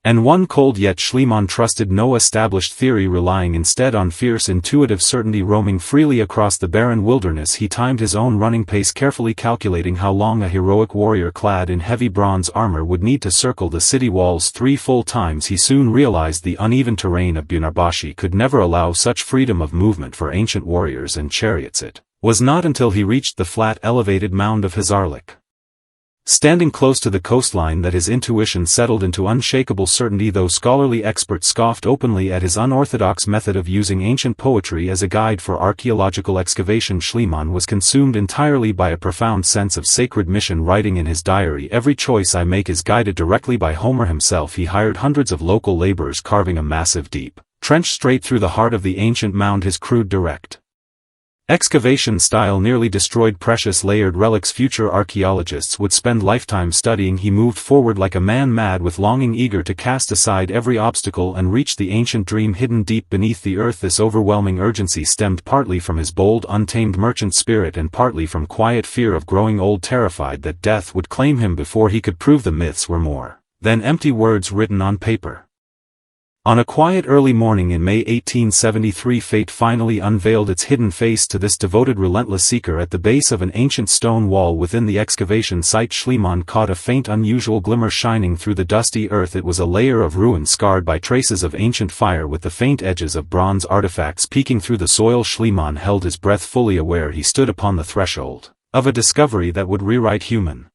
Speaker 1: and one cold. Yet Schliemann trusted no established theory, relying instead on fierce intuitive certainty. Roaming freely across the barren wilderness, he timed his own running pace, carefully calculating how long a heroic warrior clad in heavy bronze armor would need to circle the city walls 3 full times. He soon realized the uneven terrain of Bunarbashi could never allow such freedom of movement for ancient warriors and chariots. It was not until he reached the flat, elevated mound of Hazarlik, standing close to the coastline, that his intuition settled into unshakable certainty. Though scholarly experts scoffed openly at his unorthodox method of using ancient poetry as a guide for archaeological excavation, Schliemann was consumed entirely by a profound sense of sacred mission. Writing in his diary, "Every choice I make is guided directly by Homer himself." He hired hundreds of local laborers, carving a massive deep trench straight through the heart of the ancient mound. His crude, direct excavation style nearly destroyed precious layered relics future archaeologists would spend lifetimes studying. He moved forward like a man mad with longing, eager to cast aside every obstacle and reach the ancient dream hidden deep beneath the earth. This overwhelming urgency stemmed partly from his bold, untamed merchant spirit and partly from quiet fear of growing old, terrified that death would claim him before he could prove the myths were more than empty words written on paper. On a quiet early morning in May 1873, fate finally unveiled its hidden face to this devoted, relentless seeker. At the base of an ancient stone wall within the excavation site, Schliemann caught a faint, unusual glimmer shining through the dusty earth. It was a layer of ruin scarred by traces of ancient fire, with the faint edges of bronze artifacts peeking through the soil. Schliemann held his breath, fully aware he stood upon the threshold of a discovery that would rewrite human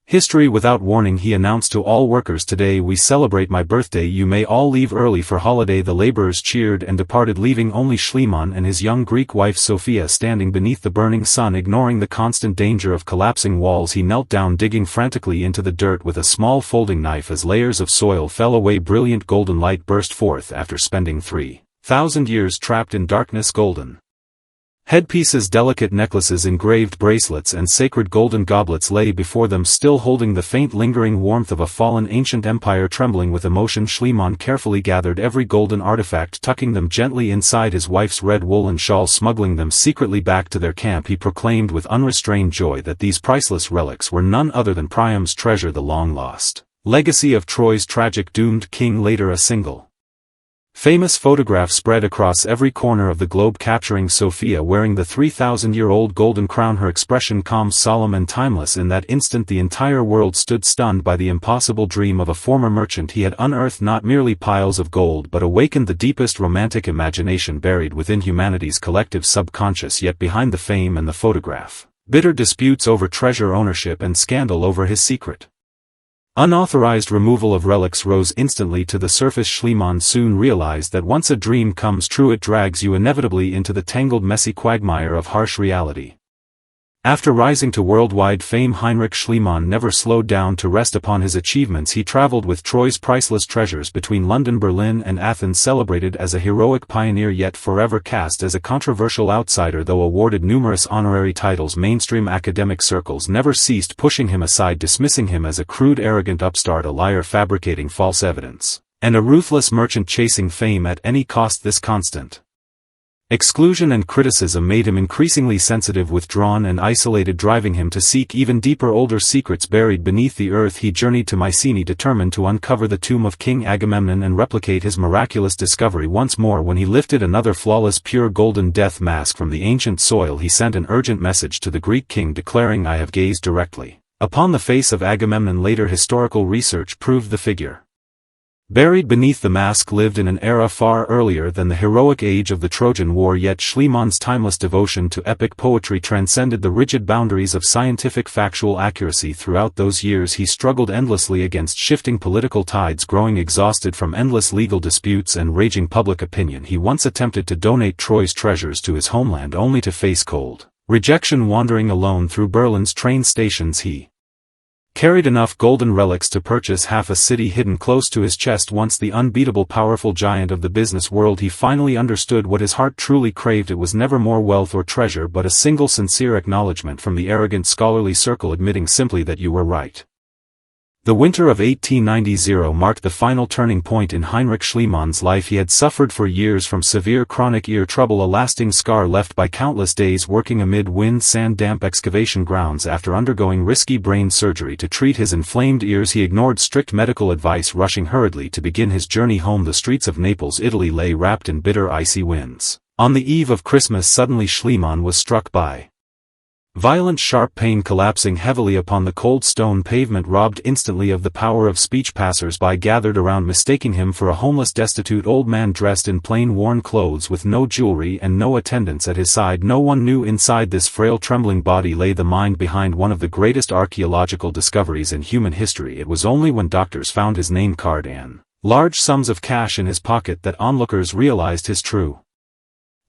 Speaker 1: history. Without warning, he announced to all workers, "Today we celebrate my birthday. You may all leave early for holiday." The laborers cheered and departed, leaving only Schliemann and his young Greek wife Sophia standing beneath the burning sun. Ignoring the constant danger of collapsing walls, he knelt down, digging frantically into the dirt with a small folding knife. As layers of soil fell away, brilliant golden light burst forth. After spending 3,000 years trapped in darkness, golden headpieces, delicate necklaces, engraved bracelets, and sacred golden goblets lay before them, still holding the faint, lingering warmth of a fallen ancient empire. Trembling with emotion, Schliemann carefully gathered every golden artifact, tucking them gently inside his wife's red woolen shawl. Smuggling them secretly back to their camp, he proclaimed with unrestrained joy that these priceless relics were none other than Priam's treasure, the long-lost legacy of Troy's tragic doomed king. Later, a single famous photograph spread across every corner of the globe, capturing Sophia wearing the 3,000-year-old golden crown, her expression calm, solemn, and timeless. In that instant, the entire world stood stunned by the impossible dream of a former merchant. He had unearthed not merely piles of gold, but awakened the deepest romantic imagination buried within humanity's collective subconscious. Yet behind the fame and the photograph, bitter disputes over treasure ownership and scandal over his secret unauthorized removal of relics rose instantly to the surface. Schliemann soon realized that once a dream comes true, it drags you inevitably into the tangled, messy quagmire of harsh reality. After rising to worldwide fame, Heinrich Schliemann never slowed down to rest upon his achievements. He traveled with Troy's priceless treasures between London, Berlin, and Athens, celebrated as a heroic pioneer yet forever cast as a controversial outsider. Though awarded numerous honorary titles, mainstream academic circles never ceased pushing him aside, dismissing him as a crude, arrogant upstart, a liar fabricating false evidence, and a ruthless merchant chasing fame at any cost. This constant exclusion and criticism made him increasingly sensitive, withdrawn, and isolated, driving him to seek even deeper, older secrets buried beneath the earth. He journeyed to Mycenae, determined to uncover the tomb of King Agamemnon and replicate his miraculous discovery once more. When he lifted another flawless, pure golden death mask from the ancient soil, he sent an urgent message to the Greek king declaring, "I have gazed directly upon the face of Agamemnon." Later historical research proved the figure buried beneath the mask lived in an era far earlier than the heroic age of the Trojan War. Yet Schliemann's timeless devotion to epic poetry transcended the rigid boundaries of scientific factual accuracy. Throughout those years he struggled endlessly against shifting political tides. Growing exhausted from endless legal disputes and raging public opinion, he once attempted to donate Troy's treasures to his homeland, only to face cold rejection. Wandering alone through Berlin's train stations, he carried enough golden relics to purchase half a city hidden close to his chest. Once the unbeatable powerful giant of the business world, he finally understood what his heart truly craved. It was never more wealth or treasure, but a single sincere acknowledgement from the arrogant scholarly circle, admitting simply that you were right. The winter of 1890 marked the final turning point in Heinrich Schliemann's life. He had suffered for years from severe chronic ear trouble, a lasting scar left by countless days working amid wind, sand, damp excavation grounds. After undergoing risky brain surgery to treat his inflamed ears, he ignored strict medical advice, rushing hurriedly to begin his journey home. The streets of Naples, Italy lay wrapped in bitter icy winds. On the eve of Christmas, suddenly Schliemann was struck by violent sharp pain. Collapsing heavily upon the cold stone pavement, robbed instantly of the power of speech, passers-by gathered around, mistaking him for a homeless, destitute old man dressed in plain, worn clothes with no jewelry and no attendants at his side. No one knew inside this frail, trembling body lay the mind behind one of the greatest archaeological discoveries in human history. It was only when doctors found his name card and large sums of cash in his pocket that onlookers realized his true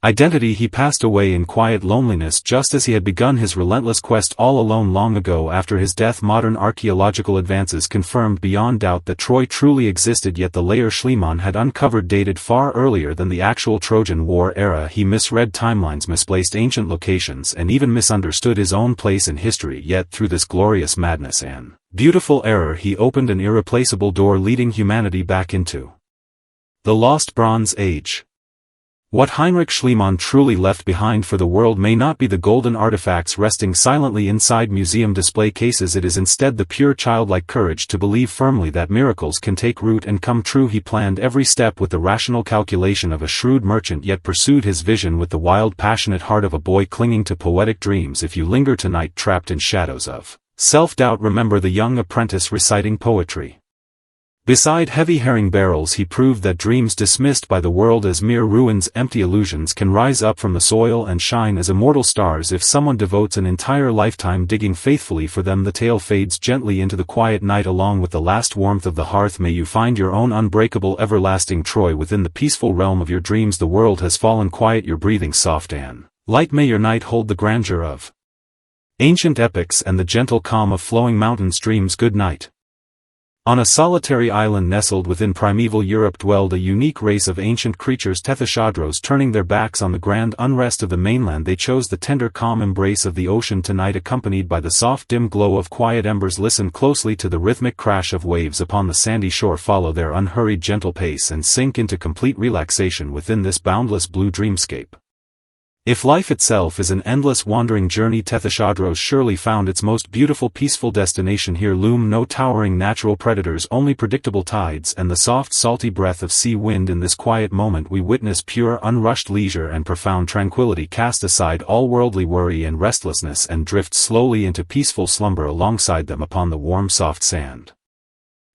Speaker 1: identity. He passed away in quiet loneliness, just as he had begun his relentless quest, all alone. Long ago, after his death, modern archaeological advances confirmed beyond doubt that Troy truly existed, yet the layer Schliemann had uncovered dated far earlier than the actual Trojan War era. He misread timelines, misplaced ancient locations, and even misunderstood his own place in history. Yet through this glorious madness and beautiful error, he opened an irreplaceable door leading humanity back into the lost Bronze Age. What Heinrich Schliemann truly left behind for the world may not be the golden artifacts resting silently inside museum display cases. It is instead the pure childlike courage to believe firmly that miracles can take root and come true. He planned every step with the rational calculation of a shrewd merchant, yet pursued his vision with the wild, passionate heart of a boy clinging to poetic dreams. If you linger tonight trapped in shadows of self-doubt, remember the young apprentice reciting poetry beside heavy herring barrels. He proved that dreams dismissed by the world as mere ruins, empty illusions, can rise up from the soil and shine as immortal stars if someone devotes an entire lifetime digging faithfully for them. The tale fades gently into the quiet night along with the last warmth of the hearth. May you find your own unbreakable, everlasting Troy within the peaceful realm of your dreams. The world has fallen quiet, your breathing soft and light. May your night hold the grandeur of ancient epics and the gentle calm of flowing mountain streams. Good night. On a solitary island nestled within primeval Europe dwelled a unique race of ancient creatures, Tethyschodros. Turning their backs on the grand unrest of the mainland, they chose the tender, calm embrace of the ocean tonight, accompanied by the soft, dim glow of quiet embers. Listen closely to the rhythmic crash of waves upon the sandy shore. Follow their unhurried, gentle pace and sink into complete relaxation within this boundless blue dreamscape. If life itself is an endless wandering journey, Tethyschodros surely found its most beautiful, peaceful destination here. Loom no towering natural predators, only predictable tides and the soft, salty breath of sea wind. In this quiet moment we witness pure, unrushed leisure and profound tranquility. Cast aside all worldly worry and restlessness and drift slowly into peaceful slumber alongside them upon the warm, soft sand.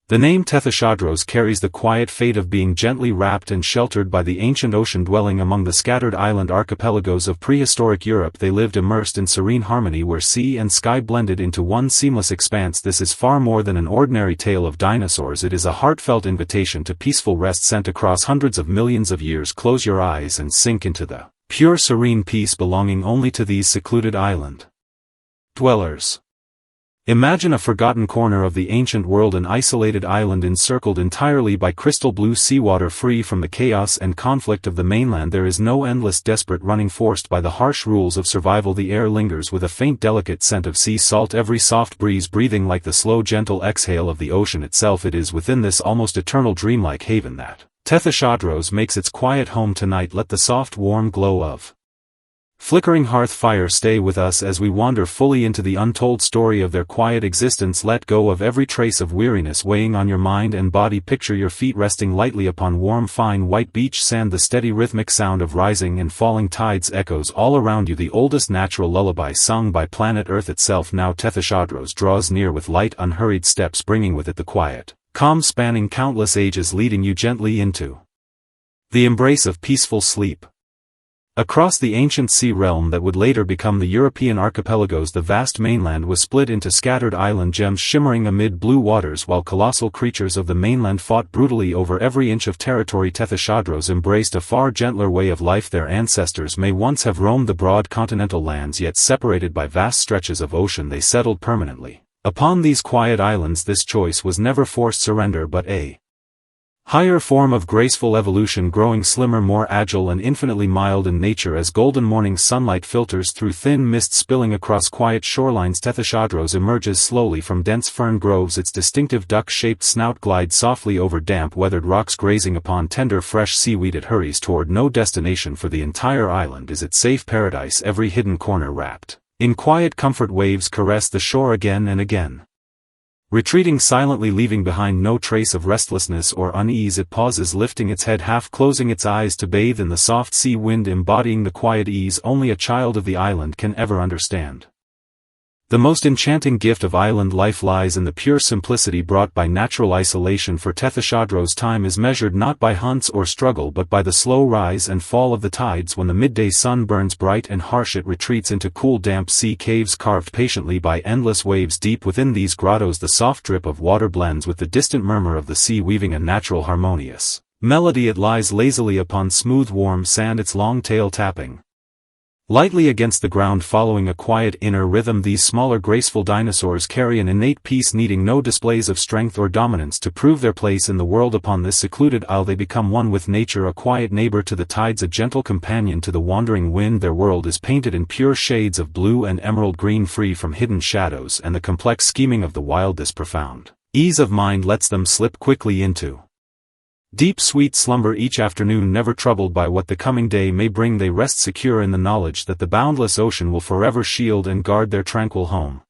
Speaker 1: The name Tethyschodros carries the quiet fate of being gently wrapped and sheltered by the ancient ocean. Dwelling among the scattered island archipelagos of prehistoric Europe, they lived immersed in serene harmony where sea and sky blended into one seamless expanse. This is far more than an ordinary tale of dinosaurs. It is a heartfelt invitation to peaceful rest sent across hundreds of millions of years. Close your eyes and sink into the pure, serene peace belonging only to these secluded island dwellers. Imagine a forgotten corner of the ancient world, an isolated island encircled entirely by crystal blue seawater, free from the chaos and conflict of the mainland. There is no endless desperate running forced by the harsh rules of survival. The air lingers with a faint delicate scent of sea salt, every soft breeze breathing like the slow gentle exhale of the ocean itself. It is within this almost eternal dreamlike haven that Tethyschodros makes its quiet home tonight. Let the soft warm glow of flickering hearth fire stay with us as we wander fully into the untold story of their quiet existence. Let go of every trace of weariness weighing on your mind and body. Picture your feet resting lightly upon warm, fine white beach sand. The steady rhythmic sound of rising and falling tides echoes all around you, the oldest natural lullaby sung by planet Earth itself. Now Tethyschodros draws near with light, unhurried steps, bringing with it the quiet calm spanning countless ages, leading you gently into the embrace of peaceful sleep. Across the ancient sea realm that would later become the European archipelagos, the vast mainland was split into scattered island gems shimmering amid blue waters, while colossal creatures of the mainland fought brutally over every inch of territory. Tethys embraced a far gentler way of life. Their ancestors may once have roamed the broad continental lands, yet separated by vast stretches of ocean they settled permanently. Upon these quiet islands this choice was never forced surrender but a higher form of graceful evolution, growing slimmer, more agile and infinitely mild in nature as golden morning sunlight filters through thin mist spilling across quiet shorelines. Tethys emerges slowly from dense fern groves, its distinctive duck-shaped snout glides softly over damp weathered rocks, grazing upon tender fresh seaweed. It hurries toward no destination, for the entire island is its safe paradise, every hidden corner wrapped in quiet comfort. Waves caress the shore again and again, retreating silently, leaving behind no trace of restlessness or unease. It pauses, lifting its head, half closing its eyes to bathe in the soft sea wind, embodying the quiet ease only a child of the island can ever understand. The most enchanting gift of island life lies in the pure simplicity brought by natural isolation. For Tethys, time is measured not by hunts or struggle but by the slow rise and fall of the tides. When the midday sun burns bright and harsh, it retreats into cool damp sea caves carved patiently by endless waves. Deep within these grottos the soft drip of water blends with the distant murmur of the sea, weaving a natural harmonious melody. It lies lazily upon smooth warm sand, its long tail tapping lightly against the ground, following a quiet inner rhythm. These smaller graceful dinosaurs carry an innate peace, needing no displays of strength or dominance to prove their place in the world. Upon this secluded isle they become one with nature, a quiet neighbor to the tides, a gentle companion to the wandering wind. Their world is painted in pure shades of blue and emerald green, free from hidden shadows and the complex scheming of the wild. This profound ease of mind lets them slip quickly into deep sweet slumber each afternoon, never troubled by what the coming day may bring. They rest secure in the knowledge that the boundless ocean will forever shield and guard their tranquil home.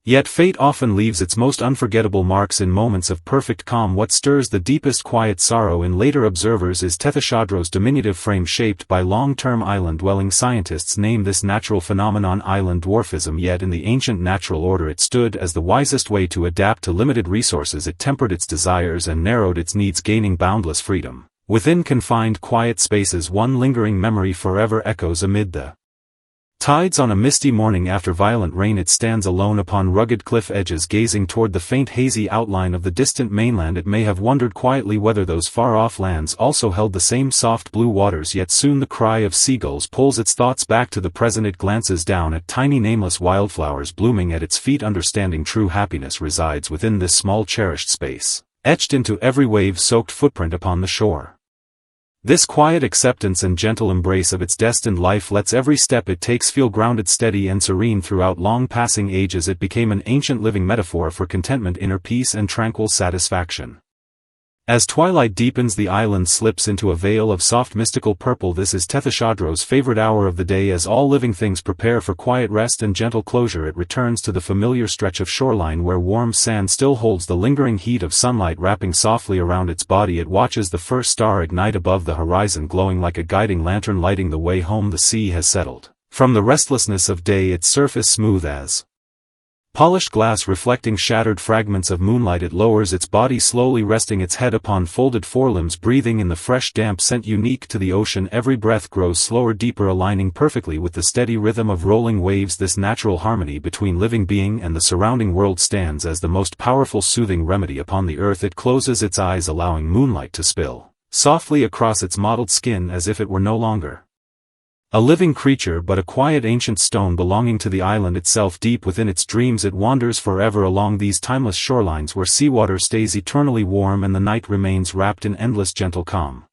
Speaker 1: Yet fate often leaves its most unforgettable marks in moments of perfect calm. What stirs the deepest quiet sorrow in later observers is Tethys' diminutive frame, shaped by long-term island-dwelling. Scientists name this natural phenomenon island dwarfism, yet in the ancient natural order it stood as the wisest way to adapt to limited resources. It tempered its desires and narrowed its needs, gaining boundless freedom within confined quiet spaces. One lingering memory forever echoes amid the tides. On a misty morning after violent rain, it stands alone upon rugged cliff edges, gazing toward the faint hazy outline of the distant mainland. It may have wondered quietly whether those far-off lands also held the same soft blue waters, yet soon the cry of seagulls pulls its thoughts back to the present. It glances down at tiny nameless wildflowers blooming at its feet, understanding true happiness resides within this small cherished space, etched into every wave-soaked footprint upon the shore. This quiet acceptance and gentle embrace of its destined life lets every step it takes feel grounded, steady and serene. Throughout long passing ages it became an ancient living metaphor for contentment, inner peace and tranquil satisfaction. As twilight deepens, the island slips into a veil of soft mystical purple. This is Tethys' favorite hour of the day. As all living things prepare for quiet rest and gentle closure, it returns to the familiar stretch of shoreline where warm sand still holds the lingering heat of sunlight wrapping softly around its body. It watches the first star ignite above the horizon, glowing like a guiding lantern, lighting the way home. The sea has settled from the restlessness of day, its surface smooth as polished glass reflecting shattered fragments of moonlight. It lowers its body slowly, resting its head upon folded forelimbs, breathing in the fresh damp scent unique to the ocean. Every breath grows slower, deeper, aligning perfectly with the steady rhythm of rolling waves. This natural harmony between living being and the surrounding world stands as the most powerful soothing remedy upon the earth. It closes its eyes, allowing moonlight to spill softly across its mottled skin as if it were no longer a living creature but a quiet ancient stone belonging to the island itself. Deep within its dreams it wanders forever along these timeless shorelines where seawater stays eternally warm and the night remains wrapped in endless gentle calm.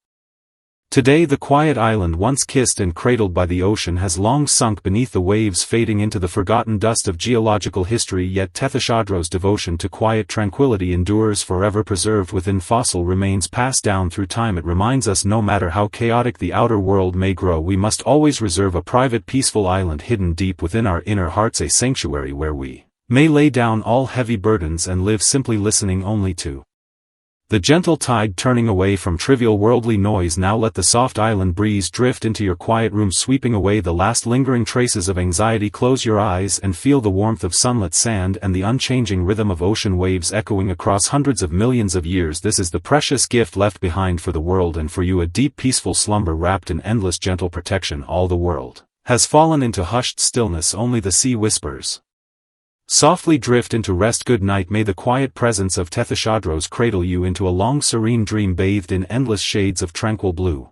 Speaker 1: Today the quiet island, once kissed and cradled by the ocean, has long sunk beneath the waves, fading into the forgotten dust of geological history. Yet Tethys' devotion to quiet tranquility endures, forever preserved within fossil remains passed down through time. It reminds us, no matter how chaotic the outer world may grow, we must always reserve a private peaceful island hidden deep within our inner hearts, a sanctuary where we may lay down all heavy burdens and live simply, listening only to The gentle tide turning away from trivial worldly noise now let the soft island breeze drift into your quiet room, sweeping away the last lingering traces of anxiety. Close your eyes and feel the warmth of sunlit sand and the unchanging rhythm of ocean waves echoing across hundreds of millions of years. This is the precious gift left behind for the world and for you, a deep peaceful slumber wrapped in endless gentle protection. All the world has fallen into hushed stillness, only the sea whispers softly drift into rest. Good night. May the quiet presence of Tethys cradle you into a long serene dream bathed in endless shades of tranquil blue.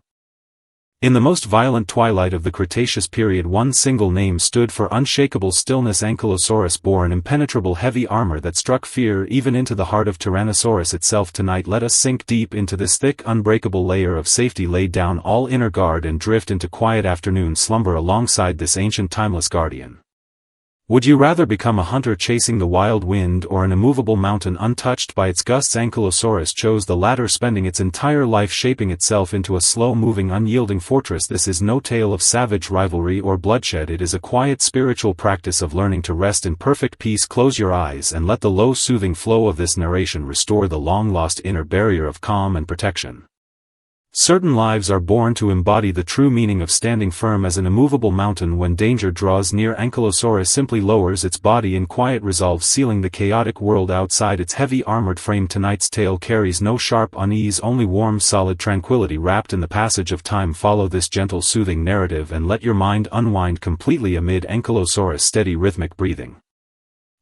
Speaker 1: In the most violent twilight of the Cretaceous period, one single name stood for unshakable stillness: Ankylosaurus bore an impenetrable heavy armor that struck fear even into the heart of Tyrannosaurus itself. Tonight let us sink deep into this thick unbreakable layer of safety, lay down all inner guard and drift into quiet afternoon slumber alongside this ancient timeless guardian. Would you rather become a hunter chasing the wild wind or an immovable mountain untouched by its gusts? Ankylosaurus chose the latter, spending its entire life shaping itself into a slow-moving, unyielding fortress. This is no tale of savage rivalry or bloodshed. It is a quiet spiritual practice of learning to rest in perfect peace. Close your eyes and let the low soothing flow of this narration restore the long-lost inner barrier of calm and protection. Certain lives are born to embody the true meaning of standing firm as an immovable mountain when danger draws near. Ankylosaurus simply lowers its body in quiet resolve, sealing the chaotic world outside its heavy armored frame. Tonight's tale carries no sharp unease, only warm solid tranquility wrapped in the passage of time. Follow this gentle soothing narrative and let your mind unwind completely amid Ankylosaurus' steady rhythmic breathing.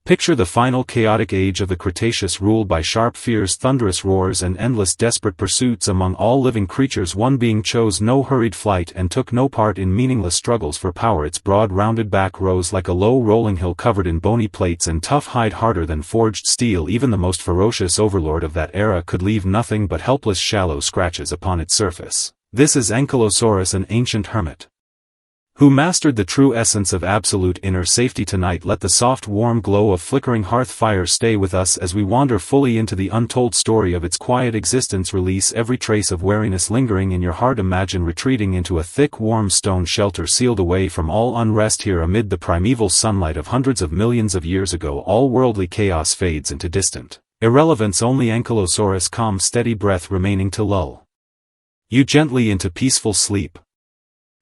Speaker 1: Picture the final chaotic age of the Cretaceous, ruled by sharp fears, thunderous roars and endless desperate pursuits among all living creatures. One being chose no hurried flight and took no part in meaningless struggles for power. Its broad rounded back rose like a low rolling hill covered in bony plates and tough hide harder than forged steel. Even the most ferocious overlord of that era could leave nothing but helpless shallow scratches upon its surface. This is Ankylosaurus, an ancient hermit who mastered the true essence of absolute inner safety. Tonight let the soft warm glow of flickering hearth fire stay with us as we wander fully into the untold story of its quiet existence. Release every trace of wariness lingering in your heart. Imagine retreating into a thick warm stone shelter, sealed away from all unrest. Here amid the primeval sunlight of hundreds of millions of years ago, all worldly chaos fades into distant irrelevance, only Ankylosaurus' calm steady breath remaining to lull you gently into peaceful sleep.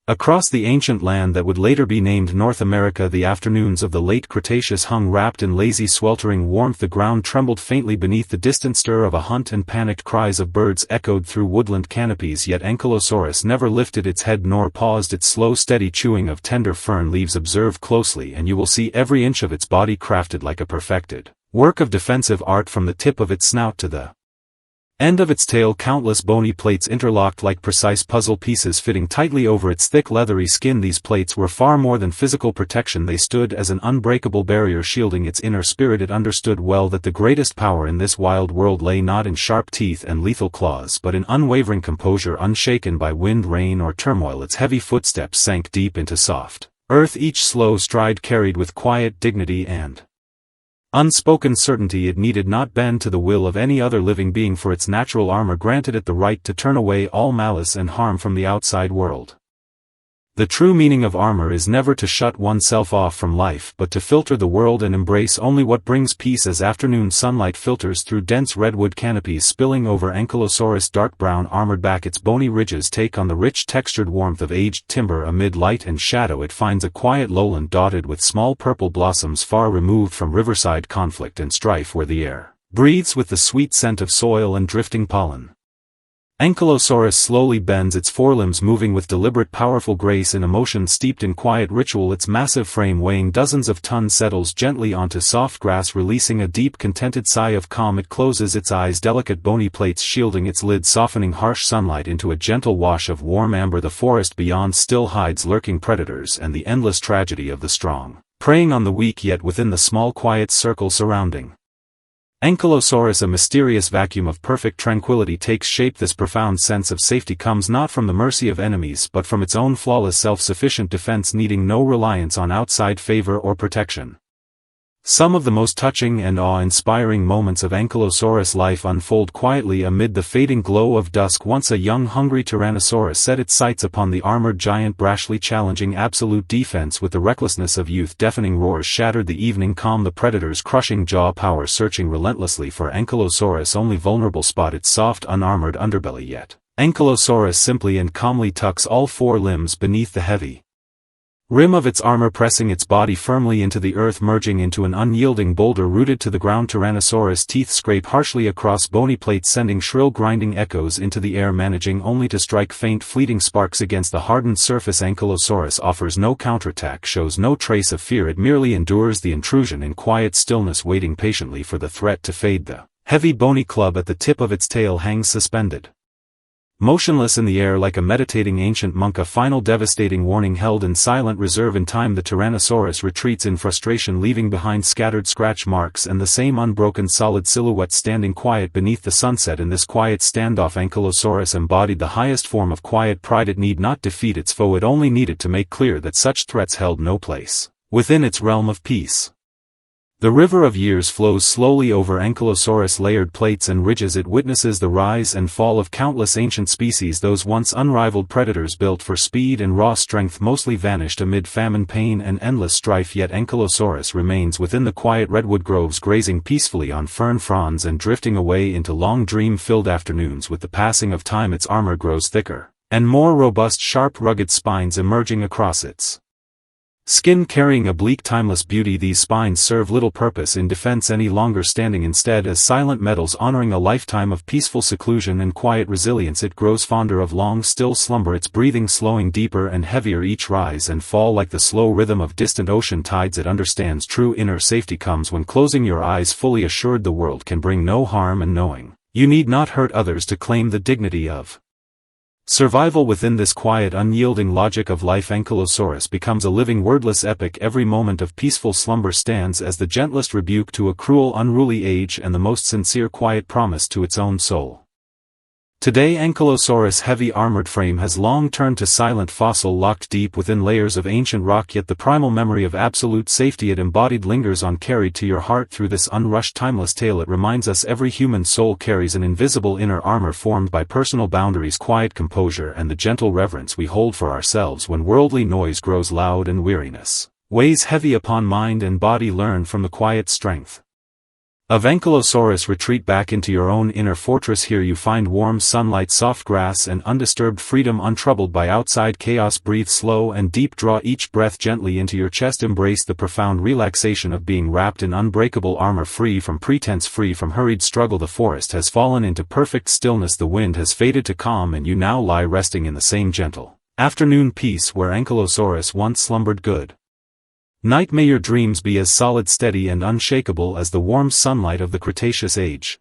Speaker 1: Across the ancient land that would later be named North America, the afternoons of the late Cretaceous hung wrapped in lazy sweltering warmth. The ground trembled faintly beneath the distant stir of a hunt, and panicked cries of birds echoed through woodland canopies. Yet Ankylosaurus never lifted its head nor paused its slow steady chewing of tender fern leaves. Observe closely and you will see every inch of its body crafted like a perfected work of defensive art, from the tip of its snout to the end of its tail. Countless bony plates interlocked like precise puzzle pieces, fitting tightly over its thick leathery skin. These plates were far more than physical protection. They stood as an unbreakable barrier shielding its inner spirit. It understood well that the greatest power in this wild world lay not in sharp teeth and lethal claws, but in unwavering composure, unshaken by wind, rain or turmoil. Its heavy footsteps sank deep into soft earth, each slow stride carried with quiet dignity and unspoken certainty. It needed not bend to the will of any other living being, for its natural armor granted it the right to turn away all malice and harm from the outside world. The true meaning of armor is never to shut oneself off from life, but to filter the world and embrace only what brings peace. As afternoon sunlight filters through dense redwood canopies spilling over Ankylosaurus' dark brown armored back, its bony ridges take on the rich textured warmth of aged timber. Amid light and shadow it finds a quiet lowland dotted with small purple blossoms, far removed from riverside conflict and strife, where the air breathes with the sweet scent of soil and drifting pollen. Ankylosaurus slowly bends its forelimbs, moving with deliberate powerful grace in a motion steeped in quiet ritual. Its massive frame, weighing dozens of tons, settles gently onto soft grass, releasing a deep contented sigh of calm. It closes its eyes, delicate bony plates shielding its lid, softening harsh sunlight into a gentle wash of warm amber. The forest beyond still hides lurking predators and the endless tragedy of the strong, preying on the weak, yet within the small quiet circle surrounding Ankylosaurus a mysterious vacuum of perfect tranquility takes shape. This profound sense of safety comes not from the mercy of enemies but from its own flawless self-sufficient defense, needing no reliance on outside favor or protection. Some of the most touching and awe-inspiring moments of Ankylosaurus life unfold quietly amid the fading glow of dusk. Once a young hungry Tyrannosaurus set its sights upon the armored giant, brashly challenging absolute defense with the recklessness of youth. Deafening roars shattered the evening calm, the predator's crushing jaw power searching relentlessly for Ankylosaurus' only vulnerable spot, its soft unarmored underbelly. Yet Ankylosaurus simply and calmly tucks all four limbs beneath the heavy rim of its armor, pressing its body firmly into the earth, merging into an unyielding boulder rooted to the ground. Tyrannosaurus' teeth scrape harshly across bony plates, sending shrill grinding echoes into the air, managing only to strike faint fleeting sparks against the hardened surface. Ankylosaurus offers no counterattack, shows no trace of fear. It merely endures the intrusion in quiet stillness, waiting patiently for the threat to fade. The heavy bony club at the tip of its tail hangs suspended, motionless in the air like a meditating ancient monk, a final devastating warning held in silent reserve. In time the Tyrannosaurus retreats in frustration, leaving behind scattered scratch marks and the same unbroken solid silhouette standing quiet beneath the sunset. In this quiet standoff Ankylosaurus embodied the highest form of quiet pride. It need not defeat its foe, it only needed to make clear that such threats held no place within its realm of peace. The river of years flows slowly over Ankylosaurus' layered plates and ridges. It witnesses the rise and fall of countless ancient species. Those once unrivaled predators built for speed and raw strength mostly vanished amid famine, pain and endless strife. Yet Ankylosaurus remains within the quiet redwood groves, grazing peacefully on fern fronds and drifting away into long dream-filled afternoons. With the passing of time its armor grows thicker and more robust, sharp rugged spines emerging across its skin, carrying a bleak timeless beauty. These spines serve little purpose in defense any longer, standing instead as silent medals honoring a lifetime of peaceful seclusion and quiet resilience. It grows fonder of long still slumber, its breathing slowing deeper and heavier each rise and fall like the slow rhythm of distant ocean tides. It understands true inner safety comes when closing your eyes, fully assured the world can bring no harm, and knowing you need not hurt others to claim the dignity of survival. Within this quiet unyielding logic of life Ankylosaurus becomes a living wordless epic. Every moment of peaceful slumber stands as the gentlest rebuke to a cruel unruly age and the most sincere quiet promise to its own soul. Today Ankylosaurus' heavy armored frame has long turned to silent fossil, locked deep within layers of ancient rock, yet the primal memory of absolute safety it embodied lingers on, carried to your heart through this unrushed timeless tale. It reminds us every human soul carries an invisible inner armor formed by personal boundaries, quiet composure and the gentle reverence we hold for ourselves when worldly noise grows loud and weariness weighs heavy upon mind and body. Learn from the quiet strength of Ankylosaurus. Retreat back into your own inner fortress. Here you find warm sunlight, soft grass and undisturbed freedom, untroubled by outside chaos. Breathe slow and deep, draw each breath gently into your chest. Embrace the profound relaxation of being wrapped in unbreakable armor, free from pretense, free from hurried struggle. The forest has fallen into perfect stillness, the wind has faded to calm, and you now lie resting in the same gentle afternoon peace where Ankylosaurus once slumbered. Good night. May your dreams be as solid, steady and unshakable as the warm sunlight of the Cretaceous age.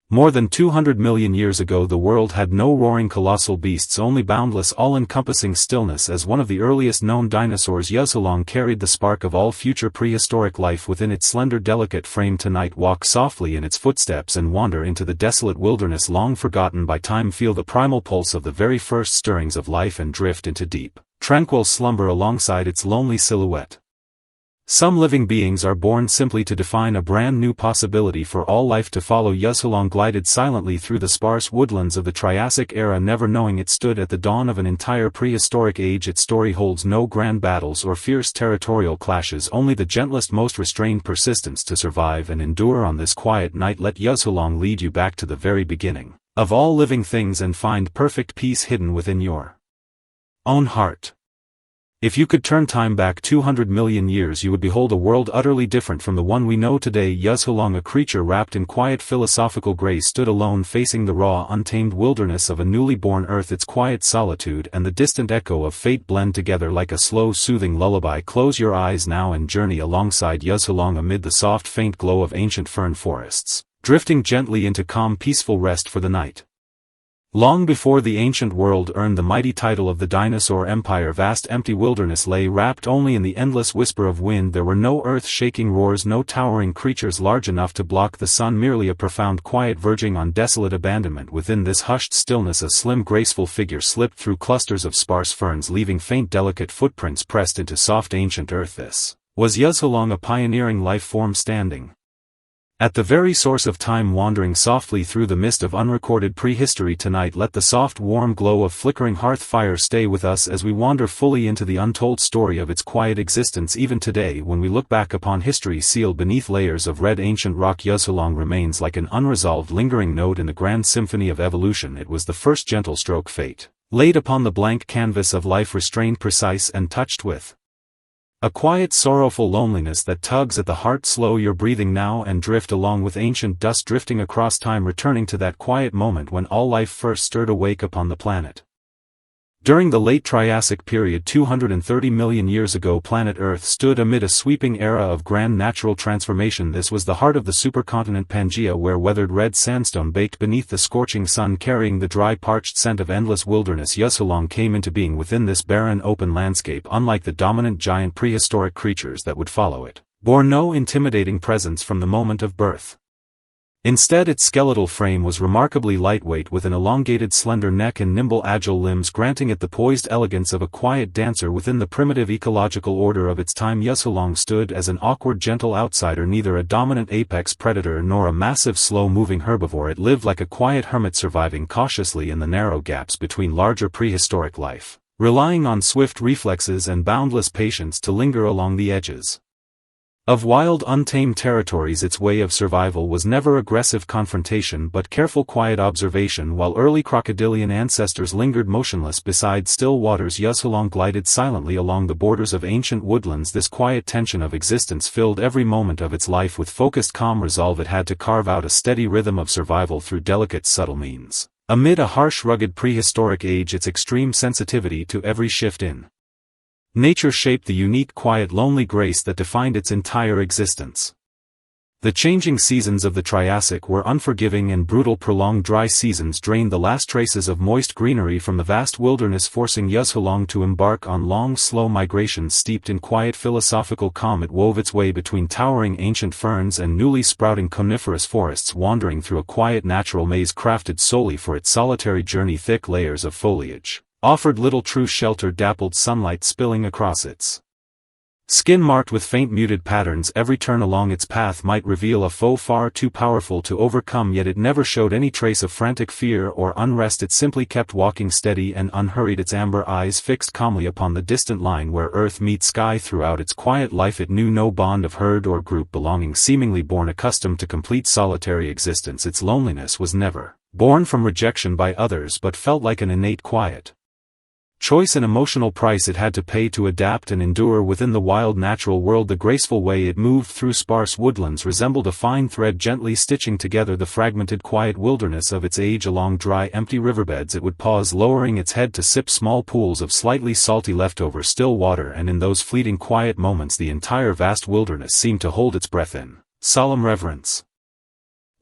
Speaker 1: More than 200 million years ago the world had no roaring colossal beasts, only boundless all-encompassing stillness. As one of the earliest known dinosaurs, Yuzhulong carried the spark of all future prehistoric life within its slender delicate frame. Tonight walk softly in its footsteps and wander into the desolate wilderness long forgotten by time. Feel the primal pulse of the very first stirrings of life and drift into deep, tranquil slumber alongside its lonely silhouette. Some living beings are born simply to define a brand new possibility for all life to follow. Yuzhulong glided silently through the sparse woodlands of the Triassic era, never knowing it stood at the dawn of an entire prehistoric age. Its story holds no grand battles or fierce territorial clashes, only the gentlest, most restrained persistence to survive and endure. On this quiet night let Yuzhulong lead you back to the very beginning of all living things and find perfect peace hidden within your own heart. If you could turn time back 200 million years, you would behold a world utterly different from the one we know today. Yuzhulong, a creature wrapped in quiet philosophical grace, stood alone facing the raw, untamed wilderness of a newly born earth. Its quiet solitude and the distant echo of fate blend together like a slow, soothing lullaby. Close your eyes now and journey alongside Yuzhulong amid the soft, faint glow of ancient fern forests, drifting gently into calm, peaceful rest for the night. Long before the ancient world earned the mighty title of the Dinosaur Empire, vast empty wilderness lay wrapped only in the endless whisper of wind. There were no earth-shaking roars, no towering creatures large enough to block the sun, merely a profound quiet verging on desolate abandonment. Within this hushed stillness a slim, graceful figure slipped through clusters of sparse ferns, leaving faint, delicate footprints pressed into soft ancient earth. This Was Yuzhulong a pioneering life form standing at the very source of time, wandering softly through the mist of unrecorded prehistory? Tonight let the soft warm glow of flickering hearth fire stay with us as we wander fully into the untold story of its quiet existence. Even today, when we look back upon history sealed beneath layers of red ancient rock, Yuzhulong remains like an unresolved lingering note in the grand symphony of evolution. It was the first gentle stroke fate laid upon the blank canvas of life, restrained, precise, and touched with a quiet sorrowful loneliness that tugs at the heart. Slow your breathing now and drift along with ancient dust drifting across time, returning to that quiet moment when all life first stirred awake upon the planet. During the late Triassic period 230 million years ago, planet Earth stood amid a sweeping era of grand natural transformation. This was the heart of the supercontinent Pangaea, where weathered red sandstone baked beneath the scorching sun, carrying the dry parched scent of endless wilderness. Yuzhulong came into being within this barren open landscape. Unlike the dominant giant prehistoric creatures that would follow, it bore no intimidating presence from the moment of birth. Instead, its skeletal frame was remarkably lightweight, with an elongated slender neck and nimble agile limbs, granting it the poised elegance of a quiet dancer within the primitive ecological order of its time. Yuzhulong stood as an awkward gentle outsider, neither a dominant apex predator nor a massive slow-moving herbivore. It lived like a quiet hermit, surviving cautiously in the narrow gaps between larger prehistoric life, relying on swift reflexes and boundless patience to linger along the edges of wild, untamed territories. Its way of survival was never aggressive confrontation but careful, quiet observation. While early crocodilian ancestors lingered motionless beside still waters, Yuzhulong glided silently along the borders of ancient woodlands. This quiet tension of existence filled every moment of its life with focused, calm resolve. It had to carve out a steady rhythm of survival through delicate, subtle means. Amid a harsh, rugged prehistoric age, its extreme sensitivity to every shift in nature shaped the unique, quiet, lonely grace that defined its entire existence. The changing seasons of the Triassic were unforgiving and brutal. Prolonged dry seasons drained the last traces of moist greenery from the vast wilderness, forcing Yuzhulong to embark on long, slow migrations steeped in quiet, philosophical calm. It wove its way between towering ancient ferns and newly sprouting coniferous forests, wandering through a quiet natural maze crafted solely for its solitary journey. Thick layers of foliage offered little true shelter, dappled sunlight spilling across its skin marked with faint muted patterns. Every turn along its path might reveal a foe far too powerful to overcome, yet it never showed any trace of frantic fear or unrest. It simply kept walking, steady and unhurried, its amber eyes fixed calmly upon the distant line where earth meets sky. Throughout its quiet life it knew no bond of herd or group belonging. Seemingly born accustomed to complete solitary existence, its loneliness was never born from rejection by others but felt like an innate quiet choice, an emotional price it had to pay to adapt and endure within the wild natural world. The graceful way it moved through sparse woodlands resembled a fine thread, gently stitching together the fragmented, quiet wilderness of its age. Along dry, empty riverbeds it would pause, lowering its head to sip small pools of slightly salty leftover still water, and in those fleeting quiet moments the entire vast wilderness seemed to hold its breath in solemn reverence.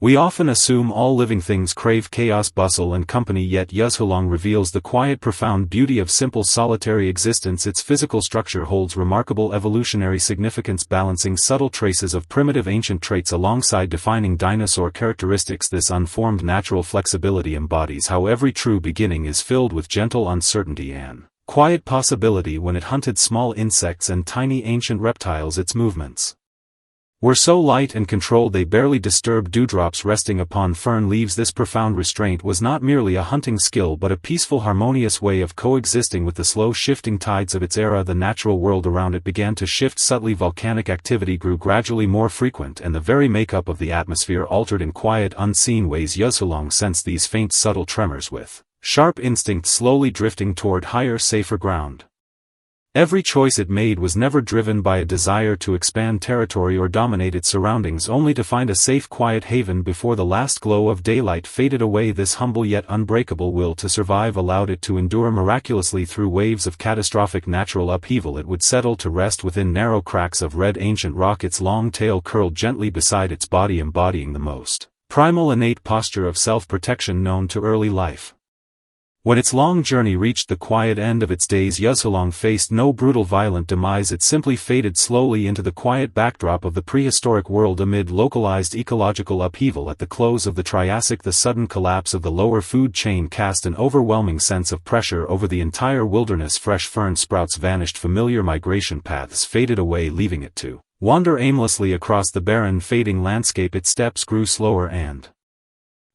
Speaker 1: We often assume all living things crave chaos, bustle and company, yet Yuzhulong reveals the quiet, profound beauty of simple, solitary existence. Its physical structure holds remarkable evolutionary significance, balancing subtle traces of primitive ancient traits alongside defining dinosaur characteristics. This unformed natural flexibility embodies how every true beginning is filled with gentle uncertainty and quiet possibility. When it hunted small insects and tiny ancient reptiles, its movements were so light and controlled they barely disturbed dewdrops resting upon fern leaves. This profound restraint was not merely a hunting skill but a peaceful, harmonious way of coexisting with the slow shifting tides of its era. The natural world around it began to shift subtly. Volcanic activity grew gradually more frequent and the very makeup of the atmosphere altered in quiet, unseen ways. Yuzhulong sensed these faint, subtle tremors with sharp instinct, slowly drifting toward higher, safer ground. Every choice it made was never driven by a desire to expand territory or dominate its surroundings, only to find a safe, quiet haven before the last glow of daylight faded away. This humble yet unbreakable will to survive allowed it to endure miraculously through waves of catastrophic natural upheaval. It would settle to rest within narrow cracks of red ancient rock, its long tail curled gently beside its body, embodying the most primal, innate posture of self-protection known to early life. When its long journey reached the quiet end of its days, Yuzhulong faced no brutal violent demise. It simply faded slowly into the quiet backdrop of the prehistoric world amid localized ecological upheaval. At the close of the Triassic, the sudden collapse of the lower food chain cast an overwhelming sense of pressure over the entire wilderness. Fresh fern sprouts vanished, familiar migration paths faded away, leaving it to wander aimlessly across the barren, fading landscape. Its steps grew slower and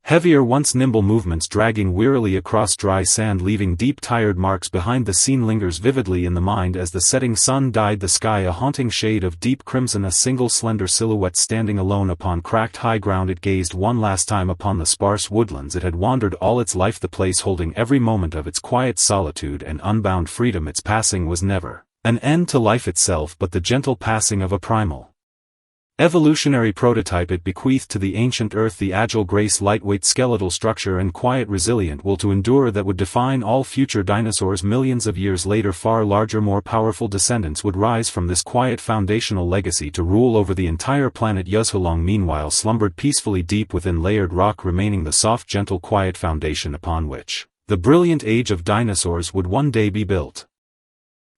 Speaker 1: heavier, once nimble movements dragging wearily across dry sand, leaving deep tired marks behind. The scene lingers vividly in the mind as the setting sun dyed the sky a haunting shade of deep crimson, a single slender silhouette standing alone upon cracked high ground. It gazed one last time upon the sparse woodlands it had wandered all its life, the place holding every moment of its quiet solitude and unbound freedom. Its passing was never an end to life itself, but the gentle passing of a primal evolutionary prototype. It bequeathed to the ancient earth the agile grace, lightweight skeletal structure, and quiet resilient will to endure that would define all future dinosaurs. Millions of years later, far larger, more powerful descendants would rise from this quiet foundational legacy to rule over the entire planet. Yuzhulong meanwhile slumbered peacefully deep within layered rock, remaining the soft, gentle, quiet foundation upon which the brilliant age of dinosaurs would one day be built.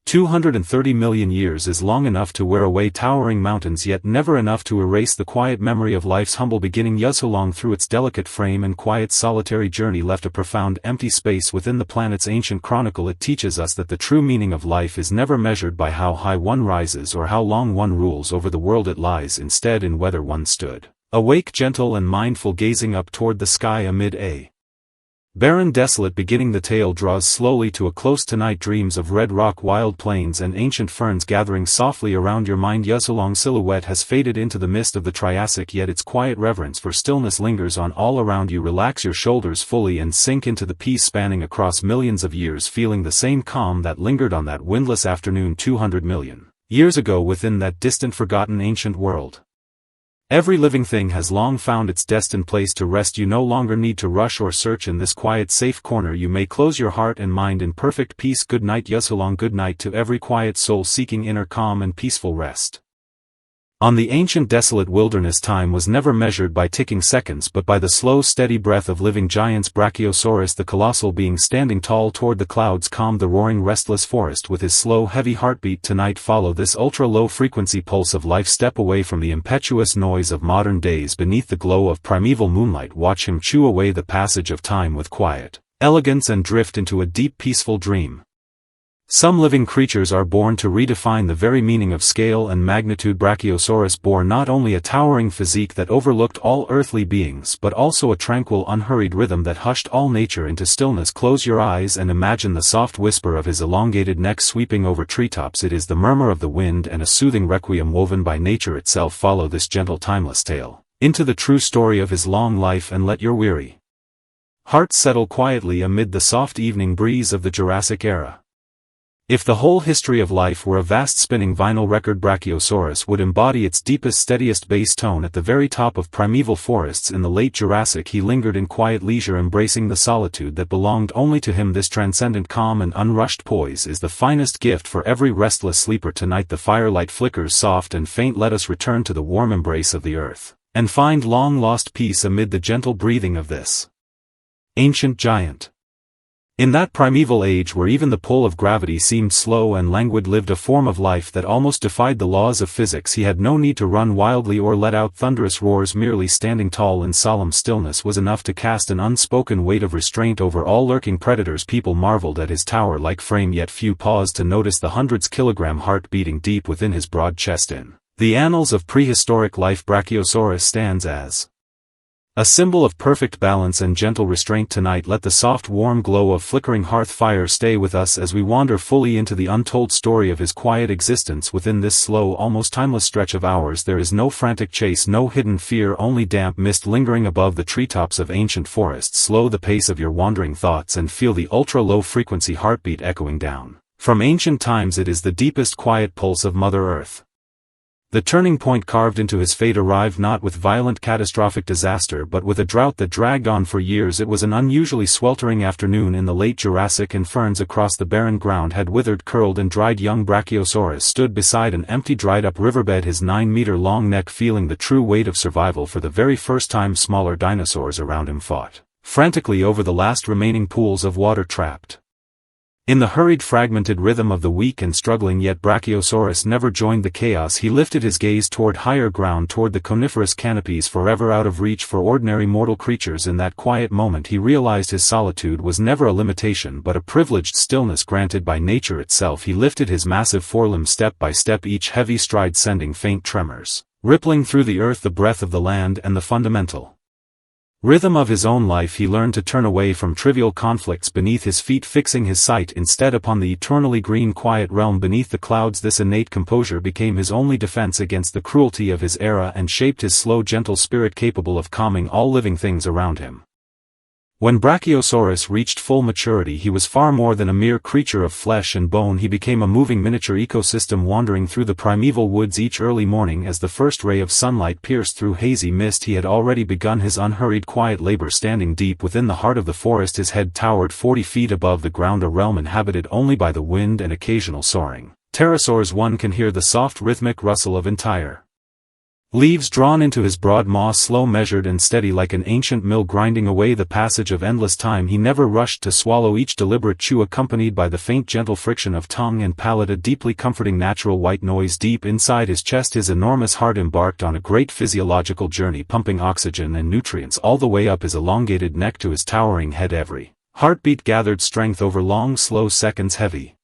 Speaker 1: 230 million years is long enough to wear away towering mountains, yet never enough to erase the quiet memory of life's humble beginning. Yuzhulong, through its delicate frame and quiet solitary journey, left a profound empty space within the planet's ancient chronicle. It teaches us that the true meaning of life is never measured by how high one rises or how long one rules over the world. It lies instead in whether one stood awake, gentle and mindful, gazing up toward the sky amid a barren, desolate beginning. The tale draws slowly to a close tonight. Dreams of red rock, wild plains and ancient ferns gathering softly around your mind. Yuzhulong's silhouette has faded into the mist of the Triassic, yet its quiet reverence for stillness lingers on all around you. Relax your shoulders fully and sink into the peace spanning across millions of years, feeling the same calm that lingered on that windless afternoon 200 million years ago within that distant, forgotten ancient world. Every living thing has long found its destined place to rest. You no longer need to rush or search. In this quiet, safe corner you may close your heart and mind in perfect peace. Good night, Yuzhulong. Good night to every quiet soul seeking inner calm and peaceful rest. On the ancient desolate wilderness, time was never measured by ticking seconds but by the slow steady breath of living giants. Brachiosaurus, the colossal being standing tall toward the clouds, calmed the roaring restless forest with his slow heavy heartbeat. Tonight follow this ultra-low frequency pulse of life. Step away from the impetuous noise of modern days. Beneath the glow of primeval moonlight, watch him chew away the passage of time with quiet elegance and drift into a deep peaceful dream. Some living creatures are born to redefine the very meaning of scale and magnitude. Brachiosaurus bore not only a towering physique that overlooked all earthly beings but also a tranquil, unhurried rhythm that hushed all nature into stillness. Close your eyes and imagine the soft whisper of his elongated neck sweeping over treetops. It is the murmur of the wind and a soothing requiem woven by nature itself. Follow this gentle, timeless tale into the true story of his long life and let your weary heart settle quietly amid the soft evening breeze of the Jurassic era. If the whole history of life were a vast spinning vinyl record, Brachiosaurus would embody its deepest, steadiest bass tone. At the very top of primeval forests in the late Jurassic, he lingered in quiet leisure, embracing the solitude that belonged only to him. This transcendent calm and unrushed poise is the finest gift for every restless sleeper. Tonight the firelight flickers soft and faint. Let us return to the warm embrace of the earth and find long-lost peace amid the gentle breathing of this ancient giant. In that primeval age where even the pull of gravity seemed slow and languid, lived a form of life that almost defied the laws of physics. He had no need to run wildly or let out thunderous roars. Merely standing tall in solemn stillness was enough to cast an unspoken weight of restraint over all lurking predators. People marveled at his tower-like frame, yet few paused to notice the hundreds-kilogram heart beating deep within his broad chest. In the annals of prehistoric life, Brachiosaurus stands as a symbol of perfect balance and gentle restraint. Tonight let the soft warm glow of flickering hearth fire stay with us as we wander fully into the untold story of his quiet existence within this slow, almost timeless stretch of hours. There is no frantic chase, no hidden fear, only damp mist lingering above the treetops of ancient forests. Slow the pace of your wandering thoughts and feel the ultra-low frequency heartbeat echoing down from ancient times. It is the deepest quiet pulse of Mother Earth. The turning point carved into his fate arrived not with violent catastrophic disaster but with a drought that dragged on for years. It was an unusually sweltering afternoon in the late Jurassic, and ferns across the barren ground had withered, curled and dried. Young Brachiosaurus stood beside an empty, dried-up riverbed, his 9-meter-long neck feeling the true weight of survival for the very first time. Smaller dinosaurs around him fought frantically over the last remaining pools of water trapped. In the hurried fragmented rhythm of the weak and struggling, yet Brachiosaurus never joined the chaos. He lifted his gaze toward higher ground, toward the coniferous canopies forever out of reach for ordinary mortal creatures. In that quiet moment he realized his solitude was never a limitation but a privileged stillness granted by nature itself. He lifted his massive forelimbs step by step, each heavy stride sending faint tremors, rippling through the earth, the breath of the land and the fundamental rhythm of his own life. He learned to turn away from trivial conflicts beneath his feet, fixing his sight instead upon the eternally green quiet realm beneath the clouds. This innate composure became his only defense against the cruelty of his era and shaped his slow, gentle spirit, capable of calming all living things around him. When Brachiosaurus reached full maturity, he was far more than a mere creature of flesh and bone. He became a moving miniature ecosystem, wandering through the primeval woods each early morning as the first ray of sunlight pierced through hazy mist. He had already begun his unhurried quiet labor, standing deep within the heart of the forest. His head towered 40 feet above the ground, a realm inhabited only by the wind and occasional soaring pterosaurs. One can hear the soft rhythmic rustle of entire leaves drawn into his broad maw, slow, measured and steady like an ancient mill grinding away the passage of endless time. He never rushed to swallow each deliberate chew, accompanied by the faint gentle friction of tongue and palate, a deeply comforting natural white noise deep inside his chest. His enormous heart embarked on a great physiological journey, pumping oxygen and nutrients all the way up his elongated neck to his towering head. Every heartbeat gathered strength over long, slow seconds, heavy,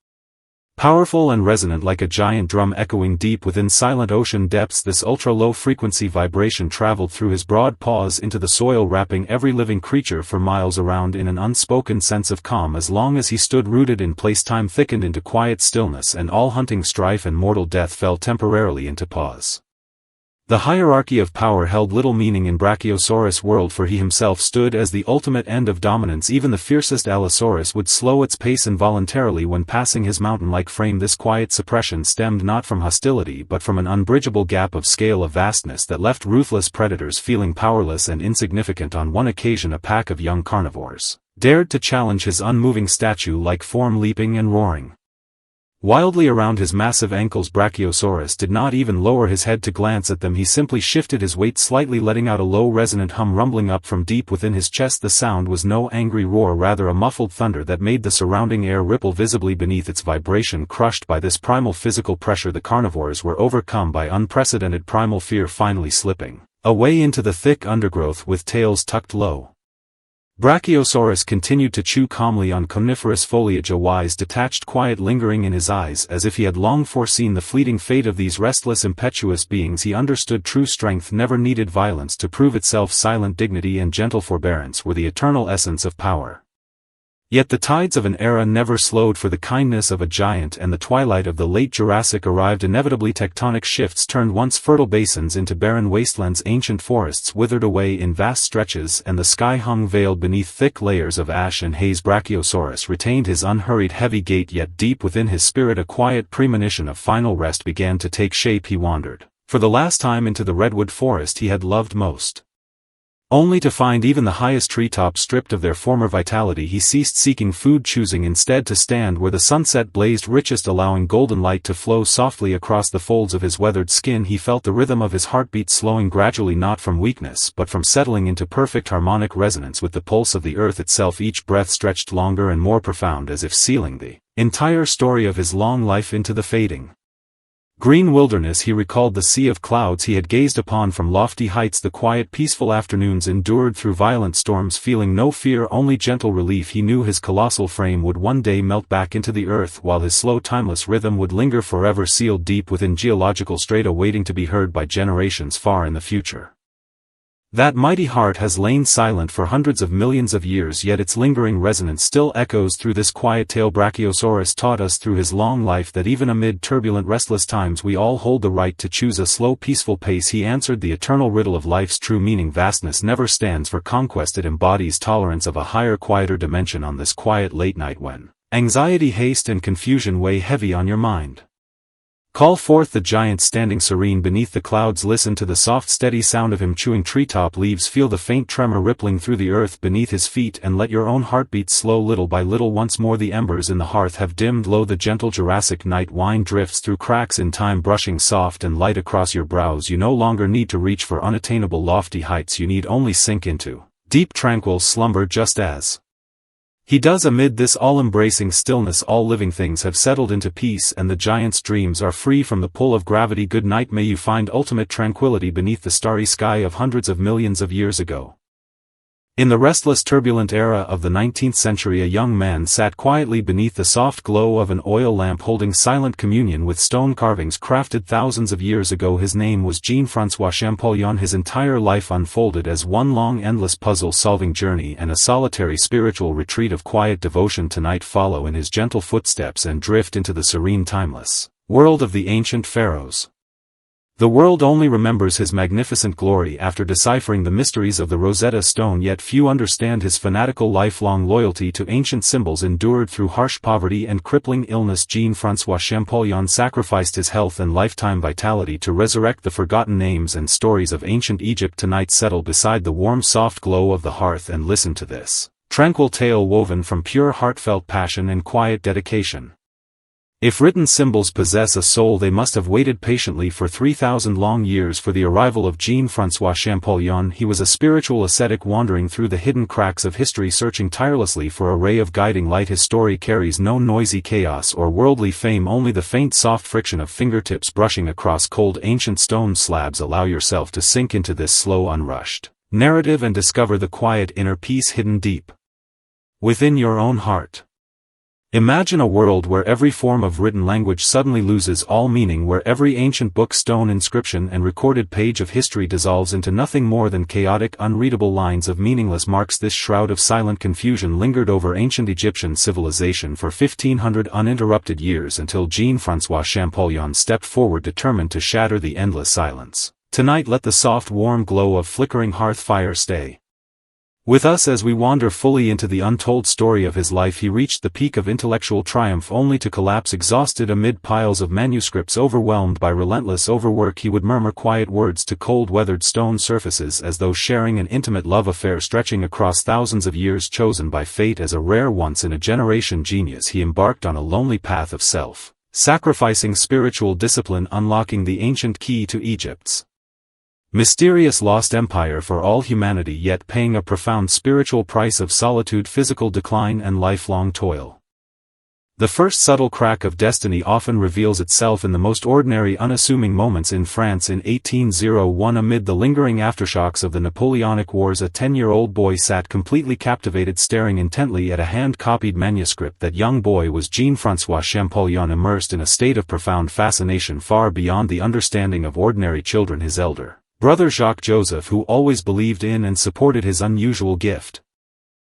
Speaker 1: powerful and resonant like a giant drum echoing deep within silent ocean depths. This ultra-low frequency vibration traveled through his broad paws into the soil, wrapping every living creature for miles around in an unspoken sense of calm. As long as he stood rooted in place, time thickened into quiet stillness, and all hunting strife and mortal death fell temporarily into pause. The hierarchy of power held little meaning in Brachiosaurus' world, for he himself stood as the ultimate end of dominance. Even the fiercest Allosaurus would slow its pace involuntarily when passing his mountain-like frame. This quiet suppression stemmed not from hostility but from an unbridgeable gap of scale, of vastness that left ruthless predators feeling powerless and insignificant. On one occasion a pack of young carnivores dared to challenge his unmoving statue-like form, leaping and roaring wildly around his massive ankles. Brachiosaurus did not even lower his head to glance at them. He simply shifted his weight slightly, letting out a low resonant hum rumbling up from deep within his chest. The sound was no angry roar, rather a muffled thunder that made the surrounding air ripple visibly beneath its vibration. Crushed by this primal physical pressure, the carnivores were overcome by unprecedented primal fear, finally slipping away into the thick undergrowth with tails tucked low. Brachiosaurus continued to chew calmly on coniferous foliage, a wise detached quiet lingering in his eyes, as if he had long foreseen the fleeting fate of these restless impetuous beings. He understood true strength never needed violence to prove itself. Silent dignity and gentle forbearance were the eternal essence of power. Yet the tides of an era never slowed for the kindness of a giant, and the twilight of the late Jurassic arrived. Inevitably tectonic shifts turned once fertile basins into barren wastelands. Ancient forests withered away in vast stretches, and the sky hung veiled beneath thick layers of ash and haze. Brachiosaurus retained his unhurried heavy gait, yet deep within his spirit a quiet premonition of final rest began to take shape. He wandered for the last time into the redwood forest he had loved most, only to find even the highest treetops stripped of their former vitality. He ceased seeking food, choosing instead to stand where the sunset blazed richest, allowing golden light to flow softly across the folds of his weathered skin. He felt the rhythm of his heartbeat slowing gradually, not from weakness but from settling into perfect harmonic resonance with the pulse of the earth itself. Each breath stretched longer and more profound, as if sealing the entire story of his long life into the fading green wilderness. He recalled the sea of clouds he had gazed upon from lofty heights, the quiet peaceful afternoons endured through violent storms, feeling no fear, only gentle relief. He knew his colossal frame would one day melt back into the earth, while his slow timeless rhythm would linger forever, sealed deep within geological strata, waiting to be heard by generations far in the future. That mighty heart has lain silent for hundreds of millions of years, yet its lingering resonance still echoes through this quiet tale. Brachiosaurus taught us through his long life that even amid turbulent, restless times we all hold the right to choose a slow, peaceful pace. He answered the eternal riddle of life's true meaning. Vastness never stands for conquest, it embodies tolerance of a higher, quieter dimension. On this quiet late night when anxiety, haste and confusion weigh heavy on your mind, call forth the giant standing serene beneath the clouds. Listen to the soft steady sound of him chewing treetop leaves, feel the faint tremor rippling through the earth beneath his feet, and let your own heartbeat slow little by little. Once more the embers in the hearth have dimmed low, the gentle Jurassic night wind drifts through cracks in time, brushing soft and light across your brows. You no longer need to reach for unattainable lofty heights, you need only sink into deep tranquil slumber just as he does. Amid this all-embracing stillness all living things have settled into peace and the giant's dreams are free from the pull of gravity. Good night, may you find ultimate tranquility beneath the starry sky of hundreds of millions of years ago. In the restless turbulent era of the 19th century, a young man sat quietly beneath the soft glow of an oil lamp holding silent communion with stone carvings crafted thousands of years ago. His name was Jean-François Champollion. His entire life unfolded as one long endless puzzle-solving journey and a solitary spiritual retreat of quiet devotion. Tonight follow in his gentle footsteps and drift into the serene timeless world of the ancient pharaohs. The world only remembers his magnificent glory after deciphering the mysteries of the Rosetta Stone, yet few understand his fanatical lifelong loyalty to ancient symbols endured through harsh poverty and crippling illness. Jean-François Champollion sacrificed his health and lifetime vitality to resurrect the forgotten names and stories of ancient Egypt. Tonight settle beside the warm soft glow of the hearth and listen to this tranquil tale woven from pure heartfelt passion and quiet dedication. If written symbols possess a soul, they must have waited patiently for 3,000 long years for the arrival of Jean-François Champollion. He was a spiritual ascetic wandering through the hidden cracks of history, searching tirelessly for a ray of guiding light. His story carries no noisy chaos or worldly fame, only the faint soft friction of fingertips brushing across cold ancient stone slabs. Allow yourself to sink into this slow, unrushed narrative and discover the quiet inner peace hidden deep within your own heart. Imagine a world where every form of written language suddenly loses all meaning, where every ancient book, stone inscription and recorded page of history dissolves into nothing more than chaotic, unreadable lines of meaningless marks. This shroud of silent confusion lingered over ancient Egyptian civilization for 1,500 uninterrupted years until Jean-François Champollion stepped forward, determined to shatter the endless silence. Tonight let the soft warm glow of flickering hearth fire stay with us as we wander fully into the untold story of his life. He reached the peak of intellectual triumph only to collapse exhausted amid piles of manuscripts. Overwhelmed by relentless overwork, he would murmur quiet words to cold weathered stone surfaces as though sharing an intimate love affair stretching across thousands of years. Chosen by fate as a rare once-in-a-generation genius, he embarked on a lonely path of self-sacrificing spiritual discipline, unlocking the ancient key to Egypt's mysterious lost empire for all humanity, yet paying a profound spiritual price of solitude, physical decline and lifelong toil. The first subtle crack of destiny often reveals itself in the most ordinary, unassuming moments. In France in 1801, amid the lingering aftershocks of the Napoleonic Wars, a 10-year-old boy sat completely captivated, staring intently at a hand-copied manuscript. That young boy was Jean-François Champollion, immersed in a state of profound fascination far beyond the understanding of ordinary children. His elder brother Jacques Joseph, who always believed in and supported his unusual gift,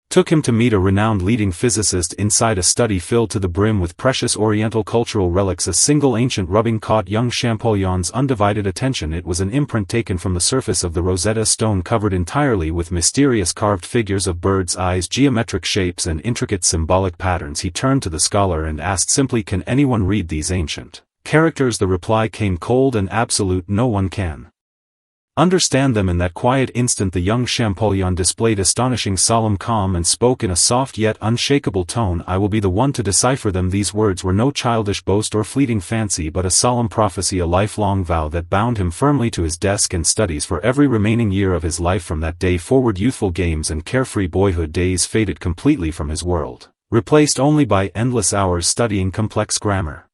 Speaker 1: took him to meet a renowned leading physicist inside a study filled to the brim with precious Oriental cultural relics. A single ancient rubbing caught young Champollion's undivided attention. It was an imprint taken from the surface of the Rosetta Stone, covered entirely with mysterious carved figures of birds' eyes, geometric shapes and intricate symbolic patterns. He turned to the scholar and asked simply, "Can anyone read these ancient characters?" The reply came cold and absolute: "No one can understand them." In that quiet instant the young Champollion displayed astonishing solemn calm and spoke in a soft yet unshakable tone, "I will be the one to decipher them." These words were no childish boast or fleeting fancy, but a solemn prophecy, a lifelong vow that bound him firmly to his desk and studies for every remaining year of his life. From that day forward, youthful games and carefree boyhood days faded completely from his world, replaced only by endless hours studying complex grammar,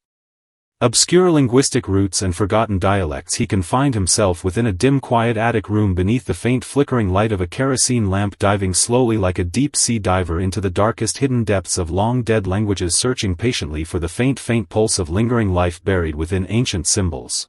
Speaker 1: obscure linguistic roots and forgotten dialects. He confined himself within a dim quiet attic room beneath the faint flickering light of a kerosene lamp, diving slowly like a deep-sea diver into the darkest hidden depths of long-dead languages, searching patiently for the faint pulse of lingering life buried within ancient symbols.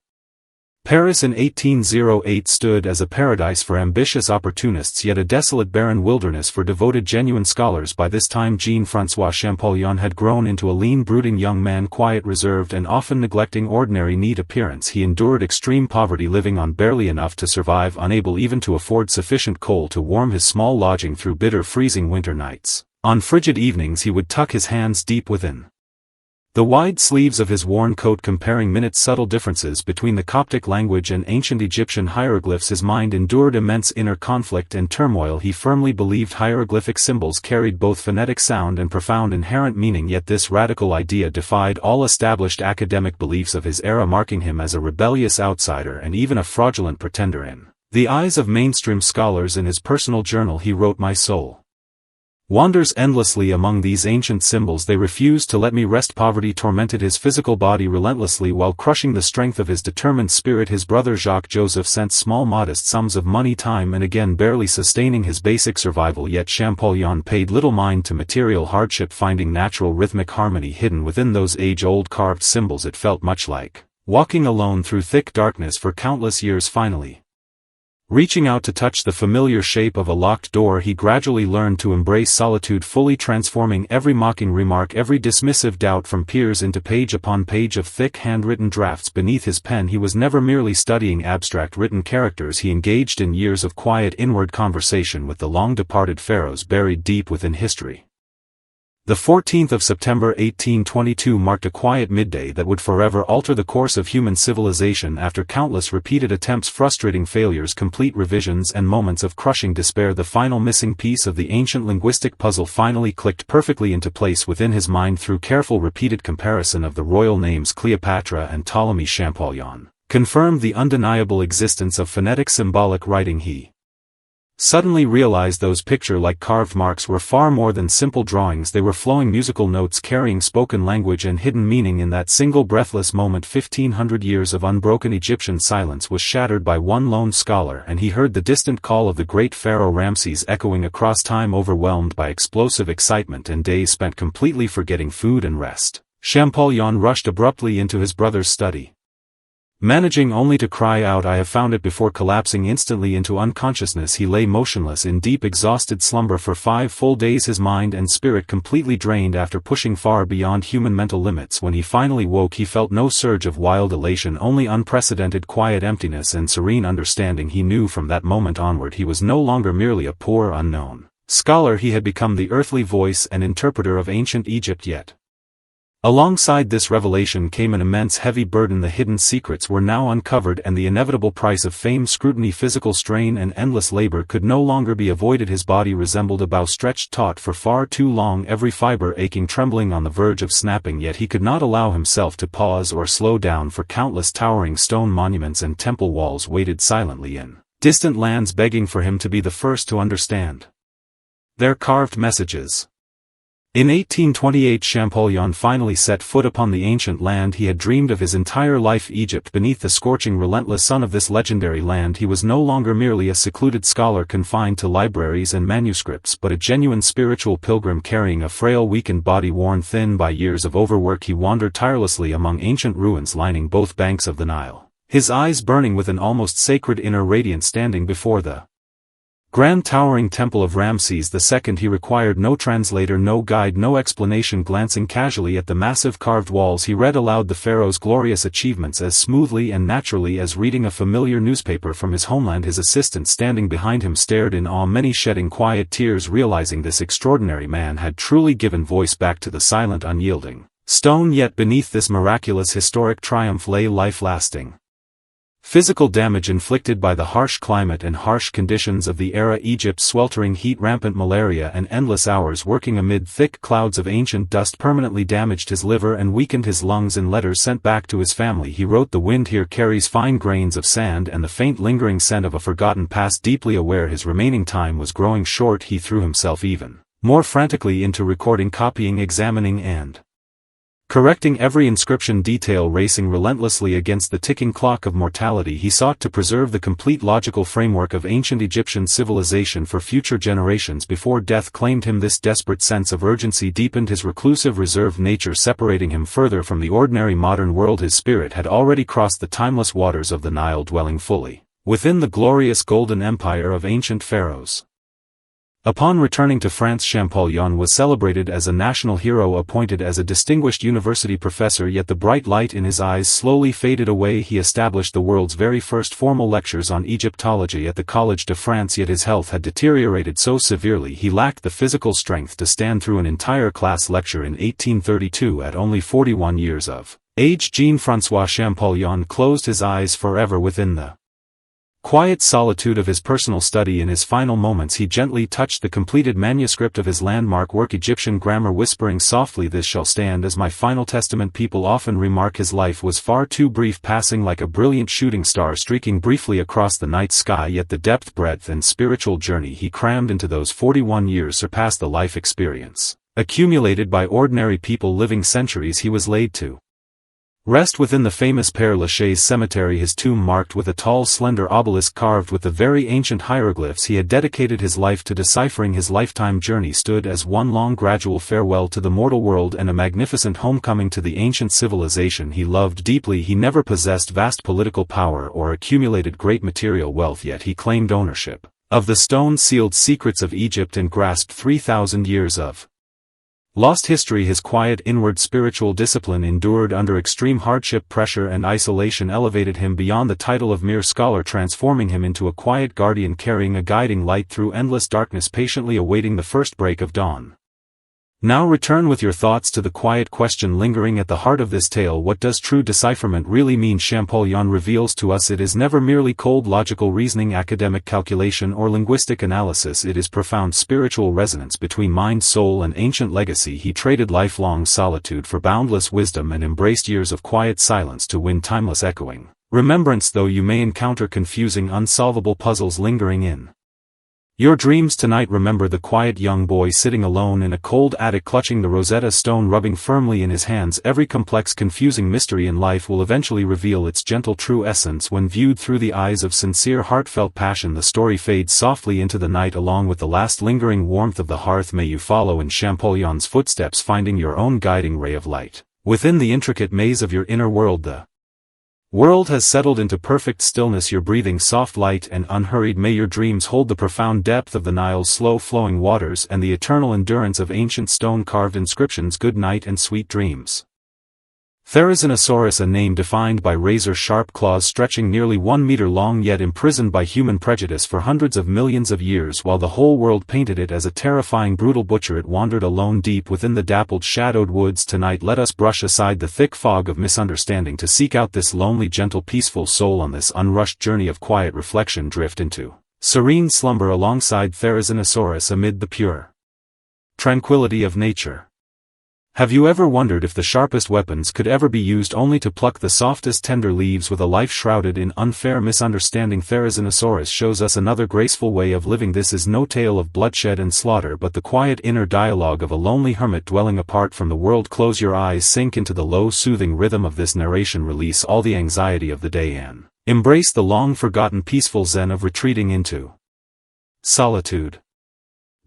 Speaker 1: Paris in 1808 stood as a paradise for ambitious opportunists, yet a desolate barren wilderness for devoted genuine scholars. By this time Jean-François Champollion had grown into a lean brooding young man, quiet, reserved and often neglecting ordinary neat appearance. He endured extreme poverty, living on barely enough to survive, unable even to afford sufficient coal to warm his small lodging through bitter freezing winter nights. On frigid evenings he would tuck his hands deep within the wide sleeves of his worn coat, comparing minute subtle differences between the Coptic language and ancient Egyptian hieroglyphs. His mind endured immense inner conflict and turmoil. He firmly believed hieroglyphic symbols carried both phonetic sound and profound inherent meaning, yet this radical idea defied all established academic beliefs of his era, marking him as a rebellious outsider and even a fraudulent pretender. In The eyes of mainstream scholars. In his personal journal he wrote, "My soul wanders endlessly among these ancient symbols. They refuse to let me rest." Poverty tormented his physical body relentlessly while crushing the strength of his determined spirit. His brother Jacques Joseph sent small modest sums of money, time and again barely sustaining his basic survival, yet Champollion paid little mind to material hardship, finding natural rhythmic harmony hidden within those age-old carved symbols. It felt much like walking alone through thick darkness for countless years. Finally, reaching out to touch the familiar shape of a locked door, he gradually learned to embrace solitude fully, transforming every mocking remark, every dismissive doubt from peers into page upon page of thick handwritten drafts beneath his pen. He was never merely studying abstract written characters, he engaged in years of quiet inward conversation with the long-departed pharaohs buried deep within history. The 14th of September 1822 marked a quiet midday that would forever alter the course of human civilization. After countless repeated attempts, frustrating failures, complete revisions and moments of crushing despair, the final missing piece of the ancient linguistic puzzle finally clicked perfectly into place within his mind. Through careful repeated comparison of the royal names Cleopatra and Ptolemy, Champollion confirmed the undeniable existence of phonetic symbolic writing. He suddenly realized those picture-like carved marks were far more than simple drawings. They were flowing musical notes carrying spoken language and hidden meaning. In that single breathless moment, 1500 years of unbroken Egyptian silence was shattered by one lone scholar, and he heard the distant call of the great pharaoh Ramses echoing across time. Overwhelmed by explosive excitement and days spent completely forgetting food and rest, Champollion rushed abruptly into his brother's study, managing only to cry out, "I have found it!" before collapsing instantly into unconsciousness. He lay motionless in deep exhausted slumber for 5 full days, his mind and spirit completely drained after pushing far beyond human mental limits. When he finally woke, he felt no surge of wild elation, only unprecedented quiet emptiness and serene understanding. He knew from that moment onward he was no longer merely a poor unknown scholar, he had become the earthly voice and interpreter of ancient Egypt. Yet alongside this revelation came an immense heavy burden. The hidden secrets were now uncovered, and the inevitable price of fame, scrutiny, physical strain and endless labor could no longer be avoided. His body resembled a bow stretched taut for far too long, every fiber aching, trembling on the verge of snapping, yet he could not allow himself to pause or slow down, for countless towering stone monuments and temple walls waited silently in distant lands, begging for him to be the first to understand their carved messages. In 1828 Champollion finally set foot upon the ancient land he had dreamed of his entire life, Egypt. Beneath the scorching, relentless sun of this legendary land, he was no longer merely a secluded scholar confined to libraries and manuscripts, but a genuine spiritual pilgrim carrying a frail, weakened body worn thin by years of overwork. He wandered tirelessly among ancient ruins lining both banks of the Nile, his eyes burning with an almost sacred inner radiance. Standing before the grand towering temple of Ramses II, he required no translator, no guide, no explanation. Glancing casually at the massive carved walls, he read aloud the pharaoh's glorious achievements as smoothly and naturally as reading a familiar newspaper from his homeland. His assistant standing behind him stared in awe, many shedding quiet tears, realizing this extraordinary man had truly given voice back to the silent, unyielding stone. Yet beneath this miraculous historic triumph lay life-lasting physical damage inflicted by the harsh climate and harsh conditions of the era. Egypt's sweltering heat, rampant malaria and endless hours working amid thick clouds of ancient dust permanently damaged his liver and weakened his lungs. In letters sent back to his family he wrote, "The wind here carries fine grains of sand and the faint lingering scent of a forgotten past." Deeply aware his remaining time was growing short, he threw himself even more frantically into recording, copying, examining and correcting every inscription detail. Racing relentlessly against the ticking clock of mortality, he sought to preserve the complete logical framework of ancient Egyptian civilization for future generations before death claimed him. This desperate sense of urgency deepened his reclusive, reserved nature, separating him further from the ordinary modern world. His spirit had already crossed the timeless waters of the Nile, dwelling fully within the glorious golden empire of ancient pharaohs. Upon returning to France, Champollion was celebrated as a national hero, appointed as a distinguished university professor. Yet the bright light in his eyes slowly faded away. He established the world's very first formal lectures on Egyptology at the Collège de France, yet his health had deteriorated so severely he lacked the physical strength to stand through an entire class lecture. In 1832, at only 41 years of age, Jean-François Champollion closed his eyes forever within the quiet solitude of his personal study. In his final moments he gently touched the completed manuscript of his landmark work, Egyptian grammar, whispering softly, "This shall stand as my final testament." People often remark his life was far too brief, passing like a brilliant shooting star streaking briefly across the night sky, yet the depth, breadth and spiritual journey he crammed into those 41 years surpassed the life experience accumulated by ordinary people living centuries. He was laid to rest within the famous Père Lachaise cemetery, his tomb marked with a tall slender obelisk carved with the very ancient hieroglyphs he had dedicated his life to deciphering. His lifetime journey stood as one long gradual farewell to the mortal world and a magnificent homecoming to the ancient civilization he loved deeply. He never possessed vast political power or accumulated great material wealth, yet he claimed ownership of the stone-sealed secrets of Egypt and grasped 3,000 years of lost history. His quiet inward spiritual discipline, endured under extreme hardship, pressure and isolation, elevated him beyond the title of mere scholar, transforming him into a quiet guardian carrying a guiding light through endless darkness, patiently awaiting the first break of dawn. Now return with your thoughts to the quiet question lingering at the heart of this tale: what does true decipherment really mean? Champollion reveals to us it is never merely cold logical reasoning, academic calculation or linguistic analysis. It is profound spiritual resonance between mind, soul and ancient legacy. He traded lifelong solitude for boundless wisdom and embraced years of quiet silence to win timeless echoing remembrance. Though you may encounter confusing, unsolvable puzzles lingering in your dreams tonight, remember the quiet young boy sitting alone in a cold attic, clutching the Rosetta Stone rubbing firmly in his hands. Every complex, confusing mystery in life will eventually reveal its gentle, true essence when viewed through the eyes of sincere, heartfelt passion. The story fades softly into the night along with the last lingering warmth of the hearth. May you follow in Champollion's footsteps, finding your own guiding ray of light within the intricate maze of your inner world. The world has settled into perfect stillness, your breathing soft, light and unhurried. May your dreams hold the profound depth of the Nile's slow-flowing waters and the eternal endurance of ancient stone-carved inscriptions. Good night and sweet dreams. Therizinosaurus, a name defined by razor-sharp claws stretching nearly 1 meter long, yet imprisoned by human prejudice for hundreds of millions of years. While the whole world painted it as a terrifying, brutal butcher, it wandered alone deep within the dappled, shadowed woods. Tonight let us brush aside the thick fog of misunderstanding to seek out this lonely, gentle, peaceful soul on this unrushed journey of quiet reflection. Drift into serene slumber alongside Therizinosaurus amid the pure tranquility of nature. Have you ever wondered if the sharpest weapons could ever be used only to pluck the softest, tender leaves with a life shrouded in unfair misunderstanding? Therizinosaurus shows us another graceful way of living. This is no tale of bloodshed and slaughter, but the quiet inner dialogue of a lonely hermit dwelling apart from the world. Close your eyes, sink into the low, soothing rhythm of this narration, release all the anxiety of the day and embrace the long-forgotten peaceful zen of retreating into solitude.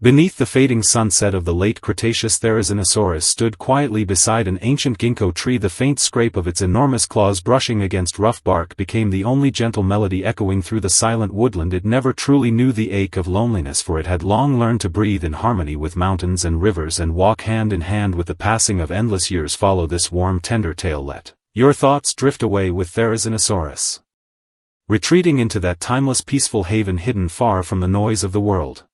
Speaker 1: Beneath the fading sunset of the late Cretaceous, Therizinosaurus stood quietly beside an ancient ginkgo tree. The faint scrape of its enormous claws brushing against rough bark became the only gentle melody echoing through the silent woodland. It never truly knew the ache of loneliness, for it had long learned to breathe in harmony with mountains and rivers and walk hand in hand with the passing of endless years. Follow this warm, tender tale. Let your thoughts drift away with Therizinosaurus, retreating into that timeless, peaceful haven hidden far from the noise of the world.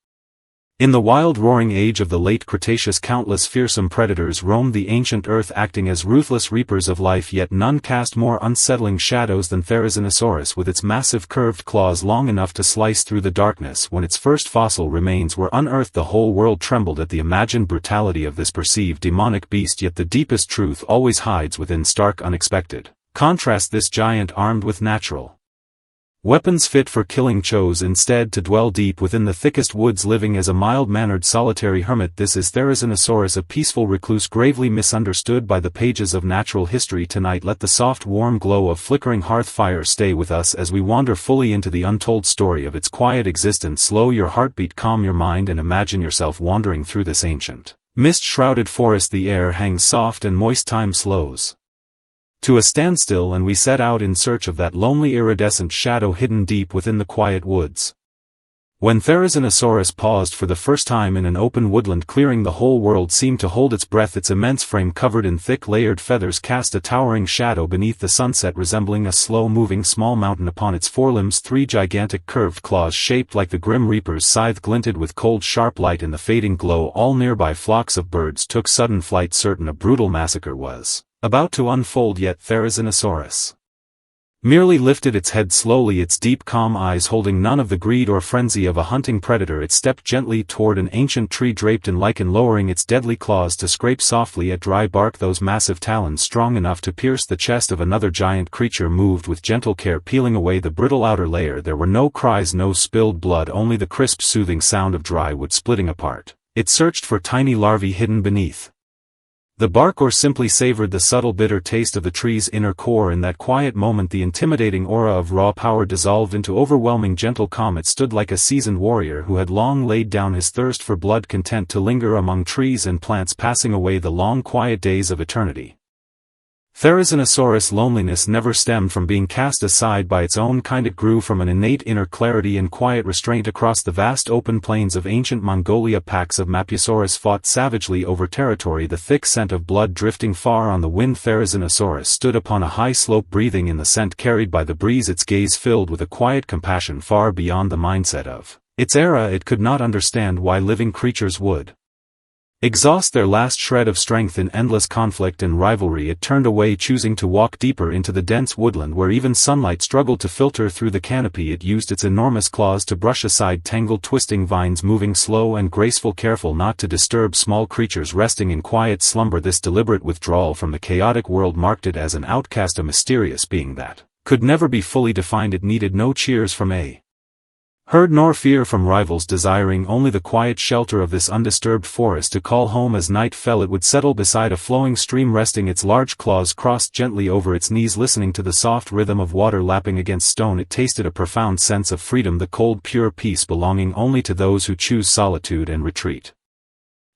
Speaker 1: In the wild, roaring age of the late Cretaceous, countless fearsome predators roamed the ancient earth, acting as ruthless reapers of life, yet none cast more unsettling shadows than Therizinosaurus, with its massive curved claws long enough to slice through the darkness. When its first fossil remains were unearthed, the whole world trembled at the imagined brutality of this perceived demonic beast, yet the deepest truth always hides within stark, unexpected contrast. This giant, armed with natural weapons fit for killing, chose instead to dwell deep within the thickest woods, living as a mild-mannered, solitary hermit. This is Therizinosaurus, a peaceful recluse gravely misunderstood by the pages of natural history. Tonight let the soft, warm glow of flickering hearth fire stay with us as we wander fully into the untold story of its quiet existence. Slow your heartbeat, calm your mind and imagine yourself wandering through this ancient, mist-shrouded forest. The air hangs soft and moist, time slows to a standstill, and we set out in search of that lonely, iridescent shadow hidden deep within the quiet woods. When Therizinosaurus paused for the first time in an open woodland clearing, the whole world seemed to hold its breath. Its immense frame, covered in thick, layered feathers, cast a towering shadow beneath the sunset, resembling a slow-moving small mountain. Upon its forelimbs, 3 gigantic curved claws shaped like the Grim Reaper's scythe glinted with cold, sharp light in the fading glow. All nearby flocks of birds took sudden flight, certain a brutal massacre was about to unfold, yet Therizinosaurus merely lifted its head slowly, its deep calm eyes holding none of the greed or frenzy of a hunting predator. It stepped gently toward an ancient tree draped in lichen, lowering its deadly claws to scrape softly at dry bark. Those massive talons, strong enough to pierce the chest of another giant creature, moved with gentle care, peeling away the brittle outer layer. There were no cries, no spilled blood, only the crisp, soothing sound of dry wood splitting apart. It searched for tiny larvae hidden beneath the bark, or simply savored the subtle bitter taste of the tree's inner core. In that quiet moment the intimidating aura of raw power dissolved into overwhelming gentle calm. It stood like a seasoned warrior who had long laid down his thirst for blood, content to linger among trees and plants, passing away the long quiet days of eternity. Therizinosaurus' loneliness never stemmed from being cast aside by its own kind. It grew from an innate inner clarity and quiet restraint. Across the vast open plains of ancient Mongolia, packs of Mapusaurus fought savagely over territory, the thick scent of blood drifting far on the wind. Therizinosaurus stood upon a high slope, breathing in the scent carried by the breeze, its gaze filled with a quiet compassion far beyond the mindset of its era. It could not understand why living creatures would exhaust their last shred of strength in endless conflict and rivalry. It turned away, choosing to walk deeper into the dense woodland where even sunlight struggled to filter through the canopy. It used its enormous claws to brush aside tangled twisting vines, moving slow and graceful, careful not to disturb small creatures resting in quiet slumber. This deliberate withdrawal from the chaotic world marked it as an outcast, a mysterious being that could never be fully defined. It needed no cheers from a herd nor fear from rivals, desiring only the quiet shelter of this undisturbed forest to call home. As night fell it would settle beside a flowing stream, resting its large claws crossed gently over its knees, listening to the soft rhythm of water lapping against stone. It tasted a profound sense of freedom, the cold pure peace belonging only to those who choose solitude and retreat.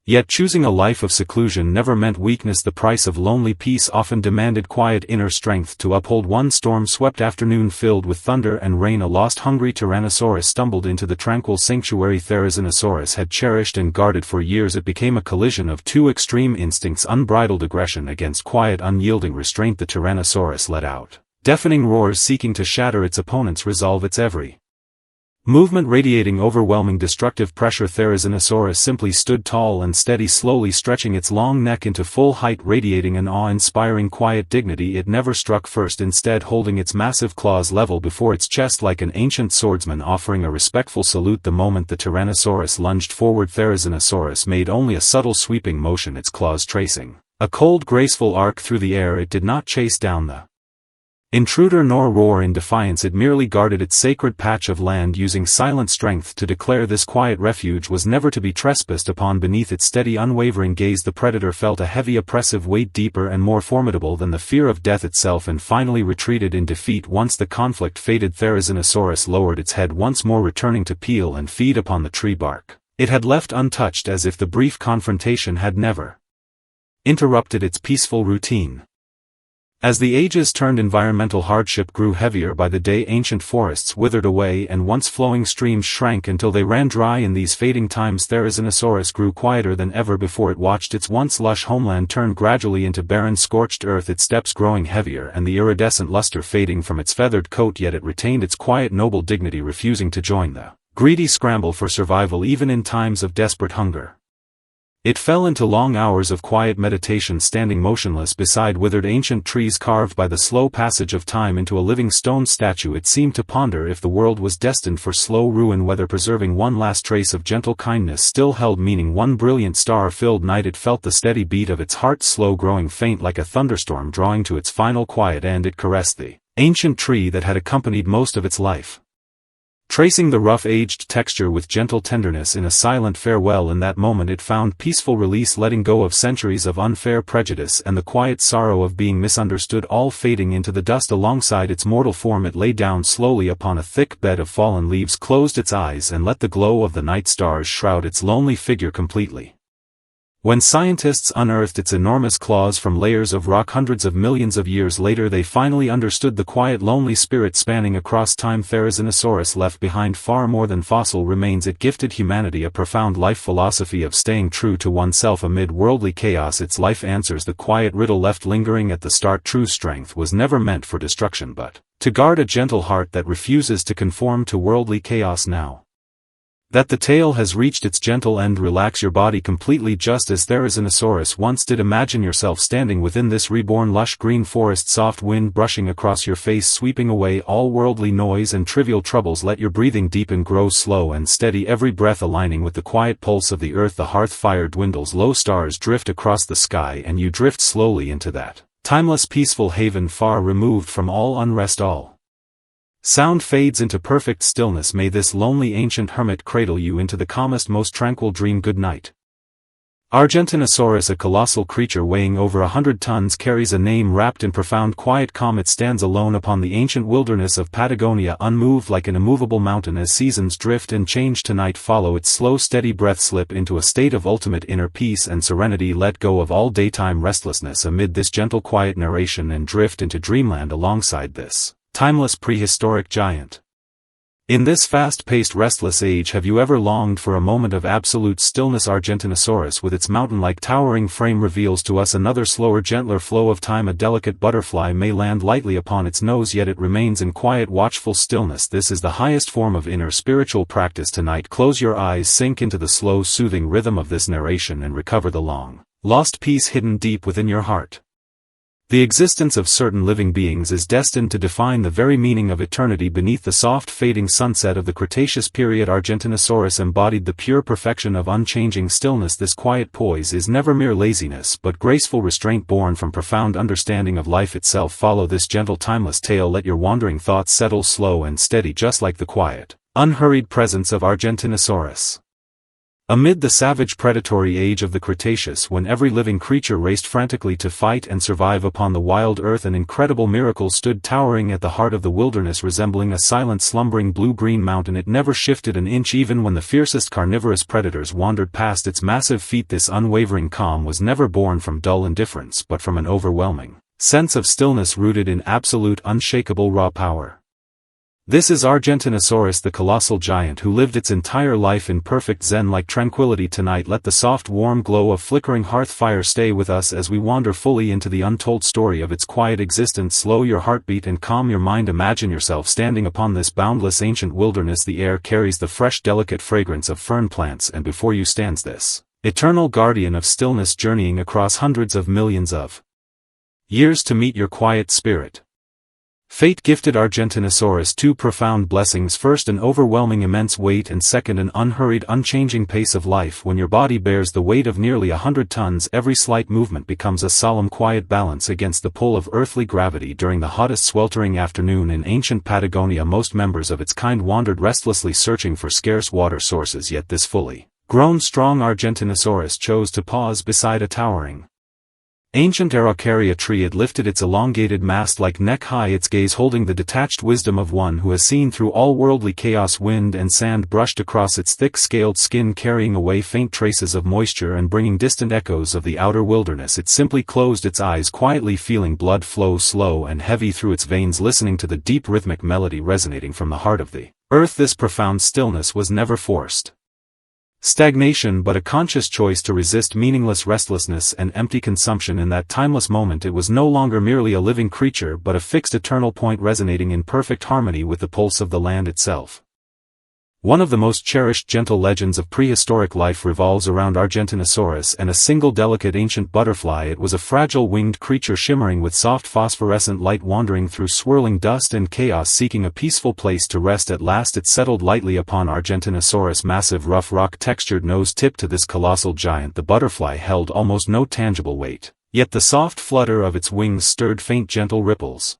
Speaker 1: Yet choosing a life of seclusion never meant weakness. The price of lonely peace often demanded quiet inner strength to uphold. One storm-swept afternoon filled with thunder and rain, a lost hungry Tyrannosaurus stumbled into the tranquil sanctuary Therizinosaurus had cherished and guarded for years. It became a collision of two extreme instincts, unbridled aggression against quiet unyielding restraint. The Tyrannosaurus let out deafening roars, seeking to shatter its opponent's resolve, its every movement radiating overwhelming destructive pressure. Therizinosaurus simply stood tall and steady, slowly stretching its long neck into full height, radiating an awe-inspiring quiet dignity. It never struck first, instead holding its massive claws level before its chest like an ancient swordsman offering a respectful salute. The moment the Tyrannosaurus lunged forward, Therizinosaurus made only a subtle sweeping motion, its claws tracing a cold graceful arc through the air. It did not chase down the intruder nor roar in defiance. It merely guarded its sacred patch of land, using silent strength to declare this quiet refuge was never to be trespassed upon. Beneath its steady unwavering gaze the predator felt a heavy oppressive weight, deeper and more formidable than the fear of death itself, and finally retreated in defeat. Once the conflict faded, Therizinosaurus lowered its head once more, returning to peel and feed upon the tree bark it had left untouched, as if the brief confrontation had never interrupted its peaceful routine. As the ages turned, environmental hardship grew heavier by the day. Ancient forests withered away and once flowing streams shrank until they ran dry. In these fading times Therizinosaurus grew quieter than ever before. It watched its once lush homeland turn gradually into barren, scorched earth, its steps growing heavier and the iridescent luster fading from its feathered coat. Yet it retained its quiet, noble dignity, refusing to join the greedy scramble for survival even in times of desperate hunger. It fell into long hours of quiet meditation, standing motionless beside withered ancient trees carved by the slow passage of time into a living stone statue. It seemed to ponder if the world was destined for slow ruin, whether preserving one last trace of gentle kindness still held meaning. One brilliant star-filled night it felt the steady beat of its heart slow growing faint, like a thunderstorm drawing to its final quiet end. It caressed the ancient tree that had accompanied most of its life, tracing the rough aged texture with gentle tenderness in a silent farewell. In that moment it found peaceful release, letting go of centuries of unfair prejudice and the quiet sorrow of being misunderstood, all fading into the dust alongside its mortal form. It lay down slowly upon a thick bed of fallen leaves, closed its eyes and let the glow of the night stars shroud its lonely figure completely. When scientists unearthed its enormous claws from layers of rock hundreds of millions of years later, they finally understood the quiet, lonely spirit spanning across time. Therizinosaurus left behind far more than fossil remains. It gifted humanity a profound life philosophy of staying true to oneself amid worldly chaos. Its life answers the quiet riddle left lingering at the start. True strength was never meant for destruction, but to guard a gentle heart that refuses to conform to worldly chaos. Now That the tale has reached its gentle end. Relax your body completely just as Therizinosaurus once did. Imagine yourself standing within this reborn lush green forest, soft wind brushing across your face, sweeping away all worldly noise and trivial troubles. Let your breathing deepen, grow slow and steady, every breath aligning with the quiet pulse of the earth. The hearth fire dwindles, low stars drift across the sky, and you drift slowly into that timeless peaceful haven, far removed from all unrest. All sound fades into perfect stillness. May this lonely ancient hermit cradle you into the calmest, most tranquil dream. Good night. Argentinosaurus, a colossal creature weighing over 100 tons, carries a name wrapped in profound quiet calm. It stands alone upon the ancient wilderness of Patagonia, unmoved like an immovable mountain. As seasons drift and change, tonight follow its slow steady breath. Slip into a state of ultimate inner peace and serenity. Let go of all daytime restlessness amid this gentle quiet narration and drift into dreamland alongside this timeless prehistoric giant. In this fast-paced, restless age, have you ever longed for a moment of absolute stillness? Argentinosaurus, with its mountain-like towering frame, reveals to us another slower, gentler flow of time. A delicate butterfly may land lightly upon its nose, yet it remains in quiet, watchful stillness. This is the highest form of inner spiritual practice. Tonight, close your eyes, sink into the slow, soothing rhythm of this narration, and recover the long-lost peace hidden deep within your heart. The existence of certain living beings is destined to define the very meaning of eternity. Beneath the soft fading sunset of the Cretaceous period, Argentinosaurus embodied the pure perfection of unchanging stillness. This quiet poise is never mere laziness, but graceful restraint born from profound understanding of life itself. Follow this gentle, timeless tale. Let your wandering thoughts settle slow and steady, just like the quiet, unhurried presence of Argentinosaurus. Amid the savage predatory age of the Cretaceous, when every living creature raced frantically to fight and survive upon the wild earth, an incredible miracle stood towering at the heart of the wilderness, resembling a silent, slumbering blue-green mountain. It never shifted an inch even when the fiercest carnivorous predators wandered past its massive feet. This unwavering calm was never born from dull indifference, but from an overwhelming sense of stillness rooted in absolute, unshakable raw power. This is Argentinosaurus, the colossal giant who lived its entire life in perfect zen-like tranquility. Tonight, let the soft, warm glow of flickering hearth fire stay with us as we wander fully into the untold story of its quiet existence. Slow your heartbeat and calm your mind. Imagine yourself standing upon this boundless ancient wilderness. The air carries the fresh, delicate fragrance of fern plants, and before you stands this eternal guardian of stillness, journeying across hundreds of millions of years to meet your quiet spirit. Fate gifted Argentinosaurus two profound blessings: first, an overwhelming immense weight, and second, an unhurried, unchanging pace of life. When your body bears the weight of nearly 100 tons, every slight movement becomes a solemn, quiet balance against the pull of earthly gravity. During the hottest, sweltering afternoon in ancient Patagonia, most members of its kind wandered restlessly, searching for scarce water sources. Yet this fully grown, strong Argentinosaurus chose to pause beside a towering ancient Araucaria tree. It lifted its elongated mast-like neck high, its gaze holding the detached wisdom of one who has seen through all worldly chaos. Wind and sand brushed across its thick-scaled skin, carrying away faint traces of moisture and bringing distant echoes of the outer wilderness. It simply closed its eyes, quietly feeling blood flow slow and heavy through its veins, listening to the deep rhythmic melody resonating from the heart of the earth. This profound stillness was never forced stagnation, but a conscious choice to resist meaningless restlessness and empty consumption. In that timeless moment, it was no longer merely a living creature, but a fixed eternal point resonating in perfect harmony with the pulse of the land itself. One of the most cherished gentle legends of prehistoric life revolves around Argentinosaurus and a single delicate ancient butterfly. It was a fragile winged creature shimmering with soft phosphorescent light, wandering through swirling dust and chaos, seeking a peaceful place to rest. At last it settled lightly upon Argentinosaurus' massive, rough, rock-textured nose. Tipped to this colossal giant, the butterfly held almost no tangible weight, yet the soft flutter of its wings stirred faint, gentle ripples.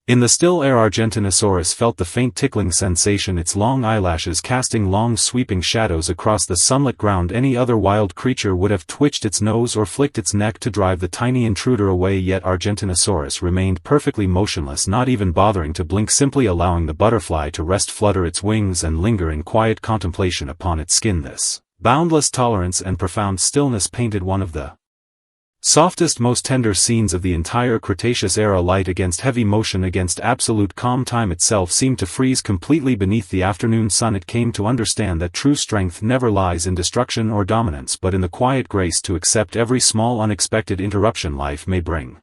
Speaker 1: In the still air, Argentinosaurus felt the faint tickling sensation, its long eyelashes casting long sweeping shadows across the sunlit ground. Any other wild creature would have twitched its nose or flicked its neck to drive the tiny intruder away, yet Argentinosaurus remained perfectly motionless, not even bothering to blink, simply allowing the butterfly to rest, flutter its wings, and linger in quiet contemplation upon its skin. This boundless tolerance and profound stillness painted one of the softest, most tender scenes of the entire Cretaceous era. Light against heavy motion, against absolute calm. Time itself seemed to freeze completely beneath the afternoon sun. It came to understand that true strength never lies in destruction or dominance, but in the quiet grace to accept every small, unexpected interruption life may bring.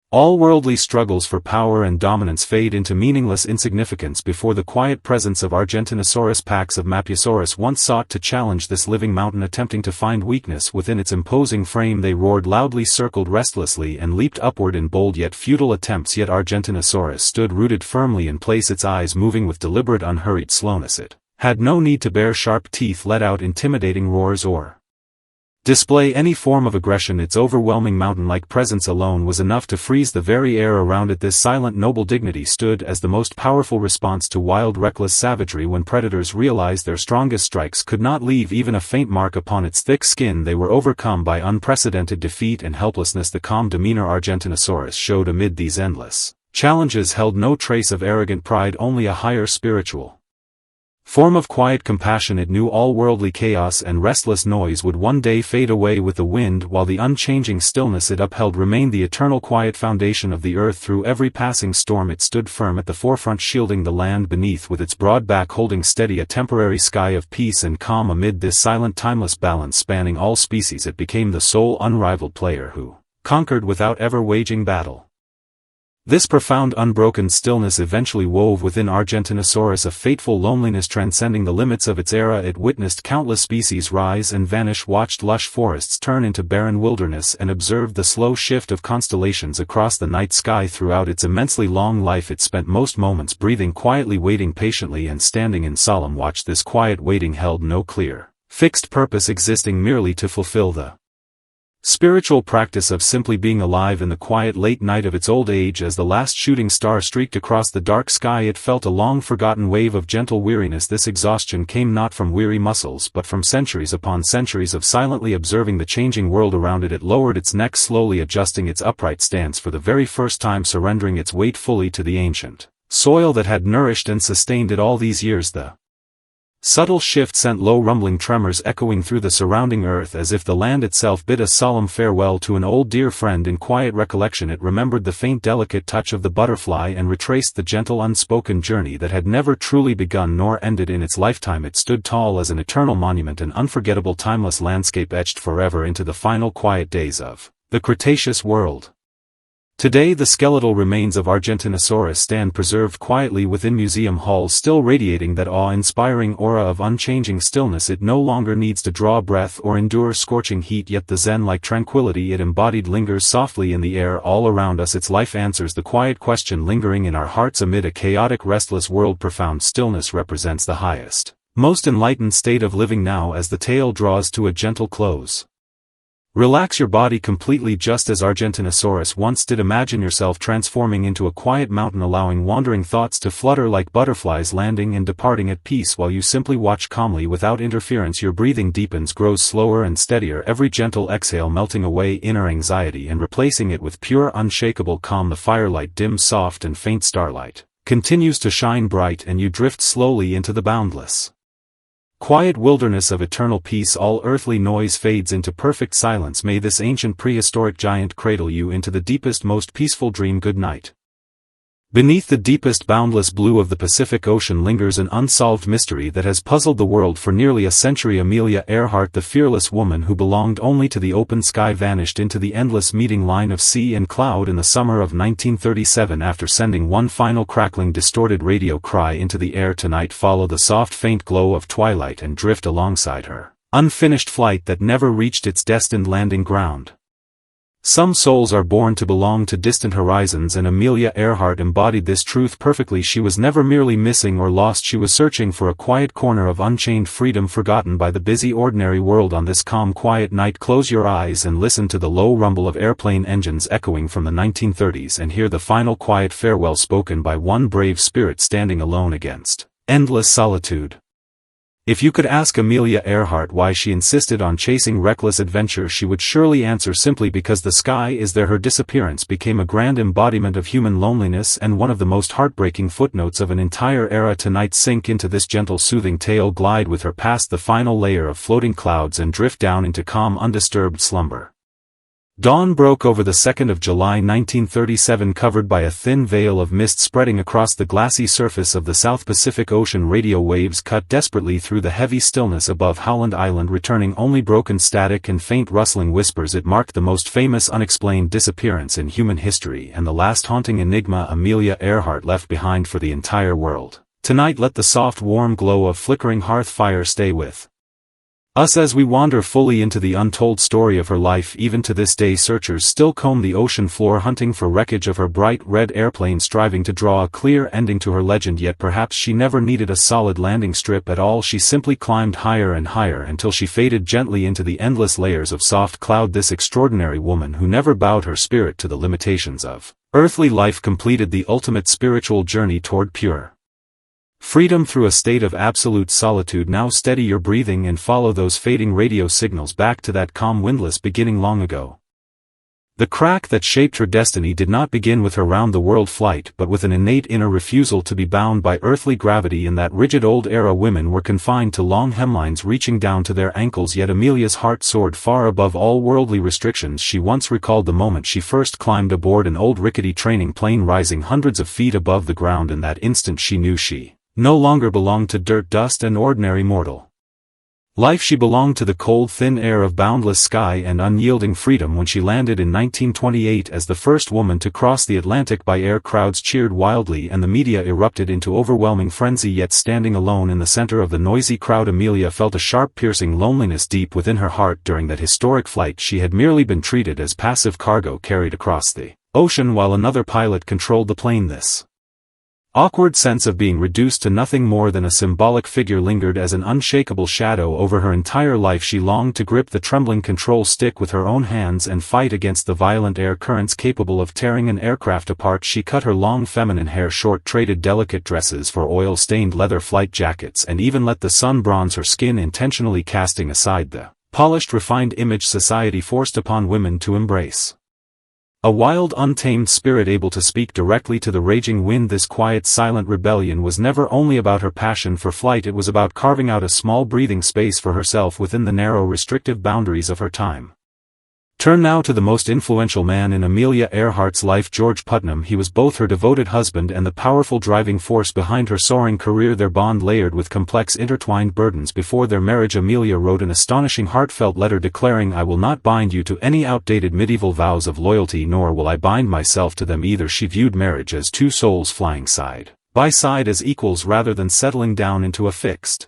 Speaker 1: All worldly struggles for power and dominance fade into meaningless insignificance before the quiet presence of Argentinosaurus. Packs of Mapiosaurus once sought to challenge this living mountain, attempting to find weakness within its imposing frame. They roared loudly, circled restlessly, and leaped upward in bold yet futile attempts. Yet Argentinosaurus stood rooted firmly in place, its eyes moving with deliberate unhurried slowness. It had no need to bare sharp teeth, let out intimidating roars, or display any form of aggression. Its overwhelming mountain-like presence alone was enough to freeze the very air around it. This silent, noble dignity stood as the most powerful response to wild, reckless savagery. When predators realized their strongest strikes could not leave even a faint mark upon its thick skin, they were overcome by unprecedented defeat and helplessness. The calm demeanor Argentinosaurus showed amid these endless challenges held no trace of arrogant pride, only a higher spiritual form of quiet compassion. It knew all worldly chaos and restless noise would one day fade away with the wind, while the unchanging stillness it upheld remained the eternal quiet foundation of the earth. Through every passing storm it stood firm at the forefront, shielding the land beneath with its broad back, holding steady a temporary sky of peace and calm. Amid this silent, timeless balance spanning all species, it became the sole unrivaled player who conquered without ever waging battle. This profound, unbroken stillness eventually wove within Argentinosaurus a fateful loneliness transcending the limits of its era. It witnessed countless species rise and vanish, watched lush forests turn into barren wilderness, and observed the slow shift of constellations across the night sky. Throughout its immensely long life it spent most moments breathing quietly, waiting patiently, and standing in solemn watch. This quiet waiting held no clear, fixed purpose, existing merely to fulfill the spiritual practice of simply being alive in the quiet late night of its old age. As the last shooting star streaked across the dark sky, it felt a long-forgotten wave of gentle weariness. This exhaustion came not from weary muscles but from centuries upon centuries of silently observing the changing world around it. It lowered its neck, slowly adjusting its upright stance, for the very first time surrendering its weight fully to the ancient soil that had nourished and sustained it all these years. The subtle shift sent low rumbling tremors echoing through the surrounding earth, as if the land itself bid a solemn farewell to an old dear friend. In quiet recollection it remembered the faint delicate touch of the butterfly and retraced the gentle unspoken journey that had never truly begun nor ended in its lifetime. It stood tall as an eternal monument, an unforgettable timeless landscape etched forever into the final quiet days of the Cretaceous world. Today the skeletal remains of Argentinosaurus stand preserved quietly within museum halls, still radiating that awe-inspiring aura of unchanging stillness. It no longer needs to draw breath or endure scorching heat, yet the zen-like tranquility it embodied lingers softly in the air all around us. Its life answers the quiet question lingering in our hearts amid a chaotic, restless world. Profound stillness represents the highest, most enlightened state of living. Now, as the tale draws to a gentle close, relax your body completely, just as Argentinosaurus once did. Imagine yourself transforming into a quiet mountain, allowing wandering thoughts to flutter like butterflies, landing and departing at peace while you simply watch calmly without interference. Your breathing deepens, grows slower and steadier, every gentle exhale melting away inner anxiety and replacing it with pure, unshakable calm. The firelight, dim, soft and faint starlight, continues to shine bright, and you drift slowly into the boundless quiet wilderness of eternal peace. All earthly noise fades into perfect silence. May this ancient prehistoric giant cradle you into the deepest, most peaceful dream. Good night. Beneath the deepest boundless blue of the Pacific Ocean lingers an unsolved mystery that has puzzled the world for nearly a century. Amelia Earhart, the fearless woman who belonged only to the open sky, vanished into the endless meeting line of sea and cloud in the summer of 1937 after sending one final crackling, distorted radio cry into the air. Tonight follow the soft faint glow of twilight and drift alongside her unfinished flight that never reached its destined landing ground. Some souls are born to belong to distant horizons, and Amelia Earhart embodied this truth perfectly. She was never merely missing or lost, she was searching for a quiet corner of unchained freedom, forgotten by the busy ordinary world. On this calm, quiet night, close your eyes and listen to the low rumble of airplane engines echoing from the 1930s, and hear the final quiet farewell spoken by one brave spirit standing alone against endless solitude. If you could ask Amelia Earhart why she insisted on chasing reckless adventure, she would surely answer simply because the sky is there. Her disappearance became a grand embodiment of human loneliness and one of the most heartbreaking footnotes of an entire era. Tonight sink into this gentle, soothing tale, glide with her past the final layer of floating clouds and drift down into calm, undisturbed slumber. Dawn broke over the 2nd of July 1937, covered by a thin veil of mist spreading across the glassy surface of the South Pacific Ocean. Radio waves cut desperately through the heavy stillness above Howland Island, returning only broken static and faint rustling whispers. It marked the most famous unexplained disappearance in human history and the last haunting enigma Amelia Earhart left behind for the entire world. Tonight let the soft warm glow of flickering hearth fire stay with us as we wander fully into the untold story of her life. Even to this day searchers still comb the ocean floor hunting for wreckage of her bright red airplane, striving to draw a clear ending to her legend. Yet perhaps she never needed a solid landing strip at all. She simply climbed higher and higher until she faded gently into the endless layers of soft cloud. This extraordinary woman who never bowed her spirit to the limitations of earthly life completed the ultimate spiritual journey toward pure freedom through a state of absolute solitude. Now steady your breathing and follow those fading radio signals back to that calm windless beginning long ago. The crack that shaped her destiny did not begin with her round-the-world flight, but with an innate inner refusal to be bound by earthly gravity. In that rigid old era women were confined to long hemlines reaching down to their ankles, yet Amelia's heart soared far above all worldly restrictions. She once recalled the moment she first climbed aboard an old rickety training plane rising hundreds of feet above the ground. In that instant she knew she no longer belonged to dirt, dust and ordinary mortal life. She belonged to the cold thin air of boundless sky and unyielding freedom. When she landed in 1928 as the first woman to cross the Atlantic by air, crowds cheered wildly and the media erupted into overwhelming frenzy. Yet standing alone in the center of the noisy crowd, Amelia felt a sharp piercing loneliness deep within her heart. During that historic flight she had merely been treated as passive cargo carried across the ocean while another pilot controlled the plane. This awkward sense of being reduced to nothing more than a symbolic figure lingered as an unshakable shadow over her entire life. She longed to grip the trembling control stick with her own hands and fight against the violent air currents capable of tearing an aircraft apart. She cut her long feminine hair short, traded delicate dresses for oil-stained leather flight jackets, and even let the sun bronze her skin, intentionally casting aside the polished, refined image society forced upon women to embrace. A wild, untamed spirit able to speak directly to the raging wind. This quiet, silent rebellion was never only about her passion for flight, it was about carving out a small breathing space for herself within the narrow, restrictive boundaries of her time. Turn now to the most influential man in Amelia Earhart's life, George Putnam. He was both her devoted husband and the powerful driving force behind her soaring career, their bond layered with complex intertwined burdens. Before their marriage, Amelia wrote an astonishing heartfelt letter declaring, "I will not bind you to any outdated medieval vows of loyalty, nor will I bind myself to them either." She viewed marriage as two souls flying side by side as equals rather than settling down into a fixed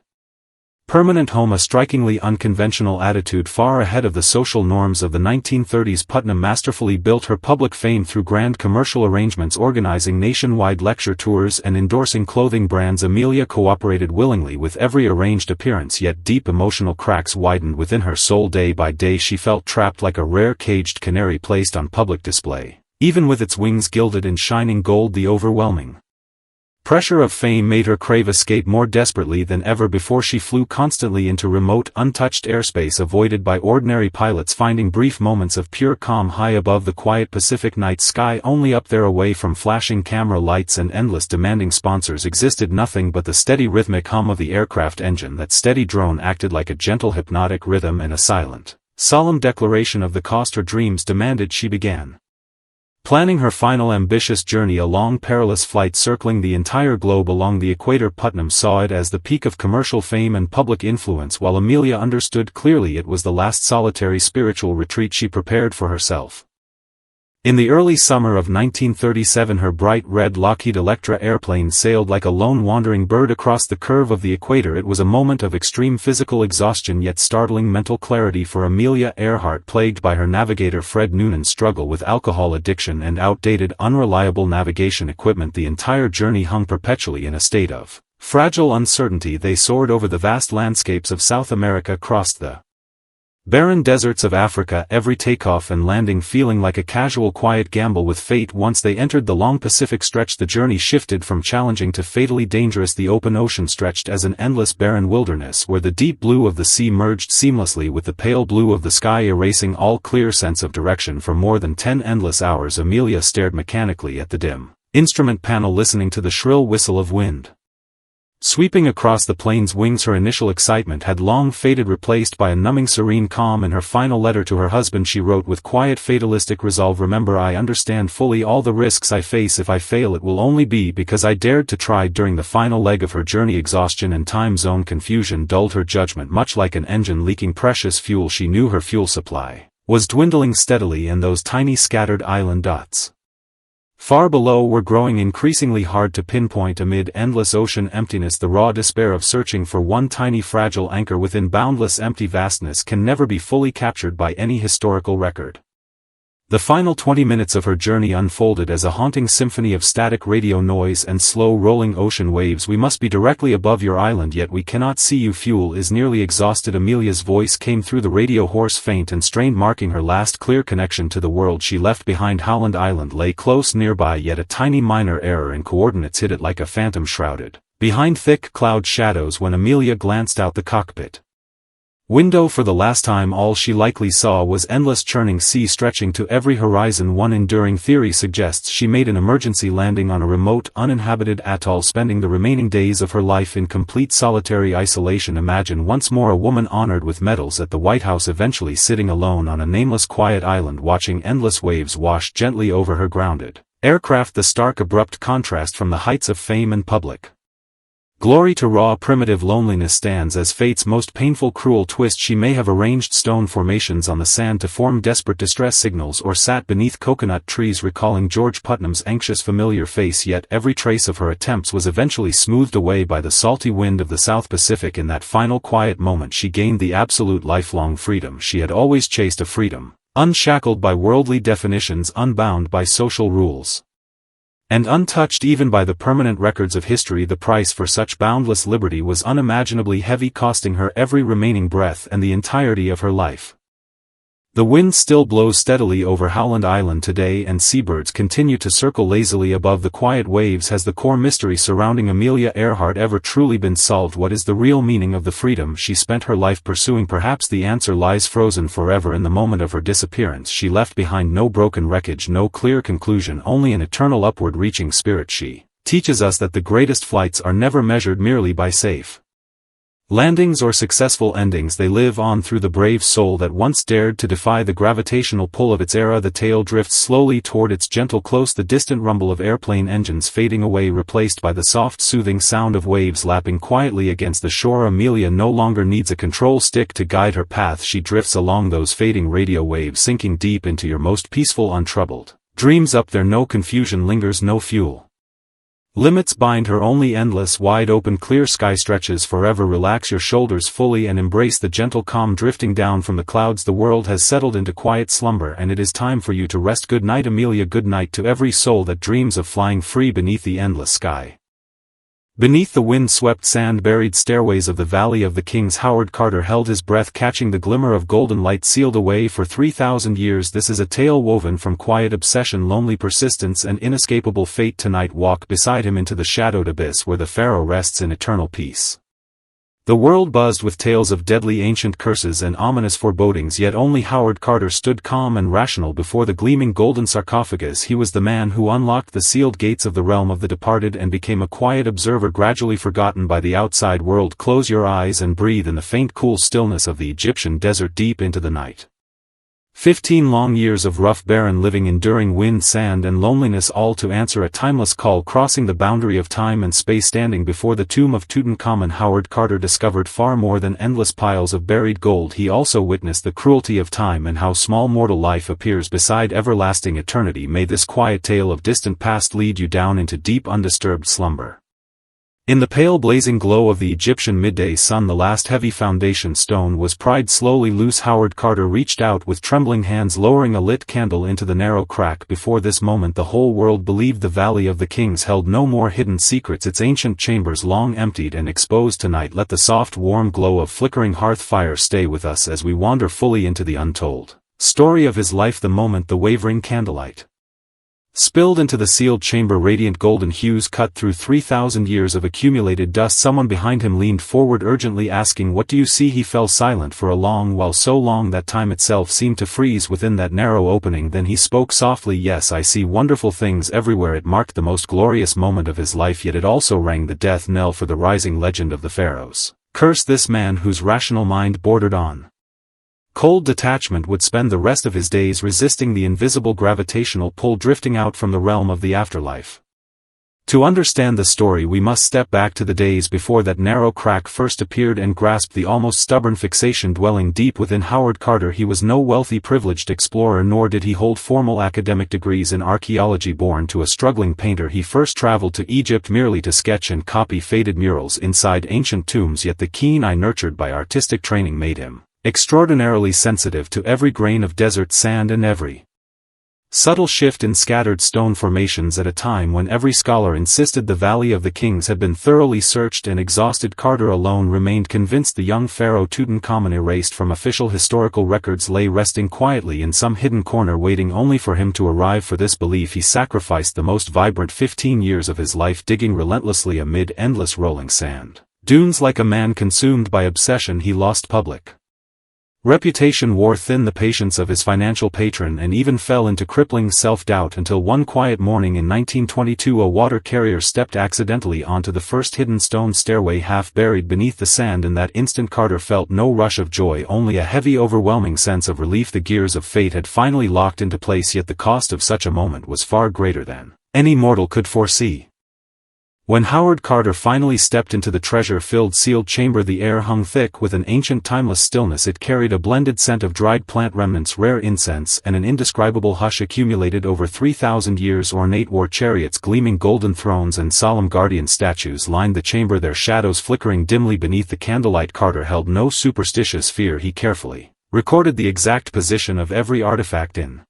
Speaker 1: permanent home, a strikingly unconventional attitude far ahead of the social norms of the 1930s. Putnam masterfully built her public fame through grand commercial arrangements, organizing nationwide lecture tours and endorsing clothing brands. Amelia cooperated willingly with every arranged appearance, yet deep emotional cracks widened within her soul. Day by day she felt trapped like a rare caged canary placed on public display. Even with its wings gilded in shining gold, the overwhelming pressure of fame made her crave escape more desperately than ever before. She flew constantly into remote, untouched airspace avoided by ordinary pilots, finding brief moments of pure calm high above the quiet Pacific night sky. Only up there, away from flashing camera lights and endless demanding sponsors, existed nothing but the steady rhythmic hum of the aircraft engine. That steady drone acted like a gentle hypnotic rhythm and a silent, solemn declaration of the cost her dreams demanded. She began planning her final ambitious journey, a long perilous flight circling the entire globe along the equator. Putnam saw it as the peak of commercial fame and public influence, while Amelia understood clearly it was the last solitary spiritual retreat she prepared for herself. In the early summer of 1937 her bright red Lockheed Electra airplane sailed like a lone wandering bird across the curve of the equator. It was a moment of extreme physical exhaustion yet startling mental clarity for Amelia Earhart, plagued by her navigator Fred Noonan's struggle with alcohol addiction and outdated, unreliable navigation equipment. The entire journey hung perpetually in a state of fragile uncertainty. They soared over the vast landscapes of South America, crossed the barren deserts of Africa, every takeoff and landing feeling like a casual quiet gamble with fate. Once they entered the long Pacific stretch, the journey shifted from challenging to fatally dangerous. The open ocean stretched as an endless barren wilderness where the deep blue of the sea merged seamlessly with the pale blue of the sky, erasing all clear sense of direction. For more than 10 endless hours Amelia stared mechanically at the dim instrument panel, listening to the shrill whistle of wind. Sweeping across the plane's wings, her initial excitement had long faded, replaced by a numbing serene calm. In her final letter to her husband she wrote with quiet fatalistic resolve, "Remember, I understand fully all the risks I face. If I fail it will only be because I dared to try." During the final leg of her journey, exhaustion and time zone confusion dulled her judgment. Much like an engine leaking precious fuel, she knew her fuel supply was dwindling steadily, and those tiny scattered island dots far below were growing increasingly hard to pinpoint. Amid endless ocean emptiness, the raw despair of searching for one tiny fragile anchor within boundless empty vastness can never be fully captured by any historical record. The final 20 minutes of her journey unfolded as a haunting symphony of static radio noise and slow rolling ocean waves. "We must be directly above your island, yet we cannot see you. Fuel is nearly exhausted." Amelia's voice came through the radio, hoarse, faint and strained, marking her last clear connection to the world she left behind. Howland Island lay close nearby, yet a tiny minor error in coordinates hid it like a phantom shrouded behind thick cloud shadows. When Amelia glanced out the cockpit window for the last time, all she likely saw was endless churning sea stretching to every horizon. One enduring theory suggests she made an emergency landing on a remote, uninhabited atoll, spending the remaining days of her life in complete solitary isolation. Imagine once more a woman honored with medals at the White House, eventually sitting alone on a nameless quiet island, watching endless waves wash gently over her grounded aircraft. The stark, abrupt contrast from the heights of fame and public glory to raw, primitive loneliness stands as fate's most painful, cruel twist. She may have arranged stone formations on the sand to form desperate distress signals, or sat beneath coconut trees recalling George Putnam's anxious familiar face, yet every trace of her attempts was eventually smoothed away by the salty wind of the South Pacific. In that final quiet moment she gained the absolute lifelong freedom she had always chased, a freedom unshackled by worldly definitions, unbound by social rules, and untouched even by the permanent records of history. The price for such boundless liberty was unimaginably heavy, costing her every remaining breath and the entirety of her life. The wind still blows steadily over Howland Island today, and seabirds continue to circle lazily above the quiet waves. Has the core mystery surrounding Amelia Earhart ever truly been solved? What is the real meaning of the freedom she spent her life pursuing? Perhaps the answer lies frozen forever in the moment of her disappearance. She left behind no broken wreckage, no clear conclusion, only an eternal upward-reaching spirit. She teaches us that the greatest flights are never measured merely by safe landings or successful endings. They live on through the brave soul that once dared to defy the gravitational pull of its era. The tale drifts slowly toward its gentle close, the distant rumble of airplane engines fading away, replaced by the soft soothing sound of waves lapping quietly against the shore. Amelia no longer needs a control stick to guide her path. She drifts along those fading radio waves, sinking deep into your most peaceful, untroubled dreams. Up there no confusion lingers, no fuel limits bind her, only endless, wide-open, clear sky stretches forever. Relax your shoulders fully and embrace the gentle calm drifting down from the clouds. The world has settled into quiet slumber, and it is time for you to rest. Good night, Amelia. Good night to every soul that dreams of flying free beneath the endless sky. Beneath the wind-swept, sand-buried stairways of the Valley of the Kings, Howard Carter held his breath, catching the glimmer of golden light sealed away for 3,000 years. This is a tale woven from quiet obsession, lonely persistence, and inescapable fate. Tonight walk beside him into the shadowed abyss where the pharaoh rests in eternal peace. The world buzzed with tales of deadly ancient curses and ominous forebodings, yet only Howard Carter stood calm and rational before the gleaming golden sarcophagus. He was the man who unlocked the sealed gates of the realm of the departed and became a quiet observer, gradually forgotten by the outside world. Close your eyes and breathe in the faint, cool stillness of the Egyptian desert deep into the night. 15 long years of rough, barren living, enduring wind, sand and loneliness, all to answer a timeless call, crossing the boundary of time and space. Standing before the tomb of Tutankhamun, Howard Carter discovered far more than endless piles of buried gold. He also witnessed the cruelty of time and how small mortal life appears beside everlasting eternity. May this quiet tale of distant past lead you down into deep, undisturbed slumber. In the pale blazing glow of the Egyptian midday sun, the last heavy foundation stone was pried slowly loose. Howard Carter reached out with trembling hands, lowering a lit candle into the narrow crack. Before this moment the whole world believed the Valley of the Kings held no more hidden secrets, its ancient chambers long emptied and exposed. Tonight let the soft warm glow of flickering hearth fire stay with us as we wander fully into the untold story of his life. The moment the wavering candlelight Spilled into the sealed chamber, radiant golden hues cut through 3,000 years of accumulated dust. Someone behind him leaned forward urgently, asking, "What do you see?" He fell silent for a long while, so long that time itself seemed to freeze within that narrow opening. Then he spoke softly, "Yes, I see wonderful things everywhere." It marked the most glorious moment of his life, yet it also rang the death knell for the rising legend of the pharaohs. Curse this man whose rational mind bordered on cold detachment would spend the rest of his days resisting the invisible gravitational pull drifting out from the realm of the afterlife. To understand the story, we must step back to the days before that narrow crack first appeared and grasped the almost stubborn fixation dwelling deep within Howard Carter. He was no wealthy privileged explorer, nor did he hold formal academic degrees in archaeology. Born to a struggling painter, he first traveled to Egypt merely to sketch and copy faded murals inside ancient tombs, yet the keen eye nurtured by artistic training made him extraordinarily sensitive to every grain of desert sand and every subtle shift in scattered stone formations. At a time when every scholar insisted the Valley of the Kings had been thoroughly searched and exhausted, Carter alone remained convinced the young pharaoh Tutankhamun, erased from official historical records, lay resting quietly in some hidden corner, waiting only for him to arrive. For this belief he sacrificed the most vibrant 15 years of his life, digging relentlessly amid endless rolling sand dunes. Like a man consumed by obsession, he lost public reputation, wore thin the patience of his financial patron, and even fell into crippling self-doubt until one quiet morning in 1922 a water carrier stepped accidentally onto the first hidden stone stairway half buried beneath the sand. In that instant Carter felt no rush of joy, only a heavy, overwhelming sense of relief. The gears of fate had finally locked into place, yet the cost of such a moment was far greater than any mortal could foresee. When Howard Carter finally stepped into the treasure-filled sealed chamber, the air hung thick with an ancient timeless stillness. It carried a blended scent of dried plant remnants, rare incense, and an indescribable hush accumulated over 3,000 years. Ornate war chariots, gleaming golden thrones, and solemn guardian statues lined the chamber, their shadows flickering dimly beneath the candlelight. Carter held no superstitious fear. He carefully recorded the exact position of every artifact in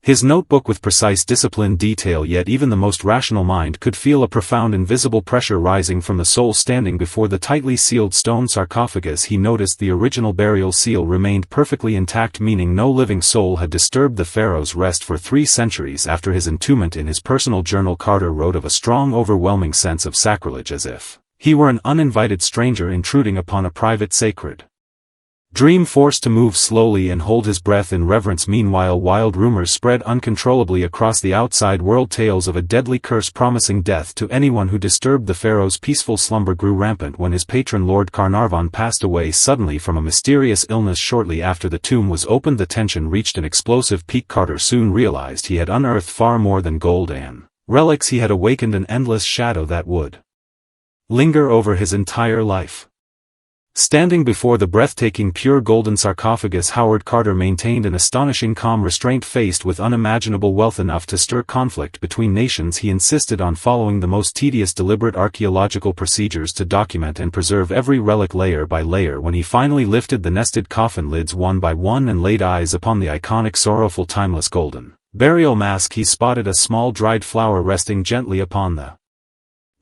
Speaker 1: his notebook with precise disciplined detail, yet even the most rational mind could feel a profound invisible pressure rising from the soul standing before the tightly sealed stone sarcophagus. He noticed the original burial seal remained perfectly intact, meaning no living soul had disturbed the pharaoh's rest for 3 centuries. After his entombment, in his personal journal, Carter wrote of a strong, overwhelming sense of sacrilege, as if he were an uninvited stranger intruding upon a private, sacred dream, forced to move slowly and hold his breath in reverence. Meanwhile, wild rumors spread uncontrollably across the outside world. Tales of a deadly curse promising death to anyone who disturbed the pharaoh's peaceful slumber grew rampant. When his patron Lord Carnarvon passed away suddenly from a mysterious illness shortly after the tomb was opened, the tension reached an explosive peak. Carter soon realized he had unearthed far more than gold and relics. He had awakened an endless shadow that would linger over his entire life. Standing before the breathtaking pure golden sarcophagus, Howard Carter maintained an astonishing calm restraint. Faced with unimaginable wealth enough to stir conflict between nations, he insisted on following the most tedious, deliberate archaeological procedures to document and preserve every relic layer by layer. When he finally lifted the nested coffin lids one by one and laid eyes upon the iconic, sorrowful, timeless golden burial mask, he spotted a small dried flower resting gently upon the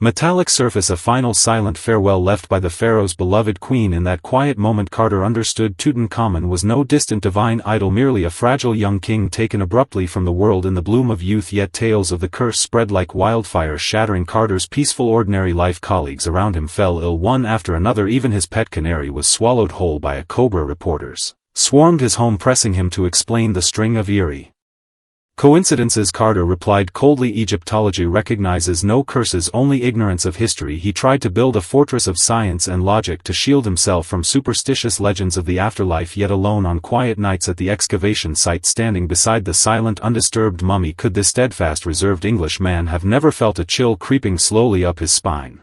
Speaker 1: metallic surface, a final silent farewell left by the pharaoh's beloved queen. In that quiet moment, Carter understood Tutankhamun was no distant divine idol, merely a fragile young king taken abruptly from the world in the bloom of youth. Yet tales of the curse spread like wildfire, shattering Carter's peaceful, ordinary life. Colleagues around him fell ill one after another. Even his pet canary was swallowed whole by a cobra. Reporters swarmed his home, pressing him to explain the string of eerie coincidences. Carter replied coldly, "Egyptology recognizes no curses, only ignorance of history." He tried to build a fortress of science and logic to shield himself from superstitious legends of the afterlife. Yet alone on quiet nights at the excavation site, standing beside the silent, undisturbed mummy, could this steadfast, reserved Englishman have never felt a chill creeping slowly up his spine.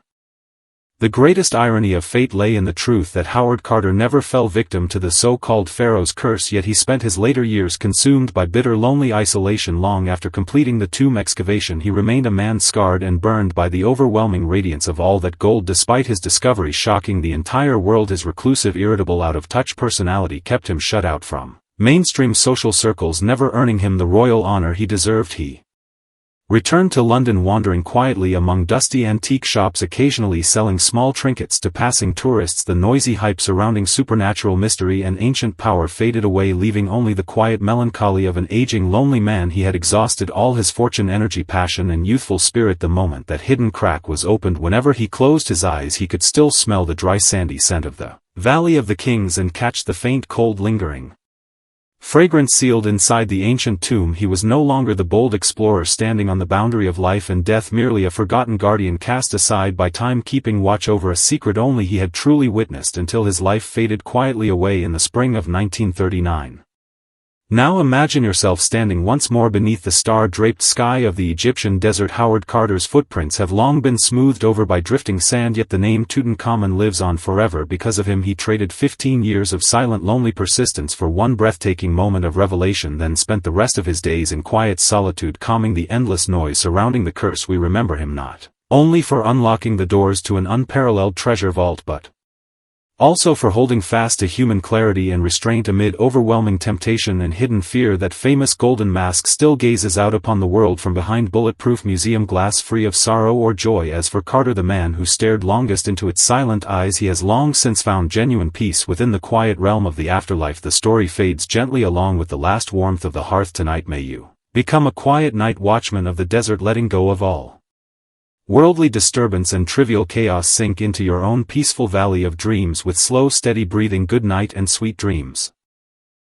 Speaker 1: The greatest irony of fate lay in the truth that Howard Carter never fell victim to the so-called pharaoh's curse, yet he spent his later years consumed by bitter, lonely isolation. Long after completing the tomb excavation, he remained a man scarred and burned by the overwhelming radiance of all that gold. Despite his discovery shocking the entire world, his reclusive, irritable, out-of-touch personality kept him shut out from mainstream social circles, never earning him the royal honor he deserved. He Returned to London, wandering quietly among dusty antique shops, occasionally selling small trinkets to passing tourists. The noisy hype surrounding supernatural mystery and ancient power faded away, leaving only the quiet melancholy of an aging, lonely man. He had exhausted all his fortune, energy, passion and youthful spirit. The moment that hidden crack was opened, whenever he closed his eyes, he could still smell the dry sandy scent of the Valley of the Kings and catch the faint cold lingering fragrance sealed inside the ancient tomb. He was no longer the bold explorer standing on the boundary of life and death, merely a forgotten guardian cast aside by time, keeping watch over a secret only he had truly witnessed until his life faded quietly away in the spring of 1939. Now imagine yourself standing once more beneath the star-draped sky of the Egyptian desert. Howard Carter's footprints have long been smoothed over by drifting sand, yet the name Tutankhamun lives on forever. Because of him, he traded 15 years of silent, lonely persistence for one breathtaking moment of revelation, then spent the rest of his days in quiet solitude, calming the endless noise surrounding the curse. We remember him not only for unlocking the doors to an unparalleled treasure vault, but also for holding fast to human clarity and restraint amid overwhelming temptation and hidden fear. That famous golden mask still gazes out upon the world from behind bulletproof museum glass, free of sorrow or joy. As for Carter, the man who stared longest into its silent eyes, he has long since found genuine peace within the quiet realm of the afterlife. The story fades gently along with the last warmth of the hearth. Tonight may you become a quiet night watchman of the desert, letting go of all worldly disturbance and trivial chaos. Sink into your own peaceful valley of dreams with slow, steady breathing. Good night and sweet dreams.